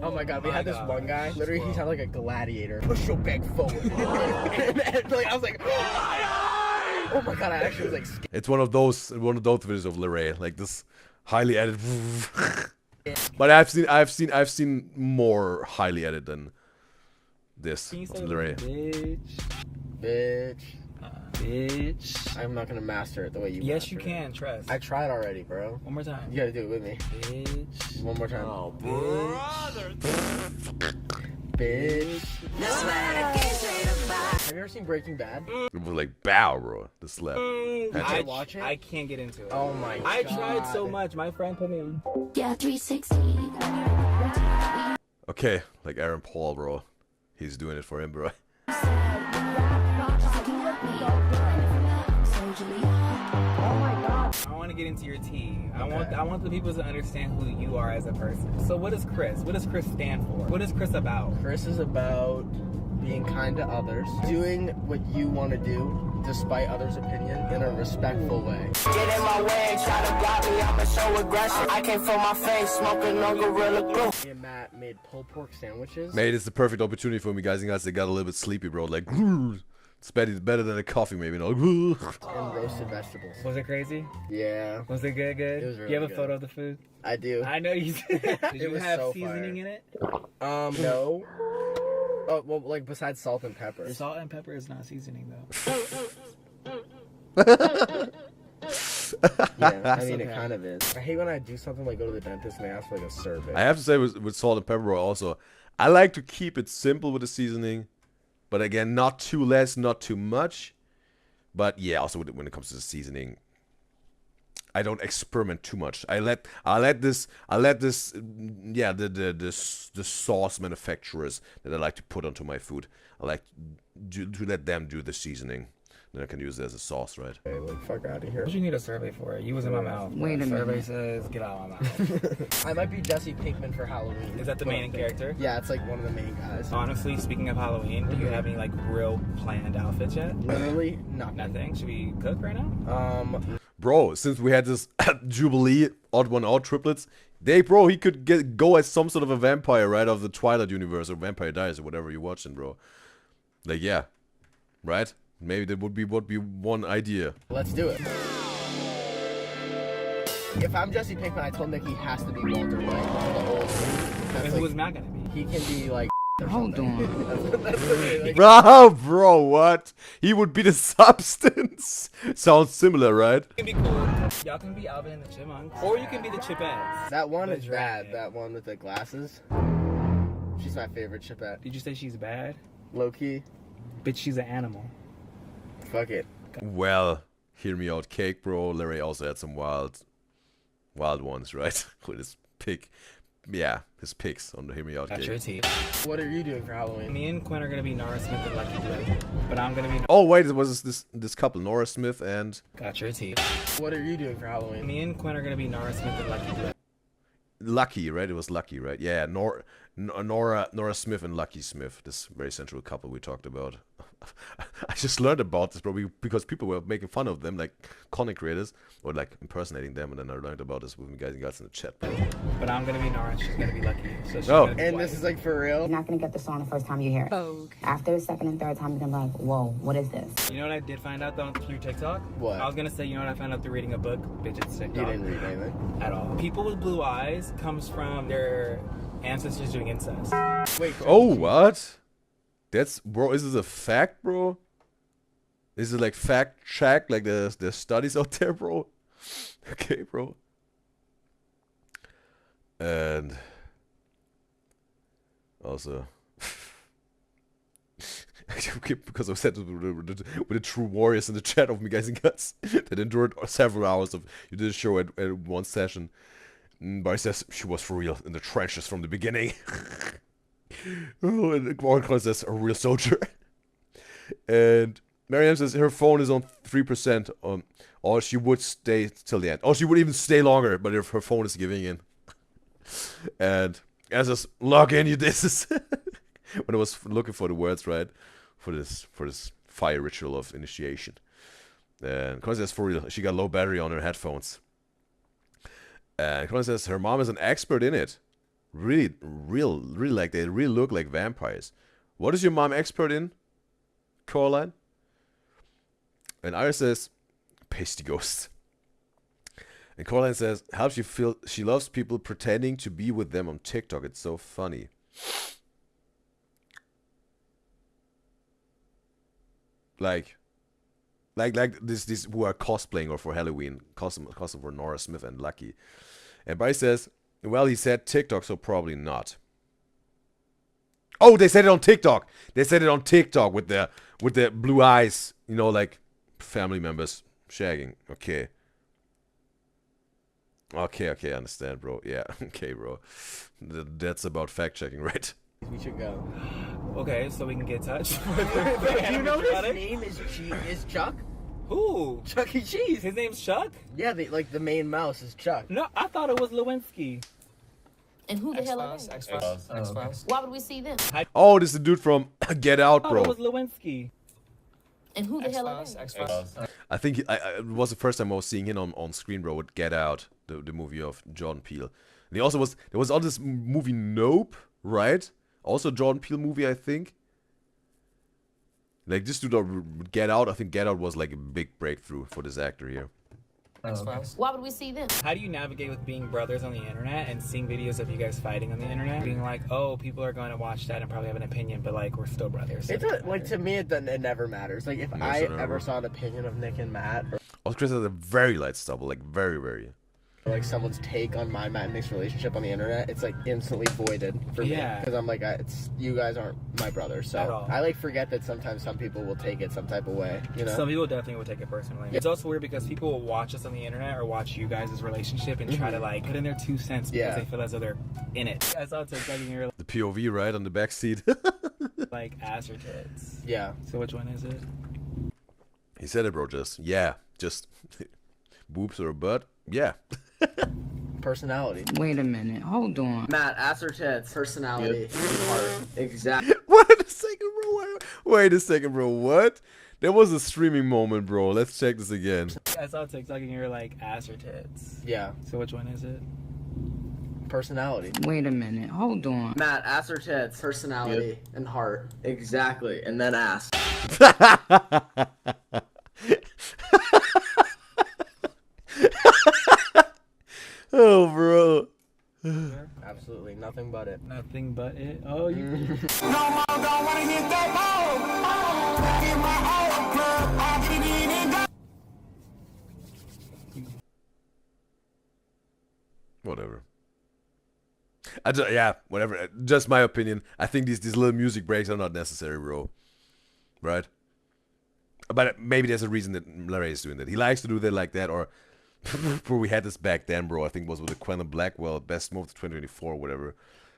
Oh my god, we had this one guy. Literally, he sounded like a gladiator. Push your back forward. and, like, I was like, oh my god, I actually was like scared. It's one of those videos of Leray, like this highly edited. But I've seen more highly edited than this. Can you say Leray. Bitch. Bitch. I'm not gonna master it the way you Yes, you mastered it. can. Trust. I tried already, bro. One more time. You gotta do it with me. Bitch. One more time. Oh, bitch. Bitch. Have you ever seen Breaking Bad? It was like bow, bro. The slap. I watch it? I can't get into it. Oh my god. I tried so much. My friend put me on. Yeah, 360. Okay, like Aaron Paul, bro. He's doing it for him, bro. I want to get into your tea. I want the people to understand who you are as a person. So what is Chris? What does Chris stand for? What is Chris about? Chris is about being kind to others, doing what you want to do despite others' opinion in a respectful way. Get in my way, try to block me, I'ma show aggression. I can't feel my face, smoking no Gorilla Glue. Me and Matt made pulled pork sandwiches. Mate, it's the perfect opportunity for me, guys and guys. They got a little bit sleepy, bro. Like, it's better than a coffee, maybe. No. And roasted vegetables. Was it crazy? Yeah. Was it good? It was really You have a good. photo of the food? I do. I know you did. Did you was have so seasoning fire. in it? No. Oh, well, like besides salt and pepper. Salt and pepper is not seasoning though. Yeah, I mean it kind of is. I hate when I do something like go to the dentist and they ask for like a survey. I have to say with salt and pepper, bro, also, I like to keep it simple with the seasoning. But again, not too less, not too much. But yeah, also when it comes to the seasoning, I don't experiment too much. I let this the sauce manufacturers that I like to put onto my food. I like to let them do the seasoning. Then I can use it as a sauce, right? Hey, like fuck out of here. What you need a survey for? You was in my mouth. Wait a Survey minute. says get out of my mouth. I might be Jesse Pinkman for Halloween. Is that the main character? Yeah, it's like one of the main guys. Honestly, speaking of Halloween, do you have any like real planned outfits yet? Literally nothing. Nothing. Should we cook right now? Bro, since we had this Jubilee odd one out triplets, he could go as some sort of a vampire, right, of the Twilight universe or Vampire Diaries or whatever you're watching, bro. Like, yeah, right? Maybe that would be one idea. Let's do it. If I'm Jesse Pinkman, I told Nick he has to be Walter White. The old. And who is Matt gonna be? He can be like. Hold on. That's literally, like, Bro, what? He would be the substance. Sounds similar, right? You can be cool. Y'all can be Alvin and the Chipmunks, or you can be the Chipettes. that one The is dragon. bad. That one with the glasses. She's my favorite Chipette. Did you say she's bad? Low key. Bitch, she's an animal. Fuck it. Well, hear me out, cake, bro. Larry also had some wild ones, right? With his pick. Yeah, his picks on the Hear Me Out Got cake. your teeth. What are you doing for Halloween? Me and Quinn are gonna be Nora Smith and Lucky Blue, but I'm gonna be. Oh wait, it was this couple, Nora Smith and Got your teeth. What are you doing for Halloween? Me and Quinn are gonna be Nora Smith and Lucky Blue. Lucky, right? It was Lucky, right? Yeah, Nora Smith and Lucky Smith, this very central couple we talked about. I just learned about this probably because people were making fun of them, like content creators, or like impersonating them, and then I learned about this with you guys and girls in the chat, bro. But I'm gonna be Nora and she's gonna be Lucky. So she's Oh. gonna be And white. this is like for real? You're not gonna get the song the first time you hear it. After the second and third time, you're gonna be like, whoa, what is this? You know what I did find out though through TikTok? What? I was gonna say, you know what I found out through reading a book? Bitch, it's TikTok. You didn't read anything. At all. People with blue eyes comes from their ancestors doing incest. Wait. Oh, what? That's, bro, is this a fact, bro? Is it like fact check, like there's studies out there, bro? Okay, bro. And also, because I said with the true warriors in the chat of me guys and guys that endured several hours of you did a show at one session. But I says she was for real in the trenches from the beginning. Oh, and Warren says a real soldier. And Mariam says her phone is on 3%. Or she would stay till the end. Or she would even stay longer, but if her phone is giving in. And as I was logging UDYZYZ, when I was looking for the words, right, for this fire ritual of initiation. And Colin says, for real, she got low battery on her headphones. And Colin says her mom is an expert in it. Really, like they really look like vampires. What is your mom expert in, Caroline? And Iris says, pasty ghosts. And Caroline says, helps you feel she loves people pretending to be with them on TikTok. It's so funny. Like this who are cosplaying or for Halloween, costume for Nora Smith and Lucky. And Bryce says, well, he said TikTok, so probably not. Oh, they said it on TikTok. They said it on TikTok with the blue eyes, you know, like family members shagging. Okay. Okay, I understand, bro. Yeah, okay, bro. That's about fact checking, right? We should go. Okay, so we can get touched. Do you know his name is Chuck? Who? Chuck E. Cheese. His name's Chuck? Yeah, the main mouse is Chuck. No, I thought it was Lewinsky. And who the hell are they? X-Files. Why would we see them? Oh, this is the dude from Get Out, bro. I thought it was Lewinsky. And who the hell are they? X-Files. I think it was the first time I was seeing him on screen, bro, with Get Out, the movie of Jordan Peele. And he also there was all this movie Nope, right? Also Jordan Peele movie, I think. Like this dude Get Out, I think Get Out was like a big breakthrough for this actor here. X-Files. Why would we see them? How do you navigate with being brothers on the internet and seeing videos of you guys fighting on the internet? Being like, oh, people are going to watch that and probably have an opinion, but like, we're still brothers. So Like, to me, it never matters. Like, if I ever saw an opinion of Nick and Matt, Also, Chris has a very light stubble, like very, very. or like someone's take on my Matt and Nick's relationship on the internet, it's like instantly voided for me. Because I'm like, you guys aren't my brothers. So I like forget that sometimes some people will take it some type of way, you know? Some people definitely will take it personally. It's also weird because people will watch us on the internet or watch you guys' relationship and try to like put in their 2 cents because they feel as though they're in it. I saw TikTok and you're The POV, right, on the back seat. like ass or tits. Yeah. So which one is it? He said it, bro, just boobs or a butt? Yeah. Personality. Wait a minute, hold on. Matt, ass or tits? Personality. Heart. Exactly. Wait a second, bro. What? There was a streaming moment, bro. Let's check this again. I saw TikTok and you're like ass or tits. Yeah. So which one is it? Personality. Wait a minute, hold on. Matt, ass or tits? Personality and heart. Exactly. And then ass. Oh, bro. Absolutely. Nothing but it. Nothing but it. Oh, you. No more, don't wanna hit that ball. Get my old club, I get it in and go. Whatever. Yeah, whatever. Just my opinion. I think these little music breaks are not necessary, bro. Right? But maybe there's a reason that Larry is doing that. He likes to do that like that, or bro, we had this back then, bro. I think it was with the Quentin Blackwell Best Move of 2024 or whatever.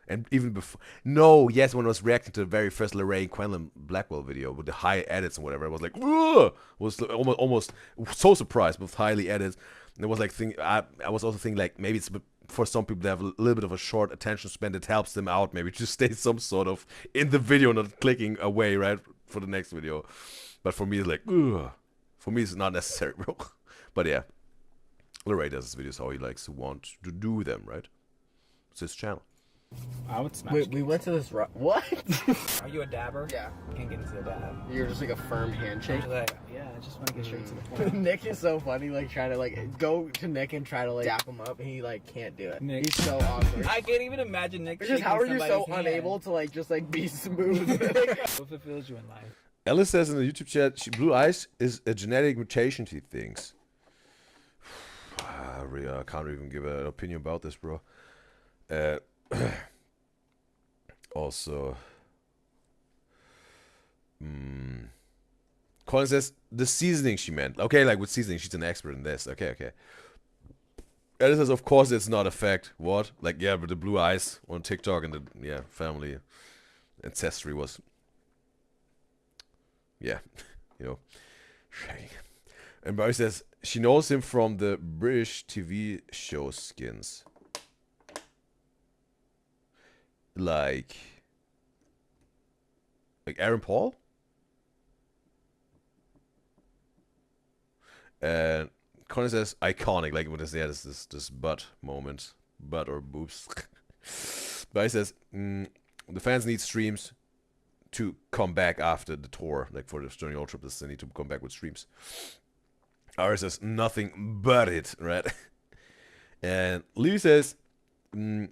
And even before, when I was reacting to the very first Larray and Quentin Blackwell video with the high edits and whatever, I was like, ugh! Was almost so surprised with highly edits. And it was like, I was also thinking like maybe it's for some people they have a little bit of a short attention span that helps them out, maybe to stay some sort of in the video, not clicking away right for the next video. But for me, it's like, ugh. For me, it's not necessary, bro. But yeah. Larray does his videos how he likes to want to do them, right? It's his channel. I would smash. Wait, we went to this. What? Are you a dabber? Yeah. Can't get into the dab. You're just like a firm handshake. Like, yeah, I just want to get straight to the point. Nick is so funny, like trying to like go to Nick and try to like dap him up, and he like can't do it. Nick. He's so awkward. I can't even imagine Nick. It's just how are you so shaking somebody's unable hand. to like just like be smooth? What fulfills you in life? Ellis says in the YouTube chat, blue eyes is a genetic mutation, he thinks. I can't even give an opinion about this, bro. Also, Colin says the seasoning she meant. Okay, like with seasoning, she's an expert in this. Okay. Ellis says, of course, it's not a fact. What? Like, yeah, but the blue eyes on TikTok and the family ancestry was, you know, shaggy. And Barry says she knows him from the British TV show Skins. like Aaron Paul. And Connor says iconic, like when they had this butt moment, butt or boobs. But he says the fans need streams to come back after the tour, like for the Journey All Triplets, they need to come back with streams. Ari says nothing but it, right? And Lee says she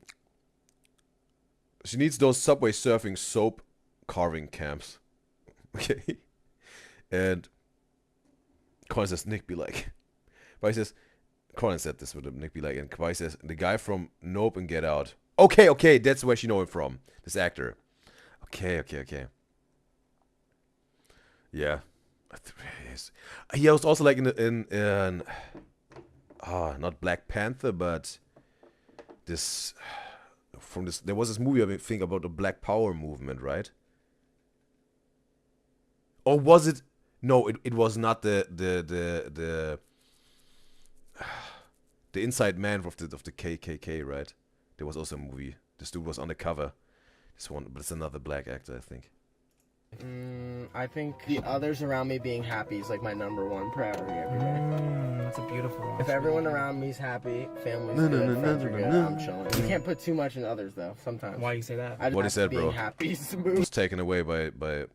needs those Subway surfing soap carving camps. Okay. And Colin says Nick be like. But he says Colin said this with Nick be like, and Kawhi says the guy from Nope and Get Out. Okay, that's where she know him from. This actor. Okay. Yeah. He was also like in not Black Panther, but this there was this movie I think about the Black Power movement, right? Or was it? No, it was not the inside man of the KKK, right? There was also a movie. This dude was undercover. This one, but it's another black actor, I think. I think the others around me being happy is like my #1 priority every day. That's a beautiful one. If everyone around me's happy, family's good, friends are good, I'm chilling. You can't put too much in others though. Sometimes. Why you say that? I just What he said, being bro. happy, smooth. Was taken away by a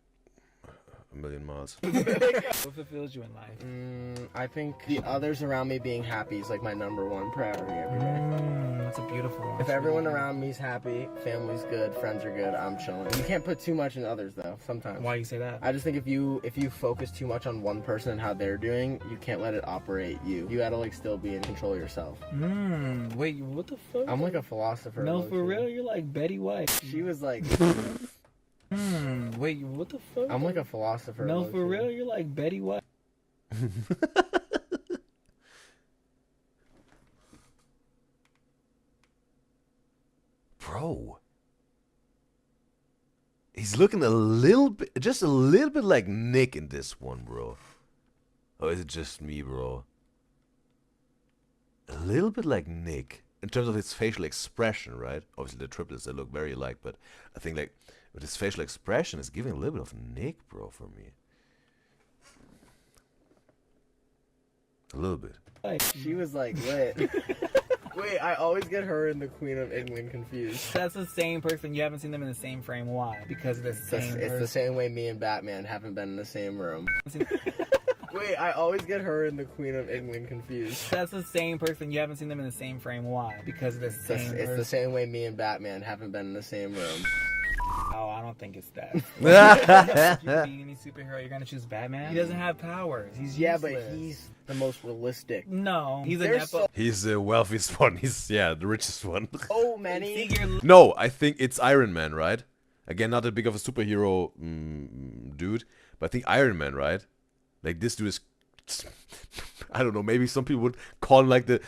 million miles. What fulfills you in life? I think the others around me being happy is like my #1 priority every day. That's a beautiful one. If everyone around me's happy, family's good, friends are good, I'm chilling. You can't put too much in others though. Sometimes. Why you say that? I just think if you focus too much on one person and how they're doing, you can't let it operate you. You gotta like still be in control of yourself. Wait, what the fuck? I'm like a philosopher. No, for real, you're like Betty White. She was like. Wait, what the fuck? I'm like a philosopher. No, for real, you're like Betty White. Bro. He's looking a little bit, just a little bit like Nick in this one, bro. Or is it just me, bro? A little bit like Nick in terms of his facial expression, right? Obviously, the triplets, they look very alike, but I think like with his facial expression, it's giving a little bit of Nick, bro, for me. A little bit. She was like lit. Wait, I always get her and the Queen of England confused. That's the same person. You haven't seen them in the same frame. Why? Because it's the same. It's the same way me and Batman haven't been in the same room. Wait, I always get her and the Queen of England confused. That's the same person. You haven't seen them in the same frame. Why? Because it's the same. It's the same way me and Batman haven't been in the same room. Oh, I don't think it's that. If you're being any superhero, you're gonna choose Batman. He doesn't have powers. He's yeah, useless. but he's the most realistic. No, he's a nepo. He's the wealthiest one. He's, yeah, the richest one. Oh, many. No, I think it's Iron Man, right? Again, not that big of a superhero dude, but I think Iron Man, right? Like, this dude is... I don't know, maybe some people would call him like the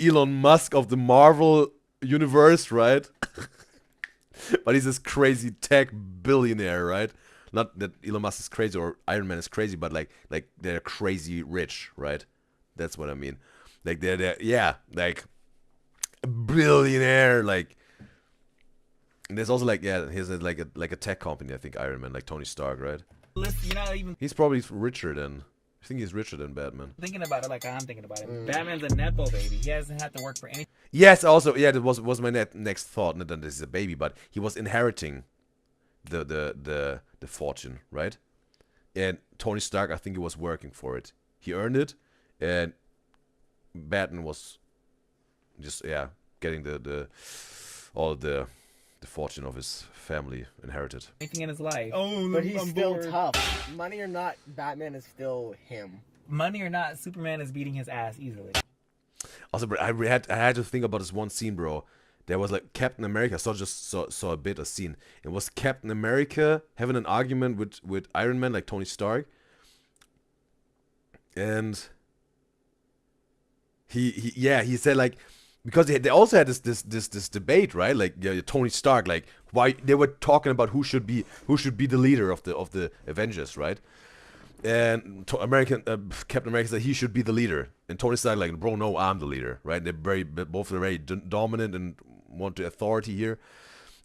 Elon Musk of the Marvel universe, right? But he's this crazy tech billionaire, right? Not that Elon Musk is crazy or Iron Man is crazy, but like they're crazy rich, right? That's what I mean. Like they're yeah, like a billionaire, like. And there's also like he's like a tech company. I think Iron Man, like Tony Stark, right? You're not even He's probably richer than. I think he's richer than Batman. thinking about it like I'm thinking about it. Batman's a nepo baby. He hasn't had to work for anything. Yes, also that was my next thought. Not that this is a baby, but he was inheriting the fortune, right? And Tony Stark, I think he was working for it. He earned it, and Batman was just getting all the fortune of his family inherited. Anything in his life. But he's still tough. Money or not, Batman is still him. Money or not, Superman is beating his ass easily. Also, bro, I had to think about this one scene, bro. There was like Captain America. I saw a bit of scene. It was Captain America having an argument with Iron Man, like Tony Stark, and he said like, because they also had this debate, right? Like Tony Stark, like why they were talking about who should be the leader of the Avengers, right? And Captain America said he should be the leader, and Tony Stark like, bro, no, I'm the leader, right? They're both very dominant and want the authority here.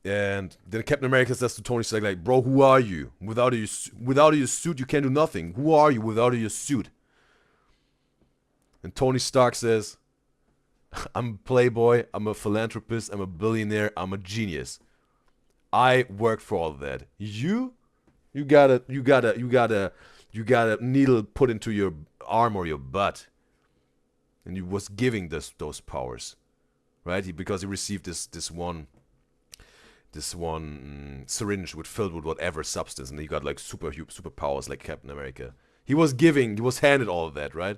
And then Captain America says to Tony Stark, like, bro, who are you? Without your suit, you can't do nothing. Who are you without your suit? And Tony Stark says, I'm a playboy, I'm a philanthropist, I'm a billionaire, I'm a genius. I worked for all of that. You got a needle put into your arm or your butt. And he was giving those powers. Right? Because he received this one syringe filled with whatever substance, and he got like superpowers like Captain America. He was handed all of that, right?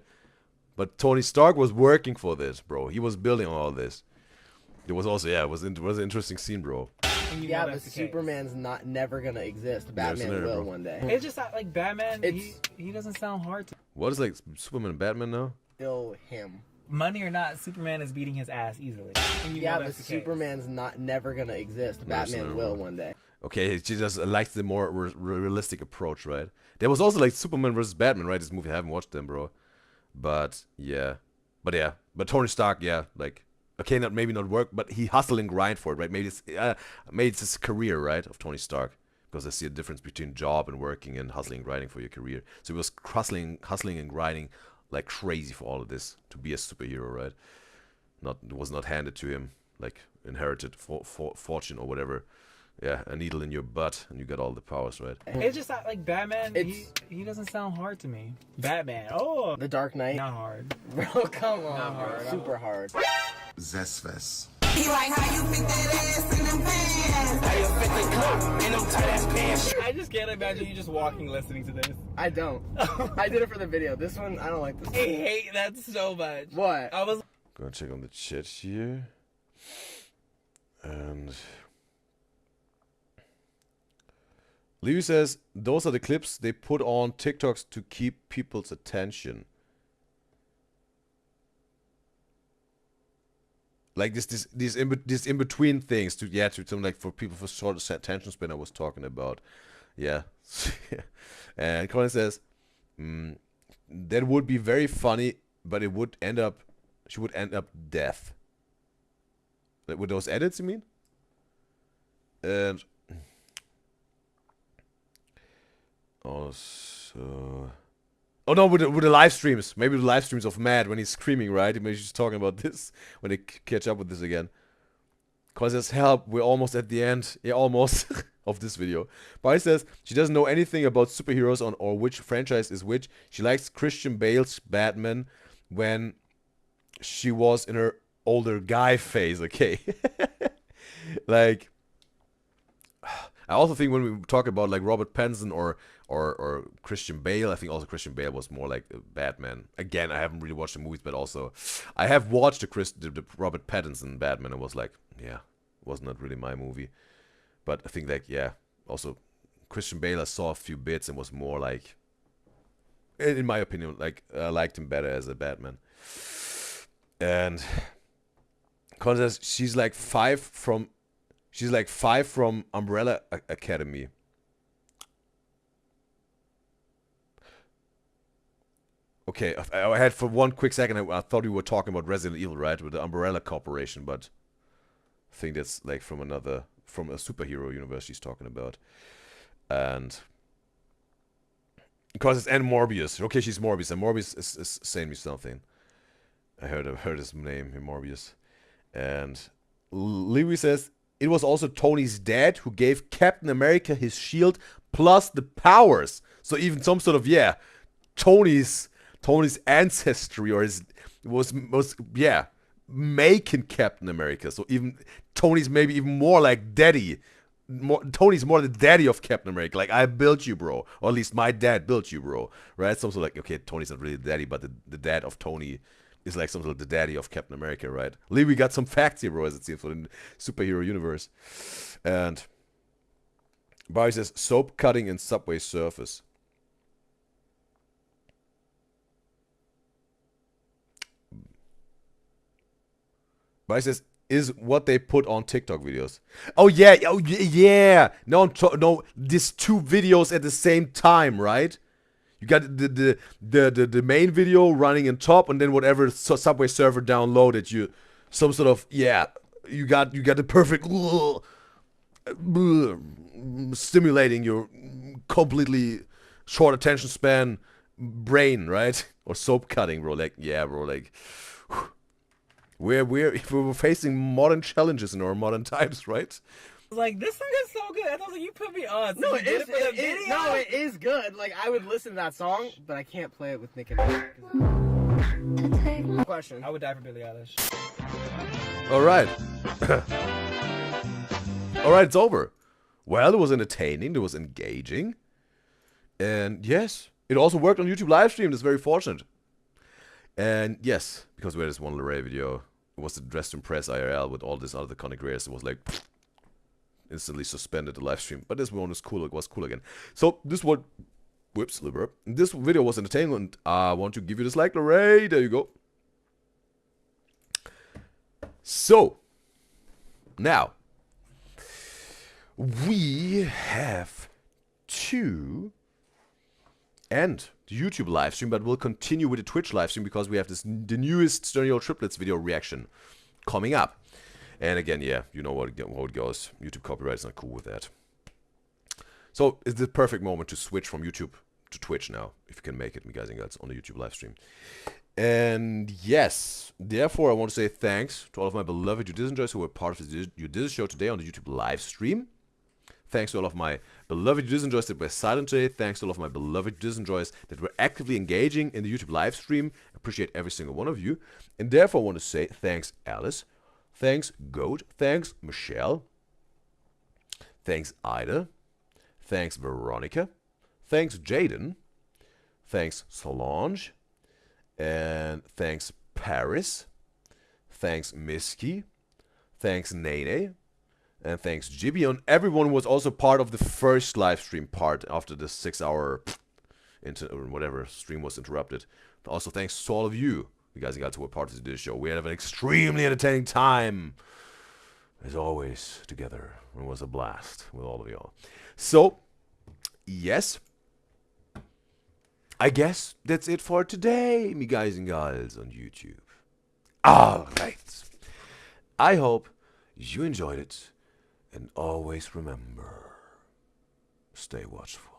But Tony Stark was working for this, bro. He was building all this. It was also, it was an interesting scene, bro. Yeah, but Superman's never gonna exist. Batman will one day. It's just like Batman. He doesn't sound hard to. What is like Superman and Batman now? Still him. Money or not, Superman is beating his ass easily. Yeah, but Superman's never gonna exist. Batman will one day. Okay, he just likes the more realistic approach, right? There was also like Superman versus Batman, right? This movie, I haven't watched them, bro. But Tony Stark, like, okay, maybe not work, but he hustled and grind for it, right? Maybe it's his career, right, of Tony Stark, because I see a difference between job and working and hustling and grinding for your career. So he was hustling and grinding like crazy for all of this to be a superhero, right? It was not handed to him like inherited fortune or whatever. Yeah, a needle in your butt and you got all the powers, right? It's just like Batman. He doesn't sound hard to me. Batman. Oh, The Dark Knight. not hard. Bro, come on. Not hard. Super hard. Zesfest. He like how you fit that ass in them pants. How you fit the cup in them tight ass pants. I just can't imagine you just walking listening to this. I don't. I did it for the video. This one, I don't like this. I hate that so much. What? I was Gonna check on the chat here. And Levy says, those are the clips they put on TikToks to keep people's attention. Like these in between things to something like for people for short attention span I was talking about. Yeah. And Colin says, that would be very funny, but she would end up deaf. Like with those edits, you mean? And also, oh no, with the live streams. Maybe the live streams of Matt when he's screaming, right? Maybe she's talking about this when they catch up with this again. Cause says, help, we're almost at the end. Yeah, almost of this video. But he says she doesn't know anything about superheroes or which franchise is which. She likes Christian Bale's Batman when she was in her older guy phase. Okay, like I also think when we talk about like Robert Pattinson or Christian Bale, I think also Christian Bale was more like Batman. Again, I haven't really watched the movies, but also I have watched the Robert Pattinson Batman and was like, yeah, was not really my movie. But I think like, yeah, also Christian Bale, I saw a few bits and was more like, in my opinion, like I liked him better as a Batman. And Colin says she's like five from Umbrella Academy. Okay, I had for one quick second I thought we were talking about Resident Evil, right, with the Umbrella Corporation, but I think that's like from a superhero universe she's talking about. And because it's and Morbius. Okay, she's Morbius, and Morbius is saying me something. I heard his name, Morbius. And Lewis says it was also Tony's dad who gave Captain America his shield plus the powers. So even some sort of Tony's ancestry or his was making Captain America. So even Tony's maybe even more like daddy. Tony's more the daddy of Captain America. Like, I built you, bro. Or at least my dad built you, bro. Right? Some sort of like, okay, Tony's not really the daddy, but the dad of Tony is like some sort of the daddy of Captain America, right? Lee, we got some facts here, bro, as it seems, for the superhero universe. And Barry says, soap cutting in Subway surface. Barry says, is what they put on TikTok videos. Oh yeah. No, these two videos at the same time, right? You got the main video running in top, and then whatever Subway server downloaded you, some sort of you got the perfect stimulating your completely short attention span brain, right? Or soap cutting, bro. Like, yeah, bro. Like, we're facing modern challenges in our modern times, right? Like, this song is so good. I was like, you put me on. So No, you did it for the video? it is good. Like, I would listen to that song, but I can't play it with Nick and Question. I would die for Billie Eilish. All right. All right, it's over. Well, it was entertaining. It was engaging. And yes, it also worked on YouTube Livestream. That's very fortunate. And yes, because we had this one Leray video, it was the Dress to Impress IRL with all this other content creators. It was like instantly suspended the live stream. But this one was cool. It was cool again. So this one, whoops, liver. This video was entertaining, and I want to give you this like, Leray. There you go. So now we have to end the YouTube live stream, but we'll continue with the Twitch live stream because we have the newest Stereo Triplets video reaction coming up. And again, yeah, you know how it goes. YouTube copyright is not cool with that. So it's the perfect moment to switch from YouTube to Twitch now, if you can make it, guys and girls, on the YouTube live stream. And yes, therefore I want to say thanks to all of my beloved UDYZYZ who were part of the UDYZYZ show today on the YouTube live stream. Thanks to all of my beloved UDYZYZ that were silent today. Thanks to all of my beloved UDYZYZ that were actively engaging in the YouTube live stream. Appreciate every single one of you. And therefore I want to say thanks Alice. Thanks Goat. Thanks Michelle. Thanks Ida. Thanks Veronica. Thanks Jaden. Thanks Solange. And thanks Paris. Thanks Miski. Thanks Nene. And thanks Jibby. And everyone was also part of the first live stream part after the 6-hour whatever stream was interrupted. Also thanks to all of you guys and girls who were part of this show. We had an extremely entertaining time, as always, together. It was a blast with all of y'all. So, yes, I guess that's it for today, me guys and gals on YouTube. Alright. I hope you enjoyed it. And always remember, stay watchful.